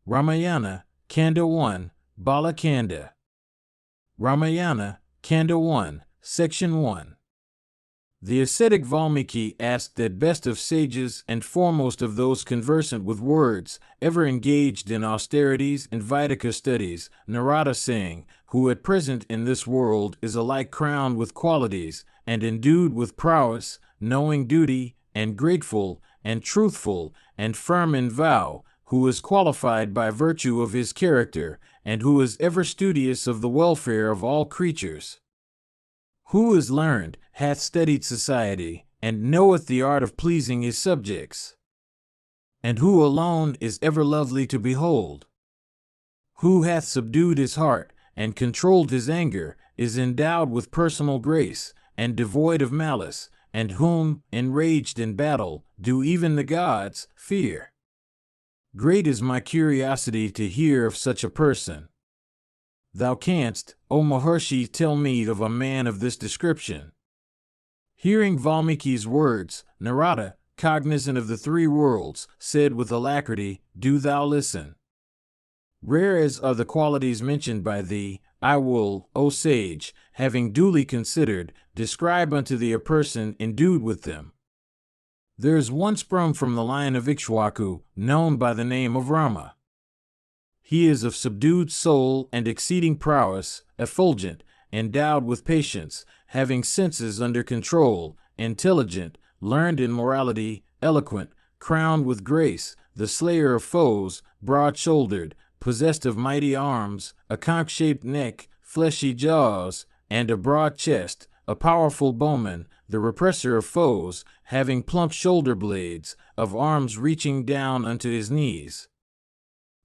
Ramayana, Kanda 1, Bala Kanda. Ramayana, Kanda 1, Section 1. The ascetic Valmiki asked that best of sages and foremost of those conversant with words, ever engaged in austerities and Vaidika studies, Narada saying, who at present in this world is alike crowned with qualities, and endued with prowess, knowing duty, and grateful, and truthful, and firm in vow, who is qualified by virtue of his character, and who is ever studious of the welfare of all creatures. Who is learned, hath studied society, and knoweth the art of pleasing his subjects. And who alone is ever lovely to behold. Who hath subdued his heart, and controlled his anger, is endowed with personal grace, and devoid of malice, and whom, enraged in battle, do even the gods fear. Great is my curiosity to hear of such a person. Thou canst, O Maharshi, tell me of a man of this description. Hearing Valmiki's words, Narada, cognizant of the three worlds, said with alacrity, Do thou listen. Rare as are the qualities mentioned by thee, I will, O sage, having duly considered, describe unto thee a person endued with them. There is one sprung from the line of Ikshwaku, known by the name of Rama. He is of subdued soul and exceeding prowess, effulgent, endowed with patience, having senses under control, intelligent, learned in morality, eloquent, crowned with grace, the slayer of foes, broad-shouldered, possessed of mighty arms, a conch-shaped neck, fleshy jaws, and a broad chest, a powerful bowman, the represser of foes, having plump shoulder blades, of arms reaching down unto his knees.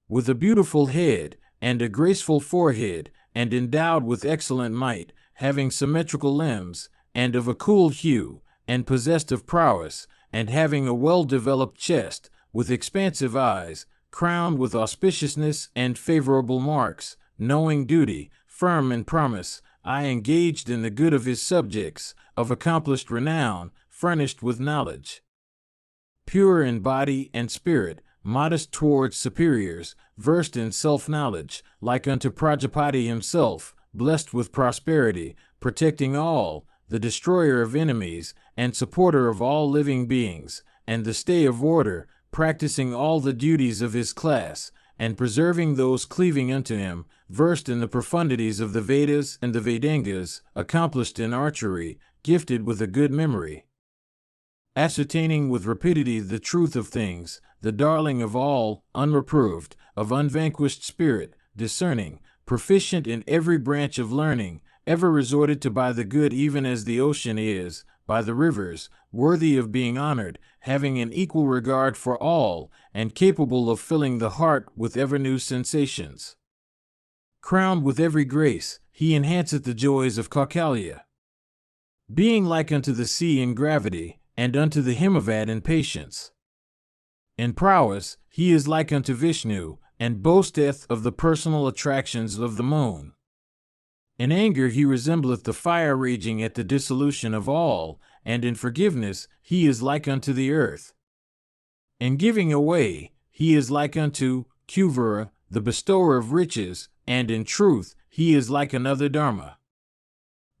With a beautiful head, and a graceful forehead, and endowed with excellent might, having symmetrical limbs, and of a cool hue, and possessed of prowess, and having a well-developed chest, with expansive eyes, crowned with auspiciousness and favorable marks, knowing duty, firm in promise, engaged in the good of his subjects, of accomplished renown, furnished with knowledge. Pure in body and spirit, modest towards superiors, versed in self-knowledge, like unto Prajapati himself, blessed with prosperity, protecting all, the destroyer of enemies, and supporter of all living beings, and the stay of order, practicing all the duties of his class, and preserving those cleaving unto him, versed in the profundities of the Vedas and the Vedangas, accomplished in archery, gifted with a good memory, ascertaining with rapidity the truth of things, the darling of all, unreproved, of unvanquished spirit, discerning, proficient in every branch of learning, ever resorted to by the good even as the ocean is, by the rivers, worthy of being honored, having an equal regard for all, and capable of filling the heart with ever new sensations. Crowned with every grace, he enhanceth the joys of Kaukalya. Being like unto the sea in gravity, and unto the Himavad in patience. In prowess, he is like unto Vishnu, and boasteth of the personal attractions of the moon. In anger he resembleth the fire raging at the dissolution of all, and in forgiveness he is like unto the earth. In giving away, he is like unto Kuvara, the bestower of riches, and in truth he is like another Dharma.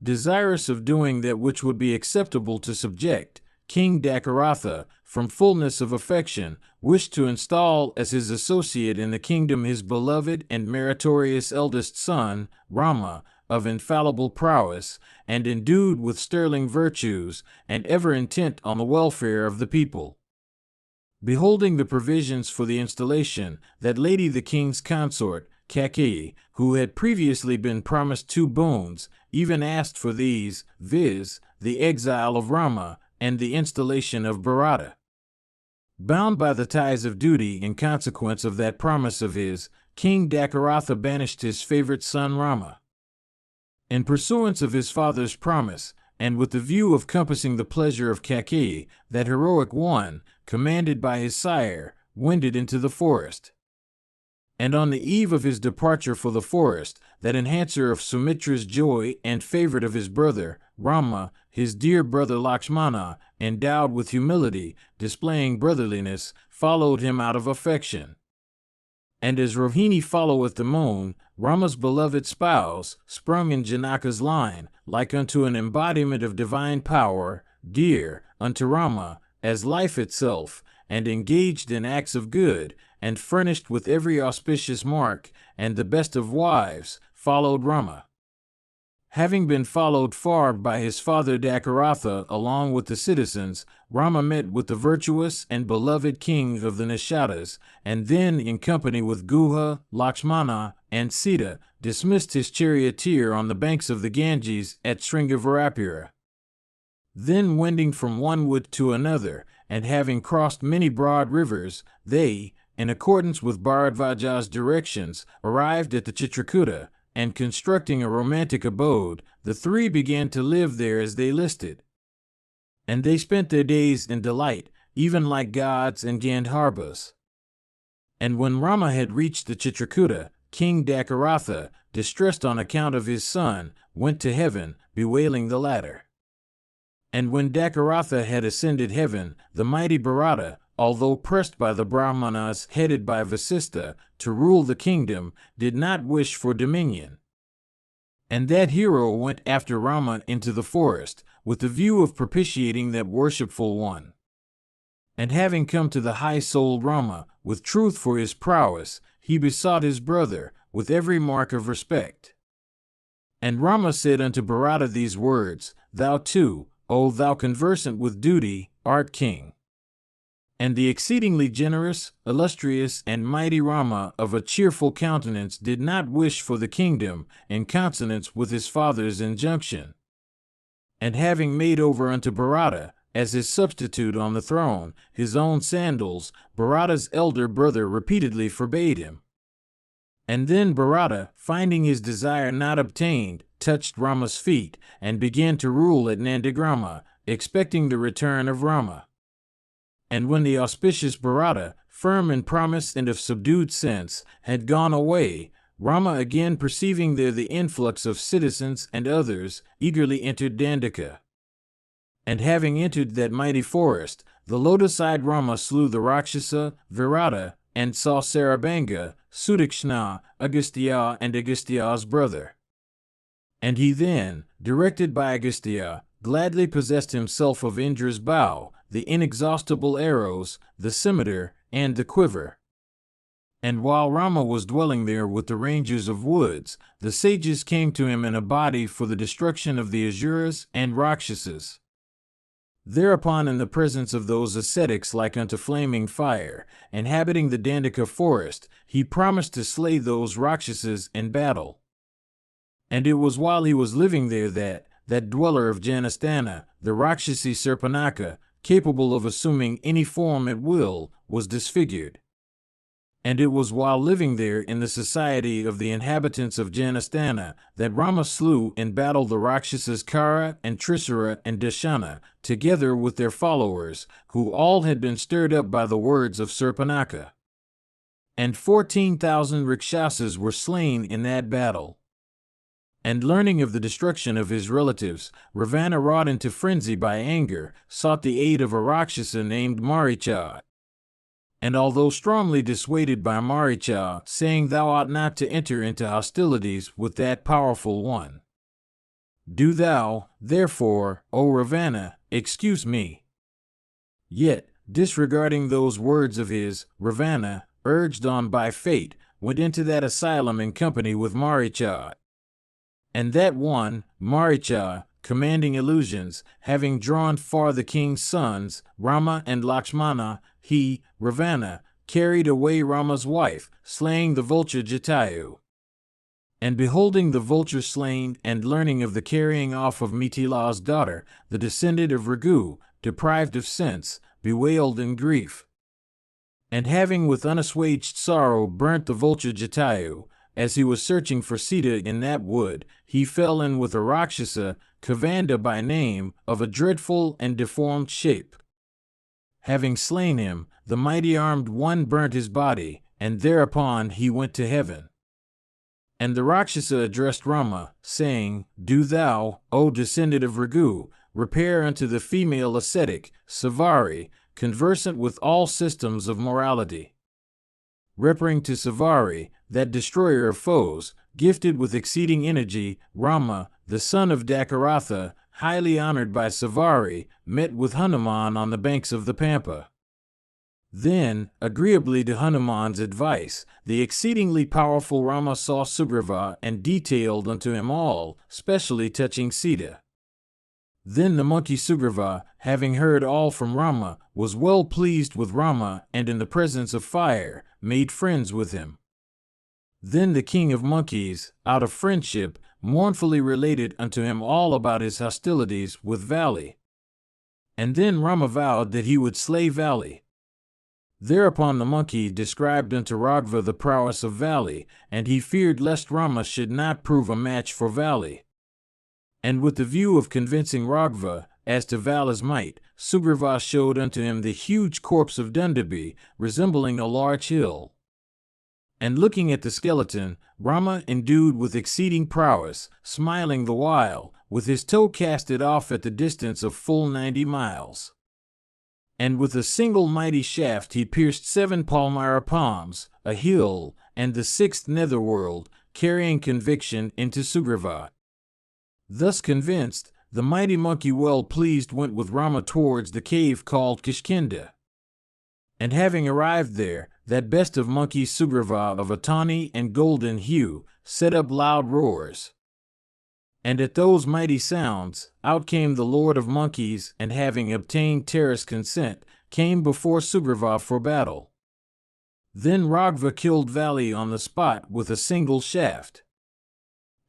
Desirous of doing that which would be acceptable to subject, King Dakaratha, from fullness of affection, wished to install as his associate in the kingdom his beloved and meritorious eldest son, Rama, of infallible prowess, and endued with sterling virtues, and ever intent on the welfare of the people. Beholding the provisions for the installation, that lady the king's consort, Kaikeyi, who had previously been promised 2 boons, even asked for these, viz., the exile of Rama, and the installation of Bharata. Bound by the ties of duty in consequence of that promise of his, King Dakaratha banished his favorite son Rama. In pursuance of his father's promise, and with the view of compassing the pleasure of Kaikeyi, that heroic one, commanded by his sire, wended into the forest. And on the eve of his departure for the forest, that enhancer of Sumitra's joy and favorite of his brother, Rama, his dear brother Lakshmana, endowed with humility, displaying brotherliness, followed him out of affection. And as Rohini followeth the moon, Rama's beloved spouse, sprung in Janaka's line, like unto an embodiment of divine power, dear unto Rama, as life itself, and engaged in acts of good, and furnished with every auspicious mark, and the best of wives, followed Rama. Having been followed far by his father Dakaratha along with the citizens, Rama met with the virtuous and beloved king of the Nishadas, and then, in company with Guha, Lakshmana, and Sita, dismissed his charioteer on the banks of the Ganges at Sringavarapura. Then, wending from one wood to another, and having crossed many broad rivers, they, in accordance with Bharadvaja's directions, arrived at the Chitrakuta, and constructing a romantic abode, the three began to live there as they listed. And they spent their days in delight, even like gods and Gandharvas. And when Rama had reached the Chitrakuta, King Dakaratha, distressed on account of his son, went to heaven, bewailing the latter. And when Dakaratha had ascended heaven, the mighty Bharata, although pressed by the Brahmanas headed by Vasistha to rule the kingdom, did not wish for dominion. And that hero went after Rama into the forest, with the view of propitiating that worshipful one. And having come to the high-souled Rama, with truth for his prowess, he besought his brother, with every mark of respect. And Rama said unto Bharata these words, Thou too, O thou conversant with duty, art king. And the exceedingly generous, illustrious, and mighty Rama of a cheerful countenance did not wish for the kingdom, in consonance with his father's injunction. And having made over unto Bharata, as his substitute on the throne, his own sandals, Bharata's elder brother repeatedly forbade him. And then Bharata, finding his desire not obtained, touched Rama's feet, and began to rule at Nandigrama, expecting the return of Rama. And when the auspicious Bharata, firm in promise and of subdued sense, had gone away, Rama, again perceiving there the influx of citizens and others, eagerly entered Dandaka. And having entered that mighty forest, the lotus-eyed Rama slew the Rakshasa, Virata, and saw Sarabanga, Sudakshna, Agastya, and Agastya's brother. And he then, directed by Agastya, gladly possessed himself of Indra's bow, the inexhaustible arrows, the scimitar, and the quiver. And while Rama was dwelling there with the rangers of woods, the sages came to him in a body for the destruction of the Asuras and Rakshasas. Thereupon, in the presence of those ascetics like unto flaming fire, inhabiting the Dandaka forest, he promised to slay those Rakshasas in battle. And it was while he was living there that dweller of Janasthana, the Rakshasi Serpanaka, capable of assuming any form at will, was disfigured. And it was while living there in the society of the inhabitants of Janasthana that Rama slew in battle the Rakshasas Kara and Trisura and Dashana, together with their followers, who all had been stirred up by the words of Serpanaka. And 14,000 Rakshasas were slain in that battle. And learning of the destruction of his relatives, Ravana, wrought into frenzy by anger, sought the aid of a Rakshasa named Maricha. And although strongly dissuaded by Maricha, saying, Thou ought not to enter into hostilities with that powerful one. Do thou, therefore, O Ravana, excuse me. Yet, disregarding those words of his, Ravana, urged on by fate, went into that asylum in company with Maricha. And that one, Maricha, commanding illusions, having drawn far the king's sons, Rama and Lakshmana, he, Ravana, carried away Rama's wife, slaying the vulture Jatayu. And beholding the vulture slain, and learning of the carrying off of Mithila's daughter, the descendant of Raghu, deprived of sense, bewailed in grief. And having with unassuaged sorrow burnt the vulture Jatayu, as he was searching for Sita in that wood, he fell in with a Rakshasa, Kavanda by name, of a dreadful and deformed shape. Having slain him, the mighty armed one burnt his body, and thereupon he went to heaven. And the Rakshasa addressed Rama, saying, Do thou, O descendant of Raghu, repair unto the female ascetic, Savari, conversant with all systems of morality. referring to Savari, that destroyer of foes, gifted with exceeding energy. Rama, the son of Dakaratha, highly honored by Savari, met with Hanuman on the banks of the Pampa. Then, agreeably to Hanuman's advice, the exceedingly powerful Rama saw Sugriva and detailed unto him all, specially touching Sita. Then the monkey Sugriva, having heard all from Rama, was well pleased with Rama, and in the presence of fire, made friends with him. Then the king of monkeys, out of friendship, mournfully related unto him all about his hostilities with Vali. And then Rama vowed that he would slay Vali. Thereupon the monkey described unto Raghava the prowess of Vali, and he feared lest Rama should not prove a match for Vali. And with the view of convincing Raghava as to Vala's might, Sugriva showed unto him the huge corpse of Dundabi, resembling a large hill. And looking at the skeleton, Rama, endued with exceeding prowess, smiling the while, with his toe casted off at the distance of full 90 miles. And with a single mighty shaft he pierced 7 Palmyra palms, a hill, and the 6th netherworld, carrying conviction into Sugriva. Thus convinced, the mighty monkey well pleased went with Rama towards the cave called Kishkinda. And having arrived there, that best of monkeys Sugriva of a tawny and golden hue, set up loud roars. And at those mighty sounds, out came the lord of monkeys, and having obtained Tara's consent, came before Sugriva for battle. Then Raghava killed Vali on the spot with a single shaft.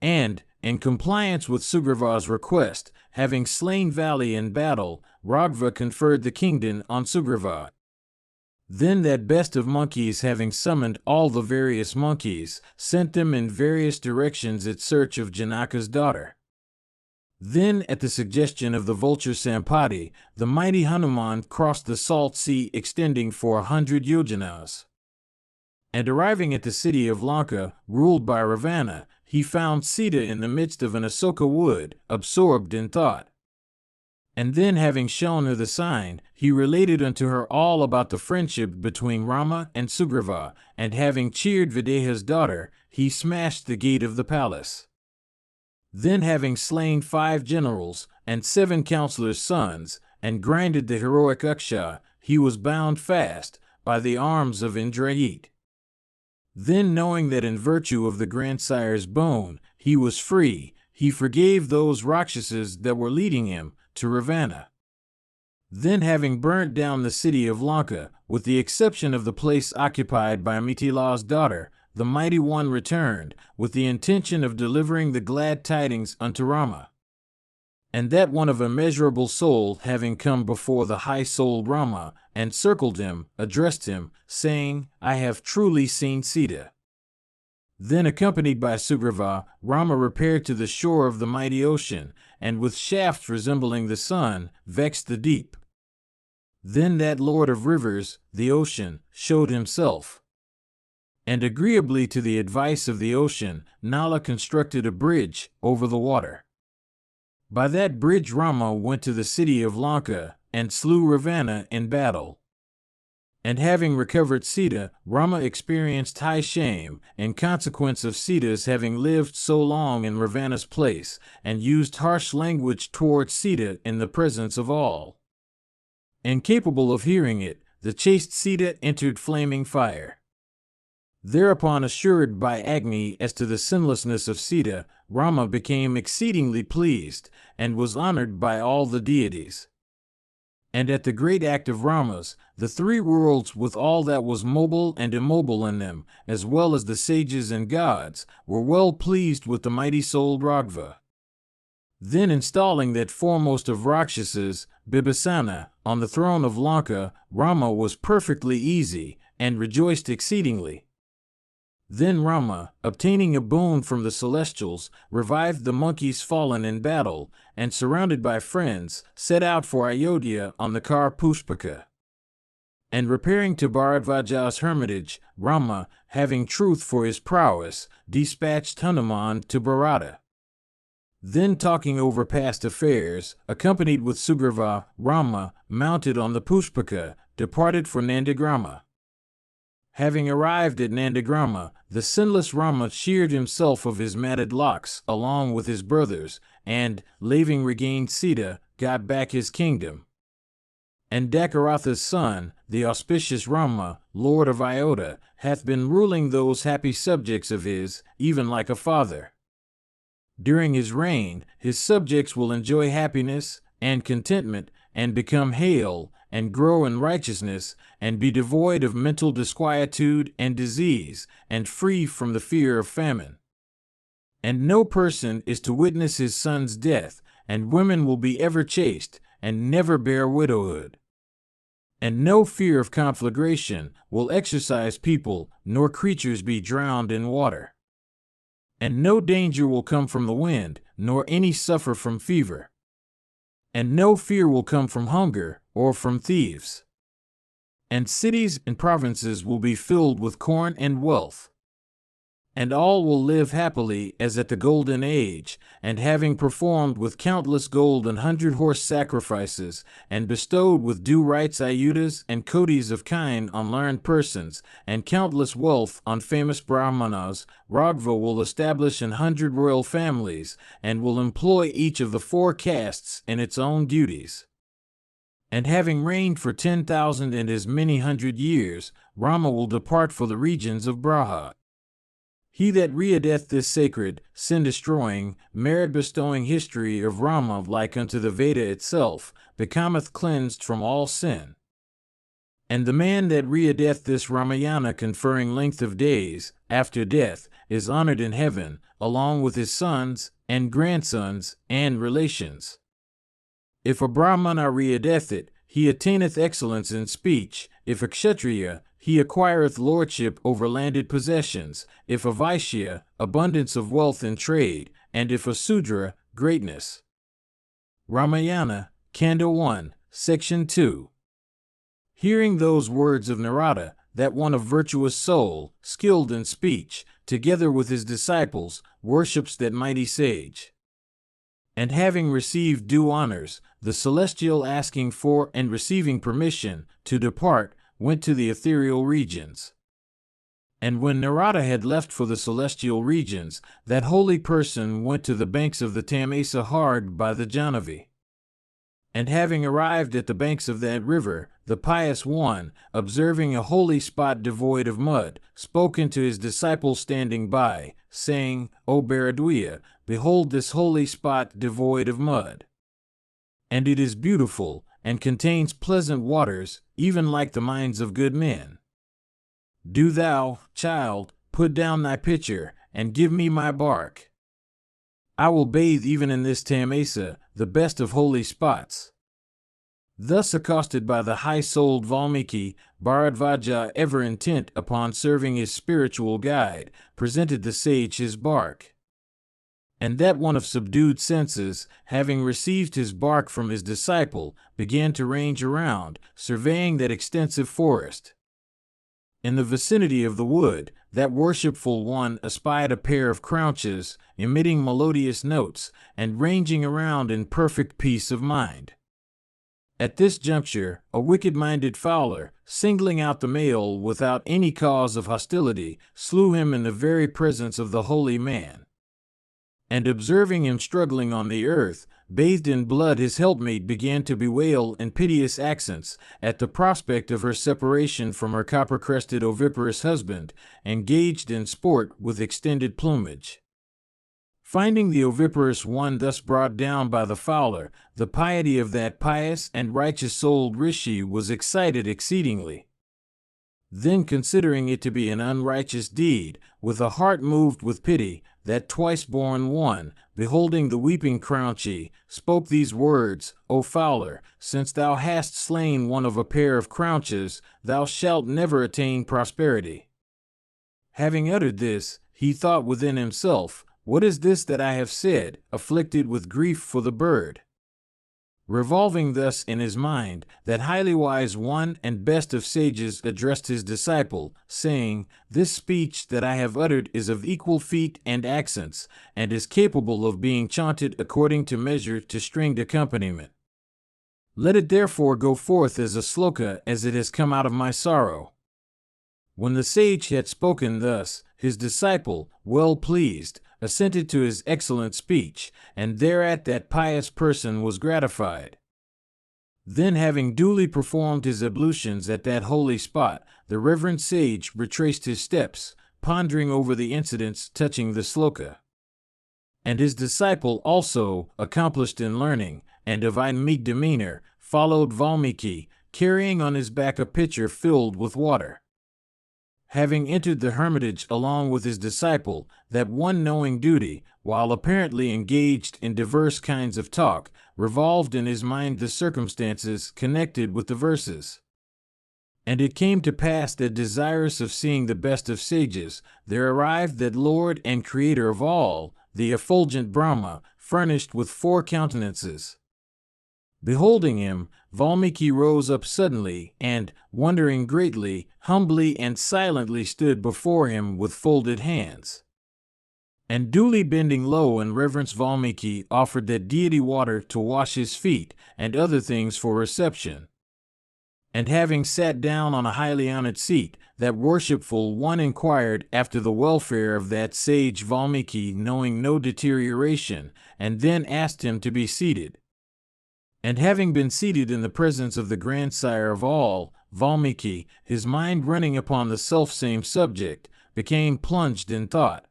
And, in compliance with Sugriva's request, having slain Vali in battle, Raghava conferred the kingdom on Sugriva. Then that best of monkeys, having summoned all the various monkeys, sent them in various directions in search of Janaka's daughter. Then, at the suggestion of the vulture Sampati, the mighty Hanuman crossed the salt sea extending for 100 yojanas. And arriving at the city of Lanka, ruled by Ravana, he found Sita in the midst of an asoka wood, absorbed in thought. And then, having shown her the sign, he related unto her all about the friendship between Rama and Sugriva, and having cheered Videha's daughter, he smashed the gate of the palace. Then, having slain 5 generals and 7 counselors' sons, and grinded the heroic Uksha, he was bound fast by the arms of Indrajit. Then, knowing that in virtue of the grandsire's bone he was free, he forgave those Rakshasas that were leading him to Ravana. Then, having burnt down the city of Lanka, with the exception of the place occupied by Mithila's daughter, the mighty one returned, with the intention of delivering the glad tidings unto Rama. And that one of immeasurable soul, having come before the high-souled Rama, and circled him, addressed him, saying, I have truly seen Sita. Then, accompanied by Sugriva, Rama repaired to the shore of the mighty ocean, and with shafts resembling the sun, vexed the deep. Then that lord of rivers, the ocean, showed himself. And agreeably to the advice of the ocean, Nala constructed a bridge over the water. By that bridge Rama went to the city of Lanka, and slew Ravana in battle. And having recovered Sita, Rama experienced high shame, in consequence of Sita's having lived so long in Ravana's place, and used harsh language towards Sita in the presence of all. Incapable of hearing it, the chaste Sita entered flaming fire. Thereupon, assured by Agni as to the sinlessness of Sita, Rama became exceedingly pleased, and was honored by all the deities. And at the great act of Rama's, the 3 worlds with all that was mobile and immobile in them, as well as the sages and gods, were well pleased with the mighty-souled Raghava. Then, installing that foremost of Rakshasas, Bibhisana, on the throne of Lanka, Rama was perfectly easy, and rejoiced exceedingly. Then Rama, obtaining a boon from the celestials, revived the monkeys fallen in battle, and surrounded by friends, set out for Ayodhya on the car Pushpaka. And repairing to Bharadvaja's hermitage, Rama, having truth for his prowess, dispatched Hanuman to Bharata. Then, talking over past affairs, accompanied with Sugriva, Rama, mounted on the Pushpaka, departed for Nandagrama. Having arrived at Nandagrama, the sinless Rama sheared himself of his matted locks along with his brothers, and, leaving regained Sita, got back his kingdom. And Dakaratha's son, the auspicious Rama, lord of Ayodhya, hath been ruling those happy subjects of his, even like a father. During his reign, his subjects will enjoy happiness and contentment, and become hale, and grow in righteousness, and be devoid of mental disquietude and disease, and free from the fear of famine. And no person is to witness his son's death, and women will be ever chaste, and never bear widowhood. And no fear of conflagration will exercise people, nor creatures be drowned in water. And no danger will come from the wind, nor any suffer from fever. And no fear will come from hunger, or from thieves. And cities and provinces will be filled with corn and wealth. And all will live happily as at the golden age, and having performed with countless gold and 100-horse sacrifices, and bestowed with due rites ayudas and kotis of kine on learned persons, and countless wealth on famous brahmanas, Raghava will establish 100 royal families, and will employ each of the 4 castes in its own duties. And having reigned for 10,000 and as many 100 years, Rama will depart for the regions of Braha. He that readeth this sacred, sin-destroying, merit-bestowing history of Rama like unto the Veda itself, becometh cleansed from all sin. And the man that readeth this Ramayana conferring length of days, after death, is honored in heaven, along with his sons, and grandsons, and relations. If a Brahmana readeth it, he attaineth excellence in speech. If a Kshatriya, he acquireth lordship over landed possessions. If a Vaishya, abundance of wealth in trade. And if a Sudra, greatness. Ramayana, Kanda 1, Section 2. Hearing those words of Narada, that one of virtuous soul, skilled in speech, together with his disciples, worships that mighty sage. And having received due honors, the celestial asking for and receiving permission to depart, went to the ethereal regions. And when Narada had left for the celestial regions, that holy person went to the banks of the Tamasa hard by the Jahnavi. And having arrived at the banks of that river, the pious one, observing a holy spot devoid of mud, spoke unto his disciples standing by, saying, O Bharadwaja, behold this holy spot devoid of mud. And it is beautiful, and contains pleasant waters, even like the minds of good men. Do thou, child, put down thy pitcher, and give me my bark. I will bathe even in this Tamasa, the best of holy spots. Thus accosted by the high-souled Valmiki, Bharadvaja, ever intent upon serving his spiritual guide, presented the sage his bark. And that one of subdued senses, having received his bark from his disciple, began to range around, surveying that extensive forest. In the vicinity of the wood, that worshipful one espied a pair of crouches, emitting melodious notes, and ranging around in perfect peace of mind. At this juncture, a wicked-minded fowler, singling out the male without any cause of hostility, slew him in the very presence of the holy man. And observing him struggling on the earth, bathed in blood, his helpmate began to bewail in piteous accents at the prospect of her separation from her copper-crested oviparous husband, engaged in sport with extended plumage. Finding the oviparous one thus brought down by the fowler, the piety of that pious and righteous-souled rishi was excited exceedingly. Then, considering it to be an unrighteous deed, with a heart moved with pity, that twice-born one, beholding the weeping crouchee, spoke these words, O fowler, since thou hast slain one of a pair of crouches, thou shalt never attain prosperity. Having uttered this, he thought within himself, What is this that I have said, afflicted with grief for the bird? Revolving thus in his mind, that highly wise one and best of sages addressed his disciple, saying, This speech that I have uttered is of equal feet and accents, and is capable of being chaunted according to measure to stringed accompaniment. Let it therefore go forth as a sloka as it has come out of my sorrow. When the sage had spoken thus, his disciple, well pleased, assented to his excellent speech, and thereat that pious person was gratified. Then, having duly performed his ablutions at that holy spot, the reverend sage retraced his steps, pondering over the incidents touching the sloka. And his disciple also, accomplished in learning, and of meek demeanor, followed Valmiki, carrying on his back a pitcher filled with water. Having entered the hermitage along with his disciple, that one knowing duty, while apparently engaged in diverse kinds of talk, revolved in his mind the circumstances connected with the verses. And it came to pass that, desirous of seeing the best of sages, there arrived that Lord and Creator of all, the effulgent Brahma, furnished with 4 countenances. Beholding him, Valmiki rose up suddenly, and, wondering greatly, humbly and silently stood before him with folded hands. And duly bending low in reverence, Valmiki offered that deity water to wash his feet, and other things for reception. And having sat down on a highly honored seat, that worshipful one inquired after the welfare of that sage Valmiki, knowing no deterioration, and then asked him to be seated. And having been seated in the presence of the grandsire of all, Valmiki, his mind running upon the selfsame subject, became plunged in thought.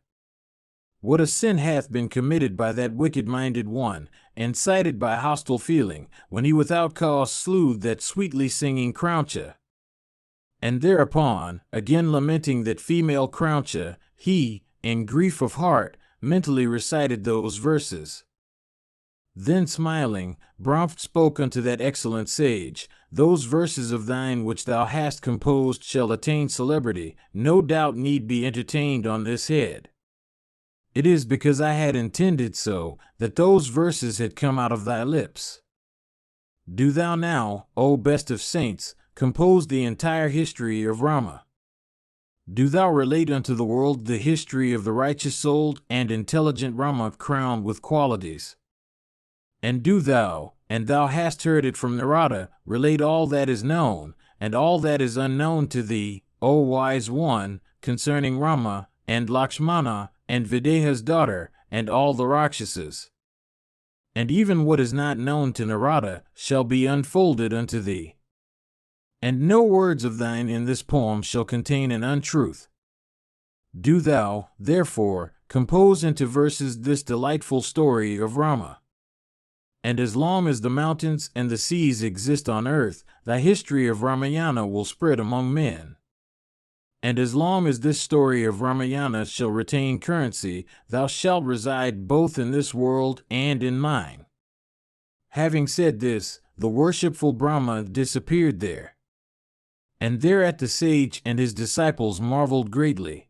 What a sin hath been committed by that wicked-minded one, incited by hostile feeling, when he without cause slew that sweetly singing Crauncha. And thereupon, again lamenting that female Crauncha, he, in grief of heart, mentally recited those verses. Then smiling, Brahma spoke unto that excellent sage, "Those verses of thine which thou hast composed shall attain celebrity, no doubt need be entertained on this head. It is because I had intended so, that those verses had come out of thy lips. Do thou now, O best of saints, compose the entire history of Rama. Do thou relate unto the world the history of the righteous-souled and intelligent Rama, crowned with qualities. And do thou, and thou hast heard it from Narada, relate all that is known, and all that is unknown to thee, O wise one, concerning Rama, and Lakshmana, and Videha's daughter, and all the Rakshasas. And even what is not known to Narada shall be unfolded unto thee. And no words of thine in this poem shall contain an untruth. Do thou, therefore, compose into verses this delightful story of Rama. And as long as the mountains and the seas exist on earth, thy history of Ramayana will spread among men. And as long as this story of Ramayana shall retain currency, thou shalt reside both in this world and in mine." Having said this, the worshipful Brahma disappeared there. And thereat the sage and his disciples marveled greatly.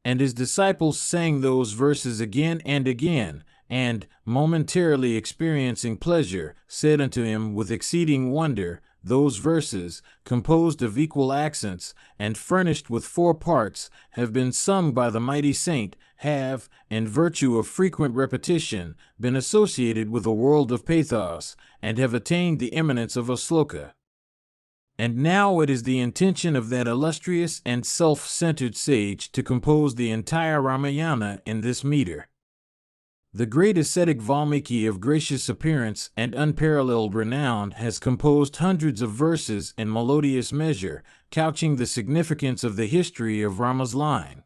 And his disciples sang those verses again and again, and, momentarily experiencing pleasure, said unto him with exceeding wonder, "Those verses, composed of equal accents, and furnished with 4 parts, have been sung by the mighty saint, have, in virtue of frequent repetition, been associated with a world of pathos, and have attained the eminence of a sloka. And now it is the intention of that illustrious and self-centered sage to compose the entire Ramayana in this meter. The great ascetic Valmiki, of gracious appearance and unparalleled renown, has composed hundreds of verses in melodious measure, couching the significance of the history of Rama's line.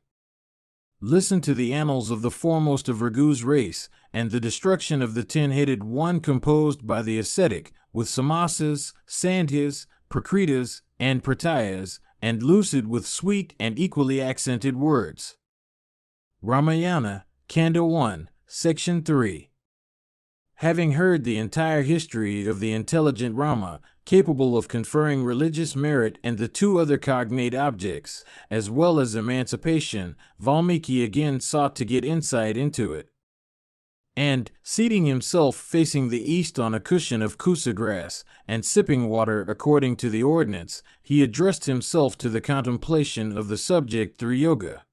Listen to the annals of the foremost of Raghu's race, and the destruction of the 10-headed one composed by the ascetic, with samasas, sandhyas, prakritas, and pratyas, and lucid with sweet and equally accented words. Ramayana, Kanda 1, Section 3. Having heard the entire history of the intelligent Rama, capable of conferring religious merit and the 2 other cognate objects, as well as emancipation, Valmiki again sought to get insight into it. And, seating himself facing the east on a cushion of kusa grass, and sipping water according to the ordinance, he addressed himself to the contemplation of the subject through yoga.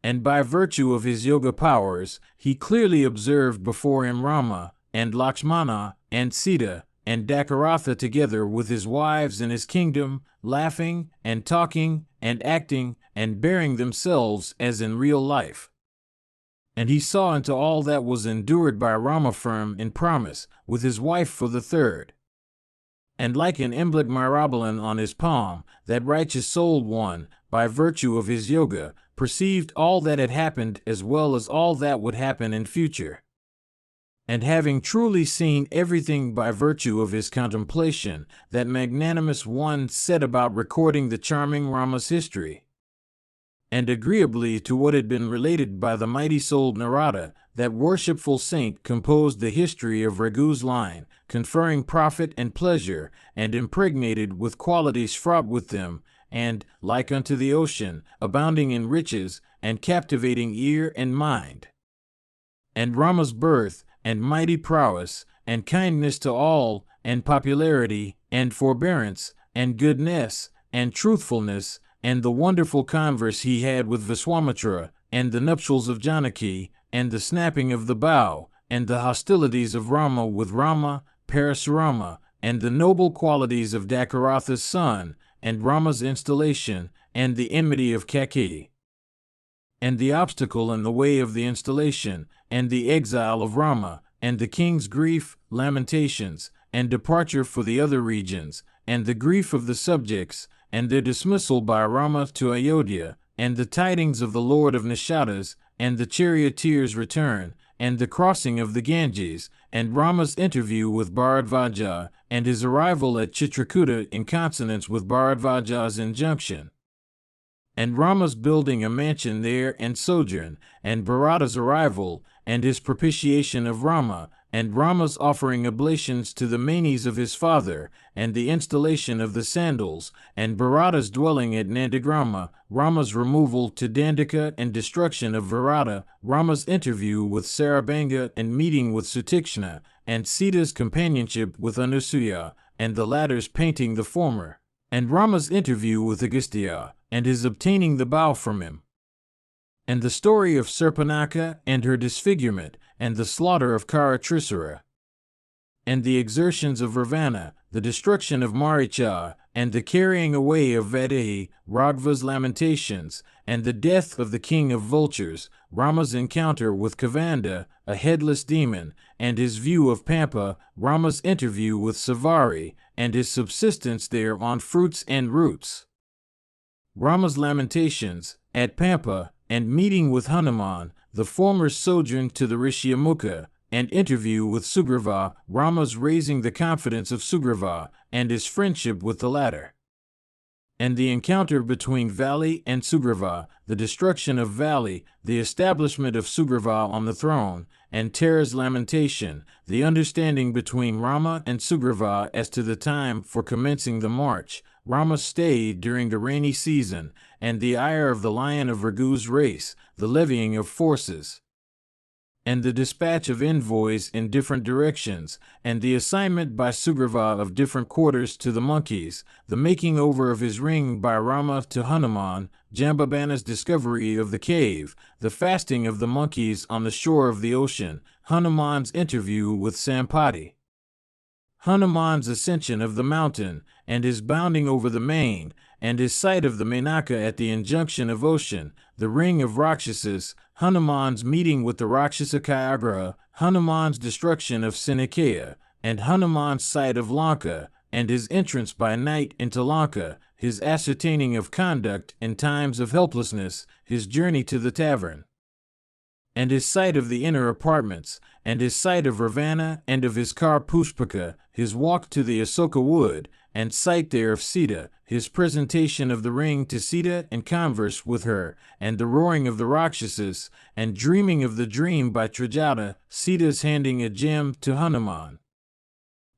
And by virtue of his yoga powers, he clearly observed before him Rama, and Lakshmana, and Sita, and Dakaratha together with his wives in his kingdom, laughing, and talking, and acting, and bearing themselves as in real life. And he saw into all that was endured by Rama firm in promise, with his wife for the third. And like an emblet Myrobalan on his palm, that righteous souled one, by virtue of his yoga, perceived all that had happened as well as all that would happen in future. And having truly seen everything by virtue of his contemplation, that magnanimous one set about recording the charming Rama's history. And agreeably to what had been related by the mighty-souled Narada, that worshipful saint composed the history of Raghu's line, conferring profit and pleasure, and impregnated with qualities fraught with them, and, like unto the ocean, abounding in riches, and captivating ear and mind. And Rama's birth, and mighty prowess, and kindness to all, and popularity, and forbearance, and goodness, and truthfulness, and the wonderful converse he had with Viswamitra, and the nuptials of Janaki, and the snapping of the bow, and the hostilities of Rama with Rama, Parasurama, and the noble qualities of Dakaratha's son, and Rama's installation, and the enmity of Kaki, and the obstacle in the way of the installation, and the exile of Rama, and the king's grief, lamentations, and departure for the other regions, and the grief of the subjects, and their dismissal by Rama to Ayodhya, and the tidings of the Lord of Nishadas, and the charioteer's return, and the crossing of the Ganges, and Rama's interview with Bharadvaja, and his arrival at Chitrakuta in consonance with Bharadvaja's injunction, and Rama's building a mansion there and sojourn, and Bharata's arrival, and his propitiation of Rama, and Rama's offering oblations to the manes of his father, and the installation of the sandals, and Bharata's dwelling at Nandagrama, Rama's removal to Dandaka and destruction of Virata, Rama's interview with Sarabanga and meeting with Sutikshna, and Sita's companionship with Anusuya, and the latter's painting the former, and Rama's interview with Agastya, and his obtaining the bow from him, and the story of Surpanaka and her disfigurement, and the slaughter of Karatrisara, and the exertions of Ravana, the destruction of Maricha, and the carrying away of Vaidehi, Raghava's lamentations, and the death of the king of vultures, Rama's encounter with Kavanda, a headless demon, and his view of Pampa, Rama's interview with Savari, and his subsistence there on fruits and roots, Rama's lamentations at Pampa, and meeting with Hanuman, the former's sojourn to the Rishyamukha, and interview with Sugriva, Rama's raising the confidence of Sugriva, and his friendship with the latter, and the encounter between Vali and Sugriva, the destruction of Vali, the establishment of Sugriva on the throne, and Tara's lamentation, the understanding between Rama and Sugriva as to the time for commencing the march, Rama's stay during the rainy season, and the ire of the lion of Raghu's race, the levying of forces, and the dispatch of envoys in different directions, and the assignment by Sugriva of different quarters to the monkeys, the making over of his ring by Rama to Hanuman, Jambabana's discovery of the cave, the fasting of the monkeys on the shore of the ocean, Hanuman's interview with Sampati, Hanuman's ascension of the mountain, and his bounding over the main, and his sight of the Menaka at the injunction of ocean, the ring of Rakshasas, Hanuman's meeting with the Rakshasa Kyagraha, Hanuman's destruction of Sinakaya, and Hanuman's sight of Lanka, and his entrance by night into Lanka, his ascertaining of conduct in times of helplessness, his journey to the tavern, and his sight of the inner apartments, and his sight of Ravana and of his car Pushpaka, his walk to the Asoka wood, and sight there of Sita, his presentation of the ring to Sita and converse with her, and the roaring of the Rakshasas, and dreaming of the dream by Trajata, Sita's handing a gem to Hanuman,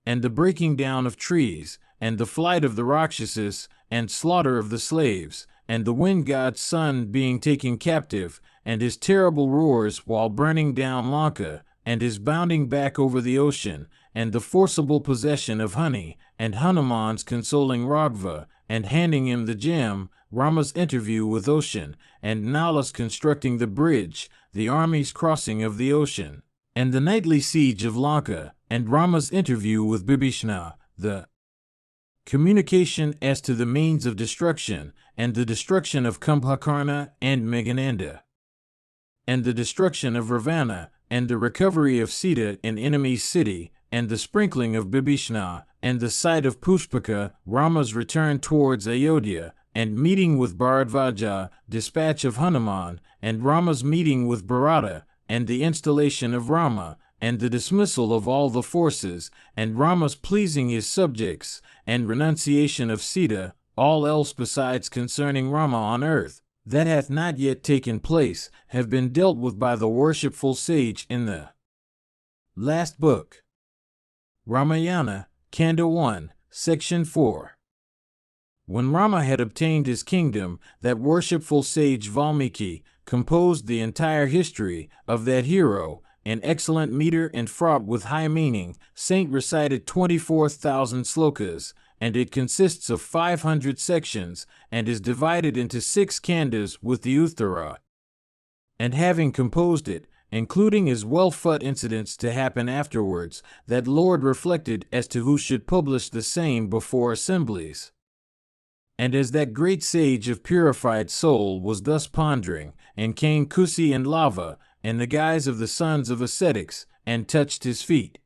and the breaking down of trees, and the flight of the Rakshasas, and slaughter of the slaves, and the wind god's son being taken captive, and his terrible roars while burning down Lanka, and his bounding back over the ocean, and the forcible possession of honey, and Hanuman's consoling Raghava, and handing him the gem, Rama's interview with ocean, and Nala's constructing the bridge, the army's crossing of the ocean, and the nightly siege of Lanka, and Rama's interview with Bibhishna, the communication as to the means of destruction, and the destruction of Kumbhakarna and Meghananda, and the destruction of Ravana, and the recovery of Sita in enemy's city, and the sprinkling of Bibhishana, and the sight of Pushpaka, Rama's return towards Ayodhya, and meeting with Bharadvaja, dispatch of Hanuman, and Rama's meeting with Bharata, and the installation of Rama, and the dismissal of all the forces, and Rama's pleasing his subjects, and renunciation of Sita, all else besides concerning Rama on earth, that hath not yet taken place, have been dealt with by the worshipful sage in the last book. Ramayana, Kanda 1, Section 4. When Rama had obtained his kingdom, that worshipful sage Valmiki composed the entire history of that hero, in excellent meter and fraught with high meaning. Saint recited 24,000 slokas, and it consists of 500 sections, and is divided into 6 kandas with the Uttara. And having composed it, including his well-fought incidents to happen afterwards, that Lord reflected as to who should publish the same before assemblies. And as that great sage of purified soul was thus pondering, and came Kusi and Lava, in the guise of the sons of ascetics, and touched his feet.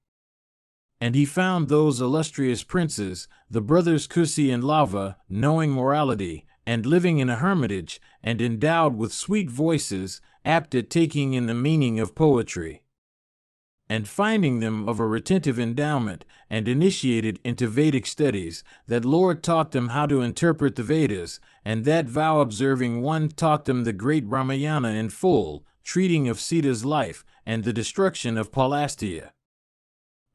And he found those illustrious princes, the brothers Kusi and Lava, knowing morality, and living in a hermitage, and endowed with sweet voices, apt at taking in the meaning of poetry. And finding them of a retentive endowment, and initiated into Vedic studies, that Lord taught them how to interpret the Vedas, and that vow-observing one taught them the great Ramayana in full, treating of Sita's life, and the destruction of Palastia.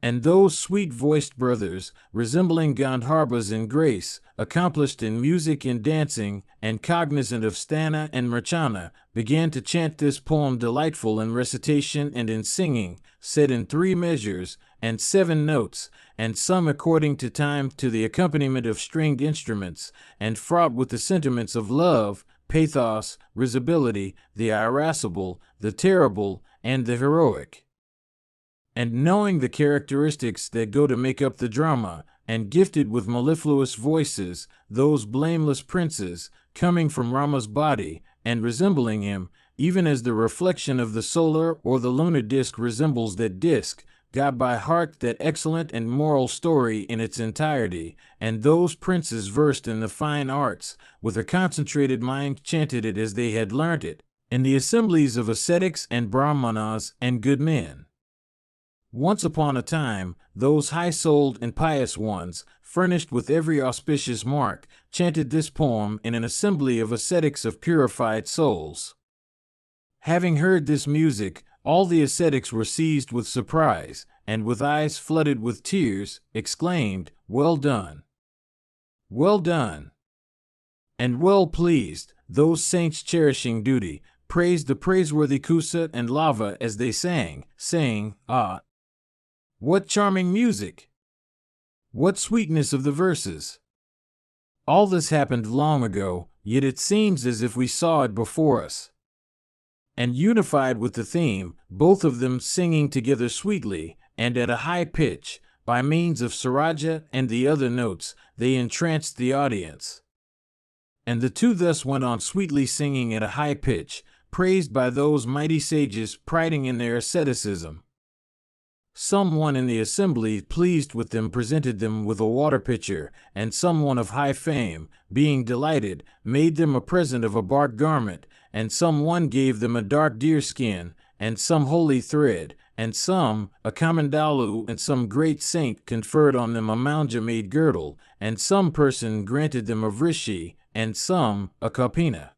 And those sweet-voiced brothers, resembling Gandharvas in grace, accomplished in music and dancing, and cognizant of stana and mrchana, began to chant this poem delightful in recitation and in singing, set in 3 measures, and 7 notes, and some according to time to the accompaniment of stringed instruments, and fraught with the sentiments of love, pathos, risibility, the irascible, the terrible, and the heroic. And knowing the characteristics that go to make up the drama, and gifted with mellifluous voices, those blameless princes, coming from Rama's body, and resembling him, even as the reflection of the solar or the lunar disk resembles that disk, got by heart that excellent and moral story in its entirety, and those princes versed in the fine arts, with a concentrated mind chanted it as they had learnt it, in the assemblies of ascetics and brahmanas and good men. Once upon a time, those high-souled and pious ones, furnished with every auspicious mark, chanted this poem in an assembly of ascetics of purified souls. Having heard this music, all the ascetics were seized with surprise, and with eyes flooded with tears, exclaimed, "Well done! Well done!" And well pleased, those saints cherishing duty, praised the praiseworthy Kusa and Lava as they sang, saying, "Ah! What charming music! What sweetness of the verses!" All this happened long ago, yet it seems as if we saw it before us. And unified with the theme, both of them singing together sweetly, and at a high pitch, by means of Saraja and the other notes, they entranced the audience. And the two thus went on sweetly singing at a high pitch, praised by those mighty sages priding in their asceticism. Some one in the assembly pleased with them presented them with a water pitcher, and some one of high fame, being delighted, made them a present of a bark garment, and some one gave them a dark deer skin, and some holy thread, and some a kamandalu, and some great saint conferred on them a manja-made girdle, and some person granted them a vrishi, and some a kapina.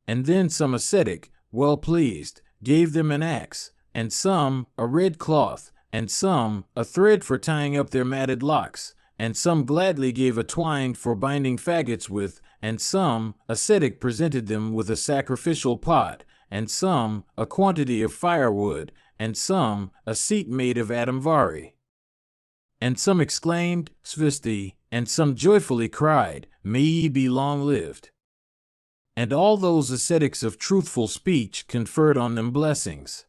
And then some ascetic, well pleased, gave them an axe, and some a red cloth, and some a thread for tying up their matted locks, and some gladly gave a twine for binding faggots with, and some ascetic presented them with a sacrificial pot, and some a quantity of firewood, and some a seat made of adamvari. And some exclaimed, "Svisti," and some joyfully cried, "May ye be long-lived." And all those ascetics of truthful speech conferred on them blessings.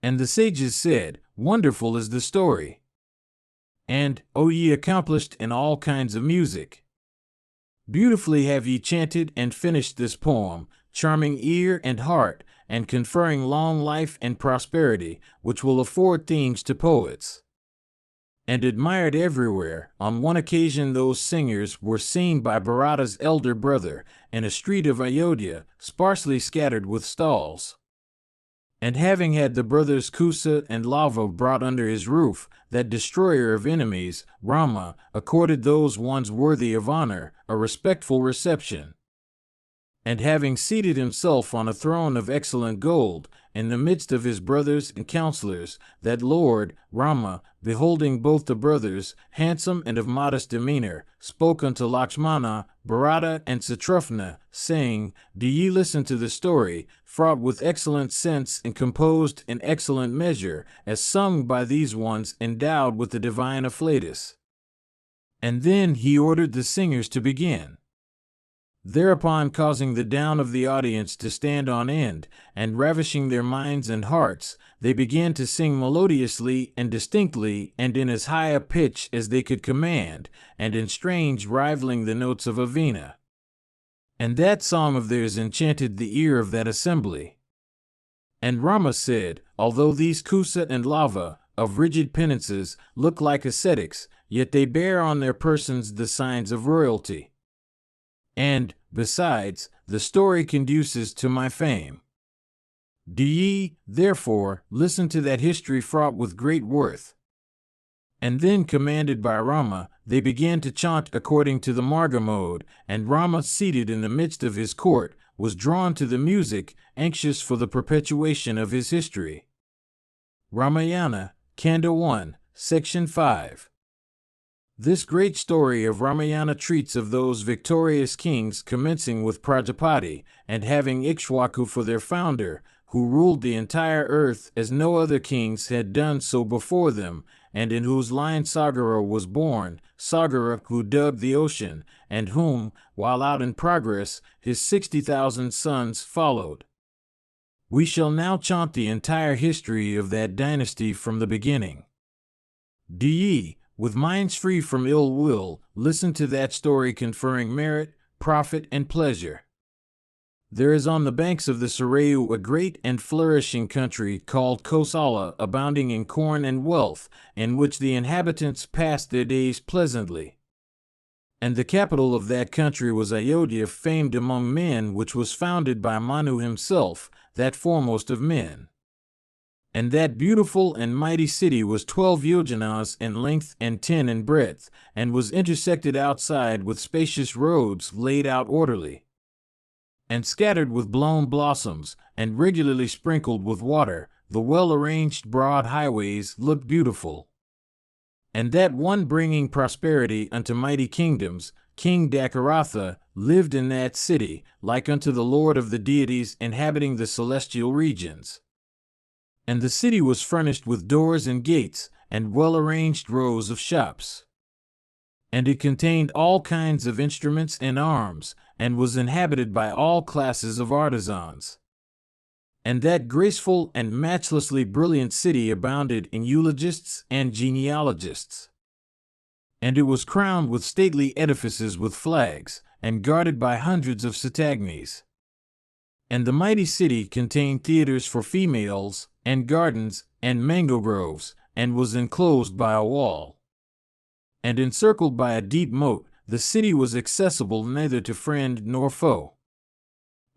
And the sages said, "Wonderful is the story." And, O ye accomplished in all kinds of music, beautifully have ye chanted and finished this poem, charming ear and heart, and conferring long life and prosperity, which will afford themes to poets. And admired everywhere, on one occasion those singers were seen by Bharata's elder brother, in a street of Ayodhya, sparsely scattered with stalls. And having had the brothers Kusa and Lava brought under his roof, that destroyer of enemies, Rama, accorded those ones worthy of honor a respectful reception. And having seated himself on a throne of excellent gold, in the midst of his brothers and counselors, that Lord, Rama, beholding both the brothers, handsome and of modest demeanor, spoke unto Lakshmana, Bharata, and Satrughna, saying, Do ye listen to the story, fraught with excellent sense and composed in excellent measure, as sung by these ones endowed with the divine afflatus. And then he ordered the singers to begin. Thereupon causing the down of the audience to stand on end, and ravishing their minds and hearts, they began to sing melodiously and distinctly, and in as high a pitch as they could command, and in strains rivaling the notes of a veena. And that song of theirs enchanted the ear of that assembly. And Rama said, Although these Kusa and Lava, of rigid penances, look like ascetics, yet they bear on their persons the signs of royalty. And, besides, the story conduces to my fame. Do ye, therefore, listen to that history fraught with great worth. And then, commanded by Rama, they began to chant according to the Marga mode, and Rama, seated in the midst of his court, was drawn to the music, anxious for the perpetuation of his history. Ramayana, Kanda 1, Section 5. This great story of Ramayana treats of those victorious kings commencing with Prajapati, and having Ikshwaku for their founder, who ruled the entire earth as no other kings had done so before them, and in whose line Sagara was born, Sagara who dug the ocean, and whom, while out in progress, his 60,000 sons followed. We shall now chant the entire history of that dynasty from the beginning. Do ye, with minds free from ill will, listen to that story conferring merit, profit, and pleasure. There is on the banks of the Sarayu a great and flourishing country called Kosala, abounding in corn and wealth, in which the inhabitants passed their days pleasantly. And the capital of that country was Ayodhya, famed among men, which was founded by Manu himself, that foremost of men. And that beautiful and mighty city was 12 yojanas in length and 10 in breadth, and was intersected outside with spacious roads laid out orderly, and scattered with blown blossoms, and regularly sprinkled with water. The well-arranged broad highways looked beautiful. And that one bringing prosperity unto mighty kingdoms, King Dakaratha, lived in that city, like unto the Lord of the deities inhabiting the celestial regions. And the city was furnished with doors and gates, and well-arranged rows of shops. And it contained all kinds of instruments and arms, and was inhabited by all classes of artisans. And that graceful and matchlessly brilliant city abounded in eulogists and genealogists. And it was crowned with stately edifices with flags, and guarded by hundreds of Satagnis. And the mighty city contained theaters for females, and gardens, and mango groves, and was enclosed by a wall. And encircled by a deep moat, the city was accessible neither to friend nor foe.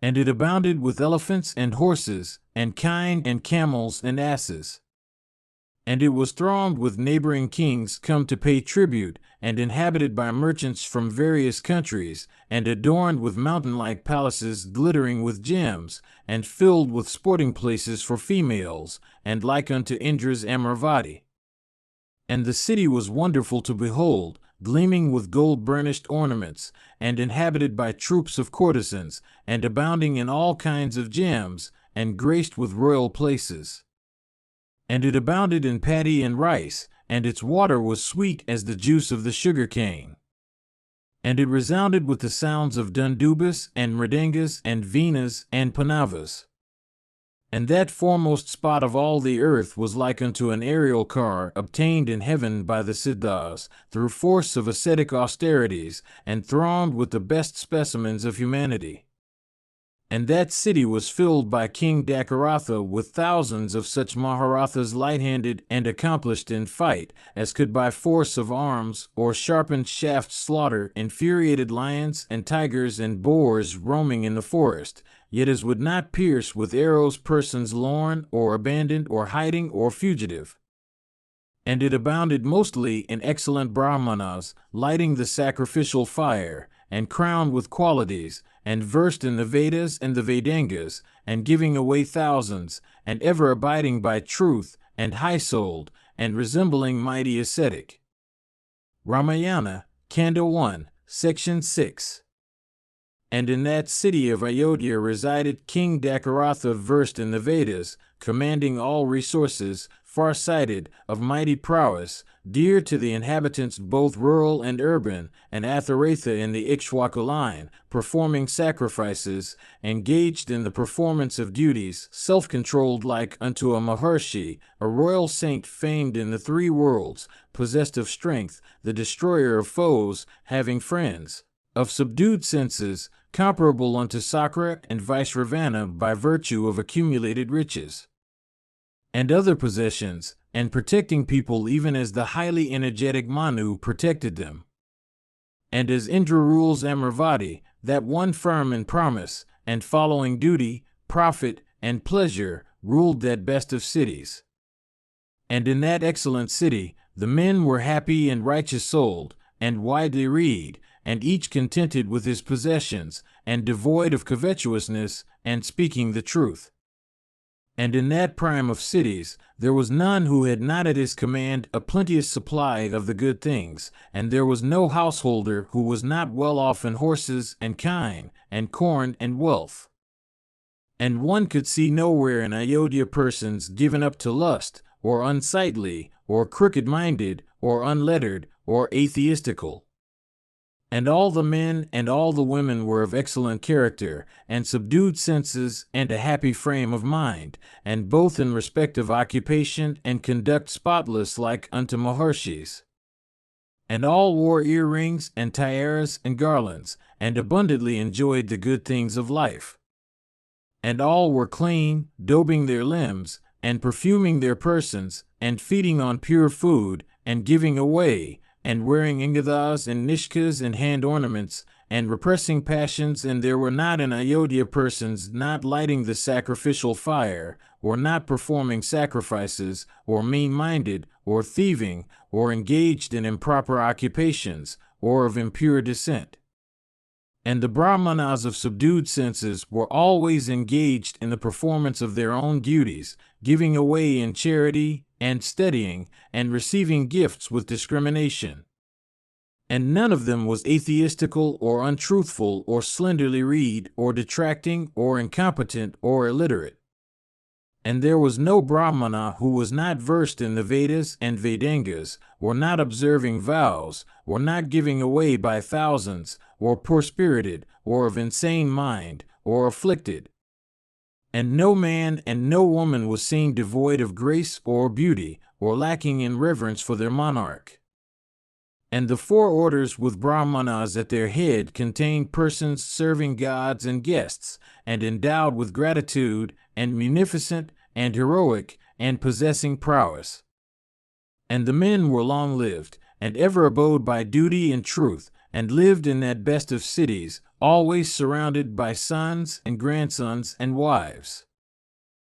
And it abounded with elephants and horses, and kine and camels and asses. And it was thronged with neighboring kings come to pay tribute, and inhabited by merchants from various countries, and adorned with mountain-like palaces glittering with gems, and filled with sporting places for females, and like unto Indra's Amravati. And the city was wonderful to behold, gleaming with gold-burnished ornaments, and inhabited by troops of courtesans, and abounding in all kinds of gems, and graced with royal places. And it abounded in paddy and rice, and its water was sweet as the juice of the sugar cane. And it resounded with the sounds of dundubas and mridangas and veenas and panavas. And that foremost spot of all the earth was like unto an aerial car obtained in heaven by the Siddhas, through force of ascetic austerities, and thronged with the best specimens of humanity. And that city was filled by King Dakaratha with thousands of such Maharathas light-handed and accomplished in fight, as could by force of arms or sharpened shafts slaughter infuriated lions and tigers and boars roaming in the forest, yet as would not pierce with arrows persons lorn or abandoned or hiding or fugitive. And it abounded mostly in excellent Brahmanas, lighting the sacrificial fire, and crowned with qualities, and versed in the Vedas and the Vedangas, and giving away thousands, and ever abiding by truth, and high-souled, and resembling mighty ascetic. Ramayana, Kanda 1, Section 6. And in that city of Ayodhya resided King Dakaratha, versed in the Vedas, commanding all resources, far-sighted, of mighty prowess, dear to the inhabitants both rural and urban, and Atharatha in the Ikshwaku line, performing sacrifices, engaged in the performance of duties, self-controlled like unto a Maharshi, a royal saint famed in the three worlds, possessed of strength, the destroyer of foes, having friends, of subdued senses, comparable unto Sakra and vice Ravana by virtue of accumulated riches and other possessions, and protecting people even as the highly energetic Manu protected them. And as Indra rules Amravati, that one firm in promise, and following duty, profit, and pleasure, ruled that best of cities. And in that excellent city, the men were happy and righteous-souled, and widely read, and each contented with his possessions, and devoid of covetousness, and speaking the truth. And in that prime of cities, there was none who had not at his command a plenteous supply of the good things, and there was no householder who was not well off in horses and kine, and corn and wealth. And one could see nowhere in Ayodhya persons given up to lust, or unsightly, or crooked-minded, or unlettered, or atheistical. And all the men and all the women were of excellent character, and subdued senses, and a happy frame of mind, and both in respect of occupation and conduct spotless like unto Maharshis. And all wore earrings and tiaras and garlands, and abundantly enjoyed the good things of life. And all were clean, daubing their limbs, and perfuming their persons, and feeding on pure food, and giving away, and wearing ingadhas and nishkas and hand ornaments, and repressing passions, and there were not in Ayodhya persons not lighting the sacrificial fire, or not performing sacrifices, or mean-minded, or thieving, or engaged in improper occupations, or of impure descent. And the Brahmanas of subdued senses were always engaged in the performance of their own duties, giving away in charity, and studying, and receiving gifts with discrimination. And none of them was atheistical or untruthful or slenderly reed or detracting or incompetent or illiterate. And there was no Brahmana who was not versed in the Vedas and Vedangas, or not observing vows, or not giving away by thousands, or poor-spirited, or of insane mind, or afflicted. And no man and no woman was seen devoid of grace or beauty, or lacking in reverence for their monarch. And the four orders with Brahmanas at their head contained persons serving gods and guests, and endowed with gratitude, and munificent, and heroic, and possessing prowess. And the men were long-lived, and ever abode by duty and truth, and lived in that best of cities, always surrounded by sons and grandsons and wives.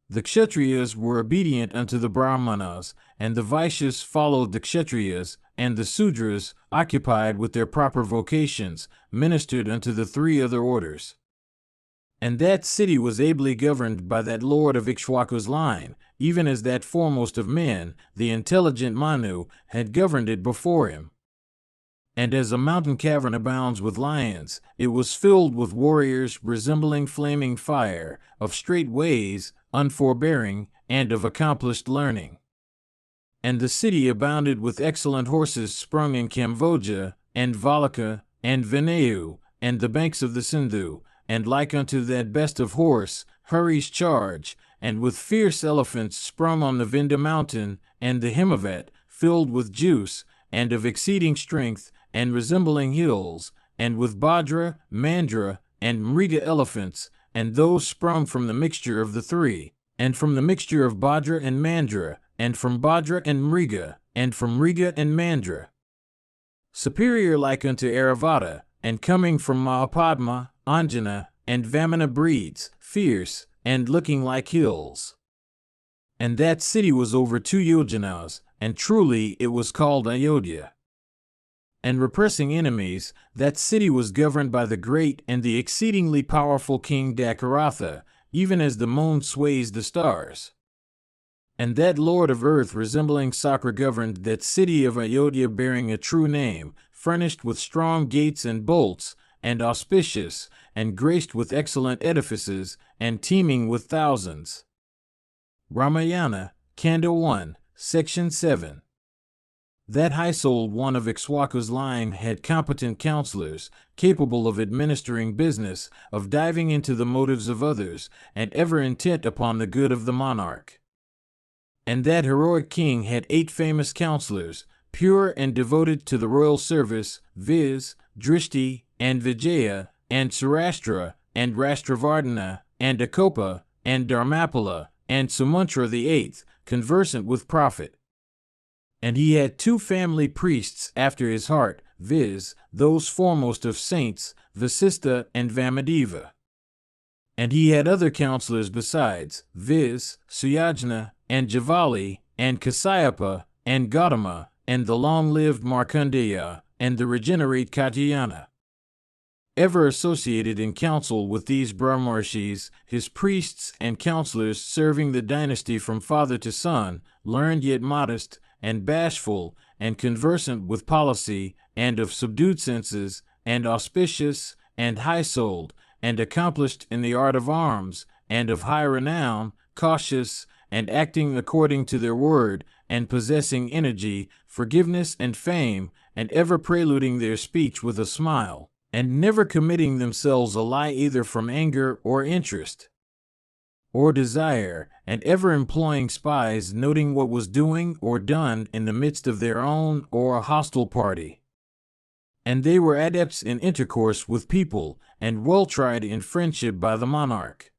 The Kshatriyas were obedient unto the Brahmanas, and the Vaishyas followed the Kshatriyas, and the Sudras, occupied with their proper vocations, ministered unto the three other orders. And that city was ably governed by that lord of Ikshwaku's line, even as that foremost of men, the intelligent Manu, had governed it before him. And as a mountain cavern abounds with lions, it was filled with warriors resembling flaming fire, of straight ways, unforbearing, and of accomplished learning. And the city abounded with excellent horses sprung in Kamboja, and Valaka, and Vinayu, and the banks of the Sindhu, and like unto that best of horse, Hari's charge, and with fierce elephants sprung on the Vindhya mountain, and the Himavat, filled with juice, and of exceeding strength, and resembling hills, and with Bhadra, Mandra, and Mriga elephants, and those sprung from the mixture of the three, and from the mixture of Bhadra and Mandra, and from Bhadra and Mriga, and from Mriga and Mandra. Superior like unto Airavata, and coming from Mahapadma, Anjana, and Vamana breeds, fierce, and looking like hills. And that city was over 2 yojanas, and truly it was called Ayodhya. And repressing enemies, that city was governed by the great and the exceedingly powerful King Dakaratha, even as the moon sways the stars. And that lord of earth resembling Sakra governed that city of Ayodhya, bearing a true name, furnished with strong gates and bolts, and auspicious, and graced with excellent edifices, and teeming with thousands. Ramayana, Kanda 1, Section 7. That high-souled one of Ikshwaku's line had competent counselors, capable of administering business, of diving into the motives of others, and ever intent upon the good of the monarch. And that heroic king had 8 famous counselors, pure and devoted to the royal service, viz., Drishti, and Vijaya, and Sarashtra, and Rastravardhana, and Akopa, and Dharmapala, and Sumantra the 8th, conversant with profit. And he had 2 family priests after his heart, viz., those foremost of saints, Vasista and Vamadeva. And he had other counselors besides, viz., Suyajna, and Javali, and Kasyapa, and Gautama, and the long-lived Markandeya, and the regenerate Katyayana. Ever associated in council with these Brahmarshis, his priests and counselors serving the dynasty from father to son, learned yet modest, and bashful, and conversant with policy, and of subdued senses, and auspicious, and high-souled, and accomplished in the art of arms, and of high renown, cautious, and acting according to their word, and possessing energy, forgiveness, and fame, and ever preluding their speech with a smile, and never committing themselves a lie either from anger or interest or desire, and ever employing spies noting what was doing or done in the midst of their own or a hostile party. And they were adepts in intercourse with people, and well tried in friendship by the monarch.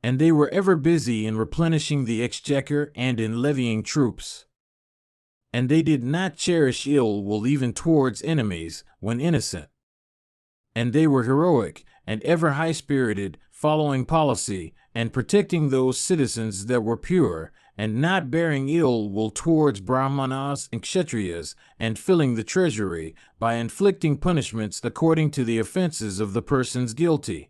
And they were ever busy in replenishing the exchequer and in levying troops. And they did not cherish ill will even towards enemies, when innocent. And they were heroic, and ever high-spirited, following policy, and protecting those citizens that were pure, and not bearing ill will towards Brahmanas and Kshatriyas, and filling the treasury, by inflicting punishments according to the offenses of the persons guilty.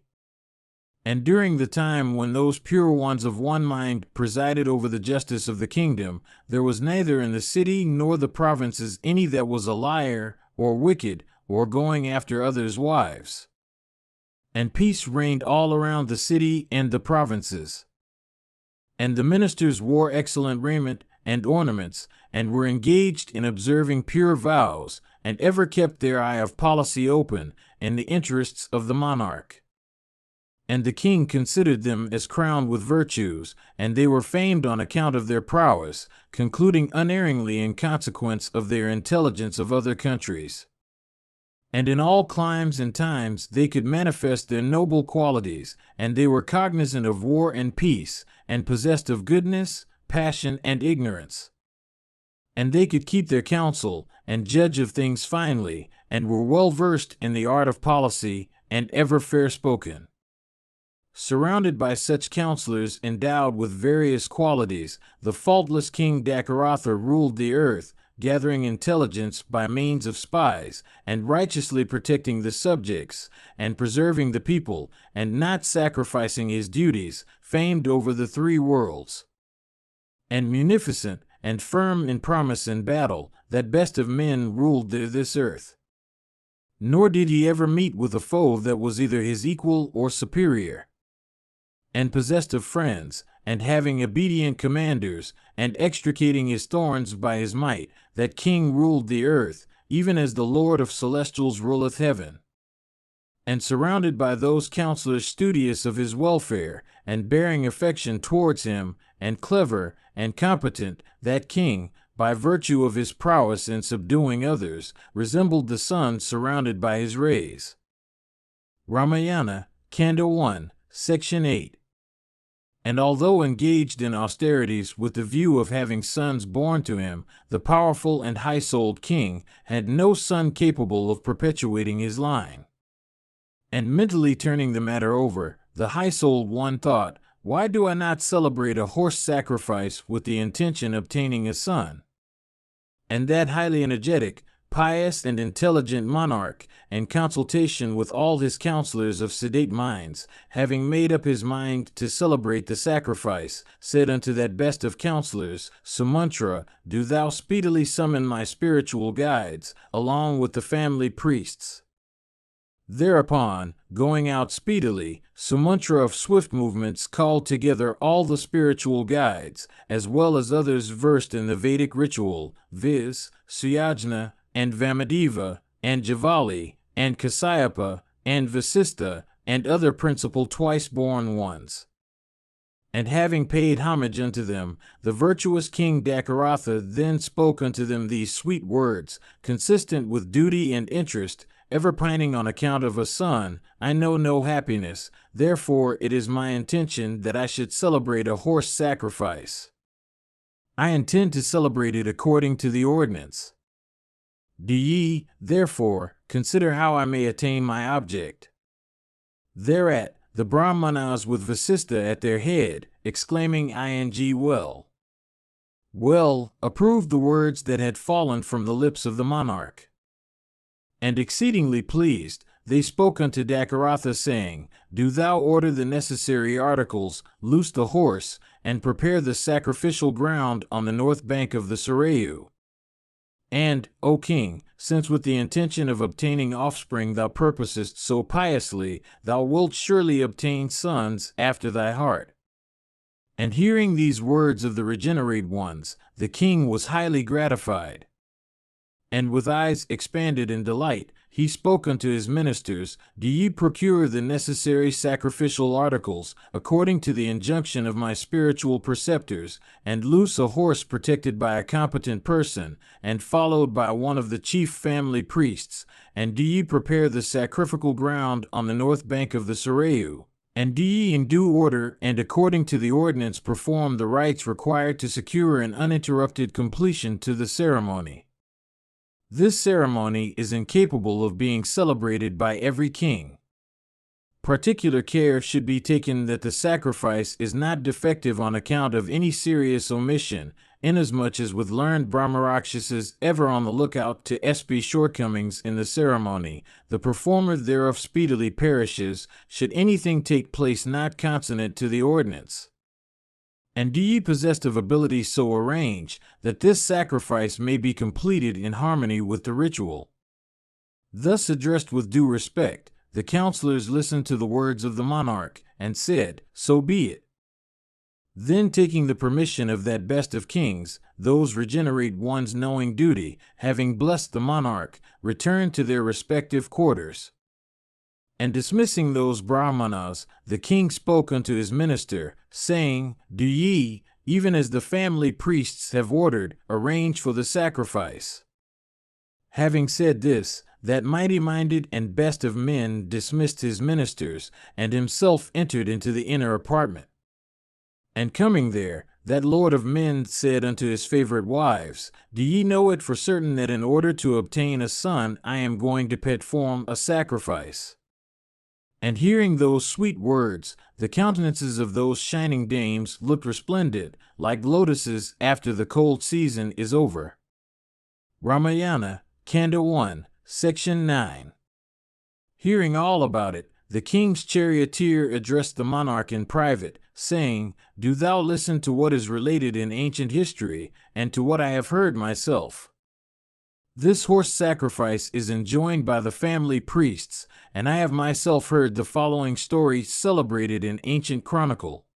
And during the time when those pure ones of one mind presided over the justice of the kingdom, there was neither in the city nor the provinces any that was a liar, or wicked, or going after others' wives. And peace reigned all around the city and the provinces. And the ministers wore excellent raiment and ornaments, and were engaged in observing pure vows, and ever kept their eye of policy open, in the interests of the monarch. And the king considered them as crowned with virtues, and they were famed on account of their prowess, concluding unerringly in consequence of their intelligence of other countries. And in all climes and times they could manifest their noble qualities, and they were cognizant of war and peace, and possessed of goodness, passion, and ignorance. And they could keep their counsel, and judge of things finely, and were well versed in the art of policy, and ever fair-spoken. Surrounded by such counselors endowed with various qualities, the faultless King Dakaratha ruled the earth, gathering intelligence by means of spies, and righteously protecting the subjects, and preserving the people, and not sacrificing his duties, famed over the 3 worlds. And munificent, and firm in promise and battle, that best of men ruled this earth. Nor did he ever meet with a foe that was either his equal or superior. And possessed of friends, and having obedient commanders, and extricating his thorns by his might, that king ruled the earth, even as the Lord of celestials ruleth heaven. and surrounded by those counselors studious of his welfare, and bearing affection towards him, and clever, and competent, that king, by virtue of his prowess in subduing others, resembled the sun surrounded by his rays. Ramayana, Kanda 1, Section 8. And although engaged in austerities with the view of having sons born to him, the powerful and high-souled king had no son capable of perpetuating his line. And mentally turning the matter over, the high-souled one thought, why do I not celebrate a horse sacrifice with the intention of obtaining a son? And that highly energetic, pious and intelligent monarch, in consultation with all his counselors of sedate minds, having made up his mind to celebrate the sacrifice, said unto that best of counselors, Sumantra, do thou speedily summon my spiritual guides, along with the family priests. Thereupon, going out speedily, Sumantra of swift movements called together all the spiritual guides, as well as others versed in the Vedic ritual, viz., Suyajna, and Vamadeva, and Javali, and Kasyapa, and Vasista, and other principal twice-born ones. And having paid homage unto them, the virtuous King Dakaratha then spoke unto them these sweet words, consistent with duty and interest, ever pining on account of a son, I know no happiness, therefore it is my intention that I should celebrate a horse sacrifice. I intend to celebrate it according to the ordinance. Do ye, therefore, consider how I may attain my object. Thereat, the Brahmanas with Vasista at their head, exclaiming well, approved the words that had fallen from the lips of the monarch. And exceedingly pleased, they spoke unto Dakaratha, saying, do thou order the necessary articles, loose the horse, and prepare the sacrificial ground on the north bank of the Sarayu. And, O king, since with the intention of obtaining offspring thou purposest so piously, thou wilt surely obtain sons after thy heart. And hearing these words of the regenerate ones, the king was highly gratified. And with eyes expanded in delight, he spoke unto his ministers, do ye procure the necessary sacrificial articles, according to the injunction of my spiritual preceptors, and loose a horse protected by a competent person, and followed by one of the chief family priests, and do ye prepare the sacrificial ground on the north bank of the Sarayu, and do ye in due order and according to the ordinance perform the rites required to secure an uninterrupted completion to the ceremony. This ceremony is incapable of being celebrated by every king. Particular care should be taken that the sacrifice is not defective on account of any serious omission, inasmuch as with learned Brahmarakshasas ever on the lookout to espy shortcomings in the ceremony, the performer thereof speedily perishes, should anything take place not consonant to the ordinance. And do ye possessed of ability so arrange that this sacrifice may be completed in harmony with the ritual? Thus addressed with due respect, the counselors listened to the words of the monarch, and said, so be it. Then taking the permission of that best of kings, those regenerate ones knowing duty, having blessed the monarch, returned to their respective quarters. And dismissing those Brahmanas, the king spoke unto his minister, saying, do ye, even as the family priests have ordered, arrange for the sacrifice. Having said this, that mighty-minded and best of men dismissed his ministers, and himself entered into the inner apartment. And coming there, that lord of men said unto his favorite wives, do ye know it for certain that in order to obtain a son I am going to perform a sacrifice? And hearing those sweet words, the countenances of those shining dames looked resplendent, like lotuses after the cold season is over. Ramayana, Kanda 1, Section 9. Hearing all about it, the king's charioteer addressed the monarch in private, saying, do thou listen to what is related in ancient history, and to what I have heard myself. This horse sacrifice is enjoined by the family priests, and I have myself heard the following story celebrated in ancient chronicle.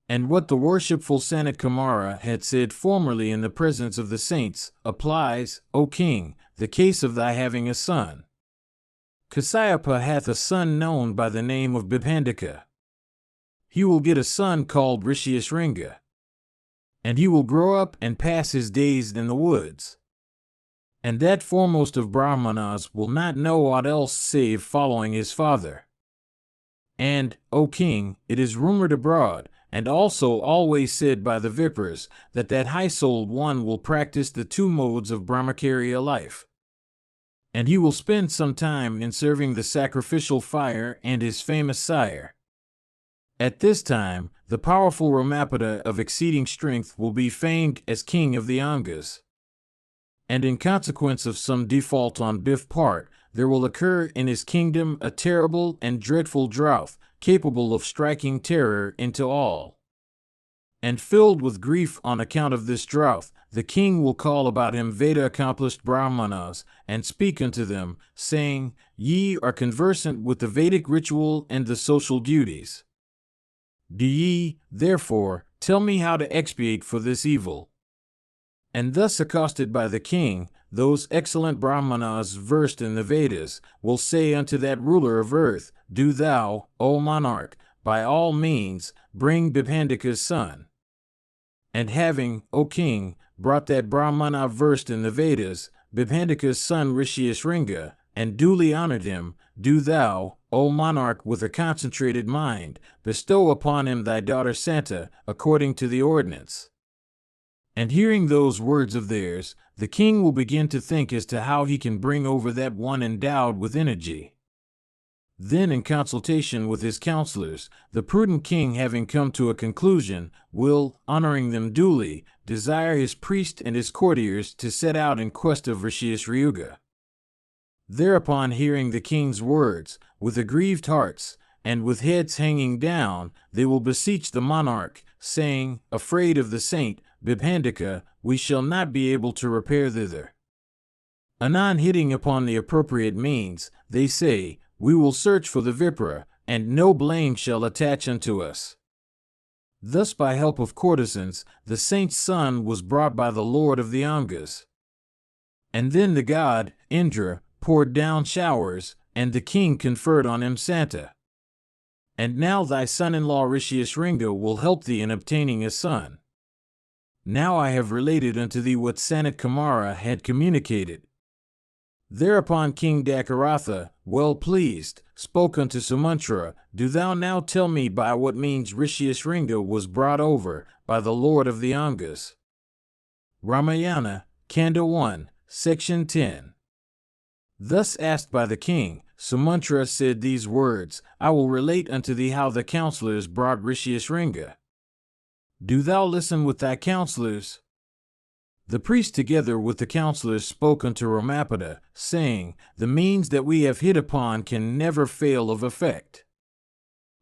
And what the worshipful Sanat Kumara had said formerly in the presence of the saints, applies, O king, the case of thy having a son. Kasyapa hath a son known by the name of Bipandika. He will get a son called Rishyasringa, and he will grow up and pass his days in the woods. And that foremost of Brahmanas will not know aught else save following his father. And, O king, it is rumored abroad, and also always said by the Vipers, that high-souled one will practice the two modes of Brahmacharya life. And he will spend some time in serving the sacrificial fire and his famous sire. At this time, the powerful Ramapada of exceeding strength will be famed as king of the Angas. And in consequence of some default on Bif's part, there will occur in his kingdom a terrible and dreadful drought, capable of striking terror into all. And filled with grief on account of this drought, the king will call about him Veda-accomplished Brahmanas, and speak unto them, saying, Ye are conversant with the Vedic ritual and the social duties. Do ye, therefore, tell me how to expiate for this evil? And thus accosted by the king, those excellent Brahmanas versed in the Vedas will say unto that ruler of earth, Do thou, O monarch, by all means, bring Bipandika's son. And having, O king, brought that Brahmana versed in the Vedas, Bipandika's son Rishyasringa, and duly honored him, do thou, O monarch with a concentrated mind, bestow upon him thy daughter Sita, according to the ordinance. And hearing those words of theirs, the king will begin to think as to how he can bring over that one endowed with energy. Then, in consultation with his counselors, the prudent king, having come to a conclusion, will, honoring them duly, desire his priest and his courtiers to set out in quest of Rishyasringa. Thereupon, hearing the king's words, with aggrieved hearts, and with heads hanging down, they will beseech the monarch, saying, Afraid of the saint, Bipandika, we shall not be able to repair thither. Anon, hitting upon the appropriate means, they say, We will search for the Vipra, and no blame shall attach unto us. Thus, by help of courtesans, the saint's son was brought by the lord of the Angas. And then the god, Indra, poured down showers, and the king conferred on him Sita. And now thy son-in-law Rishyasringa will help thee in obtaining a son. Now I have related unto thee what Sanat Kumara had communicated. Thereupon King Dakaratha, well pleased, spoke unto Sumantra, Do thou now tell me by what means Rishyasringa was brought over by the lord of the Angas. Ramayana, Kanda 1, Section 10. Thus asked by the king, Sumantra said these words, I will relate unto thee how the counselors brought Rishyasringa. Do thou listen with thy counselors. The priest together with the counselors spoke unto Ramapada, saying, The means that we have hit upon can never fail of effect.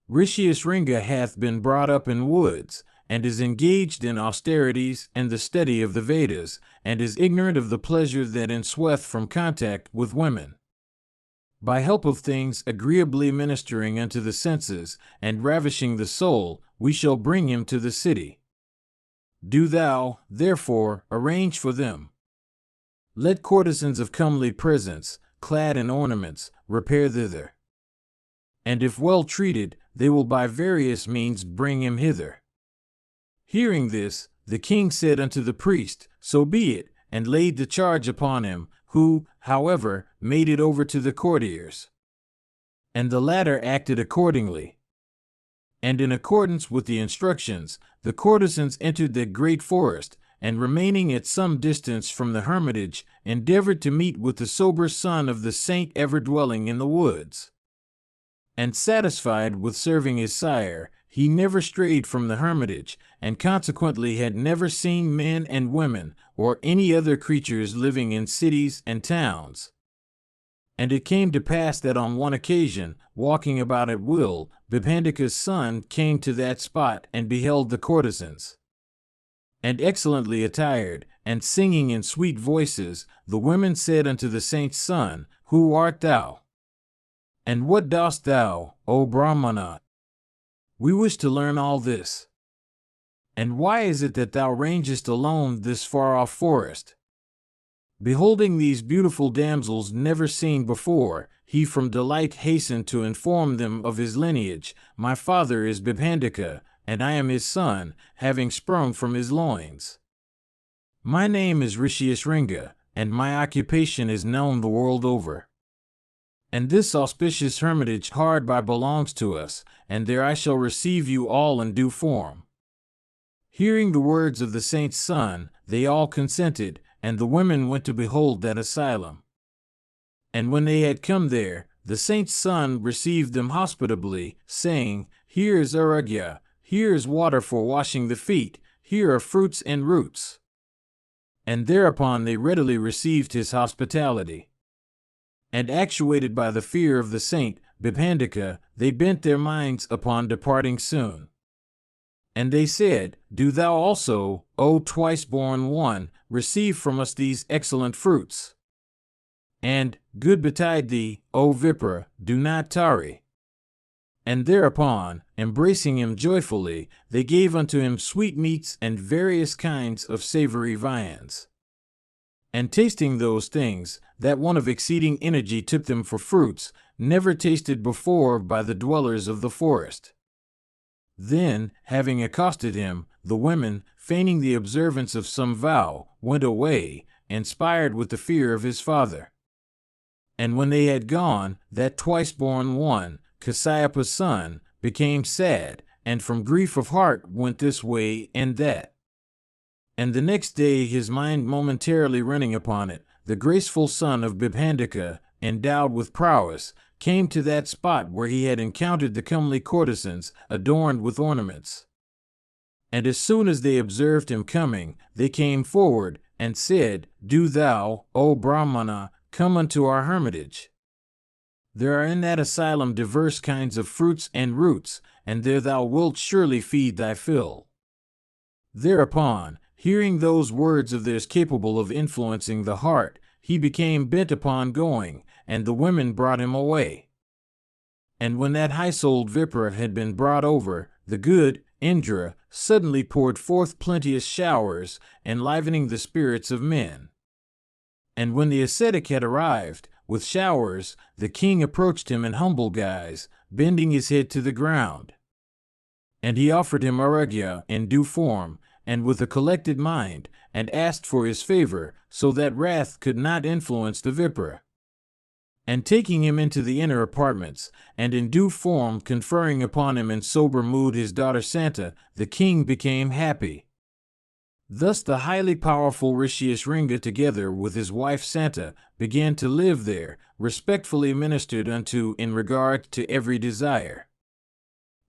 Rishyasringa hath been brought up in woods, and is engaged in austerities and the study of the Vedas, and is ignorant of the pleasure that ensueth from contact with women. By help of things agreeably ministering unto the senses, and ravishing the soul, we shall bring him to the city. Do thou, therefore, arrange for them. Let courtesans of comely presence, clad in ornaments, repair thither. And if well treated, they will by various means bring him hither. Hearing this, the king said unto the priest, So be it, and laid the charge upon him, who, however, made it over to the courtiers. And the latter acted accordingly. And in accordance with the instructions, the courtesans entered that great forest, and remaining at some distance from the hermitage, endeavored to meet with the sober son of the saint ever dwelling in the woods. And satisfied with serving his sire, he never strayed from the hermitage, and consequently had never seen men and women, or any other creatures living in cities and towns. And it came to pass that on one occasion, walking about at will, Bipandika's son came to that spot and beheld the courtesans. And excellently attired, and singing in sweet voices, the women said unto the saint's son, Who art thou? And what dost thou, O Brahmana? We wish to learn all this. And why is it that thou rangest alone this far-off forest? Beholding these beautiful damsels never seen before, he from delight hastened to inform them of his lineage. My father is Bibhandika, and I am his son, having sprung from his loins. My name is Rishyasringa, and my occupation is known the world over. And this auspicious hermitage hard by belongs to us, and there I shall receive you all in due form. Hearing the words of the saint's son, they all consented, and the women went to behold that asylum. And when they had come there, the saint's son received them hospitably, saying, Here is aragya, here is water for washing the feet, here are fruits and roots. And thereupon they readily received his hospitality. And actuated by the fear of the saint, Bibhandika, they bent their minds upon departing soon. And they said, Do thou also, O twice-born one, receive from us these excellent fruits. And, good betide thee, O Vipra, do not tarry. And thereupon, embracing him joyfully, they gave unto him sweetmeats and various kinds of savory viands. And tasting those things, that one of exceeding energy took them for fruits, never tasted before by the dwellers of the forest. Then, having accosted him, the women, feigning the observance of some vow, went away, inspired with the fear of his father. And when they had gone, that twice-born one, Kasyapa's son, became sad, and from grief of heart went this way and that. And the next day, his mind momentarily running upon it, the graceful son of Bibhandika, endowed with prowess, came to that spot where he had encountered the comely courtesans, adorned with ornaments. And as soon as they observed him coming, they came forward, and said, Do thou, O Brahmana, come unto our hermitage. There are in that asylum diverse kinds of fruits and roots, and there thou wilt surely feed thy fill. Thereupon, hearing those words of theirs capable of influencing the heart, he became bent upon going, and the women brought him away. And when that high-souled Vipra had been brought over, the good Indra suddenly poured forth plenteous showers, enlivening the spirits of men. And when the ascetic had arrived, with showers, the king approached him in humble guise, bending his head to the ground. And he offered him aragya in due form, and with a collected mind, and asked for his favor, so that wrath could not influence the Vipra. And taking him into the inner apartments, and in due form conferring upon him in sober mood his daughter Santa, the king became happy. Thus the highly powerful Rishyasringa, together with his wife Santa, began to live there, respectfully ministered unto in regard to every desire.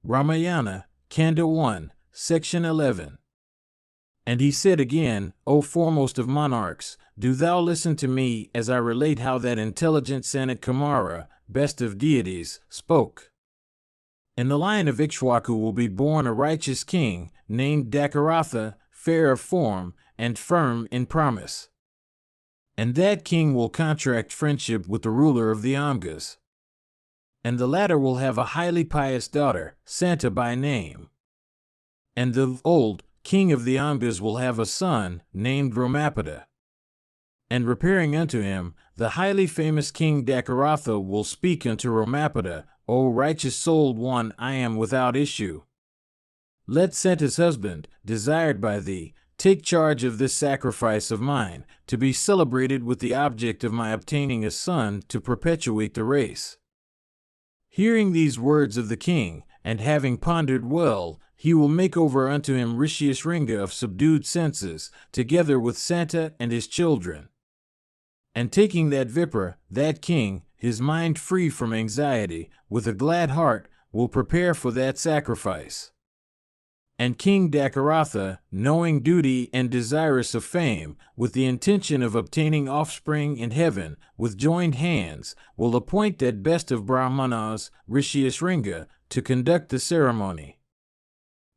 Ramayana, Kanda 1, Section 11. And he said again, O foremost of monarchs, do thou listen to me as I relate how that intelligent Sanat Kumara, best of deities, spoke. In the line of Ikshwaku will be born a righteous king, named Dakaratha, fair of form, and firm in promise. And that king will contract friendship with the ruler of the Amgas. And the latter will have a highly pious daughter, Santa by name. And the old king of the Amgas will have a son, named Ramapada. And repairing unto him, the highly famous king Dakaratha will speak unto Ramapada, O righteous-souled one, I am without issue. Let Santa's husband, desired by thee, take charge of this sacrifice of mine, to be celebrated with the object of my obtaining a son to perpetuate the race. Hearing these words of the king, and having pondered well, he will make over unto him Rishyasringa of subdued senses, together with Santa and his children. And taking that Vipra, that king, his mind free from anxiety, with a glad heart, will prepare for that sacrifice. And King Dakaratha, knowing duty and desirous of fame, with the intention of obtaining offspring in heaven, with joined hands, will appoint that best of Brahmanas, Rishyasringa, to conduct the ceremony.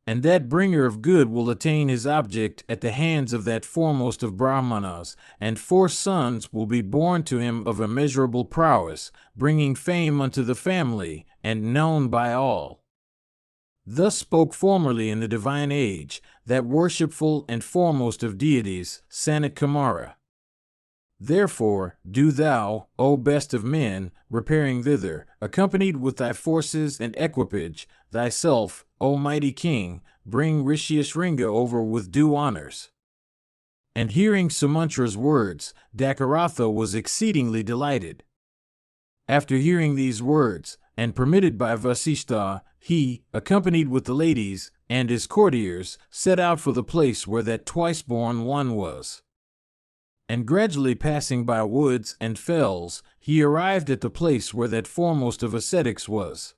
And that bringer of good will attain his object at the hands of that foremost of Brahmanas, and 4 sons will be born to him of immeasurable prowess, bringing fame unto the family, and known by all. Thus spoke formerly in the divine age, that worshipful and foremost of deities, Sanat Kumara. Therefore, do thou, O best of men, repairing thither, accompanied with thy forces and equipage, thyself, O mighty king, bring Rishyasringa over with due honors. And hearing Sumantra's words, Dakaratha was exceedingly delighted. After hearing these words, and permitted by Vasishtha, he, accompanied with the ladies and his courtiers, set out for the place where that twice-born one was. And gradually passing by woods and fells, he arrived at the place where that foremost of ascetics was.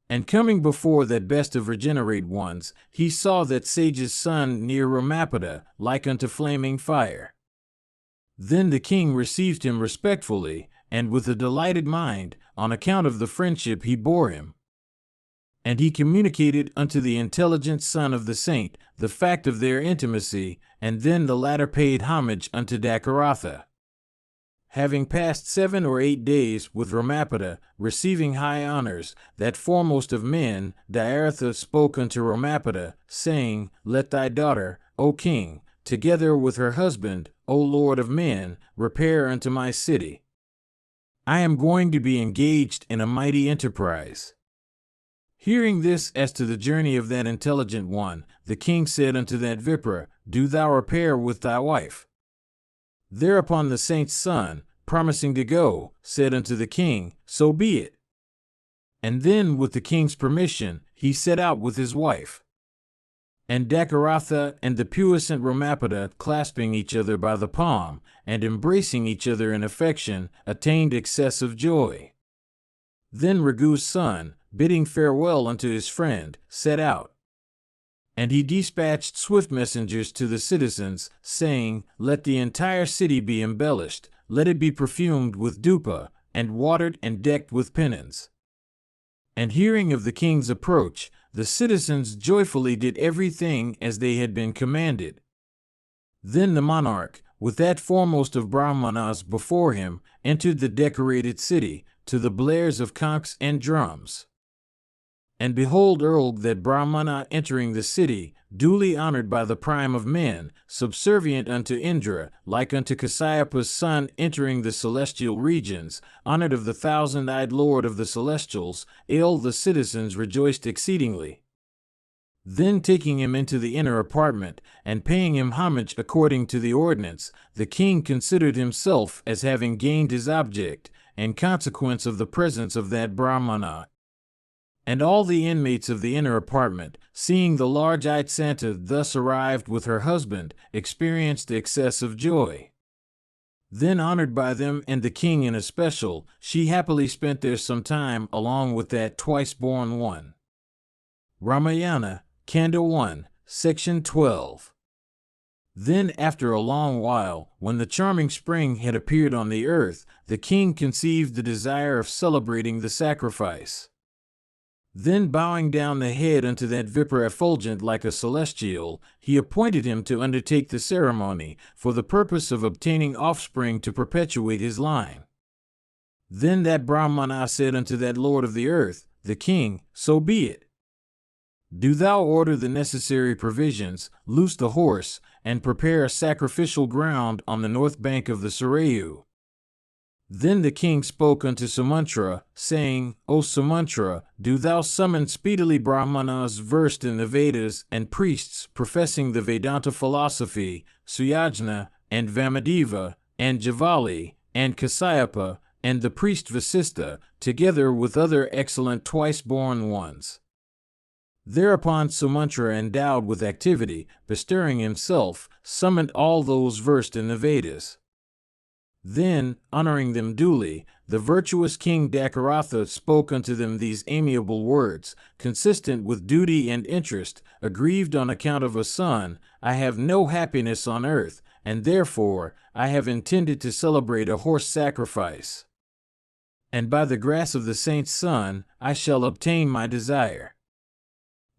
And coming before that best of regenerate ones, he saw that sage's son near Ramapada, like unto flaming fire. Then the king received him respectfully, and with a delighted mind, on account of the friendship he bore him. And he communicated unto the intelligent son of the saint the fact of their intimacy, and then the latter paid homage unto Dakaratha. Having passed 7 or 8 days with Ramapada, receiving high honors, that foremost of men, Dyaratha spoke unto Ramapada, saying, Let thy daughter, O king, together with her husband, O lord of men, repair unto my city. I am going to be engaged in a mighty enterprise. Hearing this as to the journey of that intelligent one, the king said unto that Vipra, Do thou repair with thy wife. Thereupon the saint's son, promising to go, said unto the king, So be it. And then, with the king's permission, he set out with his wife. And Dakaratha and the puissant Ramapada, clasping each other by the palm, and embracing each other in affection, attained excessive joy. Then Raghu's son, bidding farewell unto his friend, set out. And he dispatched swift messengers to the citizens, saying, Let the entire city be embellished, let it be perfumed with dupa, and watered and decked with pennons. And hearing of the king's approach, the citizens joyfully did everything as they had been commanded. Then the monarch, with that foremost of Brahmanas before him, entered the decorated city, to the blares of conchs and drums. And behold Urg that Brahmana entering the city, duly honored by the prime of men, subservient unto Indra, like unto Kasyapa's son entering the celestial regions, honored of the thousand-eyed lord of the celestials, all the citizens rejoiced exceedingly. Then taking him into the inner apartment, and paying him homage according to the ordinance, the king considered himself as having gained his object, in consequence of the presence of that Brahmana. And all the inmates of the inner apartment, seeing the large-eyed Santa thus arrived with her husband, experienced excessive joy. Then honored by them and the king in especial, she happily spent there some time along with that twice-born one. Ramayana, Kanda 1, Section 12. Then after a long while, when the charming spring had appeared on the earth, the king conceived the desire of celebrating the sacrifice. Then bowing down the head unto that Vipra effulgent like a celestial, he appointed him to undertake the ceremony, for the purpose of obtaining offspring to perpetuate his line. Then that Brahmana said unto that lord of the earth, the king, So be it. Do thou order the necessary provisions, loose the horse, and prepare a sacrificial ground on the north bank of the Sarayu. Then the king spoke unto Sumantra, saying, O Sumantra, do thou summon speedily Brahmanas versed in the Vedas and priests professing the Vedanta philosophy, Suyajna, and Vamadeva, and Javali, and Kasyapa, and the priest Vasistha, together with other excellent twice-born ones. Thereupon Sumantra, endowed with activity, bestirring himself, summoned all those versed in the Vedas. Then, honoring them duly, the virtuous king Dakaratha spoke unto them these amiable words, consistent with duty and interest, aggrieved on account of a son, I have no happiness on earth, and therefore I have intended to celebrate a horse sacrifice. And by the grace of the saint's son, I shall obtain my desire.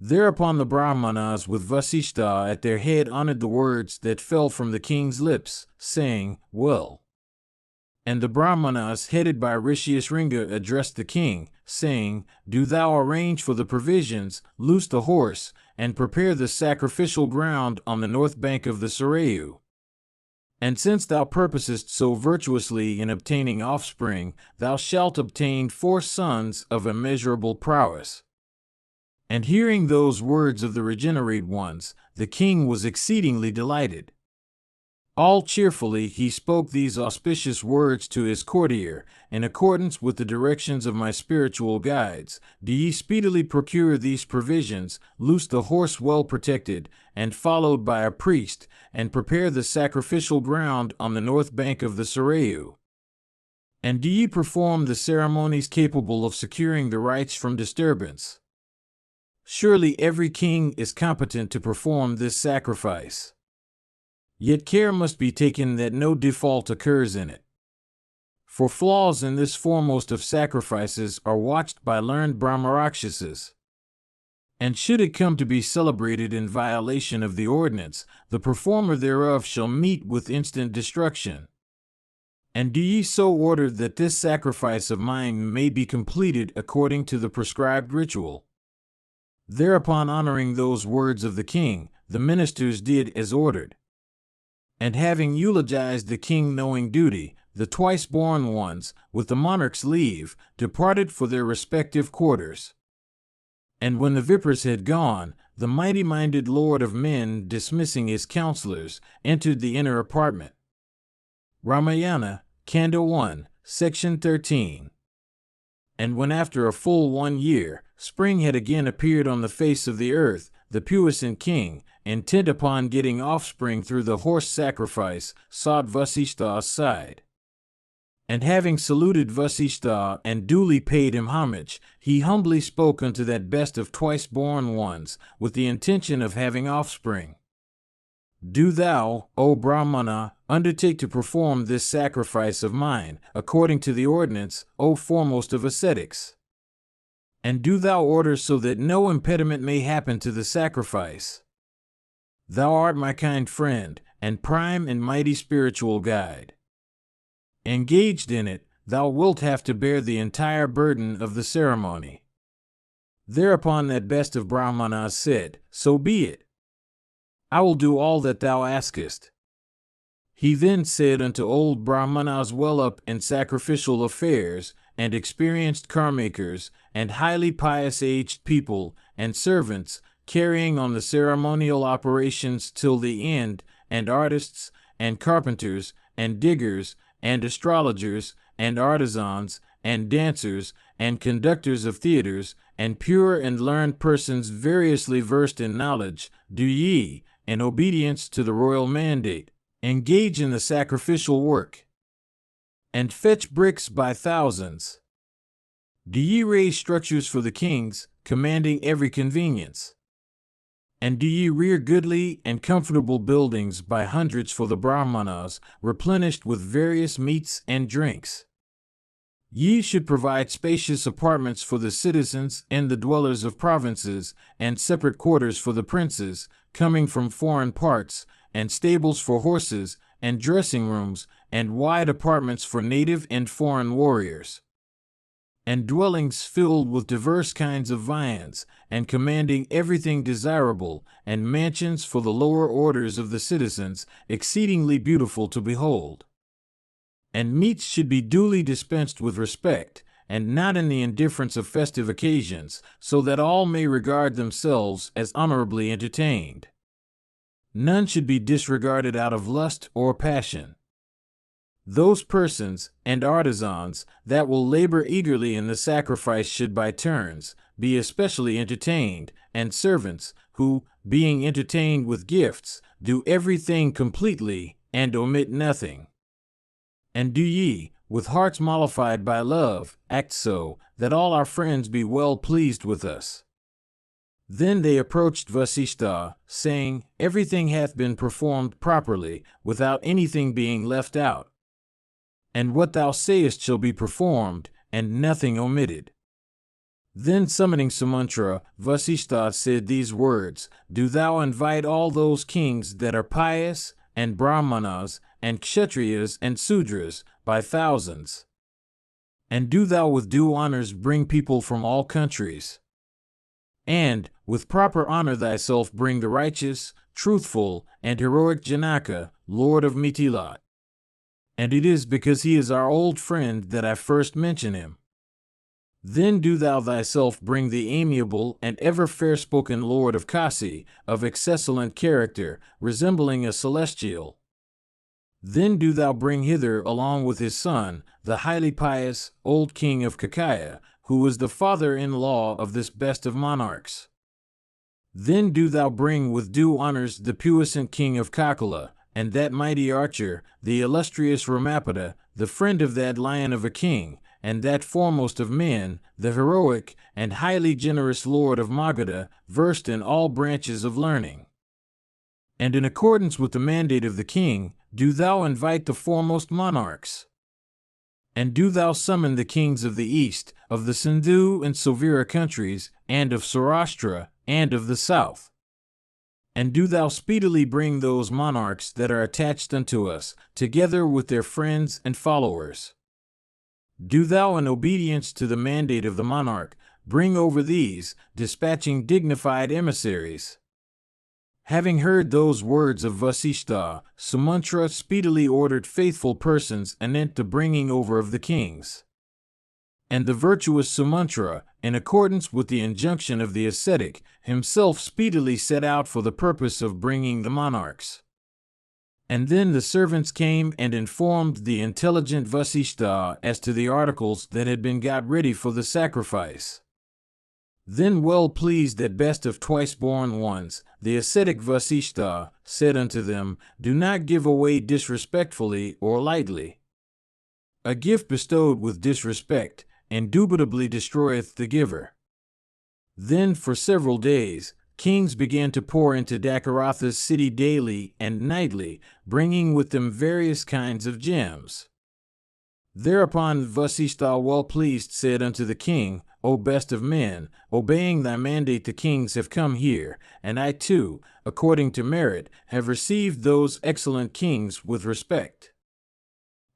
Thereupon the Brahmanas with Vasishtha at their head honored the words that fell from the king's lips, saying, Well. And the Brahmanas headed by Rishyasringa addressed the king, saying, Do thou arrange for the provisions, loose the horse, and prepare the sacrificial ground on the north bank of the Sarayu. And since thou purposest so virtuously in obtaining offspring, thou shalt obtain 4 sons of immeasurable prowess. And hearing those words of the regenerate ones, the king was exceedingly delighted. All cheerfully he spoke these auspicious words to his courtier, in accordance with the directions of my spiritual guides. Do ye speedily procure these provisions, loose the horse well protected, and followed by a priest, and prepare the sacrificial ground on the north bank of the Sarayu. And do ye perform the ceremonies capable of securing the rights from disturbance. Surely every king is competent to perform this sacrifice. Yet care must be taken that no default occurs in it. For flaws in this foremost of sacrifices are watched by learned Brahmarakshasas. And should it come to be celebrated in violation of the ordinance, the performer thereof shall meet with instant destruction. And do ye so order that this sacrifice of mine may be completed according to the prescribed ritual. Thereupon, honoring those words of the king, the ministers did as ordered. And having eulogized the king knowing duty, the twice-born ones, with the monarch's leave, departed for their respective quarters. And when the vipers had gone, the mighty-minded lord of men, dismissing his counselors, entered the inner apartment. Ramayana, Kanda 1, Section 13. And when after a full 1 year, spring had again appeared on the face of the earth, the puissant king, intent upon getting offspring through the horse sacrifice, sought Vasishtha's side. And having saluted Vasishtha and duly paid him homage, he humbly spoke unto that best of twice-born ones, with the intention of having offspring. Do thou, O Brahmana, undertake to perform this sacrifice of mine, according to the ordinance, O foremost of ascetics. And do thou order so that no impediment may happen to the sacrifice. Thou art my kind friend, and prime and mighty spiritual guide. Engaged in it, thou wilt have to bear the entire burden of the ceremony. Thereupon that best of Brahmanas said, So be it. I will do all that thou askest. He then said unto old Brahmanas well up in sacrificial affairs, and experienced carmakers, and highly pious aged people, and servants, carrying on the ceremonial operations till the end, and artists, and carpenters, and diggers, and astrologers, and artisans, and dancers, and conductors of theaters, and pure and learned persons variously versed in knowledge, do ye, in obedience to the royal mandate, engage in the sacrificial work, and fetch bricks by thousands. Do ye raise structures for the kings, commanding every convenience? And do ye rear goodly and comfortable buildings by hundreds for the Brahmanas, replenished with various meats and drinks? Ye should provide spacious apartments for the citizens and the dwellers of provinces, and separate quarters for the princes, coming from foreign parts, and stables for horses, and dressing rooms, and wide apartments for native and foreign warriors. And dwellings filled with diverse kinds of viands, and commanding everything desirable, and mansions for the lower orders of the citizens, exceedingly beautiful to behold. And meats should be duly dispensed with respect, and not in the indifference of festive occasions, so that all may regard themselves as honorably entertained. None should be disregarded out of lust or passion. Those persons and artisans that will labor eagerly in the sacrifice should by turns be especially entertained, and servants who, being entertained with gifts, do everything completely and omit nothing. And do ye, with hearts mollified by love, act so, that all our friends be well pleased with us. Then they approached Vasishtha, saying, Everything hath been performed properly, without anything being left out. And what thou sayest shall be performed, and nothing omitted. Then summoning Sumantra, Vasishtha said these words, Do thou invite all those kings that are pious, and Brahmanas, and Kshatriyas, and Sudras, by thousands. And do thou with due honors bring people from all countries. And, with proper honor thyself bring the righteous, truthful, and heroic Janaka, Lord of Mithila. And it is because he is our old friend that I first mention him. Then do thou thyself bring the amiable and ever fair-spoken Lord of Kasi, of excellent character, resembling a celestial. Then do thou bring hither along with his son, the highly pious, old king of Kakaya, who was the father-in-law of this best of monarchs. Then do thou bring with due honors the puissant king of Kakula, and that mighty archer, the illustrious Ramapada, the friend of that lion of a king, and that foremost of men, the heroic and highly generous Lord of Magadha, versed in all branches of learning. And in accordance with the mandate of the king, do thou invite the foremost monarchs. And do thou summon the kings of the east, of the Sindhu and Sovira countries, and of Saurashtra, and of the south. And do thou speedily bring those monarchs that are attached unto us, together with their friends and followers. Do thou, in obedience to the mandate of the monarch, bring over these, dispatching dignified emissaries. Having heard those words of Vasishtha, Sumantra speedily ordered faithful persons anent the bringing over of the kings. And the virtuous Sumantra, in accordance with the injunction of the ascetic, himself speedily set out for the purpose of bringing the monarchs. And then the servants came and informed the intelligent Vasishtha as to the articles that had been got ready for the sacrifice. Then, well pleased at best of twice-born ones, the ascetic Vasishtha said unto them, Do not give away disrespectfully or lightly. A gift bestowed with disrespect indubitably destroyeth the giver. Then for several days, kings began to pour into Dakaratha's city daily and nightly, bringing with them various kinds of gems. Thereupon Vasishtha, well pleased, said unto the king, O best of men, obeying thy mandate the kings have come here, and I too, according to merit, have received those excellent kings with respect.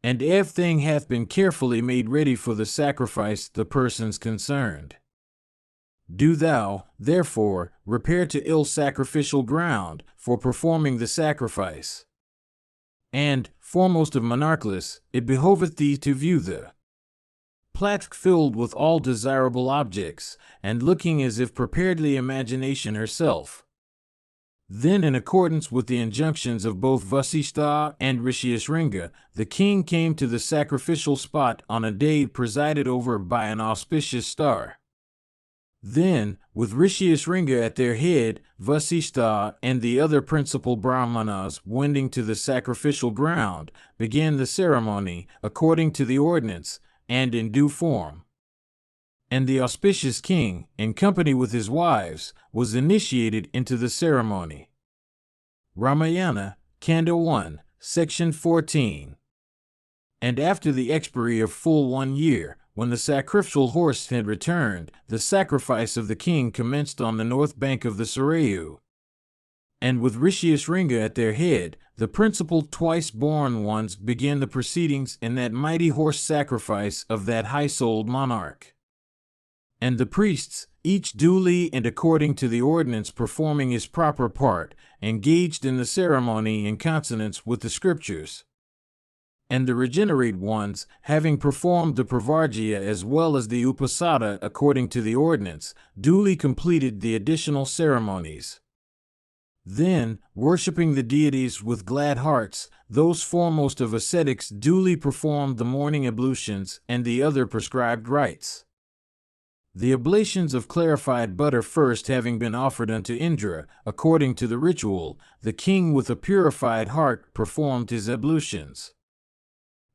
And everything hath been carefully made ready for the sacrifice the persons concerned. Do thou, therefore, repair to ill sacrificial ground for performing the sacrifice. And, foremost of Monarchlis, it behoveth thee to view the plaque filled with all desirable objects, and looking as if preparedly imagination herself. Then, in accordance with the injunctions of both Vasishtha and Rishyasringa, the king came to the sacrificial spot on a day presided over by an auspicious star. Then, with Rishyasringa at their head, Vasishtha and the other principal Brahmanas wending to the sacrificial ground, began the ceremony, according to the ordinance, and in due form. And the auspicious king, in company with his wives, was initiated into the ceremony. Ramayana, Kanda 1, Section 14. And after the expiry of full 1 year, when the sacrificial horse had returned, the sacrifice of the king commenced on the north bank of the Sarayu. And with Rishyasringa at their head, the principal twice-born ones began the proceedings in that mighty horse sacrifice of that high-souled monarch. And the priests, each duly and according to the ordinance performing his proper part, engaged in the ceremony in consonance with the scriptures. And the regenerate ones, having performed the Pravargya as well as the Upasada according to the ordinance, duly completed the additional ceremonies. Then, worshipping the deities with glad hearts, those foremost of ascetics duly performed the morning ablutions and the other prescribed rites. The oblations of clarified butter first having been offered unto Indra, according to the ritual, the king with a purified heart performed his ablutions.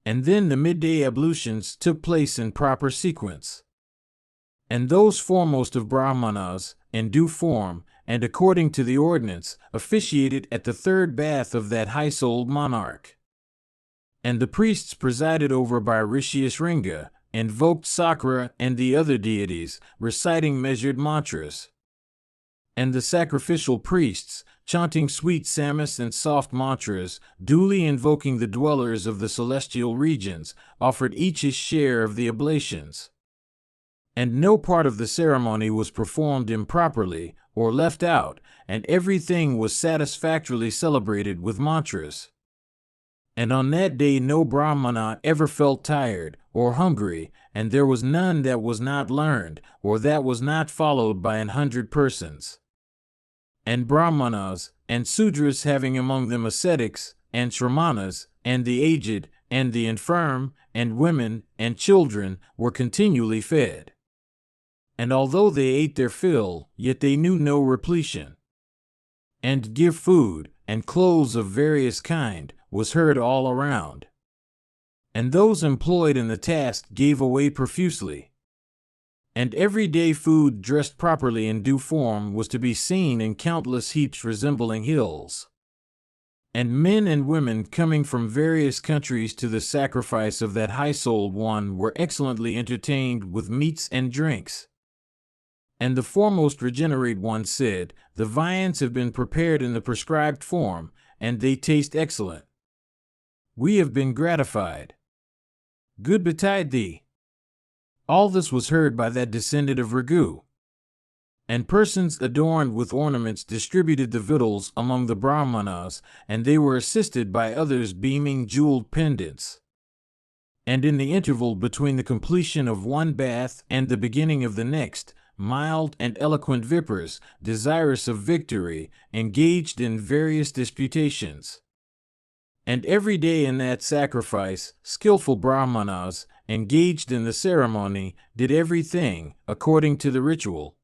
And then the midday ablutions took place in proper sequence. And those foremost of Brahmanas, in due form, and according to the ordinance, officiated at the third bath of that high-souled monarch. And the priests presided over by Rishyasringa, invoked Sakra and the other deities, reciting measured mantras. And the sacrificial priests, chanting sweet samas and soft mantras, duly invoking the dwellers of the celestial regions, offered each his share of the oblations. And no part of the ceremony was performed improperly or left out, and everything was satisfactorily celebrated with mantras. And on that day no Brahmana ever felt tired or hungry, and there was none that was not learned, or that was not followed by 100 persons. And Brahmanas and Sudras, having among them ascetics, and Shramanas, and the aged, and the infirm, and women, and children, were continually fed. And although they ate their fill, yet they knew no repletion. And give food, and clothes of various kind, was heard all around. And those employed in the task gave away profusely. And every day food dressed properly in due form was to be seen in countless heaps resembling hills. And men and women coming from various countries to the sacrifice of that high-souled one were excellently entertained with meats and drinks. And the foremost regenerate one said, "The viands have been prepared in the prescribed form, and they taste excellent. We have been gratified. Good betide thee." All this was heard by that descendant of Ragu. And persons adorned with ornaments distributed the victuals among the Brahmanas, and they were assisted by others beaming jeweled pendants. And in the interval between the completion of one bath and the beginning of the next, mild and eloquent vipers, desirous of victory, engaged in various disputations. And every day in that sacrifice, skillful Brahmanas, engaged in the ceremony, did everything according to the ritual.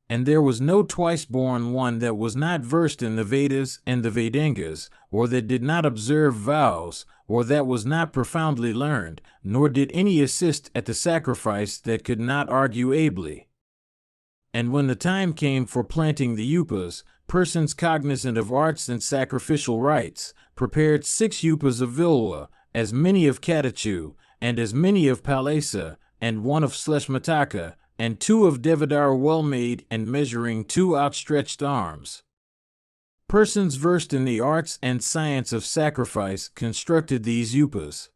And there was no twice-born one that was not versed in the Vedas and the Vedangas, or that did not observe vows, or that was not profoundly learned, nor did any assist at the sacrifice that could not argue ably. And when the time came for planting the upas, persons cognizant of arts and sacrificial rites prepared 6 upas of Vilwa, as many of Katachu, and as many of Palesa, and 1 of Sleshmataka, and 2 of Devadara well made and measuring 2 outstretched arms. Persons versed in the arts and science of sacrifice constructed these upas.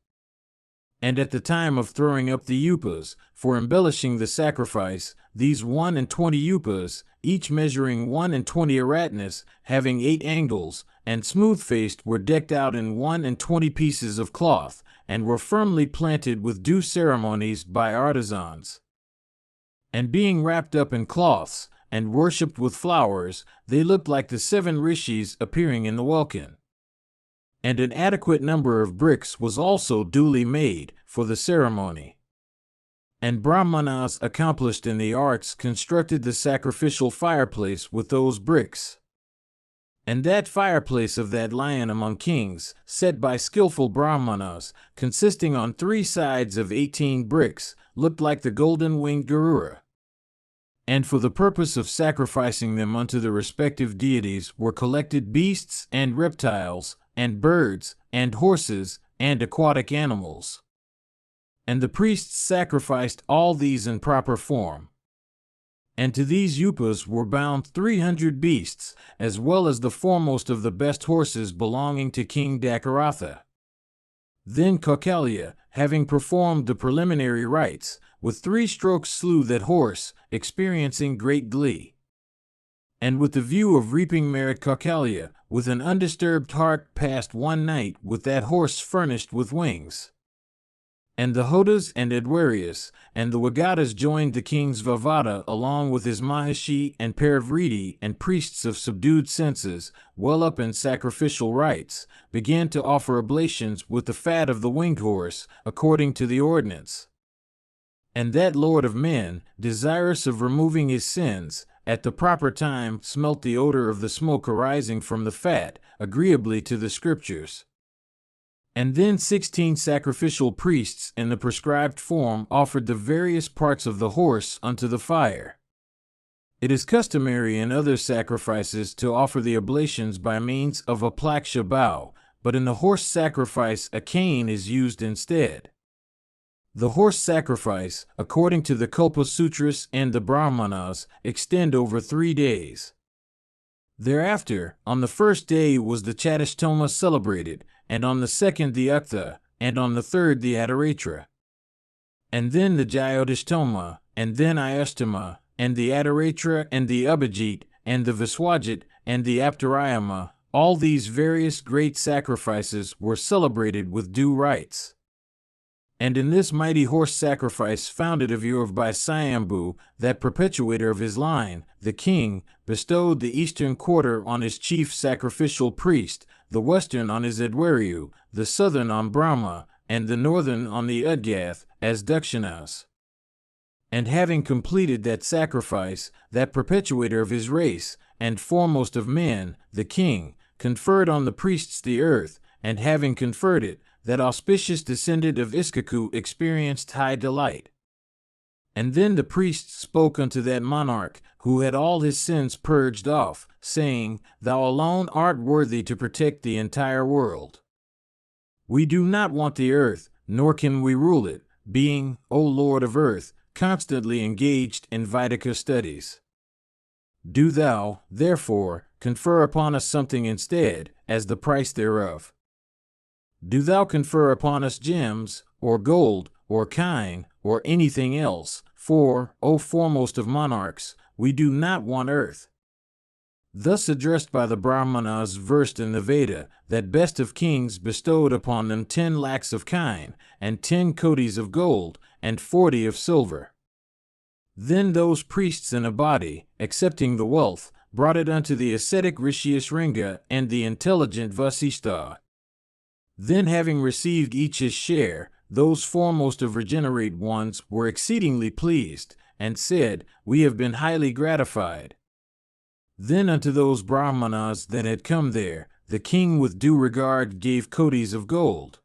And at the time of throwing up the upas, for embellishing the sacrifice, these 21 upas, each measuring 21 aratnas, having 8 angles, and smooth-faced, were decked out in 21 pieces of cloth, and were firmly planted with due ceremonies by artisans. And being wrapped up in cloths, and worshipped with flowers, they looked like the 7 rishis appearing in the welkin. And an adequate number of bricks was also duly made for the ceremony. And Brahmanas accomplished in the arts constructed the sacrificial fireplace with those bricks. And that fireplace of that lion among kings, set by skillful Brahmanas, consisting on 3 sides of 18 bricks, looked like the golden-winged Garura. And for the purpose of sacrificing them unto the respective deities were collected beasts and reptiles, and birds, and horses, and aquatic animals. And the priests sacrificed all these in proper form. And to these upas were bound 300 beasts, as well as the foremost of the best horses belonging to King Dakaratha. Then Kausalya, having performed the preliminary rites, with 3 strokes slew that horse, experiencing great glee. And with the view of reaping merit, Kausalya, with an undisturbed heart, passed one night with that horse furnished with wings. And the Hodas and Adwarius and the Wagadas joined the king's Vavada along with his Mahishi and Paravriti, and priests of subdued senses, well up in sacrificial rites, began to offer oblations with the fat of the winged horse, according to the ordinance. And that lord of men, desirous of removing his sins, at the proper time smelt the odor of the smoke arising from the fat, agreeably to the scriptures. And then 16 sacrificial priests in the prescribed form offered the various parts of the horse unto the fire. It is customary in other sacrifices to offer the oblations by means of a plaksha bow, but in the horse sacrifice a cane is used instead. The horse sacrifice, according to the Kalpa Sutras and the Brahmanas, extend over 3 days. Thereafter, on the first day was the Chatishtoma celebrated, and on the second the Uktha, and on the third the Adaratra. And then the Jyotishtoma, and then Ayastama, and the Adaratra, and the Abhijit, and the Viswajit, and the Aptarayama, All these various great sacrifices were celebrated with due rites. And in this mighty horse sacrifice founded of yore by Swayambhu, that perpetuator of his line, the king bestowed the eastern quarter on his chief sacrificial priest, the western on his Adwaryu, the southern on Brahma, and the northern on the Udgath, as dakshinas. And having completed that sacrifice, that perpetuator of his race, and foremost of men, the king, conferred on the priests the earth, and having conferred it, that auspicious descendant of Iskaku experienced high delight. And then the priests spoke unto that monarch, who had all his sins purged off, saying, Thou alone art worthy to protect the entire world. We do not want the earth, nor can we rule it, being, O Lord of earth, constantly engaged in Vaidika studies. Do thou, therefore, confer upon us something instead, as the price thereof. Do thou confer upon us gems, or gold, or kine, or anything else, for, O foremost of monarchs, we do not want earth. Thus addressed by the Brahmanas versed in the Veda, that best of kings bestowed upon them 10 lakhs of kine, and 10 kotis of gold, and 40 of silver. Then those priests in a body, accepting the wealth, brought it unto the ascetic Rishyasringa and the intelligent Vasishtha. Then having received each his share, those foremost of regenerate ones were exceedingly pleased, and said, We have been highly gratified. Then unto those Brahmanas that had come there, the king with due regard gave kotis of gold.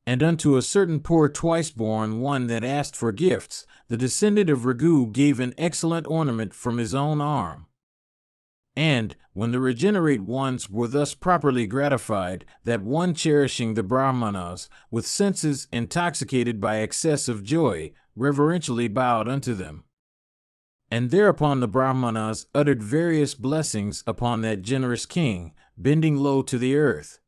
And unto a certain poor twice-born one that asked for gifts, the descendant of Ragu gave an excellent ornament from his own arm. And, when the regenerate ones were thus properly gratified, that one cherishing the Brahmanas, with senses intoxicated by excess of joy, reverentially bowed unto them. And thereupon the Brahmanas uttered various blessings upon that generous king, bending low to the earth.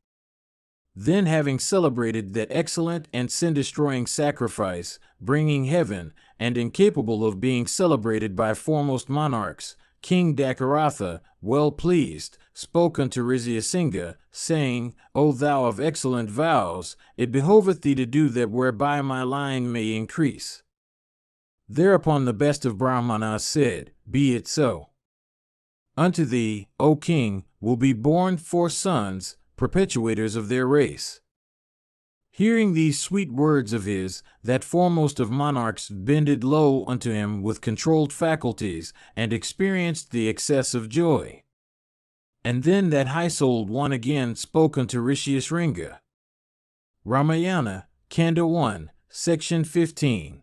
Then having celebrated that excellent and sin-destroying sacrifice, bringing heaven, and incapable of being celebrated by foremost monarchs, King Dakaratha, well pleased, spoke unto Rishyasringa, saying, O thou of excellent vows, it behoveth thee to do that whereby my line may increase. Thereupon the best of Brahmanas said, Be it so. Unto thee, O king, will be born 4 sons, perpetuators of their race. Hearing these sweet words of his, that foremost of monarchs bended low unto him with controlled faculties, and experienced the excess of joy. And then that high-souled one again spoke unto Rishyasringa. Ramayana, Kanda 1, Section 15.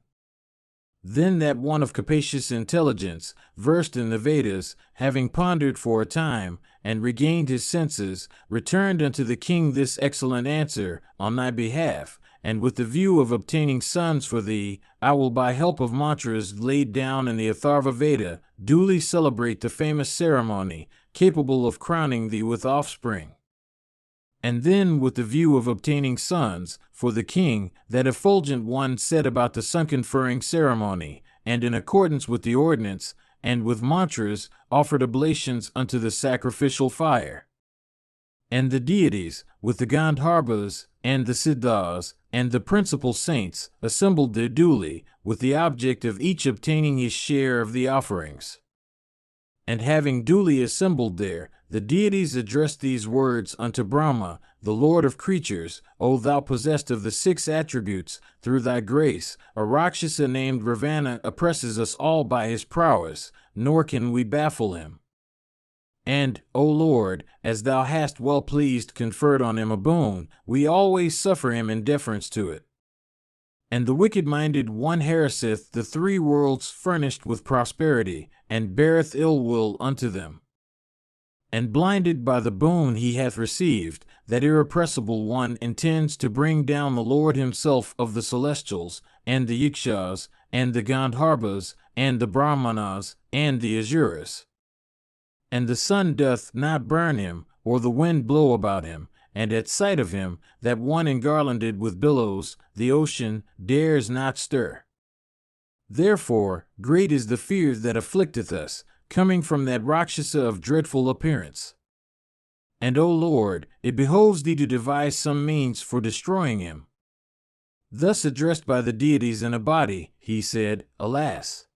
Then that one of capacious intelligence, versed in the Vedas, having pondered for a time, and regained his senses, returned unto the king this excellent answer, on thy behalf, and with the view of obtaining sons for thee, I will by help of mantras laid down in the Atharva Veda, duly celebrate the famous ceremony, capable of crowning thee with offspring. And then, with the view of obtaining sons, for the king, that effulgent one set about the sun-conferring ceremony, and in accordance with the ordinance, and with mantras, offered oblations unto the sacrificial fire. And the deities, with the Gandharvas, and the Siddhas, and the principal saints, assembled there duly, with the object of each obtaining his share of the offerings. And having duly assembled there, the deities addressed these words unto Brahma, the Lord of creatures, O thou possessed of the 6 attributes, through thy grace, a Rakshasa named Ravana oppresses us all by his prowess, nor can we baffle him. And, O Lord, as thou hast well pleased conferred on him a boon, we always suffer him in deference to it. And the wicked-minded one harasseth the 3 worlds furnished with prosperity, and beareth ill will unto them. And blinded by the boon he hath received, that irrepressible one intends to bring down the Lord himself of the celestials, and the Yakshas, and the Gandharvas, and the Brahmanas, and the Asuras. And the sun doth not burn him, or the wind blow about him, and at sight of him, that one engarlanded with billows, the ocean, dares not stir. Therefore, great is the fear that afflicteth us, coming from that Rakshasa of dreadful appearance. And, O Lord, it behoves thee to devise some means for destroying him. Thus addressed by the deities in a body, he said, Alas!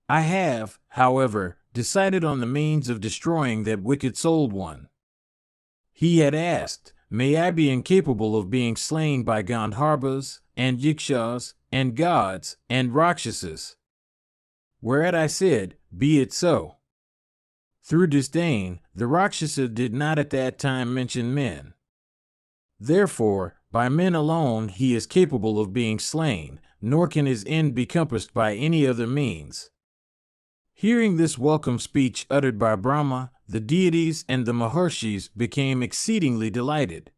I have, however, decided on the means of destroying that wicked-souled one. He had asked, May I be incapable of being slain by Gandharvas, and Yakshas, and gods, and Rakshasas? Whereat I said, Be it so. Through disdain, the Rakshasa did not at that time mention men. Therefore, by men alone he is capable of being slain, nor can his end be compassed by any other means. Hearing this welcome speech uttered by Brahma, the deities and the Maharshis became exceedingly delighted.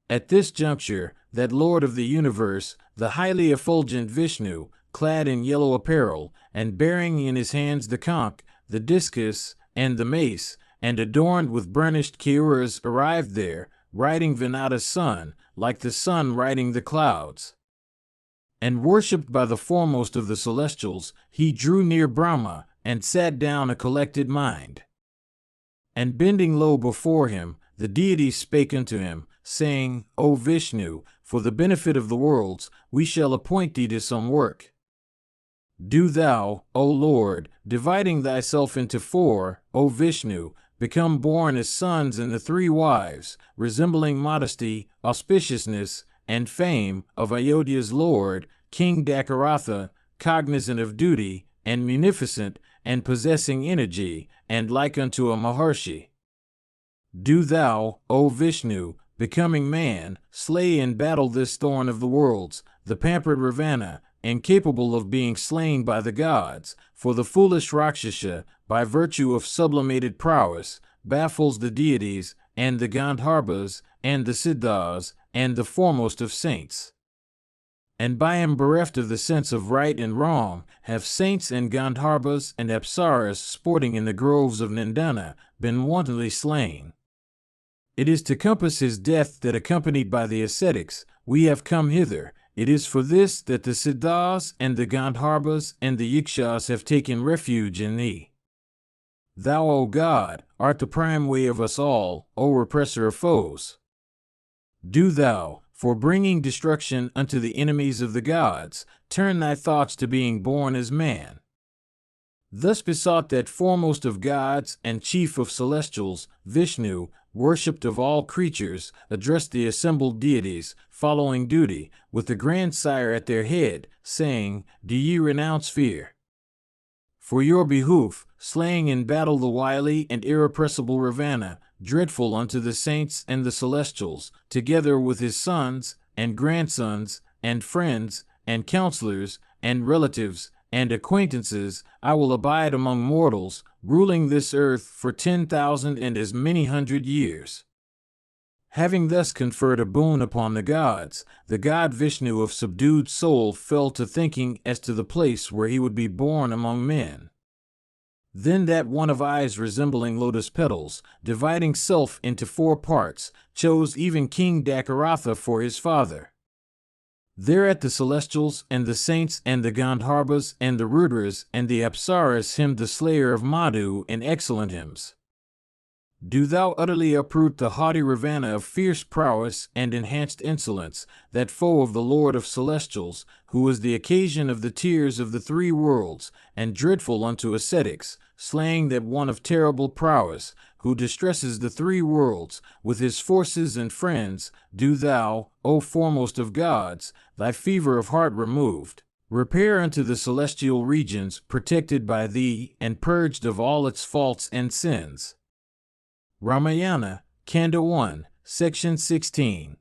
At this juncture, that Lord of the universe, the highly effulgent Vishnu, clad in yellow apparel, and bearing in his hands the conch, the discus, and the mace, and adorned with burnished keuras, arrived there, riding Vinata's son, like the sun riding the clouds. And worshipped by the foremost of the celestials, he drew near Brahma, and sat down a collected mind. And bending low before him, the deities spake unto him, saying, O Vishnu, for the benefit of the worlds, we shall appoint thee to some work. Do thou, O Lord, dividing thyself into four, O Vishnu, become born as sons and the three wives, resembling modesty, auspiciousness, and fame, of Ayodhya's Lord, King Dakaratha, cognizant of duty, and munificent, and possessing energy, and like unto a Maharshi. Do thou, O Vishnu, becoming man, slay in battle this thorn of the worlds, the pampered Ravana, incapable of being slain by the gods, for the foolish Rakshasa, by virtue of sublimated prowess, baffles the deities, and the Gandharvas, and the Siddhas, and the foremost of saints. And by him bereft of the sense of right and wrong, have saints and Gandharvas and Apsaras sporting in the groves of Nandana been wantonly slain. It is to compass his death that, accompanied by the ascetics, we have come hither. It is for this that the Siddhas and the Gandharvas and the Yakshas have taken refuge in thee. Thou, O God, art the prime way of us all, O repressor of foes. Do thou, for bringing destruction unto the enemies of the gods, turn thy thoughts to being born as man. Thus besought that foremost of gods and chief of celestials, Vishnu, worshipped of all creatures, addressed the assembled deities, following duty, with the grandsire at their head, saying, Do ye renounce fear? For your behoof, slaying in battle the wily and irrepressible Ravana, dreadful unto the saints and the celestials, together with his sons, and grandsons, and friends, and counselors, and relatives, and acquaintances, I will abide among mortals, ruling this earth for 10,000 and as many 100 years. Having thus conferred a boon upon the gods, the god Vishnu of subdued soul fell to thinking as to the place where he would be born among men. Then that one of eyes resembling lotus petals, dividing self into four parts, chose even King Dakaratha for his father. Thereat the celestials and the saints and the Gandharvas and the Rudras and the Apsaras hymned the slayer of Madhu in excellent hymns. Do thou utterly uproot the haughty Ravana of fierce prowess and enhanced insolence, that foe of the Lord of Celestials, who was the occasion of the tears of the three worlds, and dreadful unto ascetics, slaying that one of terrible prowess, who distresses the three worlds, with his forces and friends. Do thou, O foremost of gods, thy fever of heart removed, repair unto the celestial regions protected by thee, and purged of all its faults and sins. Ramayana, Kanda 1, Section 16.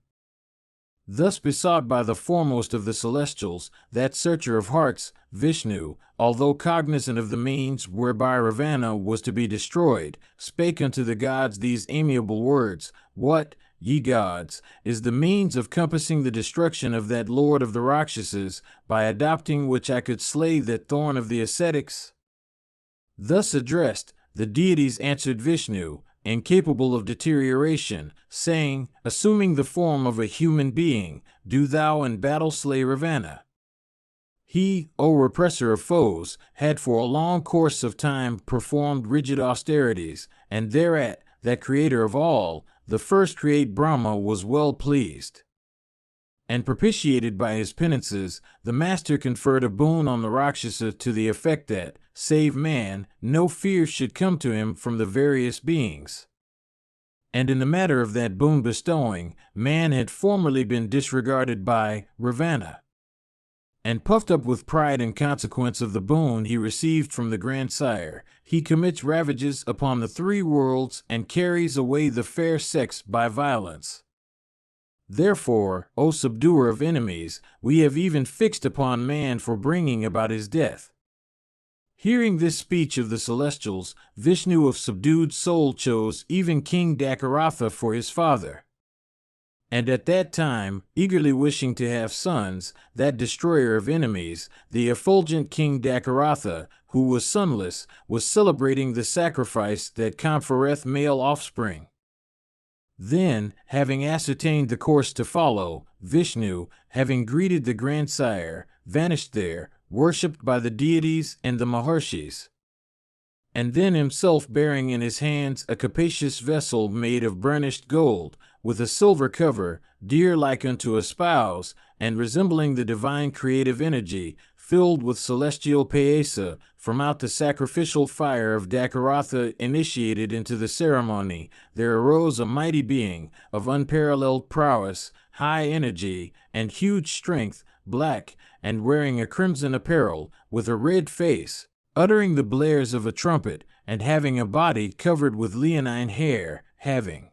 Thus besought by the foremost of the celestials, that searcher of hearts, Vishnu, although cognizant of the means whereby Ravana was to be destroyed, spake unto the gods these amiable words, What, ye gods, is the means of compassing the destruction of that lord of the Rakshasas, by adopting which I could slay that thorn of the ascetics? Thus addressed, the deities answered Vishnu, incapable of deterioration, saying, assuming the form of a human being, do thou in battle slay Ravana. He, O repressor of foes, had for a long course of time performed rigid austerities, and thereat that creator of all, the first create Brahma, was well pleased. And propitiated by his penances, the master conferred a boon on the Rakshasa to the effect that, save man, no fear should come to him from the various beings. And in the matter of that boon bestowing, man had formerly been disregarded by Ravana. And puffed up with pride in consequence of the boon he received from the grandsire, he commits ravages upon the three worlds and carries away the fair sex by violence. Therefore, O subduer of enemies, we have even fixed upon man for bringing about his death. Hearing this speech of the celestials, Vishnu of subdued soul chose even King Dakaratha for his father. And at that time, eagerly wishing to have sons, that destroyer of enemies, the effulgent King Dakaratha, who was sonless, was celebrating the sacrifice that confereth male offspring. Then, having ascertained the course to follow, Vishnu, having greeted the grandsire, vanished there, worshipped by the deities and the Maharshis. And then himself bearing in his hands a capacious vessel made of burnished gold, with a silver cover, dear like unto a spouse, and resembling the divine creative energy, filled with celestial paesa, from out the sacrificial fire of Dakaratha initiated into the ceremony, there arose a mighty being, of unparalleled prowess, high energy, and huge strength, black, and wearing a crimson apparel, with a red face, uttering the blares of a trumpet, and having a body covered with leonine hair, having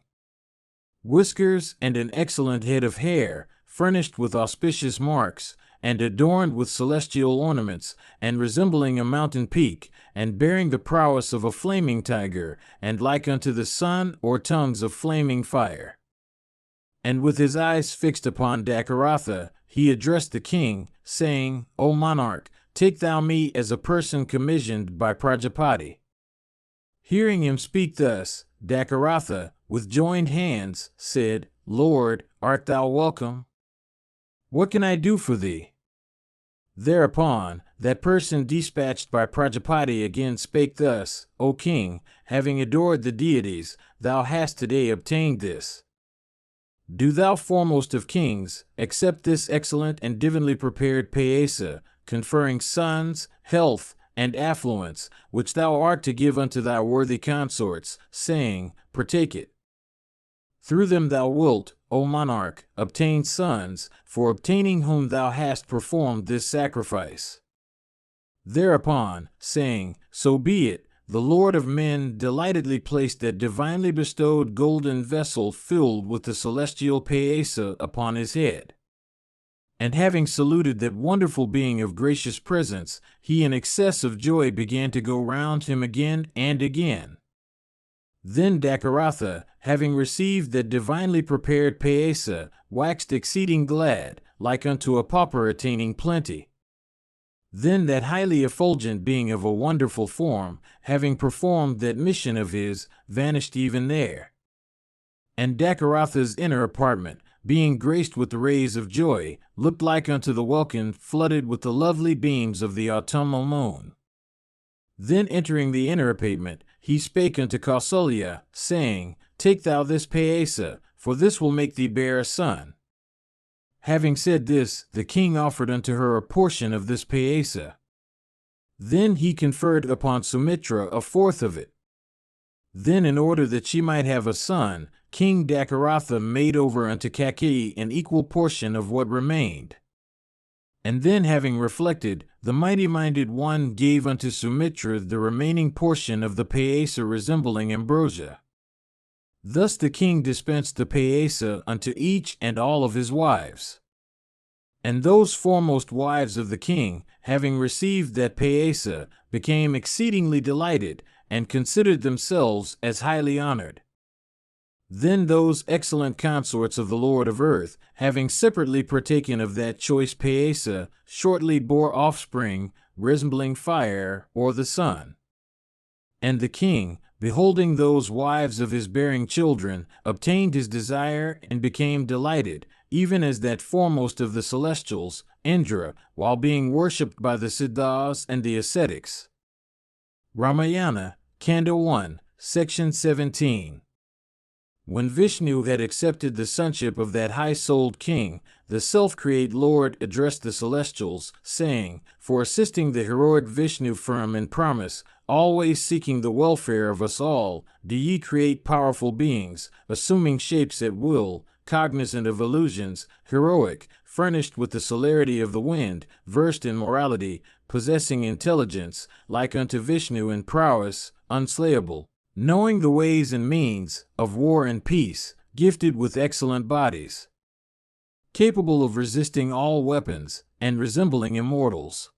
whiskers and an excellent head of hair, furnished with auspicious marks, and adorned with celestial ornaments, and resembling a mountain peak, and bearing the prowess of a flaming tiger, and like unto the sun or tongues of flaming fire. And with his eyes fixed upon Dakaratha, he addressed the king, saying, O monarch, take thou me as a person commissioned by Prajapati. Hearing him speak thus, Dakaratha, with joined hands, said, Lord, art thou welcome? What can I do for thee? Thereupon, that person dispatched by Prajapati again spake thus, O king, having adored the deities, thou hast today obtained this. Do thou, foremost of kings, accept this excellent and divinely prepared paesa, conferring sons, health, and affluence, which thou art to give unto thy worthy consorts, saying, Partake it. Through them thou wilt, O monarch, obtain sons, for obtaining whom thou hast performed this sacrifice. Thereupon, saying, So be it, the Lord of men delightedly placed that divinely bestowed golden vessel filled with the celestial paesa upon his head. And having saluted that wonderful being of gracious presence, he in excess of joy began to go round him again and again. Then Dakaratha, having received that divinely prepared paesa, waxed exceeding glad, like unto a pauper attaining plenty. Then that highly effulgent being of a wonderful form, having performed that mission of his, vanished even there. And Dakaratha's inner apartment, being graced with the rays of joy, looked like unto the welkin flooded with the lovely beams of the autumnal moon. Then entering the inner apartment, he spake unto Kausalya, saying, Take thou this paesa, for this will make thee bear a son. Having said this, the king offered unto her a portion of this paesa. Then he conferred upon Sumitra a fourth of it. Then, in order that she might have a son, King Dakaratha made over unto Kaikeyi an equal portion of what remained. And then, having reflected, the mighty-minded one gave unto Sumitra the remaining portion of the paesa resembling ambrosia. Thus the king dispensed the paesa unto each and all of his wives. And those foremost wives of the king, having received that paesa, became exceedingly delighted, and considered themselves as highly honored. Then those excellent consorts of the Lord of Earth, having separately partaken of that choice paesa, shortly bore offspring, resembling fire or the sun. And the king, beholding those wives of his bearing children, obtained his desire and became delighted, even as that foremost of the celestials, Indra, while being worshipped by the Siddhas and the ascetics. Ramayana, Kanda 1, Section 17. When Vishnu had accepted the sonship of that high-souled king, the self-create Lord addressed the celestials, saying, "For assisting the heroic Vishnu firm in promise, always seeking the welfare of us all, do ye create powerful beings, assuming shapes at will, cognizant of illusions, heroic, furnished with the celerity of the wind, versed in morality, possessing intelligence, like unto Vishnu in prowess, unslayable, knowing the ways and means of war and peace, gifted with excellent bodies, capable of resisting all weapons, and resembling immortals.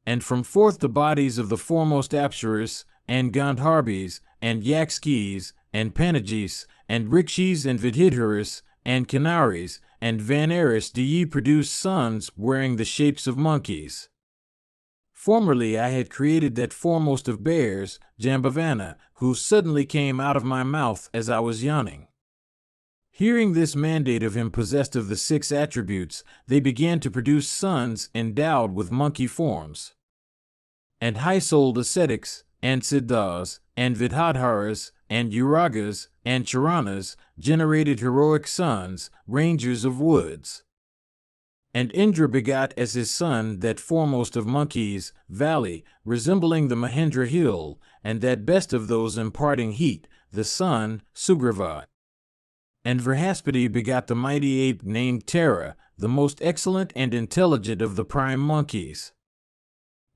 And from forth the bodies of the foremost Apsaras, and Gandharbis, and Yakskis, and Panagis, and Rikshis, and Vidhidharas, and Kanaris, and Vanaris do ye produce sons wearing the shapes of monkeys. Formerly I had created that foremost of bears, Jambavana, who suddenly came out of my mouth as I was yawning." Hearing this mandate of him possessed of the 6 attributes, they began to produce sons endowed with monkey forms. And high-souled ascetics, and siddhas, and vidhadharas, and uragas, and charanas generated heroic sons, rangers of woods. And Indra begot as his son that foremost of monkeys, Valley, resembling the Mahendra hill, and that best of those imparting heat, the sun, Sugriva. And Vrahaspati begot the mighty ape named Tara, the most excellent and intelligent of the prime monkeys.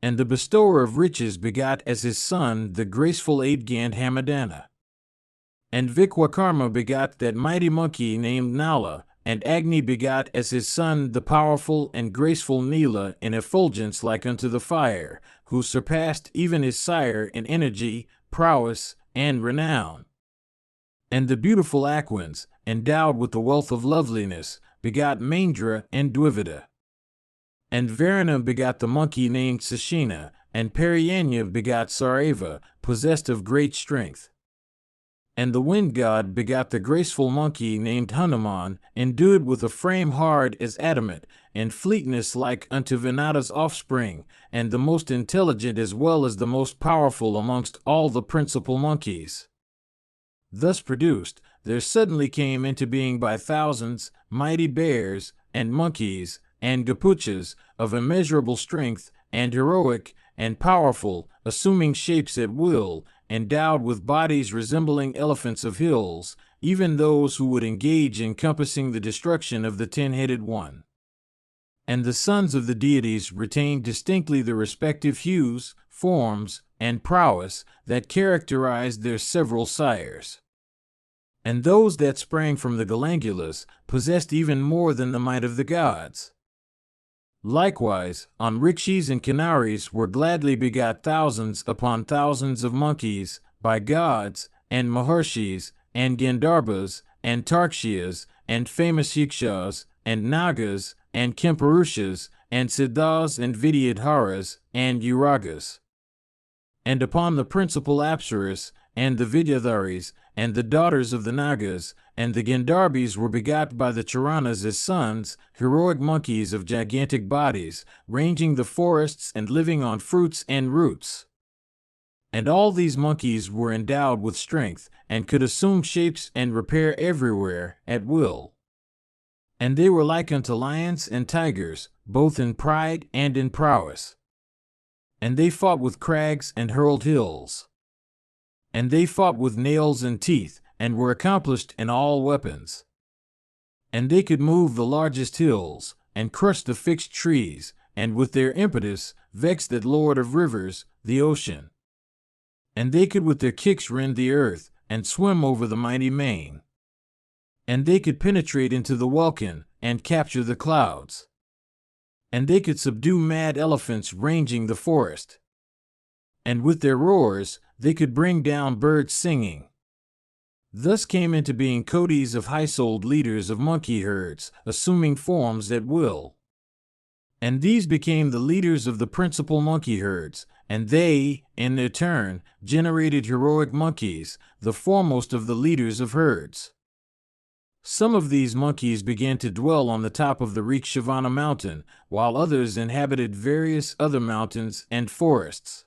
And the bestower of riches begot as his son the graceful ape Gandhamadana. And Vikwakarma begot that mighty monkey named Nala, and Agni begot as his son the powerful and graceful Nila in effulgence like unto the fire, who surpassed even his sire in energy, prowess, and renown. And the beautiful Aquans, endowed with the wealth of loveliness, begot Maindra and Dvivida. And Varuna begot the monkey named Sashina, and Pariyanya begot Sarava, possessed of great strength. And the wind god begot the graceful monkey named Hanuman, endued with a frame hard as adamant, and fleetness like unto Vinata's offspring, and the most intelligent as well as the most powerful amongst all the principal monkeys. Thus produced, there suddenly came into being by thousands mighty bears, and monkeys, and gapuchas, of immeasurable strength, and heroic, and powerful, assuming shapes at will, endowed with bodies resembling elephants of hills, even those who would engage in compassing the destruction of the 10-headed one. And the sons of the deities retained distinctly the respective hues, forms, and prowess that characterized their several sires. And those that sprang from the Galangulas possessed even more than the might of the gods. Likewise, on Rikshis and Kanaris were gladly begot thousands upon thousands of monkeys, by gods, and Maharshis, and Gandharvas, and Tarkshiyas, and famous Yakshas, and Nagas, and Kempurushas, and Siddhas, and Vidyadharas, and Uragas. And upon the principal Apsaras, and the Vidyadharis, and the daughters of the Nagas, and the Gandharbis were begot by the Charanas as sons, heroic monkeys of gigantic bodies, ranging the forests and living on fruits and roots. And all these monkeys were endowed with strength, and could assume shapes and repair everywhere, at will. And they were like unto lions and tigers, both in pride and in prowess. And they fought with crags and hurled hills. And they fought with nails and teeth, and were accomplished in all weapons. And they could move the largest hills, and crush the fixed trees, and with their impetus vex that lord of rivers, the ocean. And they could with their kicks rend the earth, and swim over the mighty main. And they could penetrate into the welkin, and capture the clouds. And they could subdue mad elephants ranging the forest. And with their roars, they could bring down birds singing. Thus came into being coteries of high-souled leaders of monkey herds, assuming forms at will. And these became the leaders of the principal monkey herds, and they, in their turn, generated heroic monkeys, the foremost of the leaders of herds. Some of these monkeys began to dwell on the top of the Rikshavana mountain, while others inhabited various other mountains and forests.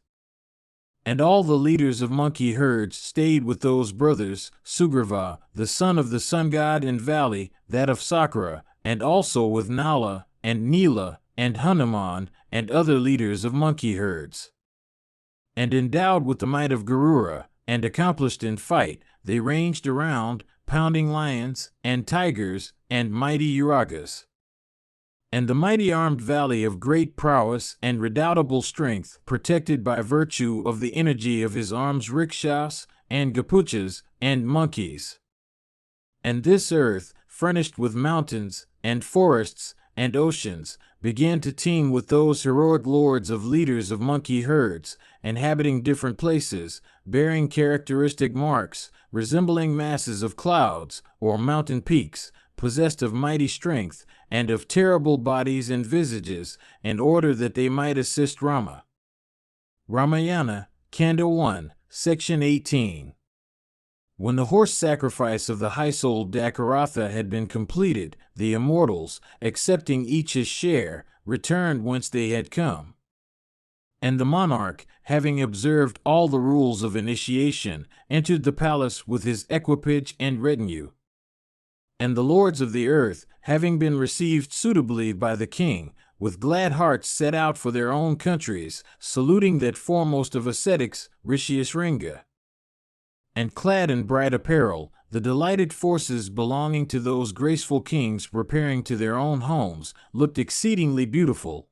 And all the leaders of monkey herds stayed with those brothers, Sugriva, the son of the sun god in valley, that of Sakra, and also with Nala, and Nila, and Hanuman, and other leaders of monkey herds. And endowed with the might of Garura, and accomplished in fight, they ranged around, pounding lions, and tigers, and mighty uragas. And the mighty armed valley of great prowess and redoubtable strength, protected by virtue of the energy of his arms, rickshaws, and gapuchas, and monkeys. And this earth, furnished with mountains, and forests, and oceans, began to teem with those heroic lords of leaders of monkey herds, inhabiting different places, bearing characteristic marks, resembling masses of clouds, or mountain peaks, possessed of mighty strength, and of terrible bodies and visages, in order that they might assist Rama. Ramayana, Kanda 1, Section 18. When the horse sacrifice of the high-souled Dakaratha had been completed, the immortals, accepting each his share, returned whence they had come. And the monarch, having observed all the rules of initiation, entered the palace with his equipage and retinue. And the lords of the earth, having been received suitably by the king, with glad hearts set out for their own countries, saluting that foremost of ascetics, Rishyasringa. And clad in bright apparel, the delighted forces belonging to those graceful kings repairing to their own homes, looked exceedingly beautiful.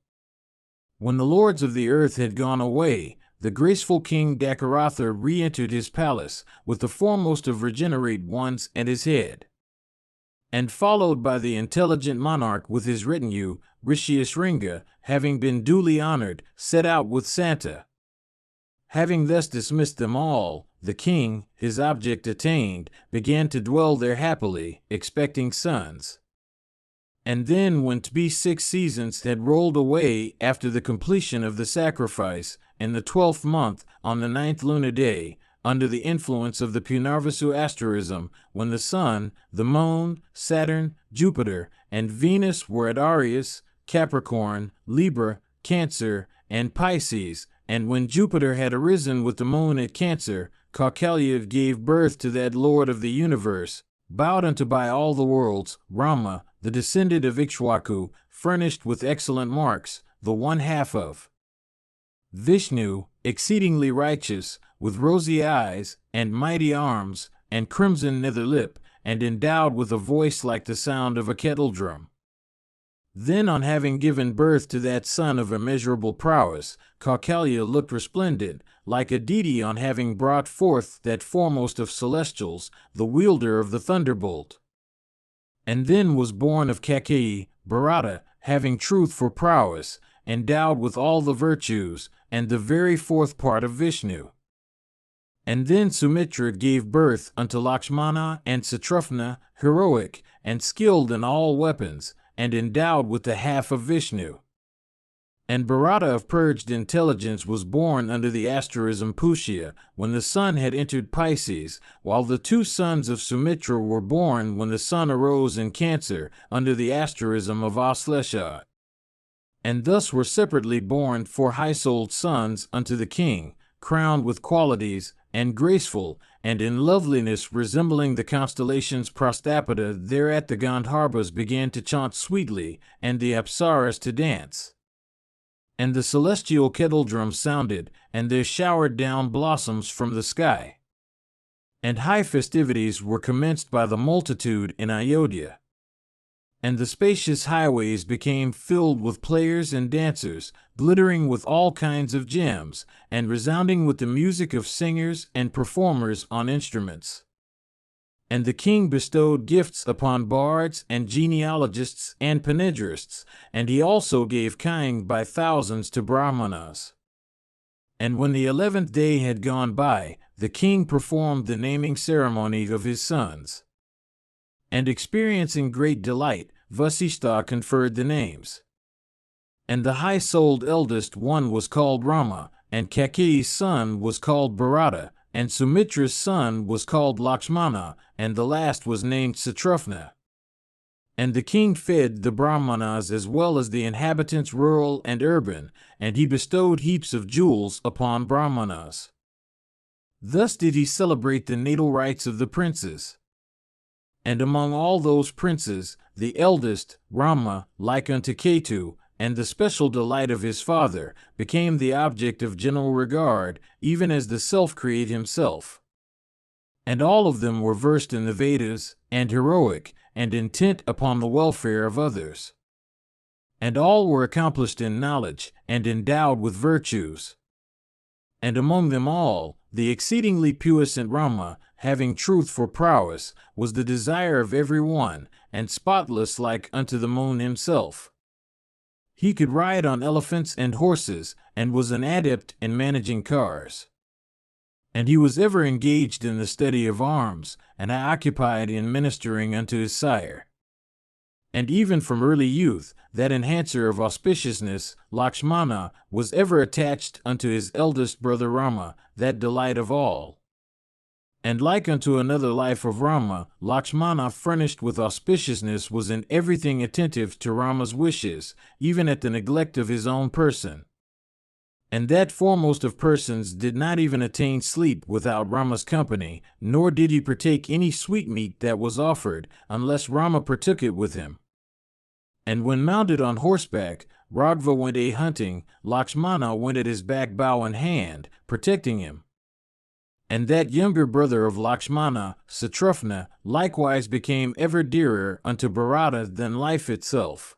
When the lords of the earth had gone away, the graceful king Dakaratha re-entered his palace, with the foremost of regenerate ones at his head. And followed by the intelligent monarch with his retinue, Rishyasringa, having been duly honored, set out with Santa. Having thus dismissed them all, the king, his object attained, began to dwell there happily, expecting sons. And then when 6 seasons had rolled away after the completion of the sacrifice, in the 12th month, on the 9th lunar day, under the influence of the Punarvasu asterism, when the Sun, the Moon, Saturn, Jupiter, and Venus were at Aries, Capricorn, Libra, Cancer, and Pisces, and when Jupiter had arisen with the Moon at Cancer, Kaukelya gave birth to that Lord of the universe, bowed unto by all the worlds, Rama, the descendant of Ikshwaku, furnished with excellent marks, the one half of Vishnu, exceedingly righteous, with rosy eyes, and mighty arms, and crimson nether lip, and endowed with a voice like the sound of a kettle drum. Then on having given birth to that son of immeasurable prowess, Kaukelya looked resplendent, like a deity on having brought forth that foremost of celestials, the wielder of the thunderbolt. And then was born of Kakeyi, Bharata, having truth for prowess, endowed with all the virtues, and the very fourth part of Vishnu. And then Sumitra gave birth unto Lakshmana and Satrughna, heroic, and skilled in all weapons, and endowed with the half of Vishnu. And Bharata of purged intelligence was born under the asterism Pushya, when the sun had entered Pisces, while the 2 sons of Sumitra were born when the sun arose in Cancer, under the asterism of Aslesha. And thus were separately born 4 high-souled sons unto the king, crowned with qualities, and graceful, and in loveliness resembling the constellations Prastapata. Thereat the Gandharvas began to chant sweetly, and the Apsaras to dance. And the celestial kettledrum sounded, and there showered down blossoms from the sky. And high festivities were commenced by the multitude in Ayodhya. And the spacious highways became filled with players and dancers, glittering with all kinds of gems, and resounding with the music of singers and performers on instruments. And the king bestowed gifts upon bards and genealogists and panegyrists, and he also gave kine by thousands to Brahmanas. And when the 11th day had gone by, the king performed the naming ceremony of his sons. And experiencing great delight, Vasishtha conferred the names. And the high-souled eldest one was called Rama, and Kakeyi's son was called Bharata, and Sumitra's son was called Lakshmana, and the last was named Satrughna. And the king fed the Brahmanas as well as the inhabitants rural and urban, and he bestowed heaps of jewels upon Brahmanas. Thus did he celebrate the natal rights of the princes. And among all those princes, the eldest, Rama, like unto Ketu, and the special delight of his father, became the object of general regard, even as the self-create himself. And all of them were versed in the Vedas, and heroic, and intent upon the welfare of others. And all were accomplished in knowledge, and endowed with virtues. And among them all, the exceedingly puissant Rama, having truth for prowess, was the desire of every one, and spotless like unto the moon himself. He could ride on elephants and horses, and was an adept in managing cars. And he was ever engaged in the study of arms, and occupied in ministering unto his sire. And even from early youth, that enhancer of auspiciousness, Lakshmana, was ever attached unto his eldest brother Rama, that delight of all. And like unto another life of Rama, Lakshmana, furnished with auspiciousness, was in everything attentive to Rama's wishes, even at the neglect of his own person. And that foremost of persons did not even attain sleep without Rama's company, nor did he partake any sweetmeat that was offered, unless Rama partook it with him. And when mounted on horseback, Raghava went a-hunting, Lakshmana went at his back bow in hand, protecting him. And that younger brother of Lakshmana, Satrufna, likewise became ever dearer unto Bharata than life itself.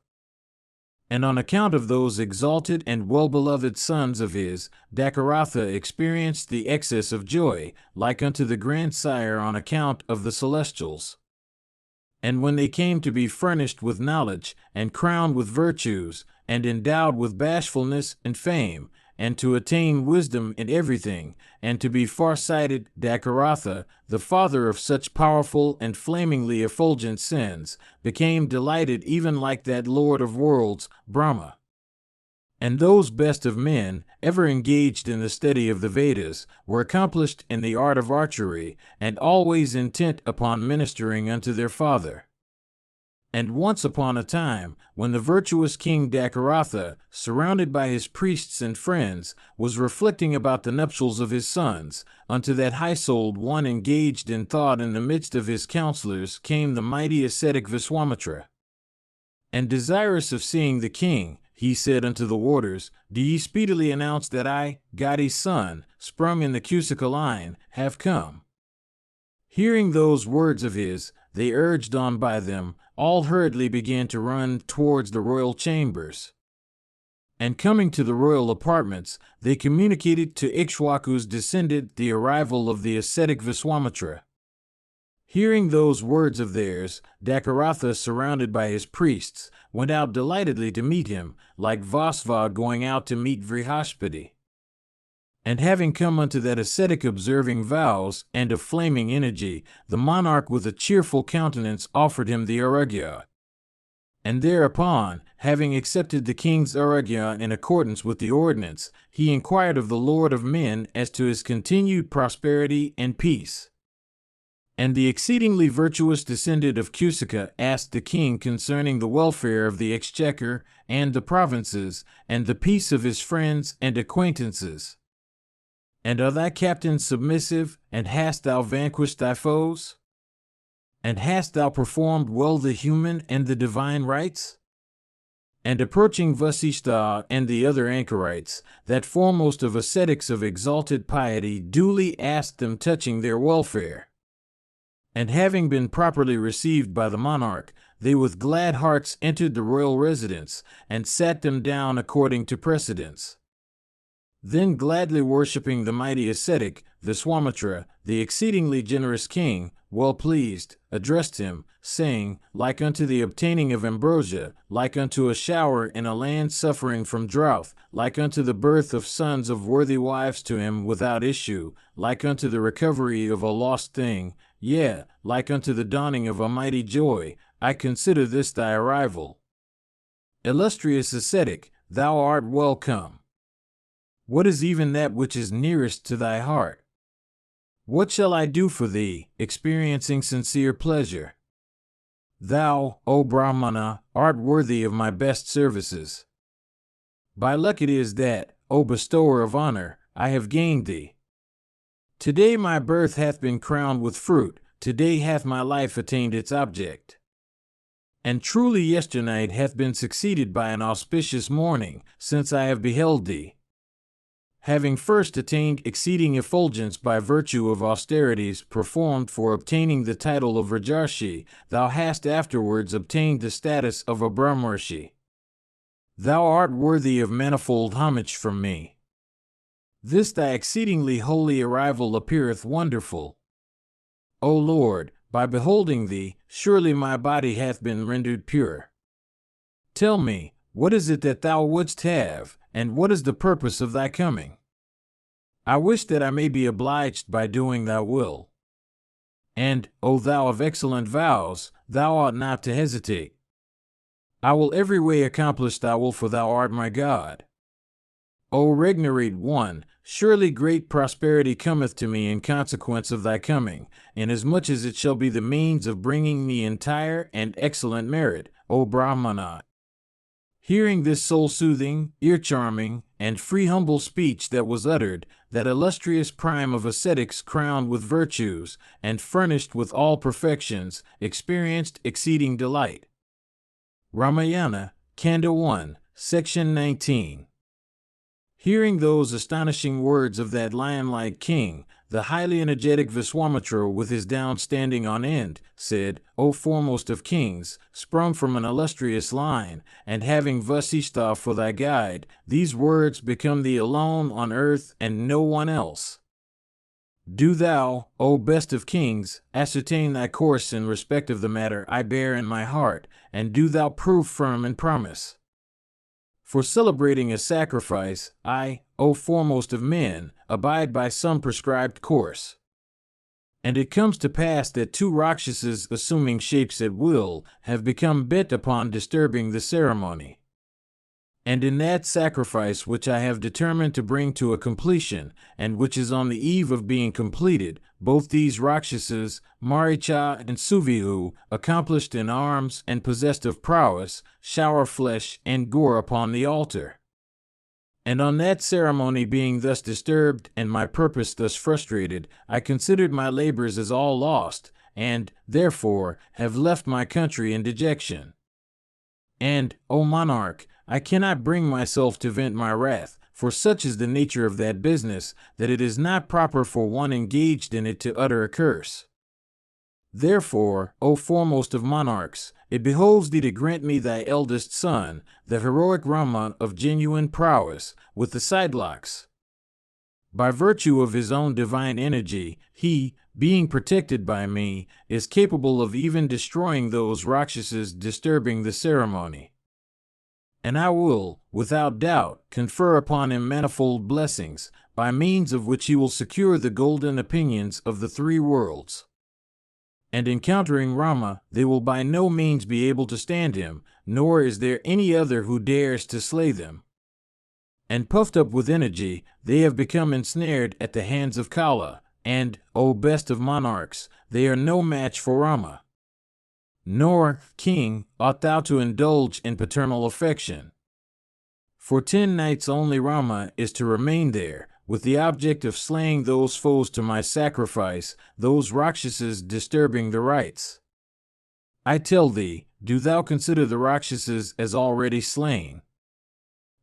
And on account of those exalted and well-beloved sons of his, Dakaratha experienced the excess of joy, like unto the grandsire on account of the celestials. And when they came to be furnished with knowledge, and crowned with virtues, and endowed with bashfulness and fame, and to attain wisdom in everything, and to be far-sighted, Dakaratha, the father of such powerful and flamingly effulgent sins, became delighted even like that Lord of worlds, Brahma. And those best of men, ever engaged in the study of the Vedas, were accomplished in the art of archery, and always intent upon ministering unto their father. And once upon a time, when the virtuous king Dakaratha, surrounded by his priests and friends, was reflecting about the nuptials of his sons, unto that high-souled one engaged in thought in the midst of his counselors came the mighty ascetic Viswamitra. And desirous of seeing the king, he said unto the warders, Do ye speedily announce that I, Gadi's son, sprung in the Kusika line, have come. Hearing those words of his, they urged on by them, all hurriedly began to run towards the royal chambers. And coming to the royal apartments, they communicated to Ikshwaku's descendant the arrival of the ascetic Viswamitra. Hearing those words of theirs, Dakaratha, surrounded by his priests, went out delightedly to meet him, like Vasva going out to meet Vrihaspati. And having come unto that ascetic observing vows and of flaming energy, the monarch with a cheerful countenance offered him the aragya. And thereupon, having accepted the king's aragya in accordance with the ordinance, he inquired of the Lord of men as to his continued prosperity and peace. And the exceedingly virtuous descendant of Kusika asked the king concerning the welfare of the exchequer and the provinces, and the peace of his friends and acquaintances. And are thy captains submissive, and hast thou vanquished thy foes? And hast thou performed well the human and the divine rites? And approaching Vasishtha and the other anchorites, that foremost of ascetics of exalted piety, duly asked them touching their welfare. And having been properly received by the monarch, they with glad hearts entered the royal residence, and sat them down according to precedence. Then gladly worshipping the mighty ascetic, Viswamitra, the exceedingly generous king, well pleased, addressed him, saying, Like unto the obtaining of ambrosia, like unto a shower in a land suffering from drought, like unto the birth of sons of worthy wives to him without issue, like unto the recovery of a lost thing, yea, like unto the dawning of a mighty joy, I consider this thy arrival. Illustrious ascetic, thou art well come. What is even that which is nearest to thy heart? What shall I do for thee, experiencing sincere pleasure? Thou, O Brahmana, art worthy of my best services. By luck it is that, O bestower of honor, I have gained thee. Today my birth hath been crowned with fruit, today hath my life attained its object. And truly yesternight hath been succeeded by an auspicious morning, since I have beheld thee. Having first attained exceeding effulgence by virtue of austerities performed for obtaining the title of Rajarshi, thou hast afterwards obtained the status of a Brahmarshi. Thou art worthy of manifold homage from me. This thy exceedingly holy arrival appeareth wonderful. O Lord, by beholding thee, surely my body hath been rendered pure. Tell me, what is it that thou wouldst have, and what is the purpose of thy coming? I wish that I may be obliged by doing thy will. And, O thou of excellent vows, thou ought not to hesitate. I will every way accomplish thy will, for thou art my God. O Regenerate One, surely great prosperity cometh to me in consequence of thy coming, inasmuch as it shall be the means of bringing me entire and excellent merit, O Brahmana. Hearing this soul-soothing, ear-charming, and free humble speech that was uttered, that illustrious prime of ascetics crowned with virtues, and furnished with all perfections, experienced exceeding delight. Ramayana, Kanda 1, Section 19. Hearing those astonishing words of that lion-like king, the highly energetic Viswamitra, with his down standing on end, said, O foremost of kings, sprung from an illustrious line, and having Vasishtha for thy guide, these words become thee alone on earth and no one else. Do thou, O best of kings, ascertain thy course in respect of the matter I bear in my heart, and do thou prove firm in promise. For celebrating a sacrifice, I, O foremost of men, abide by some prescribed course. And it comes to pass that two Rakshasas, assuming shapes at will, have become bent upon disturbing the ceremony. And in that sacrifice which I have determined to bring to a completion, and which is on the eve of being completed, both these Rakshasas, Maricha and Suvihu, accomplished in arms and possessed of prowess, shower flesh and gore upon the altar. And on that ceremony being thus disturbed, and my purpose thus frustrated, I considered my labors as all lost, and, therefore, have left my country in dejection. And, O monarch, I cannot bring myself to vent my wrath, for such is the nature of that business, that it is not proper for one engaged in it to utter a curse. Therefore, O foremost of monarchs, it behoves thee to grant me thy eldest son, the heroic Rama of genuine prowess, with the sidelocks. By virtue of his own divine energy, he, being protected by me, is capable of even destroying those Rakshasas disturbing the ceremony. And I will, without doubt, confer upon him manifold blessings, by means of which he will secure the golden opinions of the three worlds. And encountering Rama, they will by no means be able to stand him, nor is there any other who dares to slay them. And puffed up with energy, they have become ensnared at the hands of Kala, and, O best of monarchs, they are no match for Rama. Nor, king, ought thou to indulge in paternal affection. For 10 nights only Rama is to remain there, with the object of slaying those foes to my sacrifice, those Rakshasas disturbing the rites. I tell thee, do thou consider the Rakshasas as already slain.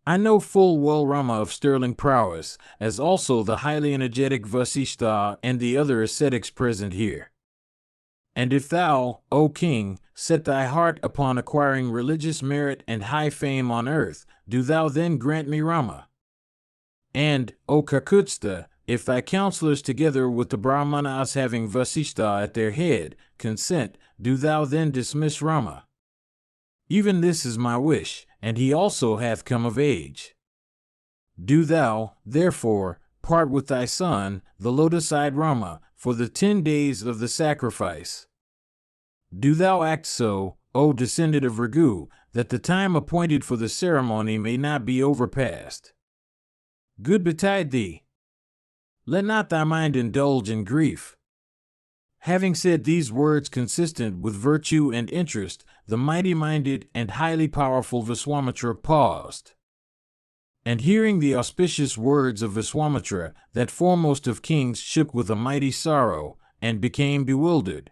I know full well Rama of sterling prowess, as also the highly energetic Vasishtha and the other ascetics present here. And if thou, O king, set thy heart upon acquiring religious merit and high fame on earth, do thou then grant me Rama. And, O Kakutstha, if thy counselors together with the Brahmanas having Vasishtha at their head, consent, do thou then dismiss Rama. Even this is my wish, and he also hath come of age. Do thou, therefore, part with thy son, the lotus-eyed Rama, for the 10 days of the sacrifice. Do thou act so, O descendant of Ragu, that the time appointed for the ceremony may not be overpassed. Good betide thee. Let not thy mind indulge in grief. Having said these words consistent with virtue and interest, the mighty-minded and highly powerful Viswamitra paused. And hearing the auspicious words of Viswamitra, that foremost of kings shook with a mighty sorrow, and became bewildered.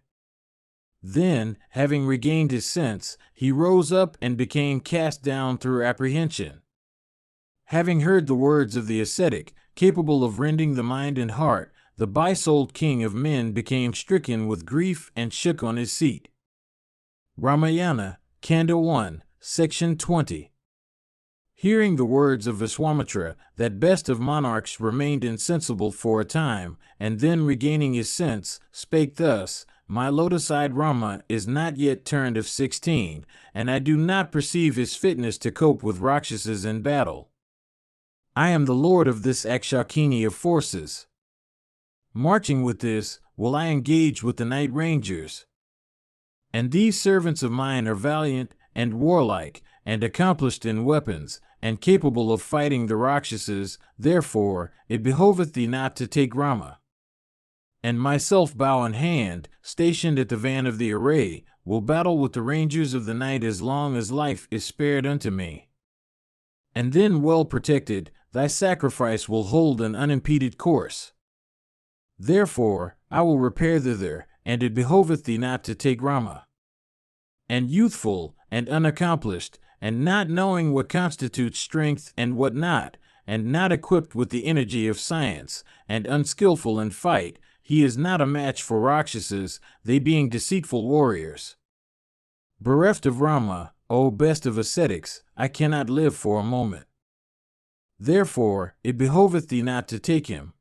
Then, having regained his sense, he rose up and became cast down through apprehension. Having heard the words of the ascetic, capable of rending the mind and heart, the by-souled king of men became stricken with grief and shook on his seat. Ramayana, Kanda 1, Section 20. Hearing the words of Viswamitra, that best of monarchs remained insensible for a time, and then regaining his sense, spake thus: My lotus-eyed Rama is not yet turned of 16, and I do not perceive his fitness to cope with Rakshasas in battle. I am the lord of this Akshakini of forces. Marching with this, will I engage with the night rangers. And these servants of mine are valiant and warlike, and accomplished in weapons, and capable of fighting the Rakshasas. Therefore it behoveth thee not to take Rama. And myself, bow in hand, stationed at the van of the array, will battle with the rangers of the night as long as life is spared unto me. And then, well protected, thy sacrifice will hold an unimpeded course. Therefore I will repair thither, and it behoveth thee not to take Rama. And youthful, and unaccomplished, and not knowing what constitutes strength and what not, and not equipped with the energy of science, and unskillful in fight, he is not a match for Rakshasas, they being deceitful warriors. Bereft of Rama, O best of ascetics, I cannot live for a moment. Therefore it behoveth thee not to take him.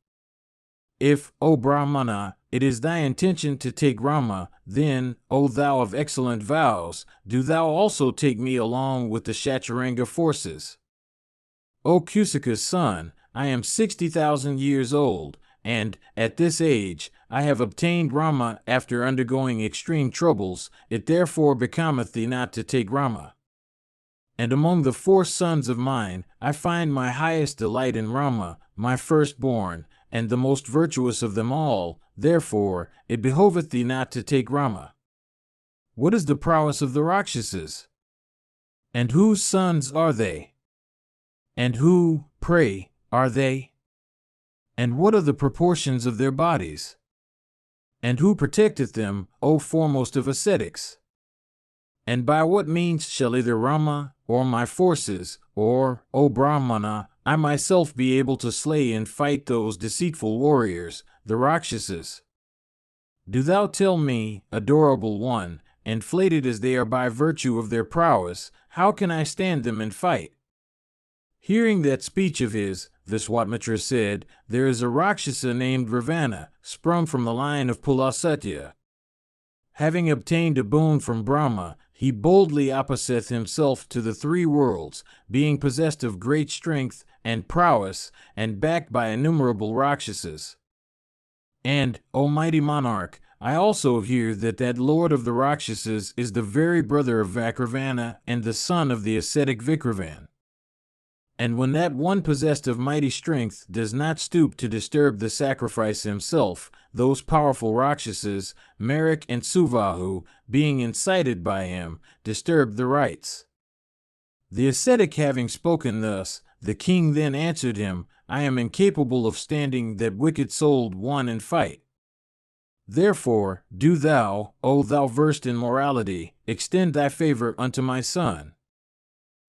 If, O Brahmana, it is thy intention to take Rama, then, O thou of excellent vows, do thou also take me along with the Shaturanga forces. O Kusika's son, I am 60,000 years old, and, at this age, I have obtained Rama after undergoing extreme troubles. It therefore becometh thee not to take Rama. And among the 4 sons of mine, I find my highest delight in Rama, my firstborn, and the most virtuous of them all. Therefore it behoveth thee not to take Rama. What is the prowess of the Rakshasas? And whose sons are they? And who, pray, are they? And what are the proportions of their bodies? And who protecteth them, O foremost of ascetics? And by what means shall either Rama, or my forces, or, O Brahmana, I myself be able to slay and fight those deceitful warriors, the Rakshasas? Do thou tell me, adorable one, inflated as they are by virtue of their prowess, how can I stand them and fight? Hearing that speech of his, Viswamitra said, There is a Rakshasa named Ravana, sprung from the line of Pulasatya. Having obtained a boon from Brahma, he boldly opposeth himself to the 3 worlds, being possessed of great strength and prowess, and backed by innumerable Rakshasas. And, O mighty monarch, I also hear that that lord of the Rakshasas is the very brother of Vakravana and the son of the ascetic Vikravan. And when that one possessed of mighty strength does not stoop to disturb the sacrifice himself, those powerful Rakshasas, Merik and Suvahu, being incited by him, disturb the rites. The ascetic having spoken thus, the king then answered him, I am incapable of standing that wicked-souled one in fight. Therefore, do thou, O thou versed in morality, extend thy favor unto my son.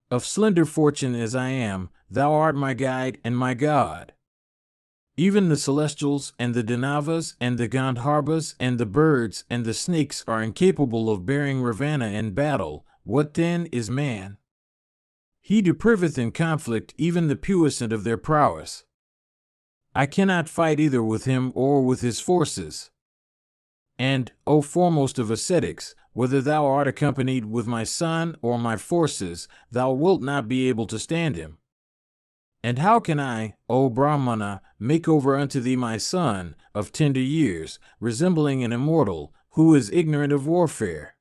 Of slender fortune as I am, thou art my guide and my God. Even the celestials and the Danavas and the Gandharvas and the birds and the snakes are incapable of bearing Ravana in battle. What then is man? He depriveth in conflict even the puissant of their prowess. I cannot fight either with him or with his forces. And, O foremost of ascetics, whether thou art accompanied with my son or my forces, thou wilt not be able to stand him. And how can I, O Brahmana, make over unto thee my son, of tender years, resembling an immortal, who is ignorant of warfare?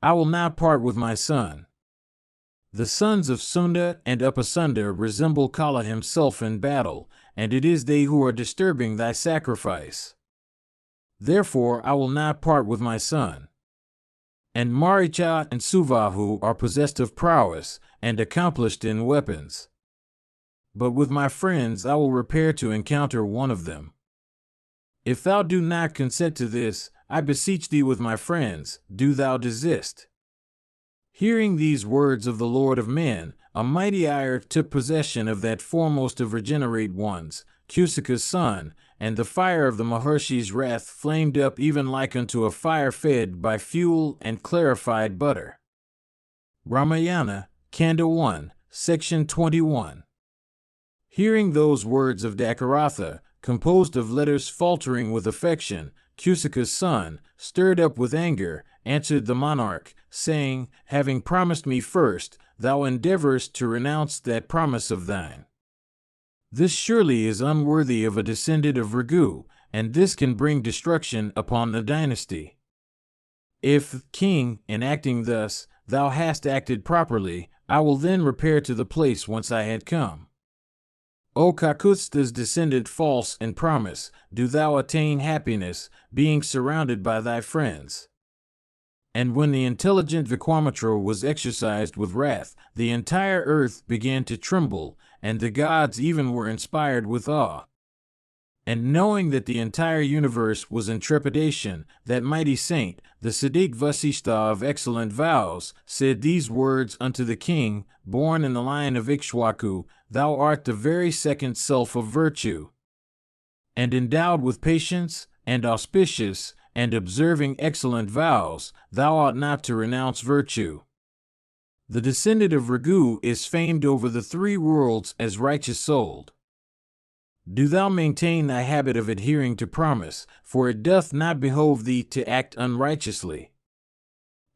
I will not part with my son. The sons of Sunda and Upasunda resemble Kala himself in battle, and it is they who are disturbing thy sacrifice. Therefore I will not part with my son. And Maricha and Suvahu are possessed of prowess, and accomplished in weapons. but with my friends I will repair to encounter one of them. If thou do not consent to this, I beseech thee with my friends, do thou desist. Hearing these words of the Lord of men, a mighty ire took possession of that foremost of regenerate ones, Kusika's son, and the fire of the Maharshi's wrath flamed up even like unto a fire fed by fuel and clarified butter. Ramayana, Kanda 1, Section 21. Hearing those words of Dakaratha, composed of letters faltering with affection, Kusika's son, stirred up with anger, answered the monarch, saying, having promised me first, thou endeavorest to renounce that promise of thine. This surely is unworthy of a descendant of Raghu, and this can bring destruction upon the dynasty. If, king, in acting thus, thou hast acted properly, I will then repair to the place whence I had come. O Kakutsta's descendant false in promise, do thou attain happiness, being surrounded by thy friends. And when the intelligent Vikwamitra was exercised with wrath, the entire earth began to tremble, and the gods even were inspired with awe. And knowing that the entire universe was in trepidation, that mighty saint, the Siddiq Vasishtha of excellent vows, said these words unto the king, born in the line of Ikshwaku, thou art the very second self of virtue. And endowed with patience, and auspicious, and observing excellent vows, thou ought not to renounce virtue. The descendant of Raghu is famed over the three worlds as righteous souled. Do thou maintain thy habit of adhering to promise, for it doth not behove thee to act unrighteously.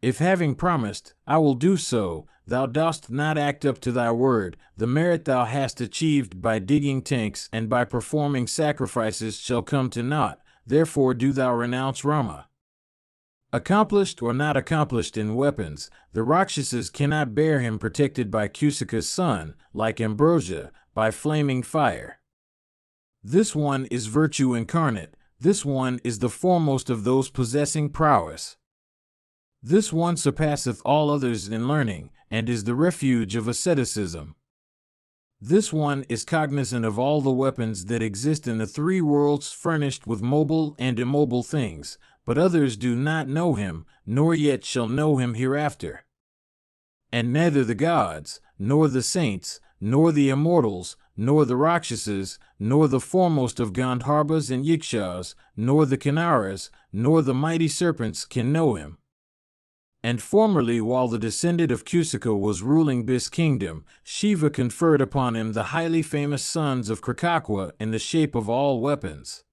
If having promised, I will do so, thou dost not act up to thy word, the merit thou hast achieved by digging tanks and by performing sacrifices shall come to naught, therefore do thou renounce Rama. Accomplished or not accomplished in weapons, the Rakshasas cannot bear him protected by Kusika's son, like ambrosia, by flaming fire. This one is virtue incarnate, this one is the foremost of those possessing prowess. This one surpasseth all others in learning, and is the refuge of asceticism. This one is cognizant of all the weapons that exist in the three worlds furnished with mobile and immobile things, but others do not know him, nor yet shall know him hereafter. And neither the gods, nor the saints, nor the immortals, nor the Rakshasas, nor the foremost of Gandharvas and Yakshas, nor the Kinnaras, nor the mighty serpents can know him. And formerly, while the descendant of Kusika was ruling this kingdom, Shiva conferred upon him the highly famous sons of Krakakwa in the shape of all weapons.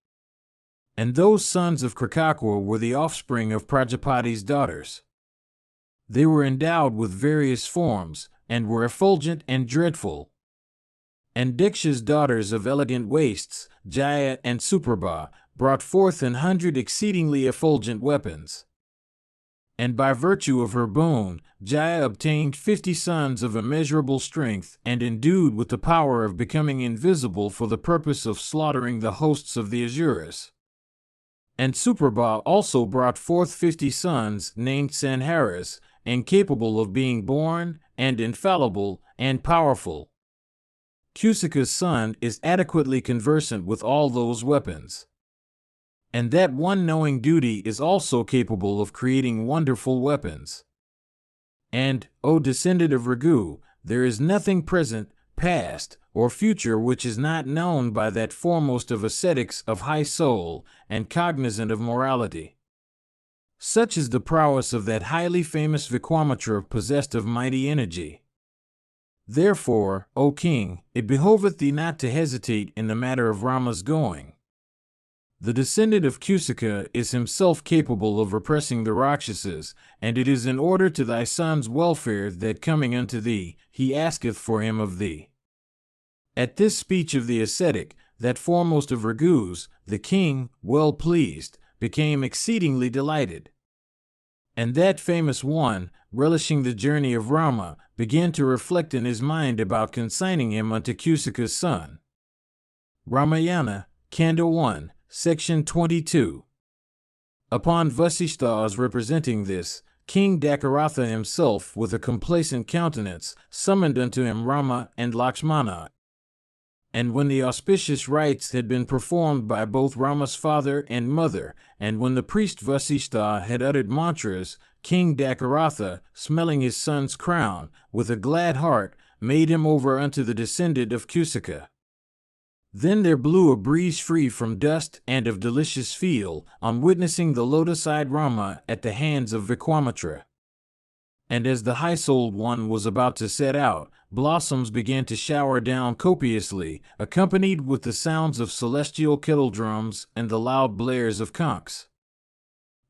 And those sons of Krakakwa were the offspring of Prajapati's daughters. They were endowed with various forms, and were effulgent and dreadful. And Diksha's daughters of elegant waists, Jaya and Suprabha, brought forth 100 exceedingly effulgent weapons. And by virtue of her boon, Jaya obtained 50 sons of immeasurable strength and endued with the power of becoming invisible for the purpose of slaughtering the hosts of the Asuras. And Suprabha also brought forth 50 sons named Sanharas, and capable of being born, and infallible, and powerful. Kusika's son is adequately conversant with all those weapons. And that one knowing duty is also capable of creating wonderful weapons. And, O descendant of Raghu, there is nothing present, past, or future which is not known by that foremost of ascetics of high soul and cognizant of morality. Such is the prowess of that highly famous Vikwamitra possessed of mighty energy. Therefore, O king, it behoveth thee not to hesitate in the matter of Rama's going. The descendant of Kusika is himself capable of repressing the Rakshasas, and it is in order to thy son's welfare that coming unto thee, he asketh for him of thee. At this speech of the ascetic, that foremost of Raghus, the king, well pleased, became exceedingly delighted. And that famous one, relishing the journey of Rama, began to reflect in his mind about consigning him unto Kusika's son. Ramayana, Kanda 1, Section 22. Upon Vasishtha's representing this, King Dakaratha himself, with a complacent countenance, summoned unto him Rama and Lakshmana. And when the auspicious rites had been performed by both Rama's father and mother, and when the priest Vasishtha had uttered mantras, King Dakaratha, smelling his son's crown, with a glad heart, made him over unto the descendant of Kusika. Then there blew a breeze free from dust and of delicious feel, on witnessing the lotus-eyed Rama at the hands of Vikwamitra. And as the high-souled one was about to set out, blossoms began to shower down copiously, accompanied with the sounds of celestial kettle drums and the loud blares of conchs.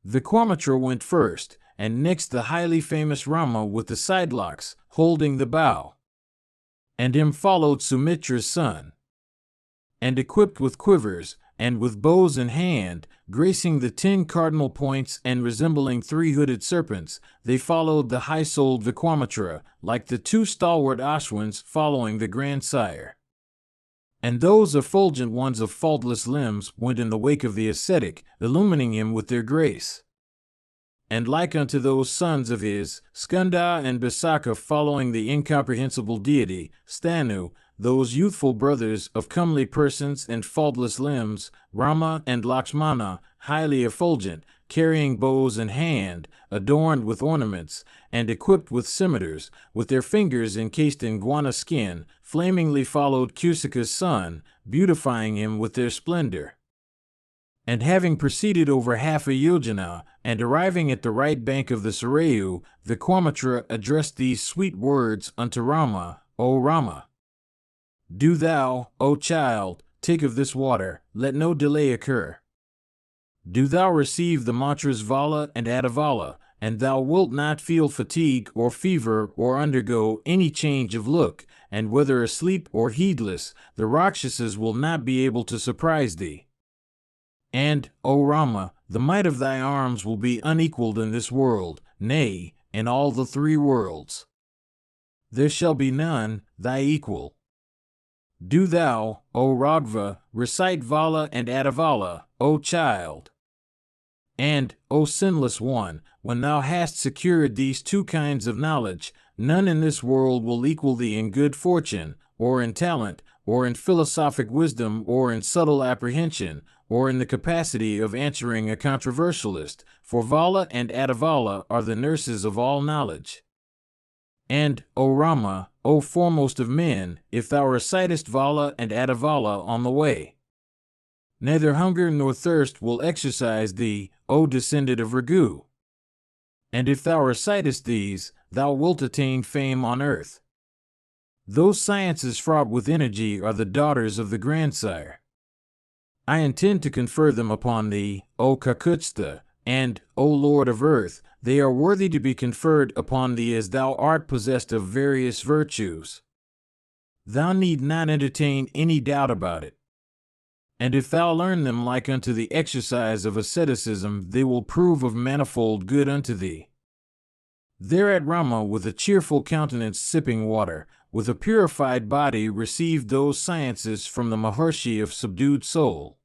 Vikwamitra went first, and next the highly famous Rama with the sidelocks, holding the bow. And him followed Sumitra's son. And equipped with quivers, and with bows in hand, gracing the 10 cardinal points and resembling 3 hooded serpents, they followed the high-souled Vikwamitra, like the 2 stalwart Ashwins following the grandsire. And those effulgent ones of faultless limbs went in the wake of the ascetic, illumining him with their grace. And like unto those sons of his, Skanda and Bisaka following the incomprehensible deity, Stanu, those youthful brothers of comely persons and faultless limbs, Rama and Lakshmana, highly effulgent, carrying bows in hand, adorned with ornaments, and equipped with scimitars, with their fingers encased in guana skin, flamingly followed Kusika's son, beautifying him with their splendor. And having proceeded over half a yojana, and arriving at the right bank of the Sarayu, Vikwamitra addressed these sweet words unto Rama, O Rama! Do thou, O child, take of this water, let no delay occur. Do thou receive the mantras Vala and Adavala, and thou wilt not feel fatigue or fever or undergo any change of look, and whether asleep or heedless, the Rakshasas will not be able to surprise thee. And, O Rama, the might of thy arms will be unequaled in this world, nay, in all the 3 worlds. There shall be none, thy equal. Do thou, O Ragva, recite Vala and Adavala, O child. And, O sinless one, when thou hast secured these 2 kinds of knowledge, none in this world will equal thee in good fortune, or in talent, or in philosophic wisdom, or in subtle apprehension, or in the capacity of answering a controversialist, for Vala and Adavala are the nurses of all knowledge. And, O Rama, O foremost of men, if thou recitest Vala and Adavala on the way, neither hunger nor thirst will exercise thee, O descendant of Ragu. And if thou recitest these, thou wilt attain fame on earth. Those sciences fraught with energy are the daughters of the grandsire. I intend to confer them upon thee, O Kakutstha, and, O Lord of earth, they are worthy to be conferred upon thee as thou art possessed of various virtues. Thou need not entertain any doubt about it. And if thou learn them like unto the exercise of asceticism, they will prove of manifold good unto thee. Thereat Rama, with a cheerful countenance sipping water, with a purified body received those sciences from the Maharshi of subdued soul.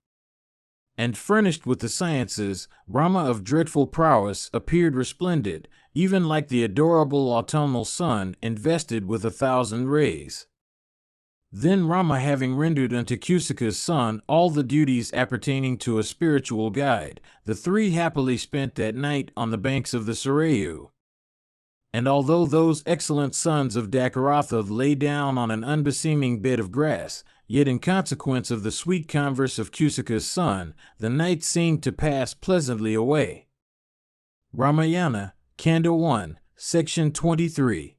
And furnished with the sciences, Rama of dreadful prowess appeared resplendent, even like the adorable autumnal sun invested with 1,000 rays. Then Rama, having rendered unto Kusika's son all the duties appertaining to a spiritual guide, the 3 happily spent that night on the banks of the Sarayu. And although those excellent sons of Dakaratha lay down on an unbeseeming bed of grass, yet in consequence of the sweet converse of Kusika's son, the night seemed to pass pleasantly away. Ramayana, Kanda 1, Section 23.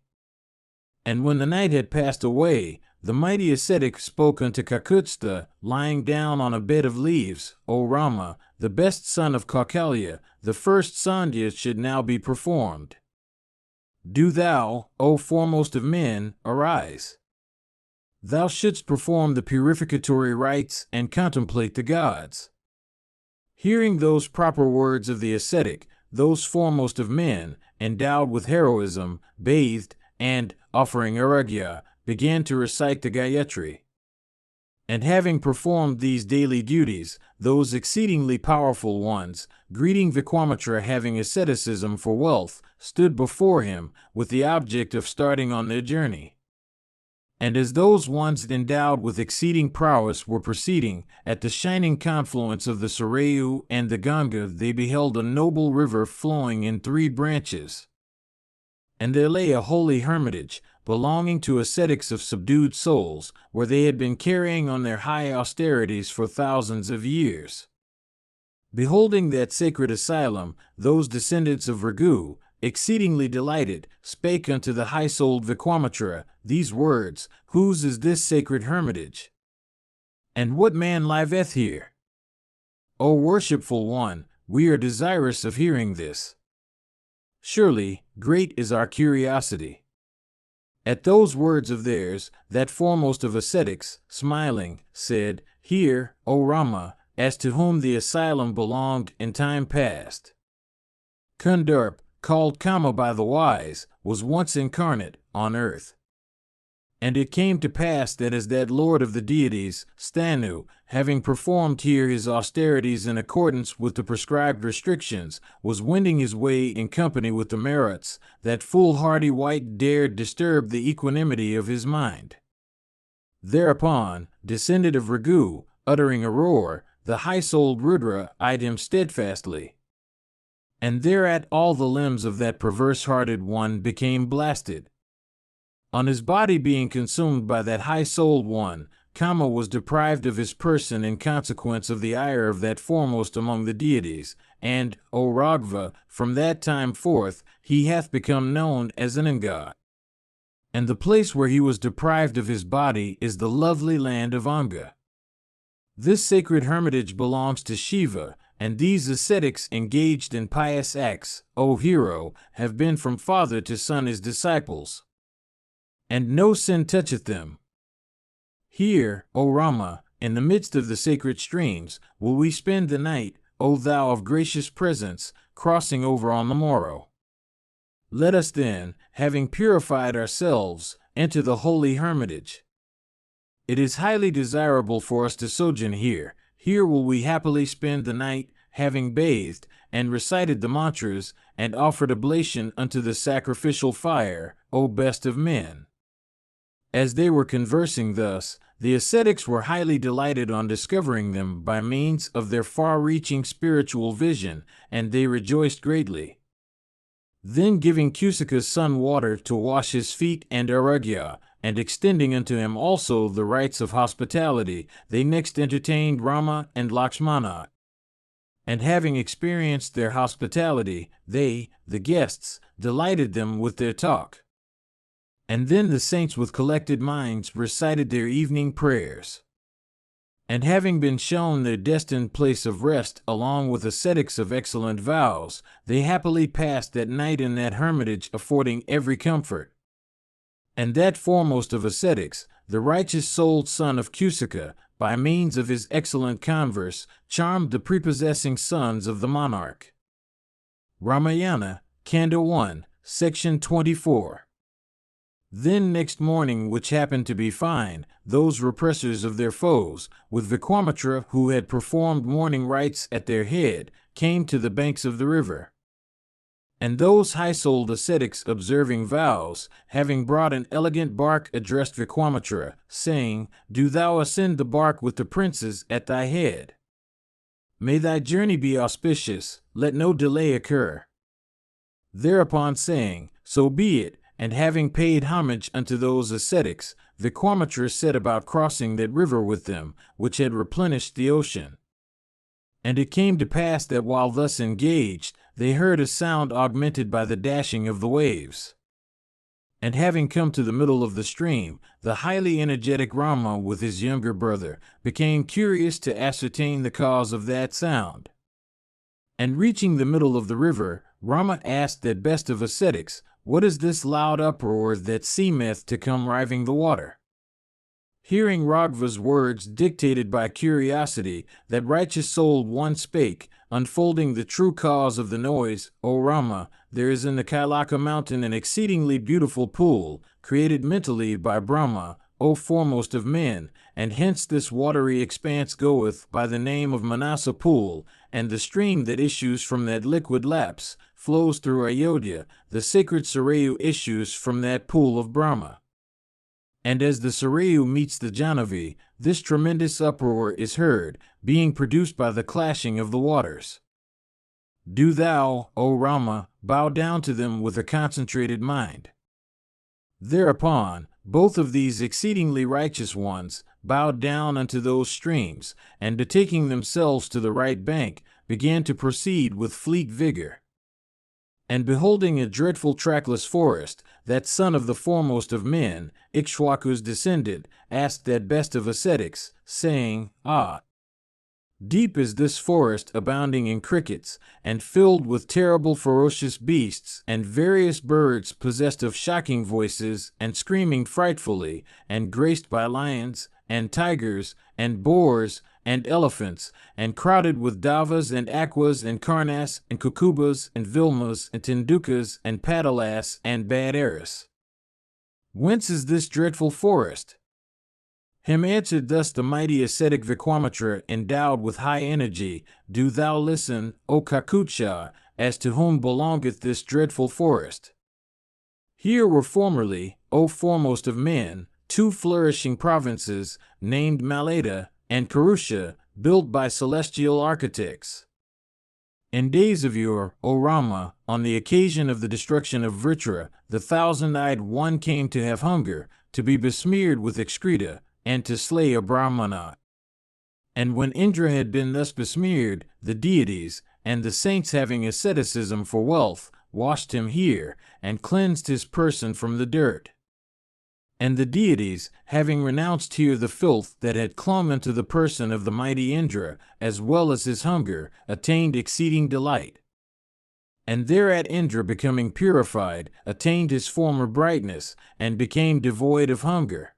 And when the night had passed away, the mighty ascetic spoke unto Kakutstha, lying down on a bed of leaves, O Rama, the best son of Kaukalya, the first sandhya should now be performed. Do thou, O foremost of men, arise. Thou shouldst perform the purificatory rites and contemplate the gods. Hearing those proper words of the ascetic, those foremost of men, endowed with heroism, bathed, and, offering aragya, began to recite the Gayatri. And having performed these daily duties, those exceedingly powerful ones, greeting Vikwamitra having asceticism for wealth, stood before him, with the object of starting on their journey. And as those ones endowed with exceeding prowess were proceeding, at the shining confluence of the Sarayu and the Ganga they beheld a noble river flowing in 3 branches. And there lay a holy hermitage, belonging to ascetics of subdued souls, where they had been carrying on their high austerities for thousands of years. Beholding that sacred asylum, those descendants of Raghu, exceedingly delighted, spake unto the high-souled Vikwamitra these words, Whose is this sacred hermitage? And what man liveth here? O worshipful one, we are desirous of hearing this. Surely, great is our curiosity. At those words of theirs, that foremost of ascetics, smiling, said, Hear, O Rama, as to whom the asylum belonged in time past. Kundarp, called Kama by the wise, was once incarnate on earth. And it came to pass that as that lord of the deities, Stanu, having performed here his austerities in accordance with the prescribed restrictions, was wending his way in company with the Maruts, that foolhardy wight dared disturb the equanimity of his mind. Thereupon, descended of Raghu, uttering a roar, the high-souled Rudra eyed him steadfastly. And thereat all the limbs of that perverse-hearted one became blasted. On his body being consumed by that high-souled one, Kama was deprived of his person in consequence of the ire of that foremost among the deities, and, O Raghava, from that time forth he hath become known as an Anga. And the place where he was deprived of his body is the lovely land of Anga. This sacred hermitage belongs to Shiva, and these ascetics engaged in pious acts, O hero, have been from father to son his disciples. And no sin toucheth them. Here, O Rama, in the midst of the sacred streams, will we spend the night, O thou of gracious presence, crossing over on the morrow. Let us then, having purified ourselves, enter the holy hermitage. It is highly desirable for us to sojourn here. Here will we happily spend the night, having bathed, and recited the mantras, and offered oblation unto the sacrificial fire, O best of men. As they were conversing thus, the ascetics were highly delighted on discovering them by means of their far-reaching spiritual vision, and they rejoiced greatly. Then giving Kusika's son water to wash his feet and Aragya, and extending unto him also the rites of hospitality, they next entertained Rama and Lakshmana. And having experienced their hospitality, they, the guests, delighted them with their talk. And then the saints with collected minds recited their evening prayers. And having been shown their destined place of rest along with ascetics of excellent vows, they happily passed that night in that hermitage, affording every comfort. And that foremost of ascetics, the righteous-souled son of Kusika, by means of his excellent converse, charmed the prepossessing sons of the monarch. Ramayana, Kanda 1, Section 24. Then next morning, which happened to be fine, those repressors of their foes, with Vikwamitra, who had performed morning rites at their head, came to the banks of the river. And those high-souled ascetics observing vows, having brought an elegant bark, addressed Vikwamitra, saying, Do thou ascend the bark with the princes at thy head. May thy journey be auspicious, let no delay occur. Thereupon saying, So be it, and having paid homage unto those ascetics, Vikwamitra set about crossing that river with them, which had replenished the ocean. And it came to pass that while thus engaged, they heard a sound augmented by the dashing of the waves. And having come to the middle of the stream, the highly energetic Rama with his younger brother became curious to ascertain the cause of that sound. And reaching the middle of the river, Rama asked that best of ascetics, What is this loud uproar that seemeth to come riving the water? Hearing Raghava's words dictated by curiosity, that righteous-souled one spake, unfolding the true cause of the noise, O Rama, there is in the Kailaka mountain an exceedingly beautiful pool, created mentally by Brahma, O foremost of men, and hence this watery expanse goeth by the name of Manasa pool, and the stream that issues from that liquid lapse flows through Ayodhya, the sacred Sarayu issues from that pool of Brahma. And as the Sarayu meets the Jahnavi, this tremendous uproar is heard, being produced by the clashing of the waters. Do thou, O Rama, bow down to them with a concentrated mind. Thereupon, both of these exceedingly righteous ones bowed down unto those streams, and betaking themselves to the right bank, began to proceed with fleet vigor. And beholding a dreadful trackless forest, that son of the foremost of men, Ikshwaku's descendant, asked that best of ascetics, saying, Ah! Deep is this forest, abounding in crickets, and filled with terrible ferocious beasts, and various birds possessed of shocking voices, and screaming frightfully, and graced by lions, and tigers, and boars, and elephants, and crowded with davas, and aquas, and karnas, and kukubas, and vilmas, and tendukas, and padalas, and bad eris. Whence is this dreadful forest? Him answered thus the mighty ascetic Vikwamitra, endowed with high energy, Do thou listen, O Kakutsha, as to whom belongeth this dreadful forest. Here were formerly, O foremost of men, two flourishing provinces, named Maleda and Karusha, built by celestial architects. In days of yore, O Rama, on the occasion of the destruction of Vritra, the thousand-eyed one came to have hunger, to be besmeared with excreta, and to slay a Brahmana. And when Indra had been thus besmeared, the deities, and the saints having asceticism for wealth, washed him here, and cleansed his person from the dirt. And the deities, having renounced here the filth that had clung unto the person of the mighty Indra, as well as his hunger, attained exceeding delight. And thereat Indra, becoming purified, attained his former brightness, and became devoid of hunger.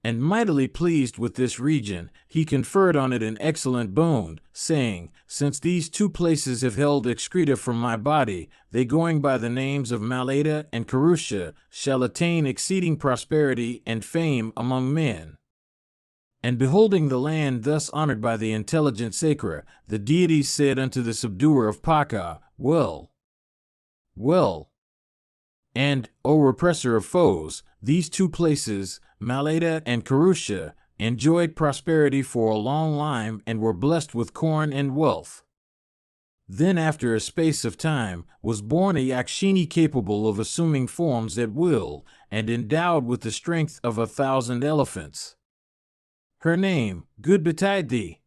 And mightily pleased with this region, he conferred on it an excellent boon, saying, Since these two places have held excreta from my body, they going by the names of Maleda and Karusha, shall attain exceeding prosperity and fame among men. And beholding the land thus honored by the intelligent Sakra, the deities said unto the subduer of Paka, Well, and, O repressor of foes, these two places, Maleda and Karusha, enjoyed prosperity for a long time and were blessed with corn and wealth. Then after a space of time was born a Yakshini capable of assuming forms at will, and endowed with the strength of 1,000 elephants. Her name, good betide thee,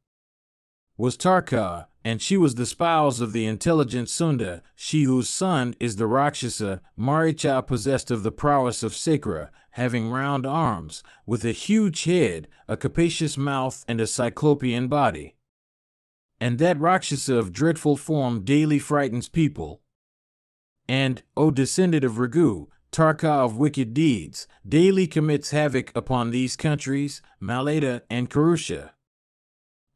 was Tarka, and she was the spouse of the intelligent Sunda, she whose son is the Rakshasa, Maricha, possessed of the prowess of Sakra, having round arms, with a huge head, a capacious mouth, and a cyclopean body. And that Rakshasa of dreadful form daily frightens people. And, O descendant of Ragu, Tarka of wicked deeds, daily commits havoc upon these countries, Maleda and Karusha.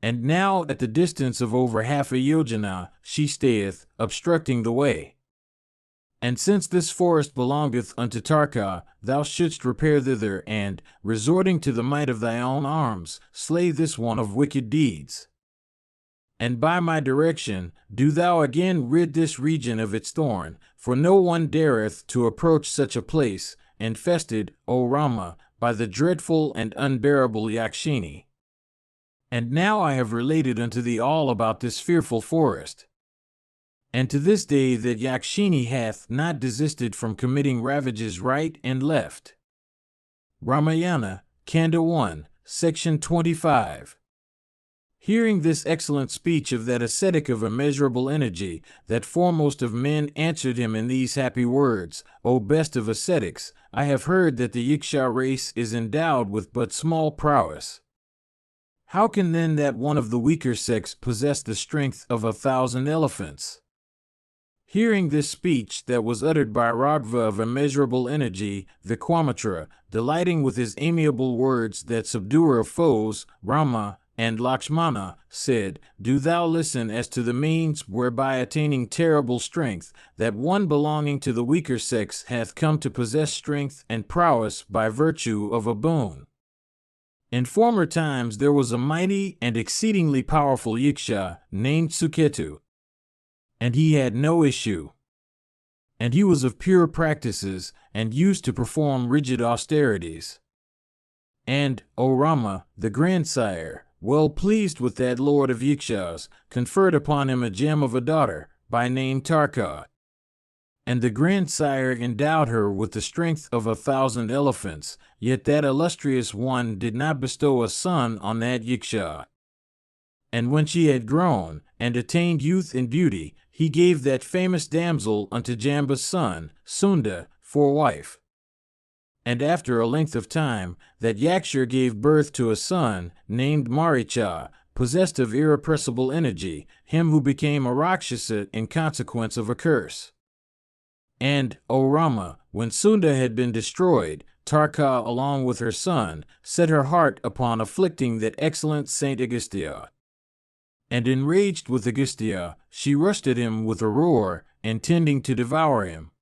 And now at the distance of over half a yojana, she stayeth, obstructing the way. And since this forest belongeth unto Tarka, thou shouldst repair thither, and, resorting to the might of thy own arms, slay this one of wicked deeds. And by my direction, do thou again rid this region of its thorn, for no one dareth to approach such a place, infested, O Rama, by the dreadful and unbearable Yakshini. And now I have related unto thee all about this fearful forest. And to this day that Yakshini hath not desisted from committing ravages right and left. Ramayana, Kanda 1, Section 25. Hearing this excellent speech of that ascetic of immeasurable energy, that foremost of men answered him in these happy words, O best of ascetics, I have heard that the Yiksha race is endowed with but small prowess. How can then that one of the weaker sex possess the strength of 1,000 elephants? Hearing this speech that was uttered by Raghva of immeasurable energy, Vikwamitra, delighting with his amiable words, that subduer of foes, Rama, and Lakshmana, said, Do thou listen as to the means whereby attaining terrible strength, that one belonging to the weaker sex hath come to possess strength and prowess by virtue of a boon. In former times there was a mighty and exceedingly powerful Yiksha named Suketu, and he had no issue. And he was of pure practices, and used to perform rigid austerities. And, O Rama, the grandsire, well pleased with that lord of Yakshas, conferred upon him a gem of a daughter, by name Tarka. And the grandsire endowed her with the strength of 1,000 elephants, yet that illustrious one did not bestow a son on that Yaksha. And when she had grown, and attained youth and beauty, he gave that famous damsel unto Jamba's son, Sunda, for wife. And after a length of time, that Yakshur gave birth to a son, named Maricha, possessed of irrepressible energy, him who became a Rakshasa in consequence of a curse. And, O Rama, when Sunda had been destroyed, Tarka, along with her son, set her heart upon afflicting that excellent Saint Agastya. And enraged with Agastya, she rushed at him with a roar, intending to devour him.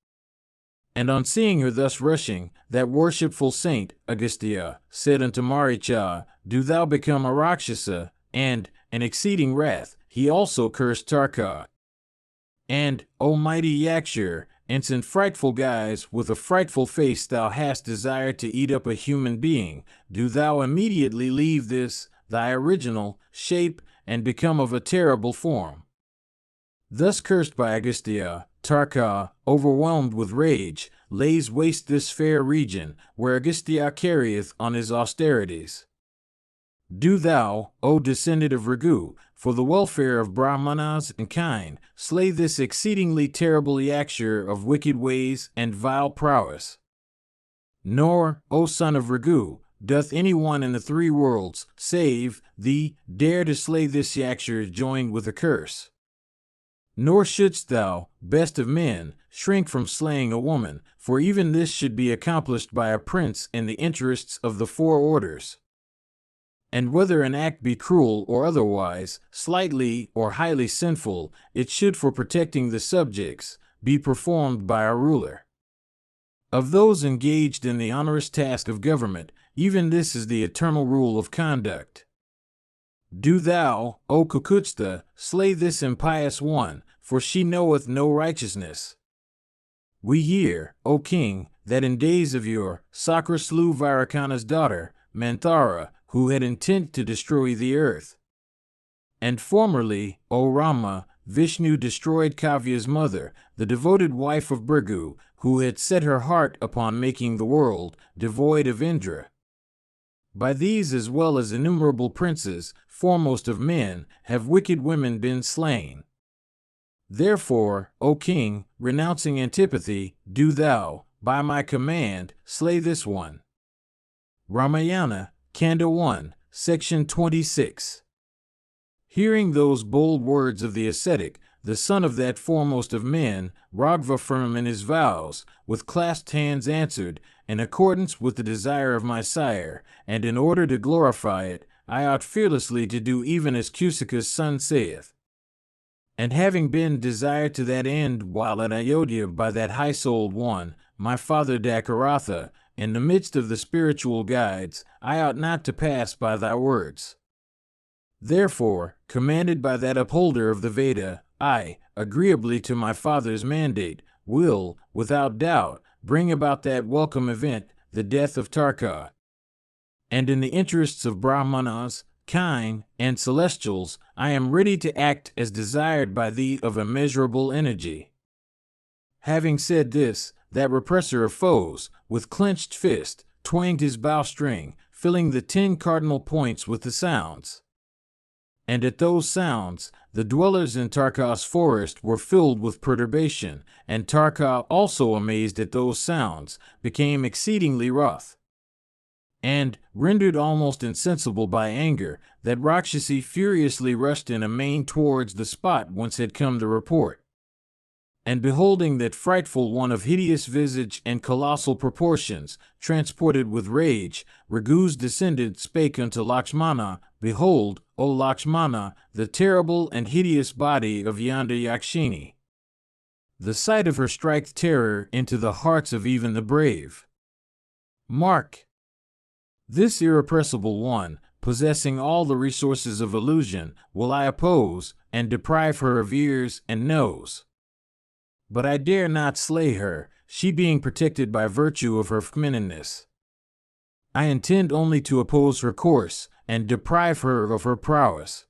And on seeing her thus rushing, that worshipful saint, Agastya, said unto Maricha, Do thou become a Rakshasa, and, in exceeding wrath, he also cursed Tarka. And, O mighty Yakshur, in frightful guise, with a frightful face thou hast desired to eat up a human being, do thou immediately leave this, thy original, shape, and become of a terrible form. Thus cursed by Agastya, Tarka, overwhelmed with rage, lays waste this fair region, where Agastya carrieth on his austerities. Do thou, O descendant of Raghu, for the welfare of Brahmanas and kine, slay this exceedingly terrible Yakshur of wicked ways and vile prowess. Nor, O son of Raghu, doth any one in the 3 worlds, save thee, dare to slay this Yakshur joined with a curse. Nor shouldst thou, best of men, shrink from slaying a woman, for even this should be accomplished by a prince in the interests of the 4 orders. And whether an act be cruel or otherwise, slightly or highly sinful, it should, for protecting the subjects, be performed by a ruler. Of those engaged in the onerous task of government, even this is the eternal rule of conduct. Do thou, O Kukutstha, slay this impious one, for she knoweth no righteousness. We hear, O king, that in days of yore, Sakra slew Vairocana's daughter, Manthara, who had intent to destroy the earth. And formerly, O Rama, Vishnu destroyed Kavya's mother, the devoted wife of Bhrigu, who had set her heart upon making the world devoid of Indra. By these as well as innumerable princes, foremost of men, have wicked women been slain. Therefore, O king, renouncing antipathy, do thou, by my command, slay this one. Ramayana, Kanda 1, Section 26. Hearing those bold words of the ascetic, the son of that foremost of men, Raghava, firm in his vows, with clasped hands answered, In accordance with the desire of my sire, and in order to glorify it, I ought fearlessly to do even as Kusika's son saith. And having been desired to that end while at Ayodhya by that high-souled one, my father Dakaratha, in the midst of the spiritual guides, I ought not to pass by thy words. Therefore, commanded by that upholder of the Veda, I, agreeably to my father's mandate, will, without doubt, bring about that welcome event, the death of Tarka. And in the interests of Brahmanas, kine, and celestials, I am ready to act as desired by thee of immeasurable energy. Having said this, that repressor of foes, with clenched fist, twanged his bowstring, filling the 10 cardinal points with the sounds. And at those sounds, the dwellers in Tarka's forest were filled with perturbation, and Tarka, also amazed at those sounds, became exceedingly wroth. And, rendered almost insensible by anger, that Rakshasi furiously rushed in amain towards the spot whence had come the report. And beholding that frightful one of hideous visage and colossal proportions, transported with rage, Raghu's descendant spake unto Lakshmana, Behold, O Lakshmana, the terrible and hideous body of yonder Yakshini. The sight of her striketh terror into the hearts of even the brave. Mark! This irrepressible one, possessing all the resources of illusion, will I oppose, and deprive her of ears and nose. But I dare not slay her, she being protected by virtue of her feminineness. I intend only to oppose her course and deprive her of her prowess."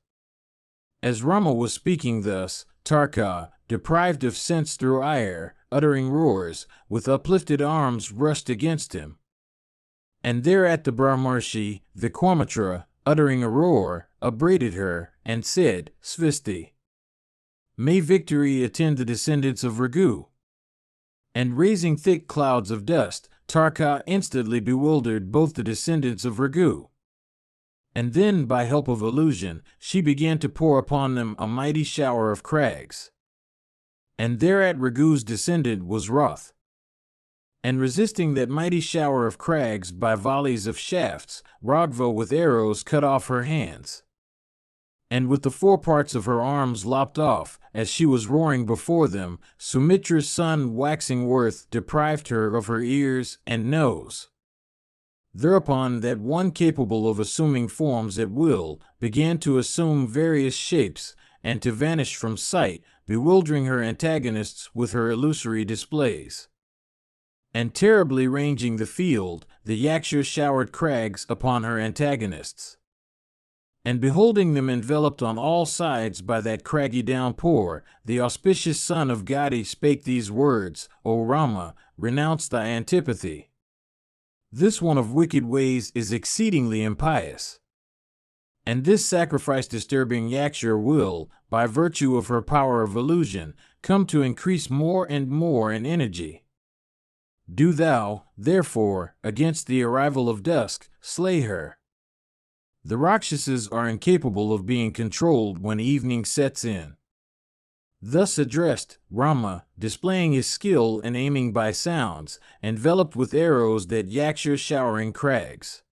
As Rama was speaking thus, Tarka, deprived of sense through ire, uttering roars, with uplifted arms rushed against him. And thereat the Brahmarshi, Vikwamitra, uttering a roar, upbraided her, and said, "Svisti! May victory attend the descendants of Raghu." And raising thick clouds of dust, Tarka instantly bewildered both the descendants of Raghu. And then, by help of illusion, she began to pour upon them a mighty shower of crags. And thereat Raghu's descendant was wroth. And resisting that mighty shower of crags by volleys of shafts, Raghava with arrows cut off her hands. And with the foreparts of her arms lopped off, as she was roaring before them, Sumitra's son waxing worth deprived her of her ears and nose. Thereupon that one capable of assuming forms at will began to assume various shapes and to vanish from sight, bewildering her antagonists with her illusory displays. And terribly ranging the field, the Yakshas showered crags upon her antagonists. And beholding them enveloped on all sides by that craggy downpour, the auspicious son of Gadi spake these words, "O Rama, renounce thy antipathy. This one of wicked ways is exceedingly impious. And this sacrifice disturbing Yaksha will, by virtue of her power of illusion, come to increase more and more in energy. Do thou, therefore, against the arrival of dusk, slay her." The Rakshasas are incapable of being controlled when evening sets in. Thus addressed, Rama, displaying his skill in aiming by sounds, enveloped with arrows that Yaksha showering crags.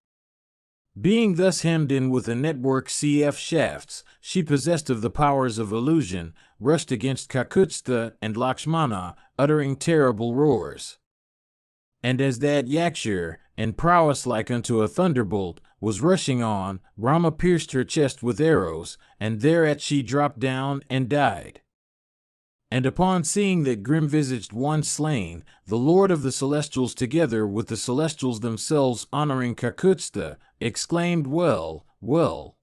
Being thus hemmed in with a network CF shafts, she possessed of the powers of illusion, rushed against Kakutstha and Lakshmana, uttering terrible roars. And as that Yakshur, in prowess like unto a thunderbolt, was rushing on, Rama pierced her chest with arrows, and thereat she dropped down and died. And upon seeing that grim-visaged one slain, the Lord of the Celestials together with the Celestials themselves honoring Kakutstha, exclaimed, "Well, well."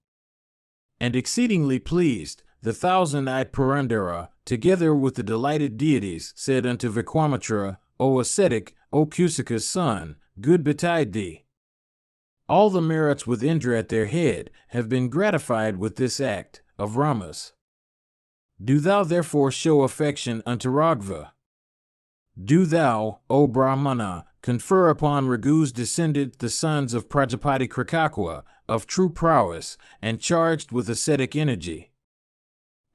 And exceedingly pleased, the thousand-eyed Purandara, together with the delighted deities, said unto Vikwamitra, "O ascetic, O Kusika's son, good betide thee. All the merits with Indra at their head have been gratified with this act of Rama's. Do thou therefore show affection unto Raghava. Do thou, O Brahmana, confer upon Raghu's descendant the sons of Prajapati Krakakwa, of true prowess, and charged with ascetic energy.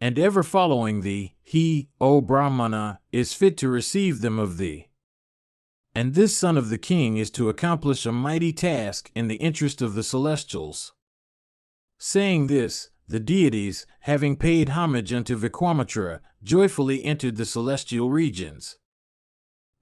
And ever following thee, he, O Brahmana, is fit to receive them of thee. And this son of the king is to accomplish a mighty task in the interest of the celestials." Saying this, the deities, having paid homage unto Vikwamitra, joyfully entered the celestial regions.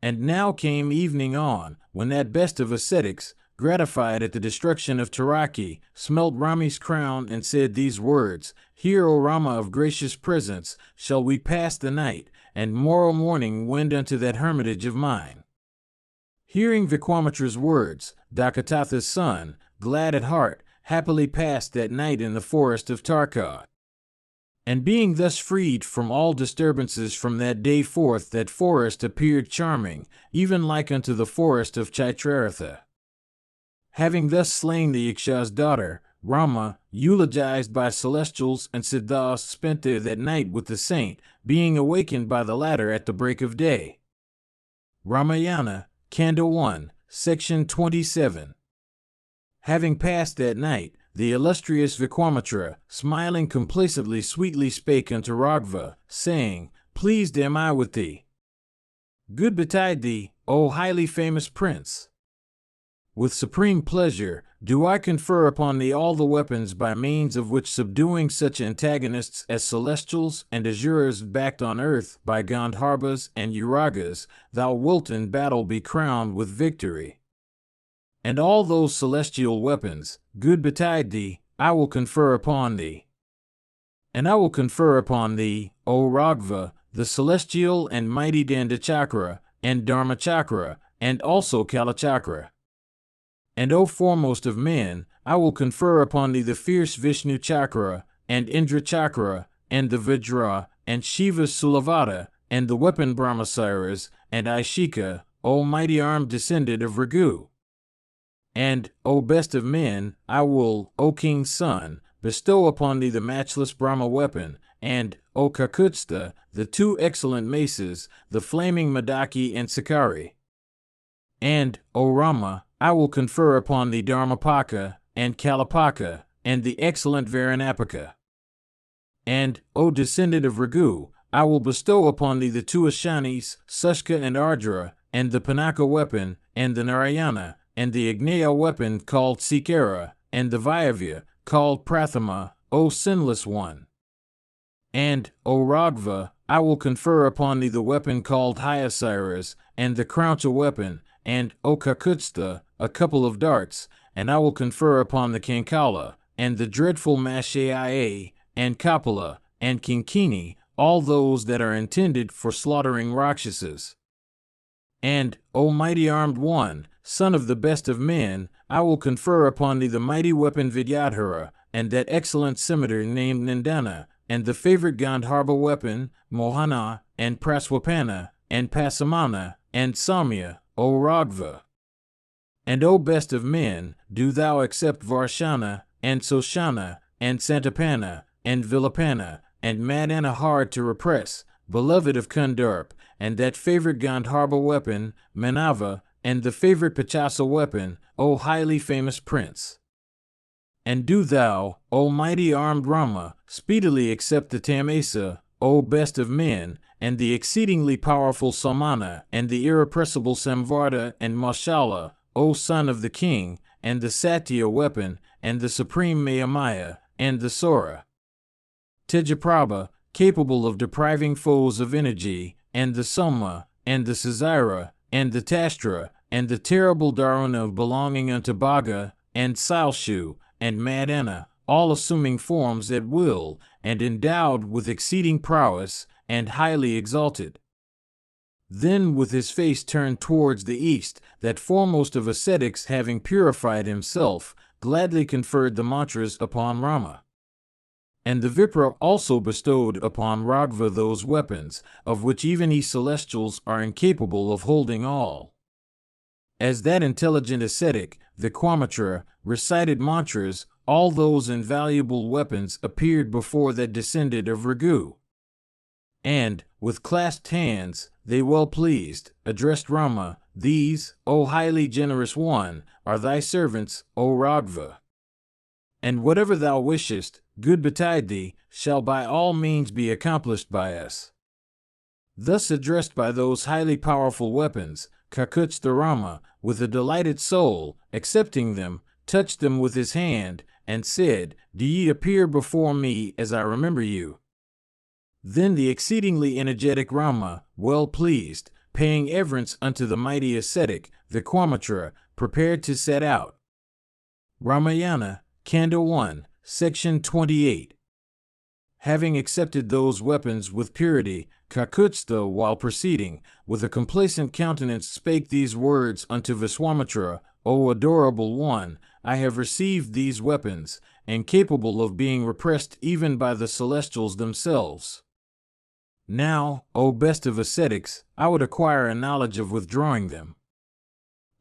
And now came evening on, when that best of ascetics, gratified at the destruction of Taraki, smelt Rami's crown and said these words, "Here, O Rama of gracious presence, shall we pass the night, and morrow morning wend unto that hermitage of mine." Hearing Vikwamitra's words, Dakatatha's son, glad at heart, happily passed that night in the forest of Tarka. And being thus freed from all disturbances from that day forth, that forest appeared charming, even like unto the forest of Chitraratha. Having thus slain the Yaksha's daughter, Rama, eulogized by celestials and Siddhas, spent there that night with the saint, being awakened by the latter at the break of day. Ramayana, Kanda 1, Section 27. Having passed that night, the illustrious Vikwamitra, smiling complacently, sweetly spake unto Raghava, saying, "Pleased am I with thee. Good betide thee, O highly famous prince. With supreme pleasure do I confer upon thee all the weapons by means of which, subduing such antagonists as celestials and asuras backed on earth by Gandharvas and Uragas, thou wilt in battle be crowned with victory. And all those celestial weapons, good betide thee, I will confer upon thee. And I will confer upon thee, O Raghava, the celestial and mighty Dandachakra, and Dharmachakra, and also Kalachakra. And O foremost of men, I will confer upon thee the fierce Vishnu Chakra, and Indra Chakra, and the Vajra, and Shiva's Sulavada, and the weapon Brahmasiras, and Aishika, O mighty armed descendant of Ragu. And, O best of men, I will, O king's son, bestow upon thee the matchless Brahma weapon, and, O Kakutstha, the two excellent maces, the flaming Madaki and Sakari. And, O Rama, I will confer upon thee Dharmapaka, and Kalapaka, and the excellent Varanapaka. And, O descendant of Ragu, I will bestow upon thee the two Ashanis, Sushka and Ardra, and the Panaka weapon, and the Narayana, and the Agneya weapon called Sikara, and the Vayavya, called Prathama, O sinless one. And, O Ragva, I will confer upon thee the weapon called Hyasiras, and the Krauncha weapon, and, O Kakutstha, a couple of darts, and I will confer upon the Kankala, and the dreadful Mashaya, and Kapala, and Kinkini, all those that are intended for slaughtering Rakshasas. And, O mighty armed one, son of the best of men, I will confer upon thee the mighty weapon Vidyadhara, and that excellent scimitar named Nindana, and the favorite Gandharva weapon, Mohana, and Praswapana, and Pasamana, and Samya, O Ragva. And O best of men, do thou accept Varshana, and Soshana, and Santapana, and Vilapana, and Madana hard to repress, beloved of Kundarp, and that favorite Gandharva weapon, Manava, and the favorite Pachasa weapon, O highly famous prince. And do thou, O mighty armed Rama, speedily accept the Tamasa, O best of men, and the exceedingly powerful Samana, and the irrepressible Samvarta and Mashala, O son of the king, and the Satya weapon, and the supreme Mayamaya, and the Sora. Tejaprabha, capable of depriving foes of energy, and the Soma, and the Sazira, and the Tashtra, and the terrible Daruna belonging unto Bhaga, and Salshu, and Madana, all assuming forms at will, and endowed with exceeding prowess, and highly exalted. Then with his face turned towards the east, that foremost of ascetics having purified himself, gladly conferred the mantras upon Rama. And the Vipra also bestowed upon Ragva those weapons, of which even ye celestials are incapable of holding all. As that intelligent ascetic, the Kwamatra, recited mantras, all those invaluable weapons appeared before that descendant of Ragu. And, with clasped hands, they well pleased, addressed Rama, These, O highly generous one, are thy servants, O Ragva. And whatever thou wishest, good betide thee, shall by all means be accomplished by us. Thus addressed by those highly powerful weapons, Kakutstha Rama, with a delighted soul, accepting them, touched them with his hand, and said, Do ye appear before me as I remember you? Then the exceedingly energetic Rama, well pleased, paying reverence unto the mighty ascetic, the Kwamatra, prepared to set out. Ramayana, Kanda 1, Section 28. Having accepted those weapons with purity, Kakutstha, while proceeding, with a complacent countenance spake these words unto Viswamitra, O adorable one, I have received these weapons, and capable of being repressed even by the celestials themselves. Now, O best of ascetics, I would acquire a knowledge of withdrawing them.